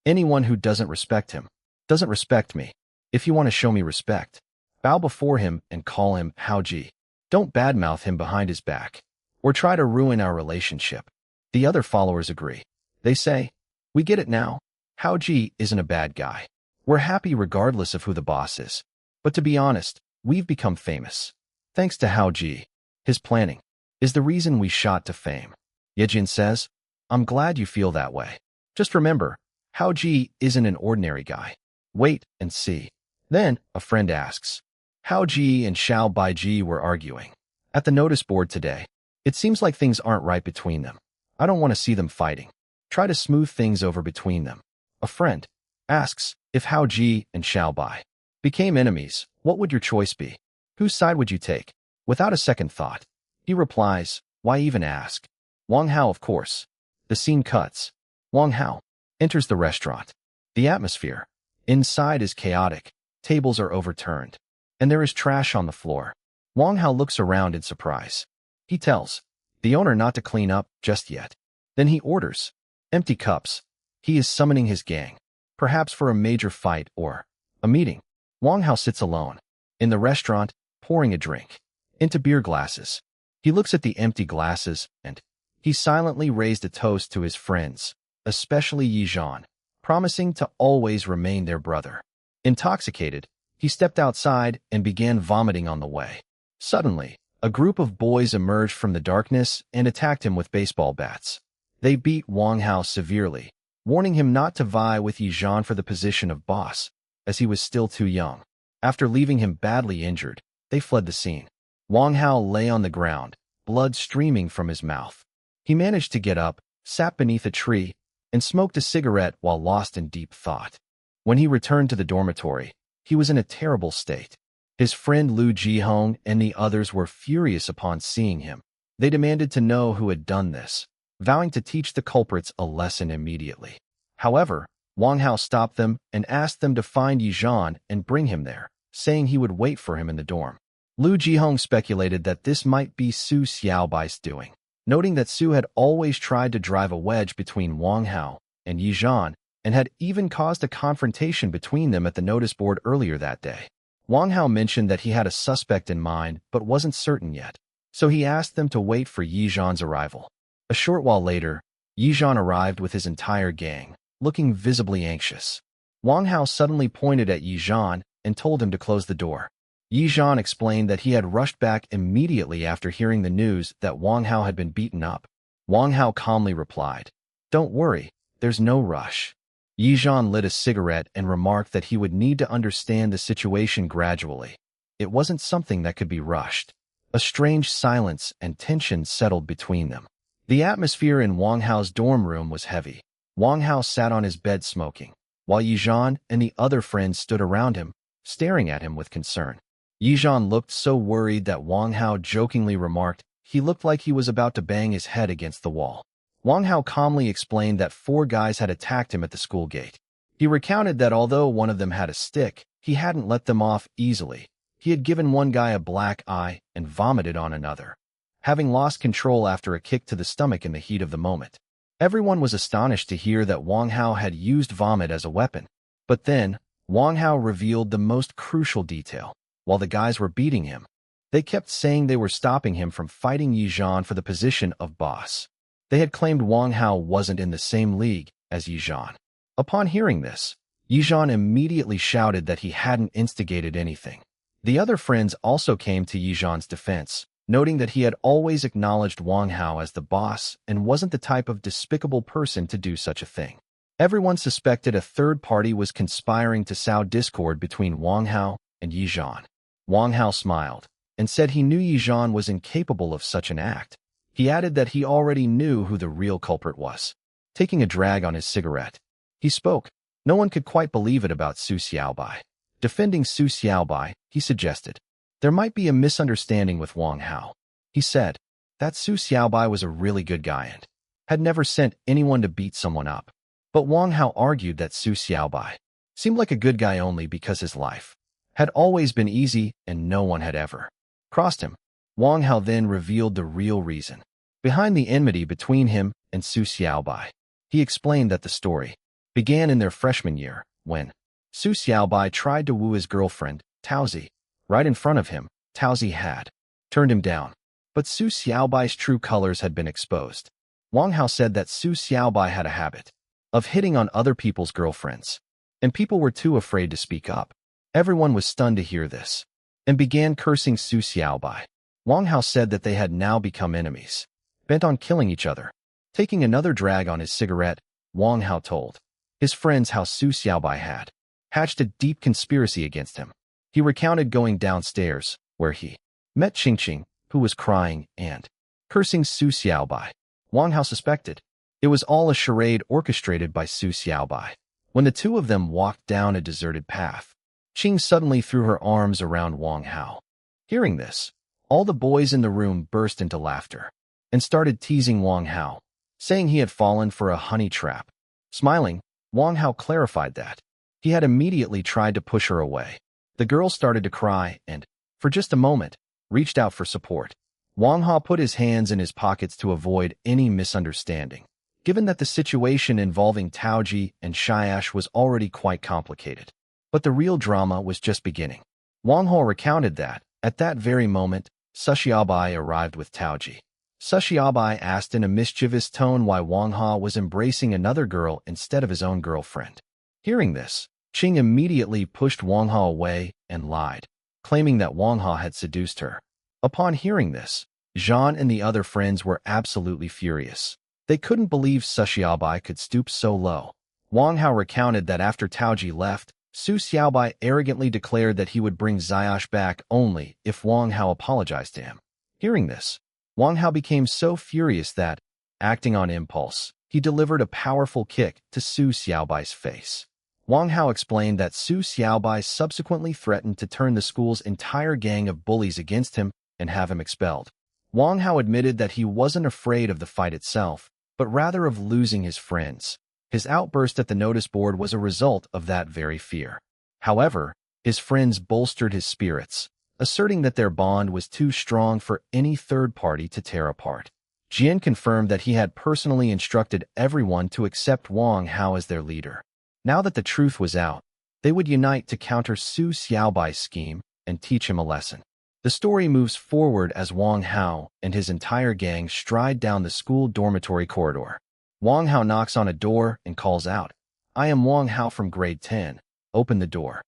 Speaker 1: Anyone who doesn't respect him doesn't respect me. If you want to show me respect, bow before him and call him Haoji. Don't badmouth him behind his back, or try to ruin our relationship. The other followers agree. They say, we get it now. Haoji isn't a bad guy. We're happy regardless of who the boss is. But to be honest, we've become famous. Thanks to Haoji. His planning is the reason we shot to fame. Yejian says, I'm glad you feel that way. Just remember, Haoji isn't an ordinary guy. Wait and see. Then, a friend asks, Haoji and Xiao Baiji were arguing at the notice board today. It seems like things aren't right between them. I don't want to see them fighting. Try to smooth things over between them. A friend asks, if Haoji and Xiao Bai became enemies, what would your choice be? Whose side would you take? Without a second thought, he replies, why even ask? Wang Hao, of course. The scene cuts. Wang Hao enters the restaurant. The atmosphere inside is chaotic. Tables are overturned, and there is trash on the floor. Wang Hao looks around in surprise. He tells the owner not to clean up just yet. Then he orders empty cups. He is summoning his gang, perhaps for a major fight or a meeting. Wang Hao sits alone in the restaurant, pouring a drink into beer glasses. He looks at the empty glasses and he silently raised a toast to his friends, especially Yi Zhan, promising to always remain their brother. Intoxicated, he stepped outside and began vomiting on the way. Suddenly, a group of boys emerged from the darkness and attacked him with baseball bats. They beat Wang Hao severely, warning him not to vie with Yi Zhan for the position of boss, as he was still too young. After leaving him badly injured, they fled the scene. Wang Hao lay on the ground, blood streaming from his mouth. He managed to get up, sat beneath a tree, and smoked a cigarette while lost in deep thought. When he returned to the dormitory, he was in a terrible state. His friend Lu Jihong and the others were furious upon seeing him. They demanded to know who had done this, vowing to teach the culprits a lesson immediately. However, Wang Hao stopped them and asked them to find Yi Zhan and bring him there, saying he would wait for him in the dorm. Lu Jihong speculated that this might be Su Xiaobai's doing, noting that Su had always tried to drive a wedge between Wang Hao and Yi Zhan and had even caused a confrontation between them at the notice board earlier that day. Wang Hao mentioned that he had a suspect in mind but wasn't certain yet, so he asked them to wait for Yi Zhan's arrival. A short while later, Yi Zhan arrived with his entire gang, looking visibly anxious. Wang Hao suddenly pointed at Yi Zhan and told him to close the door. Yi Zhan explained that he had rushed back immediately after hearing the news that Wang Hao had been beaten up. Wang Hao calmly replied, "Don't worry, there's no rush." Yi Zhan lit a cigarette and remarked that he would need to understand the situation gradually. It wasn't something that could be rushed. A strange silence and tension settled between them. The atmosphere in Wang Hao's dorm room was heavy. Wang Hao sat on his bed smoking. while Yizhan and the other friends stood around him, staring at him with concern. Yizhan looked so worried that Wang Hao jokingly remarked he looked like he was about to bang his head against the wall. Wang Hao calmly explained that 4 guys had attacked him at the school gate. He recounted that although one of them had a stick, he hadn't let them off easily. He had given one guy a black eye and vomited on another, having lost control after a kick to the stomach in the heat of the moment. Everyone was astonished to hear that Wang Hao had used vomit as a weapon. But then, Wang Hao revealed the most crucial detail. While the guys were beating him, they kept saying they were stopping him from fighting Yizhan for the position of boss. They had claimed Wang Hao wasn't in the same league as Yizhan. Upon hearing this, Yizhan immediately shouted that he hadn't instigated anything. The other friends also came to Yizhan's defense, noting that he had always acknowledged Wang Hao as the boss and wasn't the type of despicable person to do such a thing. Everyone suspected a third party was conspiring to sow discord between Wang Hao and Yizhan. Wang Hao smiled and said he knew Yizhan was incapable of such an act. He added that he already knew who the real culprit was. Taking a drag on his cigarette, he spoke. No one could quite believe it about Su Xiaobai. Defending Su Xiaobai, he suggested, there might be a misunderstanding with Wang Hao. He said that Su Xiaobai was a really good guy and had never sent anyone to beat someone up. But Wang Hao argued that Su Xiaobai seemed like a good guy only because his life had always been easy and no one had ever crossed him. Wang Hao then revealed the real reason behind the enmity between him and Su Xiaobai. He explained that the story began in their freshman year, when Su Xiaobai tried to woo his girlfriend, Taozi. Right in front of him, Taozi had turned him down. But Su Xiaobai's true colors had been exposed. Wang Hao said that Su Xiaobai had a habit of hitting on other people's girlfriends, and people were too afraid to speak up. Everyone was stunned to hear this, and began cursing Su Xiaobai. Wang Hao said that they had now become enemies, bent on killing each other. Taking another drag on his cigarette, Wang Hao told his friends how Su Xiaobai had hatched a deep conspiracy against him. He recounted going downstairs, where he met Qingqing, who was crying and cursing Su Xiaobai. Wang Hao suspected it was all a charade orchestrated by Su Xiaobai. When the two of them walked down a deserted path, Qing suddenly threw her arms around Wang Hao. Hearing this, all the boys in the room burst into laughter and started teasing Wang Hao, saying he had fallen for a honey trap. Smiling, Wang Hao clarified that he had immediately tried to push her away. The girl started to cry and, for just a moment, reached out for support. Wang Hao put his hands in his pockets to avoid any misunderstanding, given that the situation involving Taoji and Shiash was already quite complicated. But the real drama was just beginning. Wang Hao recounted that, at that very moment, Su Xiaobai arrived with Taoji. Su Xiaobai asked in a mischievous tone why Wang Hao was embracing another girl instead of his own girlfriend. Hearing this, Qing immediately pushed Wang Hao away and lied, claiming that Wang Hao had seduced her. Upon hearing this, Zhan and the other friends were absolutely furious. They couldn't believe Su Xiaobai could stoop so low. Wang Hao recounted that after Taoji left, Su Xiaobai arrogantly declared that he would bring Xiaosh back only if Wang Hao apologized to him. Hearing this, Wang Hao became so furious that, acting on impulse, he delivered a powerful kick to Su Xiaobai's face. Wang Hao explained that Su Xiaobai subsequently threatened to turn the school's entire gang of bullies against him and have him expelled. Wang Hao admitted that he wasn't afraid of the fight itself, but rather of losing his friends. His outburst at the notice board was a result of that very fear. However, his friends bolstered his spirits, asserting that their bond was too strong for any third party to tear apart. Jian confirmed that he had personally instructed everyone to accept Wang Hao as their leader. Now that the truth was out, they would unite to counter Su Xiaobai's scheme and teach him a lesson. The story moves forward as Wang Hao and his entire gang stride down the school dormitory corridor. Wang Hao knocks on a door and calls out, "I am Wang Hao from grade 10. Open the door."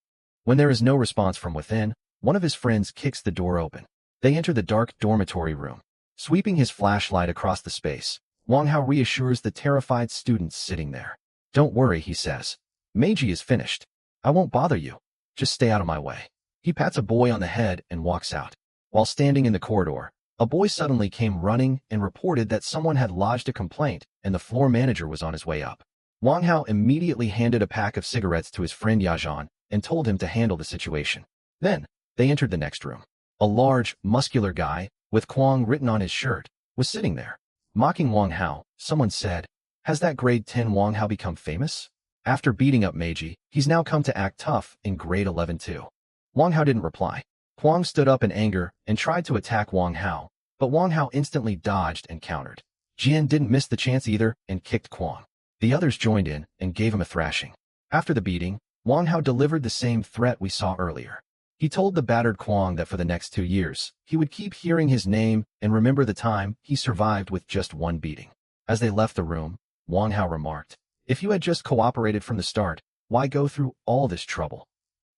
Speaker 1: When there is no response from within, one of his friends kicks the door open. They enter the dark dormitory room. Sweeping his flashlight across the space, Wang Hao reassures the terrified students sitting there. "Don't worry," he says. "Meiji is finished. I won't bother you. Just stay out of my way." He pats a boy on the head and walks out. While standing in the corridor, a boy suddenly came running and reported that someone had lodged a complaint and the floor manager was on his way up. Wang Hao immediately handed a pack of cigarettes to his friend Yazhan and told him to handle the situation. Then, they entered the next room. A large, muscular guy, with Kwang written on his shirt, was sitting there. Mocking Wang Hao, someone said, "Has that grade 10 Wang Hao become famous? After beating up Meiji, he's now come to act tough in grade 11 too." Wang Hao didn't reply. Kwang stood up in anger and tried to attack Wang Hao, but Wang Hao instantly dodged and countered. Jian didn't miss the chance either and kicked Kwang. The others joined in and gave him a thrashing. After the beating, Wang Hao delivered the same threat we saw earlier. He told the battered Kwang that for the next 2 years, he would keep hearing his name and remember the time he survived with just one beating. As they left the room, Wang Hao remarked, "If you had just cooperated from the start, why go through all this trouble?"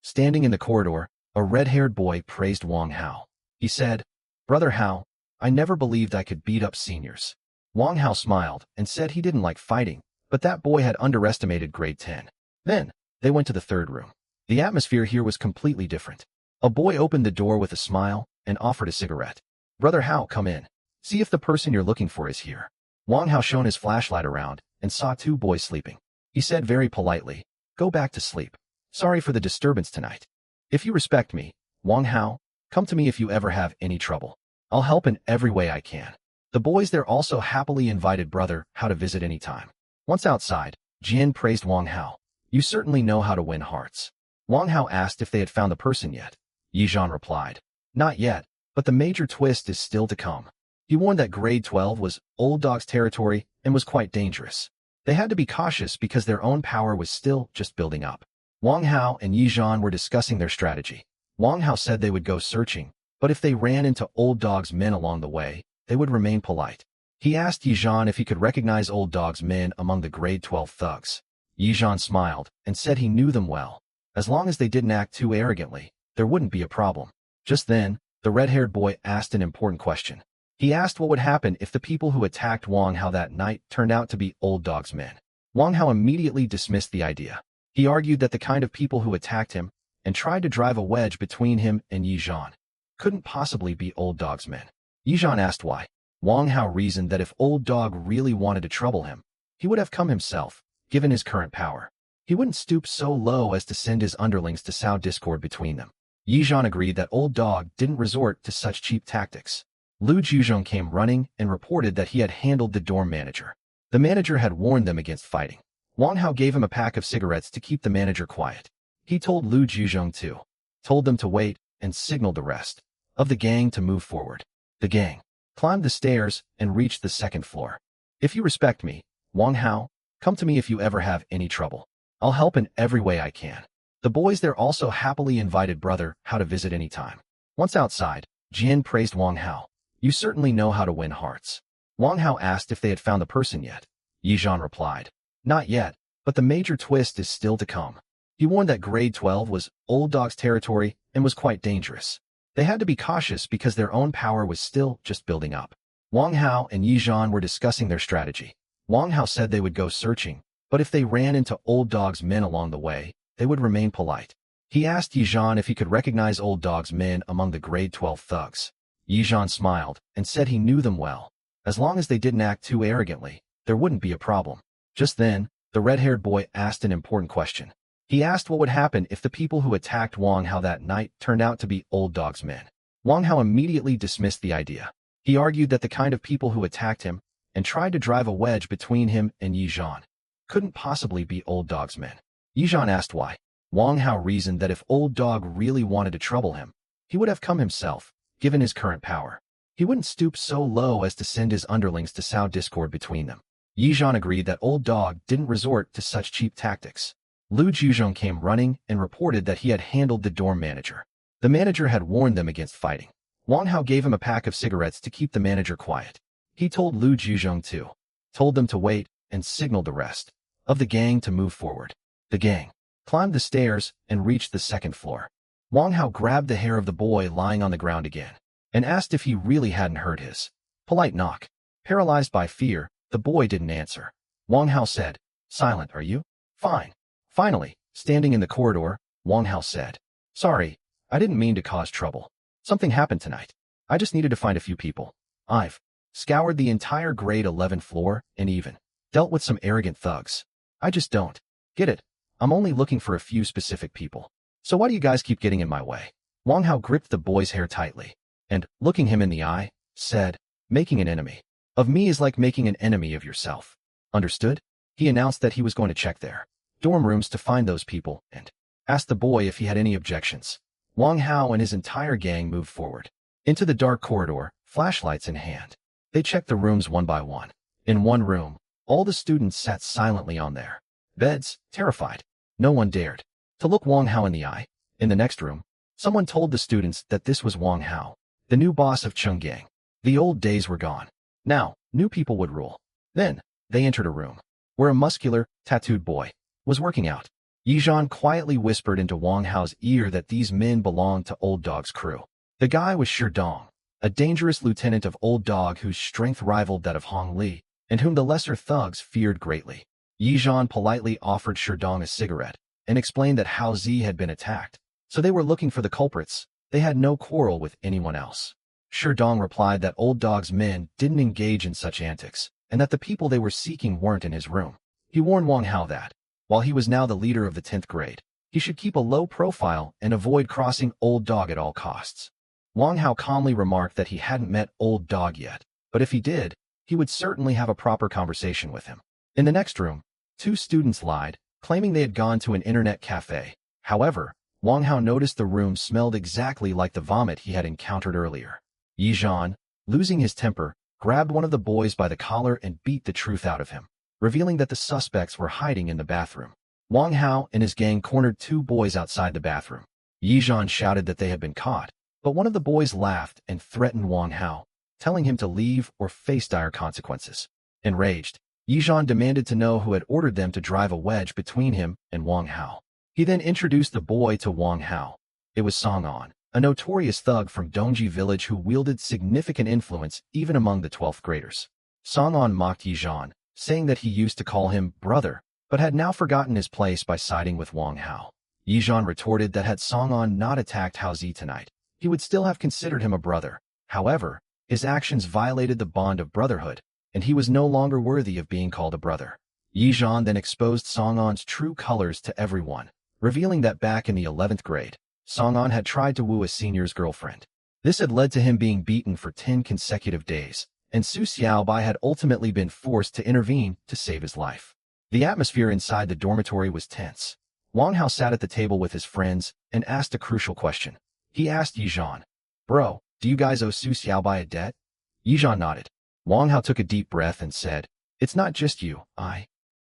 Speaker 1: Standing in the corridor, a red-haired boy praised Wang Hao. He said, "Brother Hao, I never believed I could beat up seniors." Wang Hao smiled and said he didn't like fighting, but that boy had underestimated grade 10. Then, they went to the third room. The atmosphere here was completely different. A boy opened the door with a smile and offered a cigarette. "Brother Hao, come in. See if the person you're looking for is here." Wang Hao shone his flashlight around and saw 2 boys sleeping. He said very politely, "Go back to sleep. Sorry for the disturbance tonight. If you respect me, Wang Hao, come to me if you ever have any trouble. I'll help in every way I can." The boys there also happily invited Brother Hao to visit any time. Once outside, Jian praised Wang Hao. "You certainly know how to win hearts." Wang Hao asked if they had found the person yet. Yizhan replied, "Not yet, but the major twist is still to come." He warned that grade 12 was old dog's territory and was quite dangerous. They had to be cautious because their own power was still just building up. Wang Hao and Yizhan were discussing their strategy. Wang Hao said they would go searching, but if they ran into old dog's men along the way, they would remain polite. He asked Yizhan if he could recognize old dog's men among the grade 12 thugs. Yizhan smiled and said he knew them well. As long as they didn't act too arrogantly, there wouldn't be a problem. Just then, the red-haired boy asked an important question. He asked what would happen if the people who attacked Wang Hao that night turned out to be old dog's men. Wang Hao immediately dismissed the idea. He argued that the kind of people who attacked him and tried to drive a wedge between him and Yizhan couldn't possibly be old dog's men. Yizhan asked why. Wang Hao reasoned that if old dog really wanted to trouble him, he would have come himself, given his current power. He wouldn't stoop so low as to send his underlings to sow discord between them. Yizhan agreed that old dog didn't resort to such cheap tactics. Lu Juzhong came running and reported that he had handled the dorm manager. The manager had warned them against fighting. Wang Hao gave him a pack of cigarettes to keep the manager quiet. He told Lu Juzhong to, told them to wait, and signaled the rest of the gang to move forward. The gang climbed the stairs and reached the second floor. "If you respect me, Wang Hao, come to me if you ever have any trouble. I'll help in every way I can." The boys there also happily invited Brother Hao to visit any time. Once outside, Jian praised Wang Hao. "You certainly know how to win hearts." Wang Hao asked if they had found the person yet. Yizhan replied, "Not yet, but the major twist is still to come." He warned that grade 12 was old dog's territory and was quite dangerous. They had to be cautious because their own power was still just building up. Wang Hao and Yizhan were discussing their strategy. Wang Hao said they would go searching, but if they ran into old dog's men along the way, they would remain polite. He asked Yizhan if he could recognize old dog's men among the grade 12 thugs. Yizhan smiled and said he knew them well. As long as they didn't act too arrogantly, there wouldn't be a problem. Just then, the red-haired boy asked an important question. He asked what would happen if the people who attacked Wang Hao that night turned out to be old dog's men. Wang Hao immediately dismissed the idea. He argued that the kind of people who attacked him and tried to drive a wedge between him and Yizhan couldn't possibly be old dog's men. Yizhan asked why. Wang Hao reasoned that if old dog really wanted to trouble him, he would have come himself, given his current power. He wouldn't stoop so low as to send his underlings to sow discord between them. Yizhan agreed that old dog didn't resort to such cheap tactics. Lu Juzhong came running and reported that he had handled the dorm manager. The manager had warned them against fighting. Wang Hao gave him a pack of cigarettes to keep the manager quiet. He told Lu Juzhong to, told them to wait, and signaled the rest of the gang to move forward. The gang climbed the stairs and reached the second floor. Wang Hao grabbed the hair of the boy lying on the ground again and asked if he really hadn't heard his polite knock. Paralyzed by fear, the boy didn't answer. Wang Hao said, "Silent, are you?" "Fine." Finally, standing in the corridor, Wang Hao said, "Sorry, I didn't mean to cause trouble. Something happened tonight. I just needed to find a few people. I've scoured the entire grade 11 floor and even dealt with some arrogant thugs. I just don't get it. I'm only looking for a few specific people. So why do you guys keep getting in my way? Wang Hao gripped the boy's hair tightly and, looking him in the eye, said, making an enemy of me is like making an enemy of yourself. Understood? He announced that he was going to check their dorm rooms to find those people and asked the boy if he had any objections. Wang Hao and his entire gang moved forward into the dark corridor, flashlights in hand. They checked the rooms one by one. In one room, all the students sat silently on their beds, terrified. No one dared to look Wang Hao in the eye. In the next room, someone told the students that this was Wang Hao, the new boss of Chenggang. The old days were gone. Now, new people would rule. Then, they entered a room where a muscular, tattooed boy was working out. Yizhan quietly whispered into Wang Hao's ear that these men belonged to Old Dog's crew. The guy was Shi Dong, a dangerous lieutenant of Old Dog whose strength rivaled that of Hong Li, and whom the lesser thugs feared greatly. Yizhan politely offered Shi Dong a cigarette and explained that Hao Zi had been attacked, so they were looking for the culprits. They had no quarrel with anyone else. Shi Dong replied that Old Dog's men didn't engage in such antics, and that the people they were seeking weren't in his room. He warned Wang Hao that, while he was now the leader of the 10th grade, he should keep a low profile and avoid crossing Old Dog at all costs. Wang Hao calmly remarked that he hadn't met Old Dog yet, but if he did, he would certainly have a proper conversation with him. In the next room, two students lied, claiming they had gone to an internet cafe. However, Wang Hao noticed the room smelled exactly like the vomit he had encountered earlier. Yizhan, losing his temper, grabbed one of the boys by the collar and beat the truth out of him, revealing that the suspects were hiding in the bathroom. Wang Hao and his gang cornered two boys outside the bathroom. Yizhan shouted that they had been caught, but one of the boys laughed and threatened Wang Hao, telling him to leave or face dire consequences. Enraged, Yizhan demanded to know who had ordered them to drive a wedge between him and Wang Hao. He then introduced the boy to Wang Hao. It was Song An, a notorious thug from Dongji village who wielded significant influence even among the 12th graders. Song An mocked Yizhan, saying that he used to call him brother, but had now forgotten his place by siding with Wang Hao. Yizhan retorted that had Song An not attacked Hao Zi tonight, he would still have considered him a brother. However, his actions violated the bond of brotherhood, and he was no longer worthy of being called a brother. Yizhan then exposed Song An's true colors to everyone, revealing that back in the 11th grade, Song An had tried to woo a senior's girlfriend. This had led to him being beaten for 10 consecutive days, and Su Xiaobai had ultimately been forced to intervene to save his life. The atmosphere inside the dormitory was tense. Wang Hao sat at the table with his friends and asked a crucial question. He asked Yizhan, "Bro, do you guys owe Su Xiaobai a debt?" Yizhan nodded. Wang Hao took a deep breath and said, "It's not just you,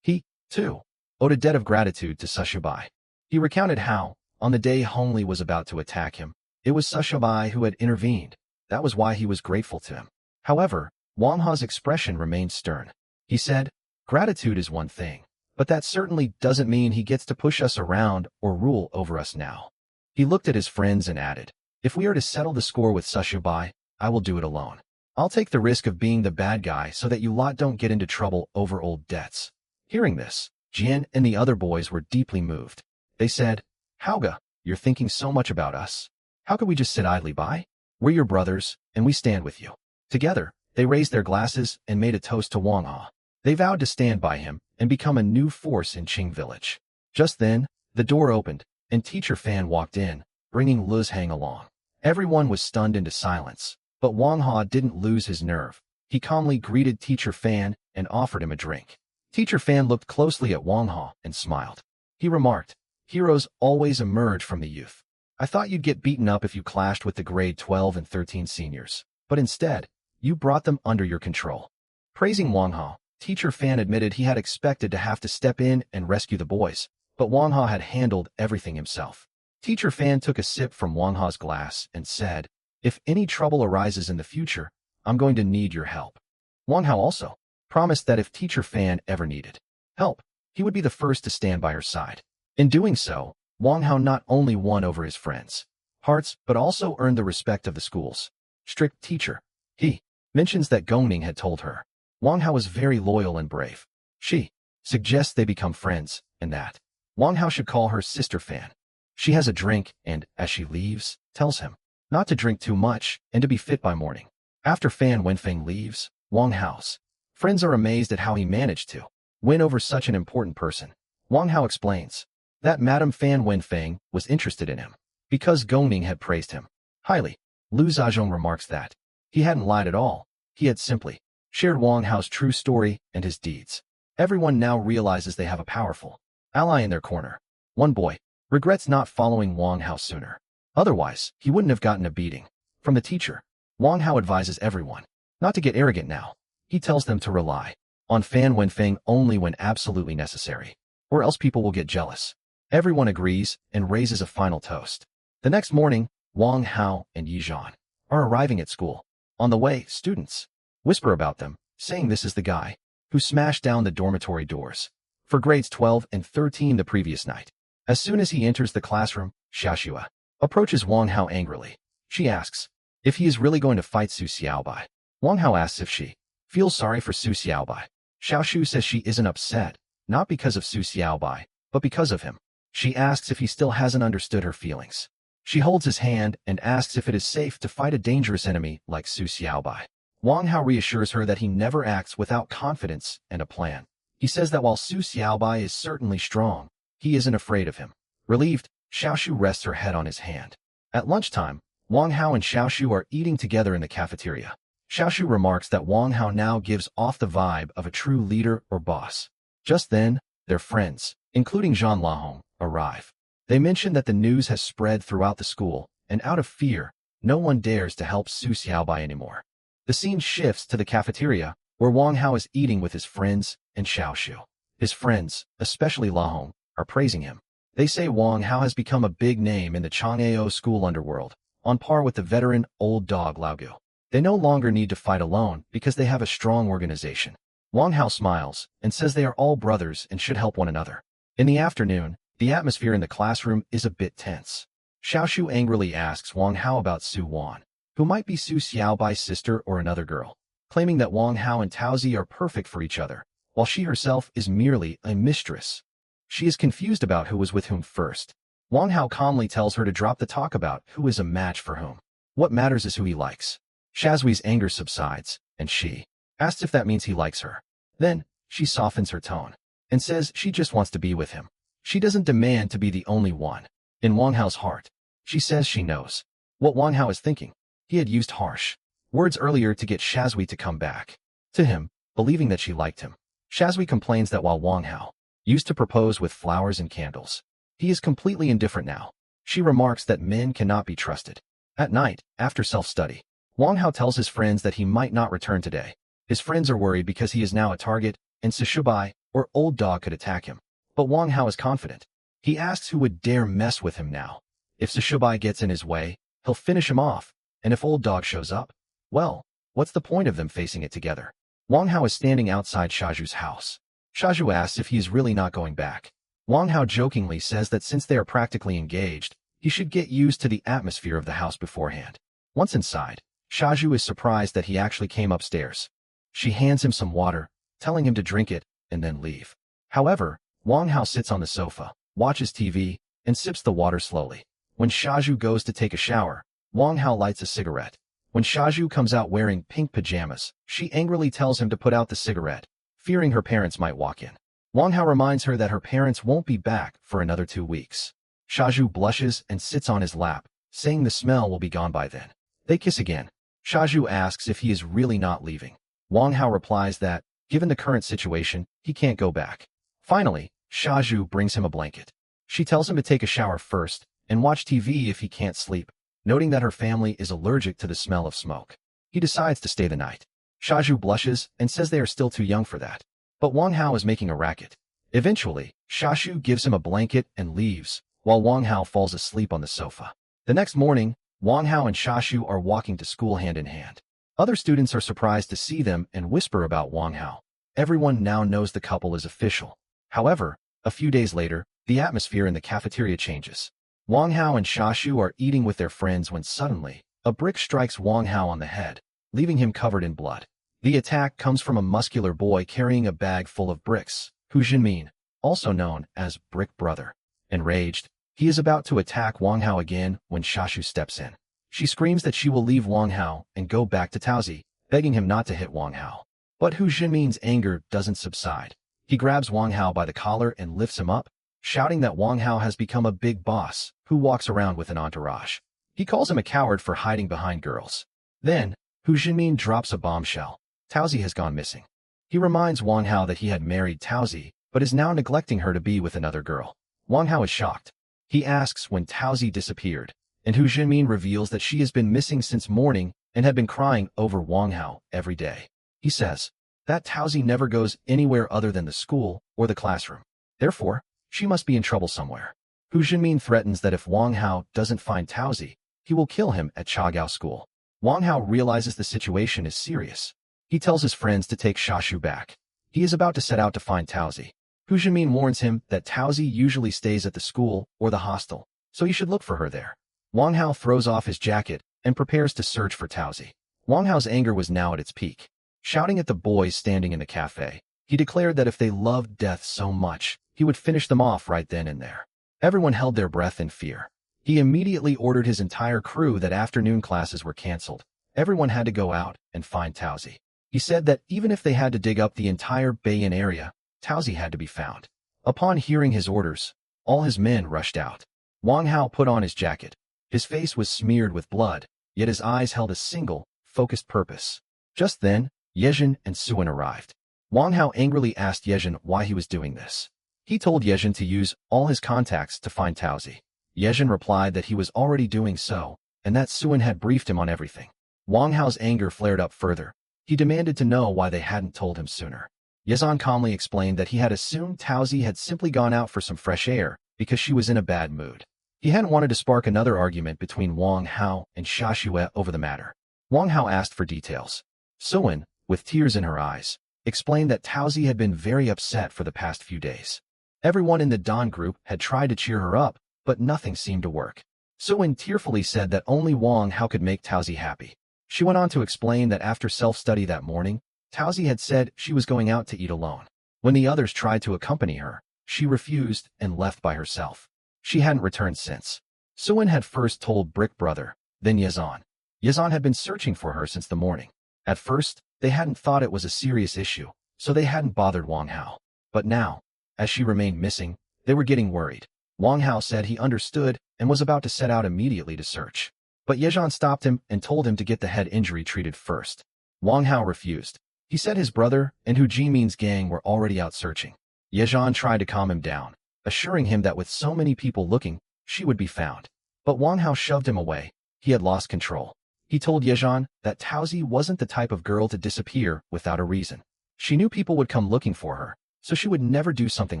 Speaker 1: he, too, owed a debt of gratitude to Su Xiaobai." He recounted how, on the day Hong Li was about to attack him, it was Su Xiaobai who had intervened. That was why he was grateful to him. However, Wang Hao's expression remained stern. He said, "Gratitude is one thing, but that certainly doesn't mean he gets to push us around or rule over us now." He looked at his friends and added, "If we are to settle the score with Su Xiaobai, I will do it alone. I'll take the risk of being the bad guy so that you lot don't get into trouble over old debts." Hearing this, Jian and the other boys were deeply moved. They said, "Haoga, you're thinking so much about us. How could we just sit idly by? We're your brothers, and we stand with you." Together, they raised their glasses and made a toast to Wang Hao. They vowed to stand by him and become a new force in Qing village. Just then, the door opened, and Teacher Fan walked in, bringing Luz Hang along. Everyone was stunned into silence, but Wang Hao didn't lose his nerve. He calmly greeted Teacher Fan and offered him a drink. Teacher Fan looked closely at Wang Hao and smiled. He remarked, "Heroes always emerge from the youth. I thought you'd get beaten up if you clashed with the grade 12 and 13 seniors, but instead, you brought them under your control." Praising Wang Hao, Teacher Fan admitted he had expected to have to step in and rescue the boys, but Wang Hao had handled everything himself. Teacher Fan took a sip from Wang Hao's glass and said, "If any trouble arises in the future, I'm going to need your help." Wang Hao also promised that if Teacher Fan ever needed help, he would be the first to stand by her side. In doing so, Wang Hao not only won over his friends' hearts, but also earned the respect of the school's strict teacher. He mentions that Gongning had told her Wang Hao was very loyal and brave. She suggests they become friends, and that Wang Hao should call her Sister Fan. She has a drink and, as she leaves, tells him not to drink too much and to be fit by morning. After Fan Wenfeng leaves, Wang Hao's friends are amazed at how he managed to win over such an important person? Wang Hao explains that Madame Fan Wenfeng was interested in him because Gongning had praised him highly. Lu Zhazhong remarks that he hadn't lied at all. He had simply shared Wang Hao's true story and his deeds. Everyone now realizes they have a powerful ally in their corner. One boy regrets not following Wang Hao sooner. Otherwise, he wouldn't have gotten a beating from the teacher. Wang Hao advises everyone not to get arrogant now. He tells them to rely on Fan Wenfeng only when absolutely necessary, or else people will get jealous. Everyone agrees and raises a final toast. The next morning, Wang Hao and Yi Zhan are arriving at school. On the way, students whisper about them, saying this is the guy who smashed down the dormitory doors for grades 12 and 13 the previous night. As soon as he enters the classroom, Xiaoxua approaches Wang Hao angrily. She asks if he is really going to fight Su Xiaobai. Wang Hao asks if she feels sorry for Su Xiaobai. Xiaoxu says she isn't upset, not because of Su Xiaobai, but because of him. She asks if he still hasn't understood her feelings. She holds his hand and asks if it is safe to fight a dangerous enemy like Su Xiaobai. Wang Hao reassures her that he never acts without confidence and a plan. He says that while Su Xiaobai is certainly strong, he isn't afraid of him. Relieved, Xiaoxu rests her head on his hand. At lunchtime, Wang Hao and Xiaoxu are eating together in the cafeteria. Xiaoxu remarks that Wang Hao now gives off the vibe of a true leader or boss. Just then, their friends, including Zhang Lahong, arrive. They mention that the news has spread throughout the school, and out of fear, no one dares to help Su Xiaobai anymore. The scene shifts to the cafeteria, where Wang Hao is eating with his friends and Xiaoxu. His friends, especially Lahong, are praising him. They say Wang Hao has become a big name in the Chang'eo school underworld, on par with the veteran old dog Lao Gu. They no longer need to fight alone because they have a strong organization. Wang Hao smiles and says they are all brothers and should help one another. In the afternoon, the atmosphere in the classroom is a bit tense. Xiaoxu angrily asks Wang Hao about Su Wan, who might be Su Xiaobai's sister or another girl, claiming that Wang Hao and Taozi are perfect for each other, while she herself is merely a mistress. She is confused about who was with whom first. Wang Hao calmly tells her to drop the talk about who is a match for whom. What matters is who he likes. Shazwi's anger subsides, and she asks if that means he likes her. Then, she softens her tone and says she just wants to be with him. She doesn't demand to be the only one. In Wang Hao's heart, she says she knows what Wang Hao is thinking. He had used harsh words earlier to get Shazwi to come back to him, believing that she liked him. Shazwi complains that while Wang Hao used to propose with flowers and candles, he is completely indifferent now. She remarks that men cannot be trusted. At night, after self-study, Wang Hao tells his friends that he might not return today. His friends are worried because he is now a target, and Sishubai, or Old Dog, could attack him. But Wang Hao is confident. He asks who would dare mess with him now. If Sishubai gets in his way, he'll finish him off, and if Old Dog shows up, well, what's the point of them facing it together? Wang Hao is standing outside Shaju's house. Shaju asks if he is really not going back. Wang Hao jokingly says that since they are practically engaged, he should get used to the atmosphere of the house beforehand. Once inside, Shaju is surprised that he actually came upstairs. She hands him some water, telling him to drink it, and then leave. However, Wang Hao sits on the sofa, watches TV, and sips the water slowly. When Shaju goes to take a shower, Wang Hao lights a cigarette. When Shaju comes out wearing pink pajamas, she angrily tells him to put out the cigarette, fearing her parents might walk in. Wang Hao reminds her that her parents won't be back for another 2 weeks. Shaju blushes and sits on his lap, saying the smell will be gone by then. They kiss again. Shaju asks if he is really not leaving. Wang Hao replies that, given the current situation, he can't go back. Finally, Shaju brings him a blanket. She tells him to take a shower first and watch TV if he can't sleep, noting that her family is allergic to the smell of smoke. He decides to stay the night. Shaju blushes and says they are still too young for that. But Wang Hao is making a racket. Eventually, Shaju gives him a blanket and leaves, while Wang Hao falls asleep on the sofa. The next morning, Wang Hao and Shaju are walking to school hand in hand. Other students are surprised to see them and whisper about Wang Hao. Everyone now knows the couple is official. However, a few days later, the atmosphere in the cafeteria changes. Wang Hao and Shaju are eating with their friends when suddenly, a brick strikes Wang Hao on the head, leaving him covered in blood. The attack comes from a muscular boy carrying a bag full of bricks, Hu Jinmin, also known as Brick Brother. Enraged, he is about to attack Wang Hao again when Shaju steps in. She screams that she will leave Wang Hao and go back to Taozi, begging him not to hit Wang Hao. But Hu Jinmin's anger doesn't subside. He grabs Wang Hao by the collar and lifts him up, shouting that Wang Hao has become a big boss who walks around with an entourage. He calls him a coward for hiding behind girls. Then, Hu Jinmin drops a bombshell. Taozi has gone missing. He reminds Wang Hao that he had married Taozi, but is now neglecting her to be with another girl. Wang Hao is shocked. He asks when Taozi disappeared, and Hu Jinmin reveals that she has been missing since morning and had been crying over Wang Hao every day. He says that Taozi never goes anywhere other than the school or the classroom. Therefore, she must be in trouble somewhere. Hu Jinmin threatens that if Wang Hao doesn't find Taozi, he will kill him at Chagao School. Wang Hao realizes the situation is serious. He tells his friends to take Shashu back. He is about to set out to find Taozi. Hu Jinmin warns him that Taozi usually stays at the school or the hostel, so he should look for her there. Wang Hao throws off his jacket and prepares to search for Taozi. Wang Hao's anger was now at its peak. Shouting at the boys standing in the cafe, he declared that if they loved death so much, he would finish them off right then and there. Everyone held their breath in fear. He immediately ordered his entire crew that afternoon classes were canceled. Everyone had to go out and find Taozi. He said that even if they had to dig up the entire Bayan area, Taozi had to be found. Upon hearing his orders, all his men rushed out. Wang Hao put on his jacket. His face was smeared with blood, yet his eyes held a single, focused purpose. Just then, Yezhin and Suan arrived. Wang Hao angrily asked Yezhin why he was doing this. He told Yezhin to use all his contacts to find Taozi. Yezhin replied that he was already doing so, and that Suan had briefed him on everything. Wang Hao's anger flared up further. He demanded to know why they hadn't told him sooner. Yezhan calmly explained that he had assumed Taozi had simply gone out for some fresh air because she was in a bad mood. He hadn't wanted to spark another argument between Wang Hao and Shashue over the matter. Wang Hao asked for details. Suan, with tears in her eyes, explained that Taozi had been very upset for the past few days. Everyone in the Don group had tried to cheer her up, but nothing seemed to work. Suan tearfully said that only Wang Hao could make Taozi happy. She went on to explain that after self-study that morning, Taozi had said she was going out to eat alone. When the others tried to accompany her, she refused and left by herself. She hadn't returned since. Suan had first told Brick Brother, then Yezhan. Yezhan had been searching for her since the morning. At first, they hadn't thought it was a serious issue, so they hadn't bothered Wang Hao. But now, as she remained missing, they were getting worried. Wang Hao said he understood and was about to set out immediately to search. But Yezhan stopped him and told him to get the head injury treated first. Wang Hao refused. He said his brother and Hu Jimin's gang were already out searching. Yezhan tried to calm him down, assuring him that with so many people looking, she would be found. But Wang Hao shoved him away. He had lost control. He told Yezhan that Taozi wasn't the type of girl to disappear without a reason. She knew people would come looking for her, so she would never do something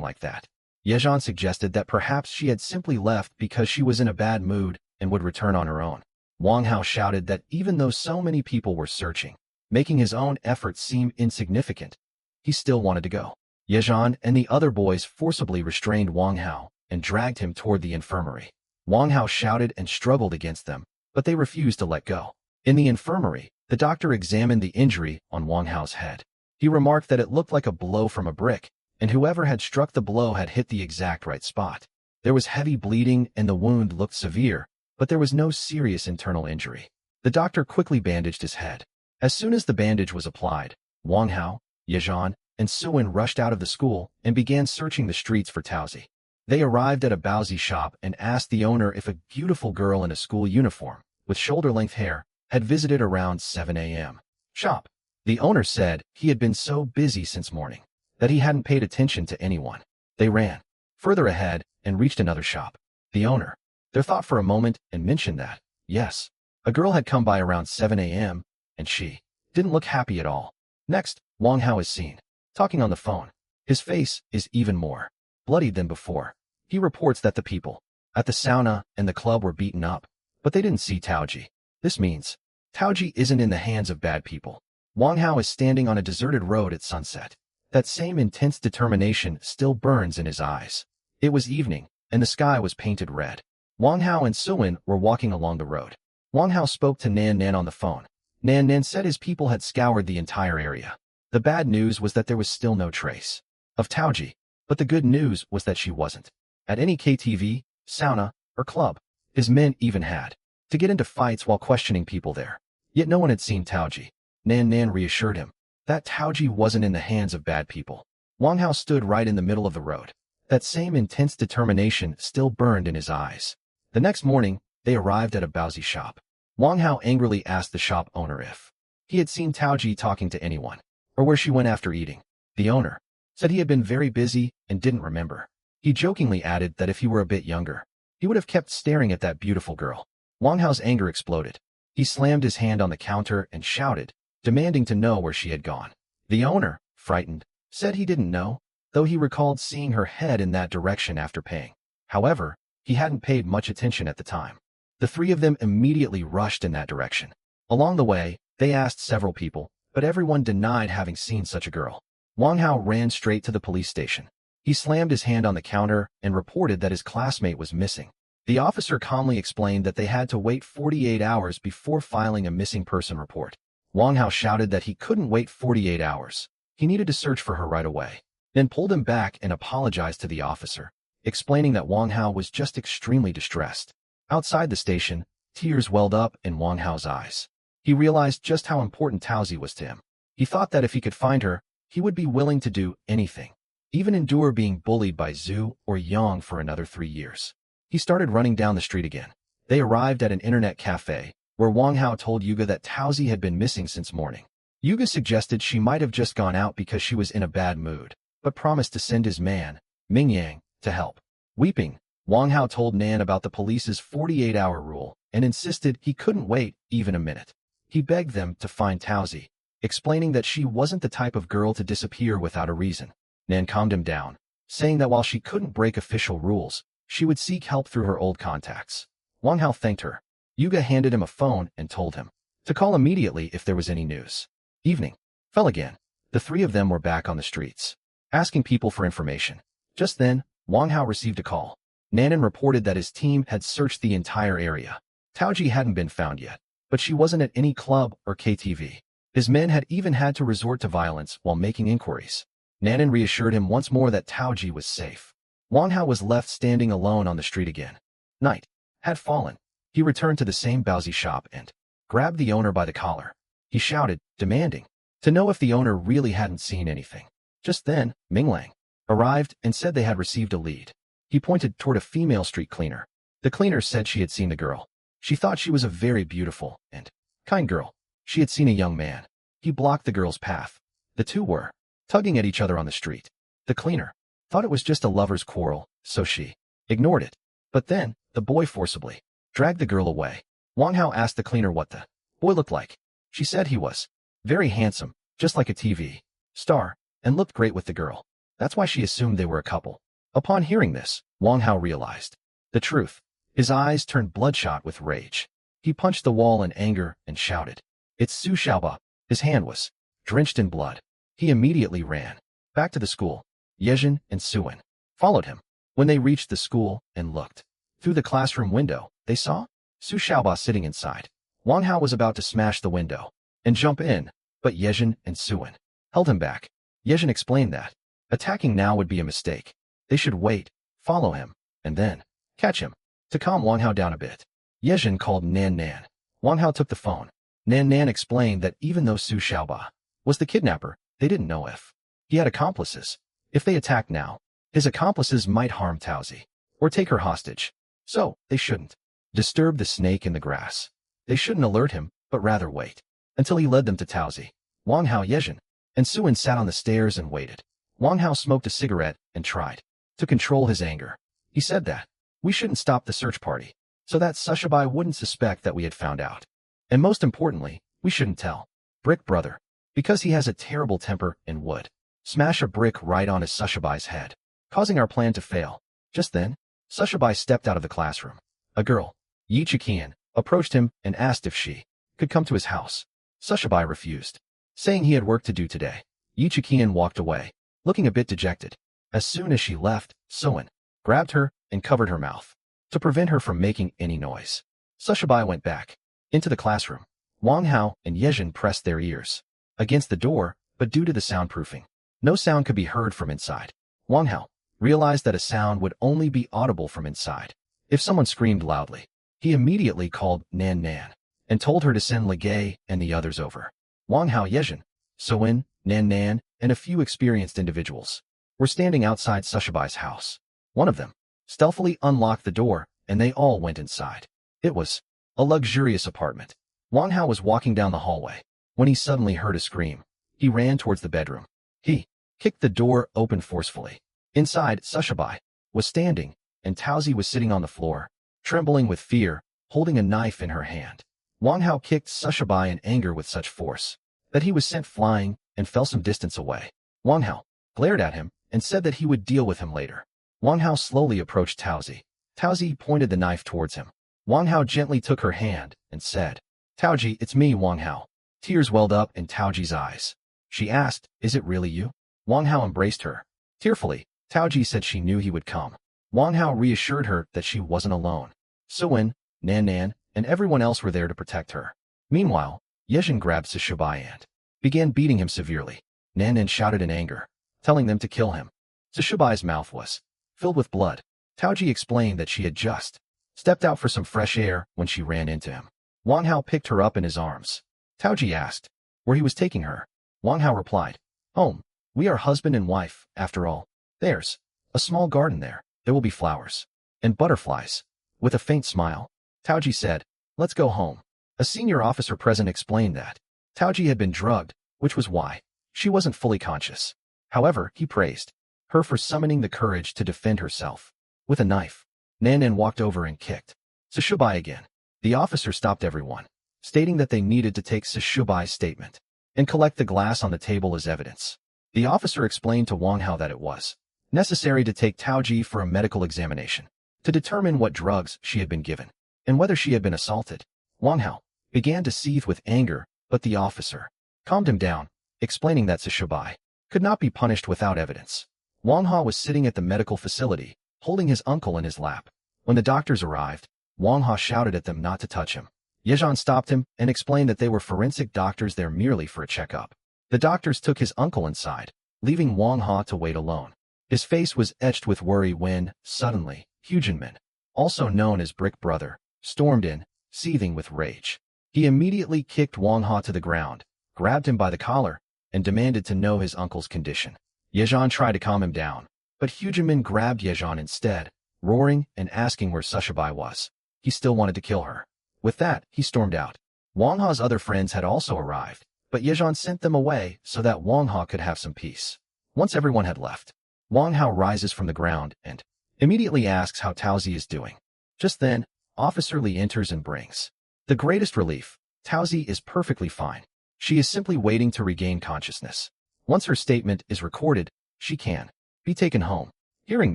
Speaker 1: like that. Yezhan suggested that perhaps she had simply left because she was in a bad mood and would return on her own. Wang Hao shouted that even though so many people were searching, making his own efforts seem insignificant, he still wanted to go. Yezhan and the other boys forcibly restrained Wang Hao and dragged him toward the infirmary. Wang Hao shouted and struggled against them, but they refused to let go. In the infirmary, the doctor examined the injury on Wang Hao's head. He remarked that it looked like a blow from a brick, and whoever had struck the blow had hit the exact right spot. There was heavy bleeding and the wound looked severe, but there was no serious internal injury. The doctor quickly bandaged his head. As soon as the bandage was applied, Wang Hao, Yezhan, and Suan rushed out of the school and began searching the streets for Taozi. They arrived at a Baozi shop and asked the owner if a beautiful girl in a school uniform, with shoulder-length hair, had visited around 7 a.m. Shop. The owner said he had been so busy since morning that he hadn't paid attention to anyone. They ran further ahead and reached another shop. The owner, they thought for a moment and mentioned that, yes, a girl had come by around 7 a.m., and she didn't look happy at all. Next, Wang Hao is seen talking on the phone. His face is even more bloodied than before. He reports that the people at the sauna and the club were beaten up, but they didn't see Taoji. This means Taoji isn't in the hands of bad people. Wang Hao is standing on a deserted road at sunset. That same intense determination still burns in his eyes. It was evening, and the sky was painted red. Wang Hao and Suan were walking along the road. Wang Hao spoke to Nan Nan on the phone. Nan Nan said his people had scoured the entire area. The bad news was that there was still no trace of Taoji, but the good news was that she wasn't at any KTV, sauna, or club. His men even had to get into fights while questioning people there. Yet no one had seen Taoji. Nan Nan reassured him that Taoji wasn't in the hands of bad people. Wang Hao stood right in the middle of the road. That same intense determination still burned in his eyes. The next morning, they arrived at a baozi shop. Wang Hao angrily asked the shop owner if he had seen Taoji talking to anyone, or where she went after eating. The owner said he had been very busy and didn't remember. He jokingly added that if he were a bit younger, he would have kept staring at that beautiful girl. Wang Hao's anger exploded. He slammed his hand on the counter and shouted, demanding to know where she had gone. The owner, frightened, said he didn't know, though he recalled seeing her head in that direction after paying. However, he hadn't paid much attention at the time. The three of them immediately rushed in that direction. Along the way, they asked several people, but everyone denied having seen such a girl. Wang Hao ran straight to the police station. He slammed his hand on the counter and reported that his classmate was missing. The officer calmly explained that they had to wait 48 hours before filing a missing person report. Wang Hao shouted that he couldn't wait 48 hours. He needed to search for her right away, then pulled him back and apologized to the officer, explaining that Wang Hao was just extremely distressed. Outside the station, tears welled up in Wang Hao's eyes. He realized just how important Taozi was to him. He thought that if he could find her, he would be willing to do anything, even endure being bullied by Zhu or Yang for another 3 years. He started running down the street again. They arrived at an internet cafe, where Wang Hao told Yuga that Taozi had been missing since morning. Yuga suggested she might have just gone out because she was in a bad mood, but promised to send his man, Ming Yang, to help. Weeping, Wang Hao told Nan about the police's 48-hour rule and insisted he couldn't wait even a minute. He begged them to find Taozi, explaining that she wasn't the type of girl to disappear without a reason. Nan calmed him down, saying that while she couldn't break official rules, she would seek help through her old contacts. Wang Hao thanked her. Yuga handed him a phone and told him to call immediately if there was any news. Evening fell again. The three of them were back on the streets, asking people for information. Just then, Wang Hao received a call. Nanan reported that his team had searched the entire area. Taoji hadn't been found yet, but she wasn't at any club or KTV. His men had even had to resort to violence while making inquiries. Nanan reassured him once more that Taoji was safe. Wang Hao was left standing alone on the street again. Night had fallen. He returned to the same baozi shop and grabbed the owner by the collar. He shouted, demanding to know if the owner really hadn't seen anything. Just then, Ming Lang arrived and said they had received a lead. He pointed toward a female street cleaner. The cleaner said she had seen the girl. She thought she was a very beautiful and kind girl. She had seen a young man. He blocked the girl's path. The two were tugging at each other on the street. The cleaner thought it was just a lover's quarrel, so she ignored it. But then, the boy forcibly dragged the girl away. Wang Hao asked the cleaner what the boy looked like. She said he was very handsome, just like a TV star, and looked great with the girl. That's why she assumed they were a couple. Upon hearing this, Wang Hao realized the truth. His eyes turned bloodshot with rage. He punched the wall in anger and shouted, "It's Su Xiaoba." His hand was drenched in blood. He immediately ran back to the school. Yejin and Suin followed him. When they reached the school and looked through the classroom window, they saw Su Xiaoba sitting inside. Wang Hao was about to smash the window and jump in, but Yejin and Suin held him back. Yejin explained that attacking now would be a mistake. They should wait, follow him, and then catch him. To calm Wang Hao down a bit, Yejin called Nan Nan. Wang Hao took the phone. Nan Nan explained that even though Su Xiaoba was the kidnapper, they didn't know if he had accomplices. If they attacked now, his accomplices might harm Taozi or take her hostage. So, they shouldn't disturb the snake in the grass. They shouldn't alert him, but rather wait until he led them to Taozi. Wang Hao, Yejin, and Suin sat on the stairs and waited. Wang Hao smoked a cigarette and tried to control his anger. He said that we shouldn't stop the search party, so that Sushibai wouldn't suspect that we had found out. And most importantly, we shouldn't tell Brick Brother, because he has a terrible temper and would smash a brick right on his Sushibai's head, causing our plan to fail. Just then, Sushibai stepped out of the classroom. A girl, Yi Chikian, approached him and asked if she could come to his house. Sushibai refused, saying he had work to do today. Yi Chikian walked away, looking a bit dejected. As soon as she left, Suin grabbed her and covered her mouth to prevent her from making any noise. Sushibai went back into the classroom. Wang Hao and Yejin pressed their ears against the door, but due to the soundproofing, no sound could be heard from inside. Wang Hao realized that a sound would only be audible from inside if someone screamed loudly. He immediately called Nan Nan and told her to send Legay and the others over. Wang Hao, Yejin, Suin, Nan Nan, and a few experienced individuals were standing outside Sushabai's house. One of them stealthily unlocked the door, and they all went inside. It was a luxurious apartment. Wang Hao was walking down the hallway when he suddenly heard a scream. He ran towards the bedroom. He kicked the door open forcefully. Inside, Sushabai was standing, and Taozi was sitting on the floor, trembling with fear, holding a knife in her hand. Wang Hao kicked Sushabai in anger with such force that he was sent flying and fell some distance away. Wang Hao glared at him and said that he would deal with him later. Wang Hao slowly approached Taozi. Taozi pointed the knife towards him. Wang Hao gently took her hand and said, "Taoji, it's me, Wang Hao." Tears welled up in Taoji's eyes. She asked, "Is it really you?" Wang Hao embraced her. Tearfully, Taoji said she knew he would come. Wang Hao reassured her that she wasn't alone. Suwen, Nan Nan, and everyone else were there to protect her. Meanwhile, Yezhin grabbed Sushabai and began beating him severely. Nan Nan shouted in anger, telling them to kill him. Sushabai's mouth was filled with blood. Taoji explained that she had just stepped out for some fresh air when she ran into him. Wang Hao picked her up in his arms. Taoji asked where he was taking her. Wang Hao replied, "Home. We are husband and wife, after all. There's a small garden there. There will be flowers and butterflies." With a faint smile, Taoji said, "Let's go home." A senior officer present explained that Taoji had been drugged, which was why she wasn't fully conscious. However, he praised her for summoning the courage to defend herself with a knife. Nan Nan walked over and kicked Sushabai again. The officer stopped everyone, stating that they needed to take Sushabai's statement and collect the glass on the table as evidence. The officer explained to Wang Hao that it was necessary to take Taoji for a medical examination to determine what drugs she had been given and whether she had been assaulted. Wang Hao began to seethe with anger, but the officer calmed him down, explaining that Sushabai could not be punished without evidence. Wang Hao was sitting at the medical facility, holding his uncle in his lap. When the doctors arrived, Wang Hao shouted at them not to touch him. Yezhan stopped him and explained that they were forensic doctors there merely for a checkup. The doctors took his uncle inside, leaving Wang Hao to wait alone. His face was etched with worry when, suddenly, Huijinmin, also known as Brick Brother, stormed in, seething with rage. He immediately kicked Wang Hao to the ground, grabbed him by the collar, and demanded to know his uncle's condition. Yezhan tried to calm him down, but Huijinmin grabbed Yezhan instead, roaring and asking where Sushabai was. He still wanted to kill her. With that, he stormed out. Wang Hao's other friends had also arrived, but Yezhan sent them away so that Wang Hao could have some peace. Once everyone had left, Wang Hao rises from the ground and immediately asks how Taozi is doing. Just then, Officer Li enters and brings the greatest relief. Taozi is perfectly fine. She is simply waiting to regain consciousness. Once her statement is recorded, she can be taken home. Hearing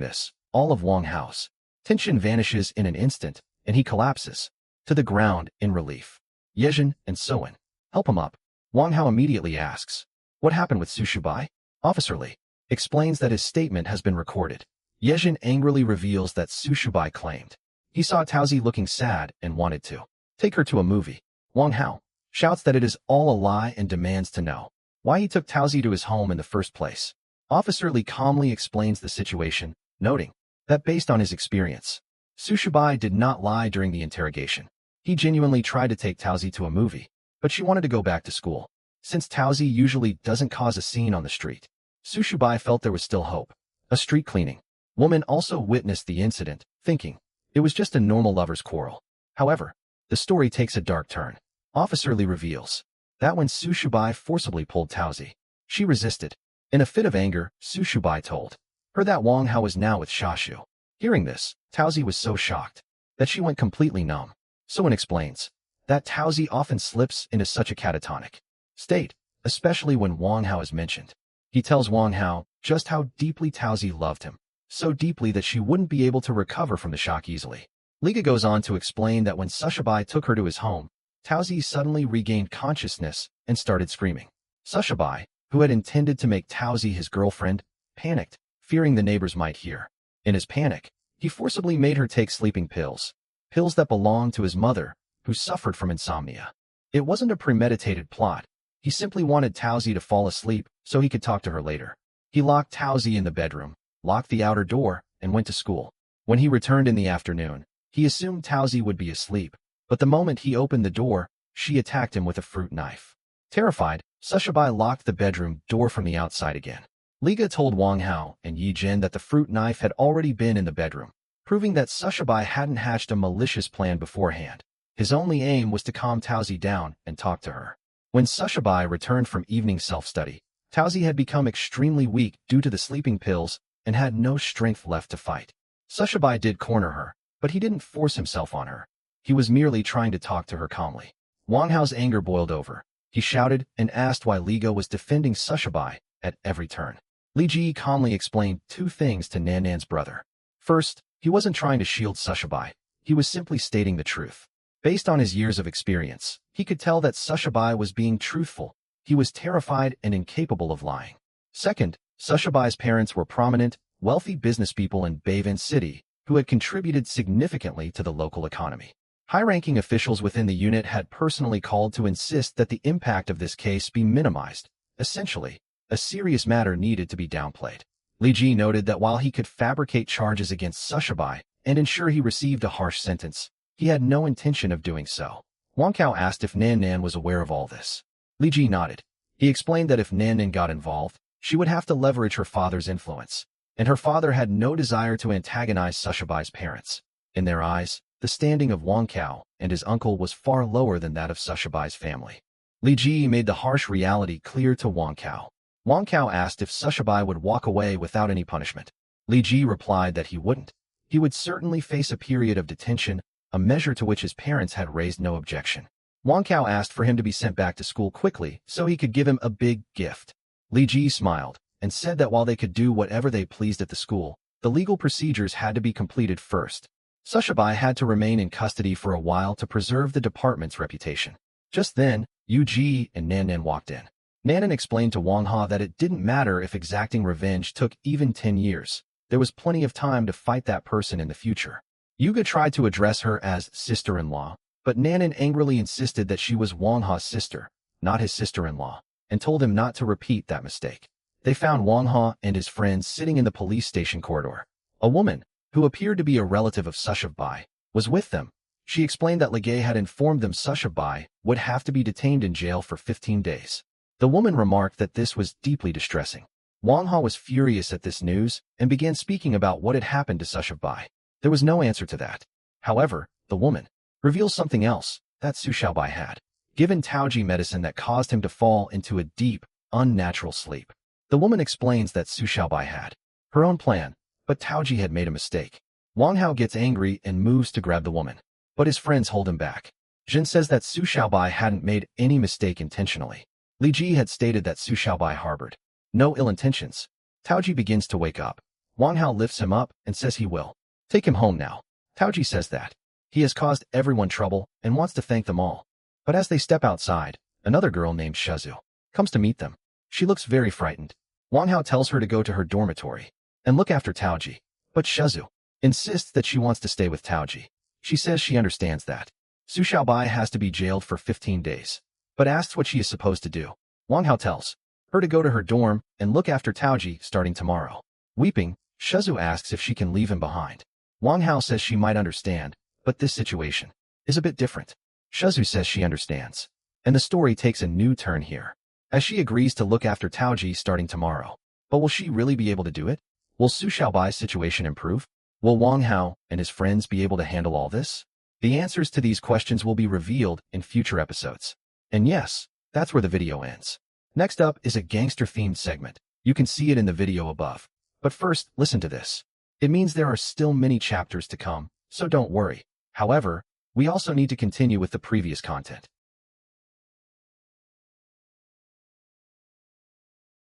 Speaker 1: this, all of Wang Hao's tension vanishes in an instant, and he collapses to the ground in relief. Yezhin and Suwen help him up. Wang Hao immediately asks, "What happened with Sushabai?" Officer Li explains that his statement has been recorded. Yezhin angrily reveals that Sushabai claimed he saw Taozi looking sad and wanted to take her to a movie. Wang Hao shouts that it is all a lie and demands to know why he took Taozi to his home in the first place. Officer Li calmly explains the situation, noting that based on his experience, Sushabai did not lie during the interrogation. He genuinely tried to take Taozi to a movie, but she wanted to go back to school. Since Taozi usually doesn't cause a scene on the street, Sushabai felt there was still hope. A street cleaning woman also witnessed the incident, thinking it was just a normal lover's quarrel. However, the story takes a dark turn. Officer Li reveals that when Sushabai forcibly pulled Taozi, she resisted. In a fit of anger, Sushabai told her that Wang Hao was now with Shashu. Hearing this, Taozi was so shocked that she went completely numb. Someone explains that Taozi often slips into such a catatonic state, especially when Wang Hao is mentioned. He tells Wang Hao just how deeply Taozi loved him, so deeply that she wouldn't be able to recover from the shock easily. Liga goes on to explain that when Sushabai took her to his home, Taozi suddenly regained consciousness and started screaming. Sushabai, who had intended to make Taozi his girlfriend, panicked, fearing the neighbors might hear. In his panic, he forcibly made her take sleeping pills that belonged to his mother, who suffered from insomnia. It wasn't a premeditated plot. He simply wanted Taozi to fall asleep so he could talk to her later. He locked Taozi in the bedroom, locked the outer door, and went to school. When he returned in the afternoon, he assumed Taozi would be asleep, but the moment he opened the door, she attacked him with a fruit knife. Terrified, Sushabai locked the bedroom door from the outside again. Liga told Wang Hao and Yi Jin that the fruit knife had already been in the bedroom, proving that Sushabai hadn't hatched a malicious plan beforehand. His only aim was to calm Taozi down and talk to her. When Sushabai returned from evening self-study, Taozi had become extremely weak due to the sleeping pills and had no strength left to fight. Sushabai did corner her, but he didn't force himself on her. He was merely trying to talk to her calmly. Wang Hao's anger boiled over. He shouted and asked why Liga was defending Sushabai at every turn. Li Ji calmly explained two things to Nan Nan's brother. First, he wasn't trying to shield Sushabai. He was simply stating the truth. Based on his years of experience, he could tell that Sushabai was being truthful. He was terrified and incapable of lying. Second, Sushabai's parents were prominent, wealthy businesspeople in Bayvin City who had contributed significantly to the local economy. High-ranking officials within the unit had personally called to insist that the impact of this case be minimized. Essentially, a serious matter needed to be downplayed. Li Ji noted that while he could fabricate charges against Sushabai and ensure he received a harsh sentence, he had no intention of doing so. Wang Kao asked if Nan Nan was aware of all this. Li Ji nodded. He explained that if Nan Nan got involved, she would have to leverage her father's influence, and her father had no desire to antagonize Sushabai's parents. In their eyes, the standing of Wang Kao and his uncle was far lower than that of Sushabai's family. Li Ji made the harsh reality clear to Wang Kao. Wang Kao asked if Sushabai would walk away without any punishment. Li Ji replied that he wouldn't. He would certainly face a period of detention, a measure to which his parents had raised no objection. Wang Kao asked for him to be sent back to school quickly so he could give him a big gift. Li Ji smiled and said that while they could do whatever they pleased at the school, the legal procedures had to be completed first. Sushabai had to remain in custody for a while to preserve the department's reputation. Just then, Yu Ji and Nan Nan walked in. Nan Nan explained to Wang Ha that it didn't matter if exacting revenge took even 10 years. There was plenty of time to fight that person in the future. Yuga tried to address her as sister-in-law, but Nan Nan angrily insisted that she was Wang Ha's sister, not his sister-in-law, and told him not to repeat that mistake. They found Wang Ha and his friends sitting in the police station corridor. A woman, who appeared to be a relative of Sushabai, was with them. She explained that Legay had informed them Sushabai would have to be detained in jail for 15 days. The woman remarked that this was deeply distressing. Wang Ha was furious at this news and began speaking about what had happened to Sushabai. There was no answer to that. However, the woman reveals something else, that Sushabai had given Taoji medicine that caused him to fall into a deep, unnatural sleep. The woman explains that Sushabai had her own plan, but Taoji had made a mistake. Wang Hao gets angry and moves to grab the woman, but his friends hold him back. Jin says that Sushabai hadn't made any mistake intentionally. Li Ji had stated that Sushabai harbored no ill intentions. Taoji begins to wake up. Wang Hao lifts him up and says he will take him home now. Taoji says that he has caused everyone trouble and wants to thank them all. But as they step outside, another girl named Shazu comes to meet them. She looks very frightened. Wang Hao tells her to go to her dormitory and look after Taoji, but Shazu insists that she wants to stay with Taoji. She says she understands that Sushabai has to be jailed for 15 days, but asks what she is supposed to do. Wang Hao tells her to go to her dorm and look after Taoji starting tomorrow. Weeping, Shazu asks if she can leave him behind. Wang Hao says she might understand, but this situation is a bit different. Shazu says she understands, and the story takes a new turn here, as she agrees to look after Taoji starting tomorrow. But will she really be able to do it? Will Sushaobai's situation improve? Will Wang Hao and his friends be able to handle all this? The answers to these questions will be revealed in future episodes. And yes, that's where the video ends. Next up is a gangster-themed segment. You can see it in the video above. But first, listen to this. It means there are still many chapters to come, so don't worry. However, we also need to continue with the previous content.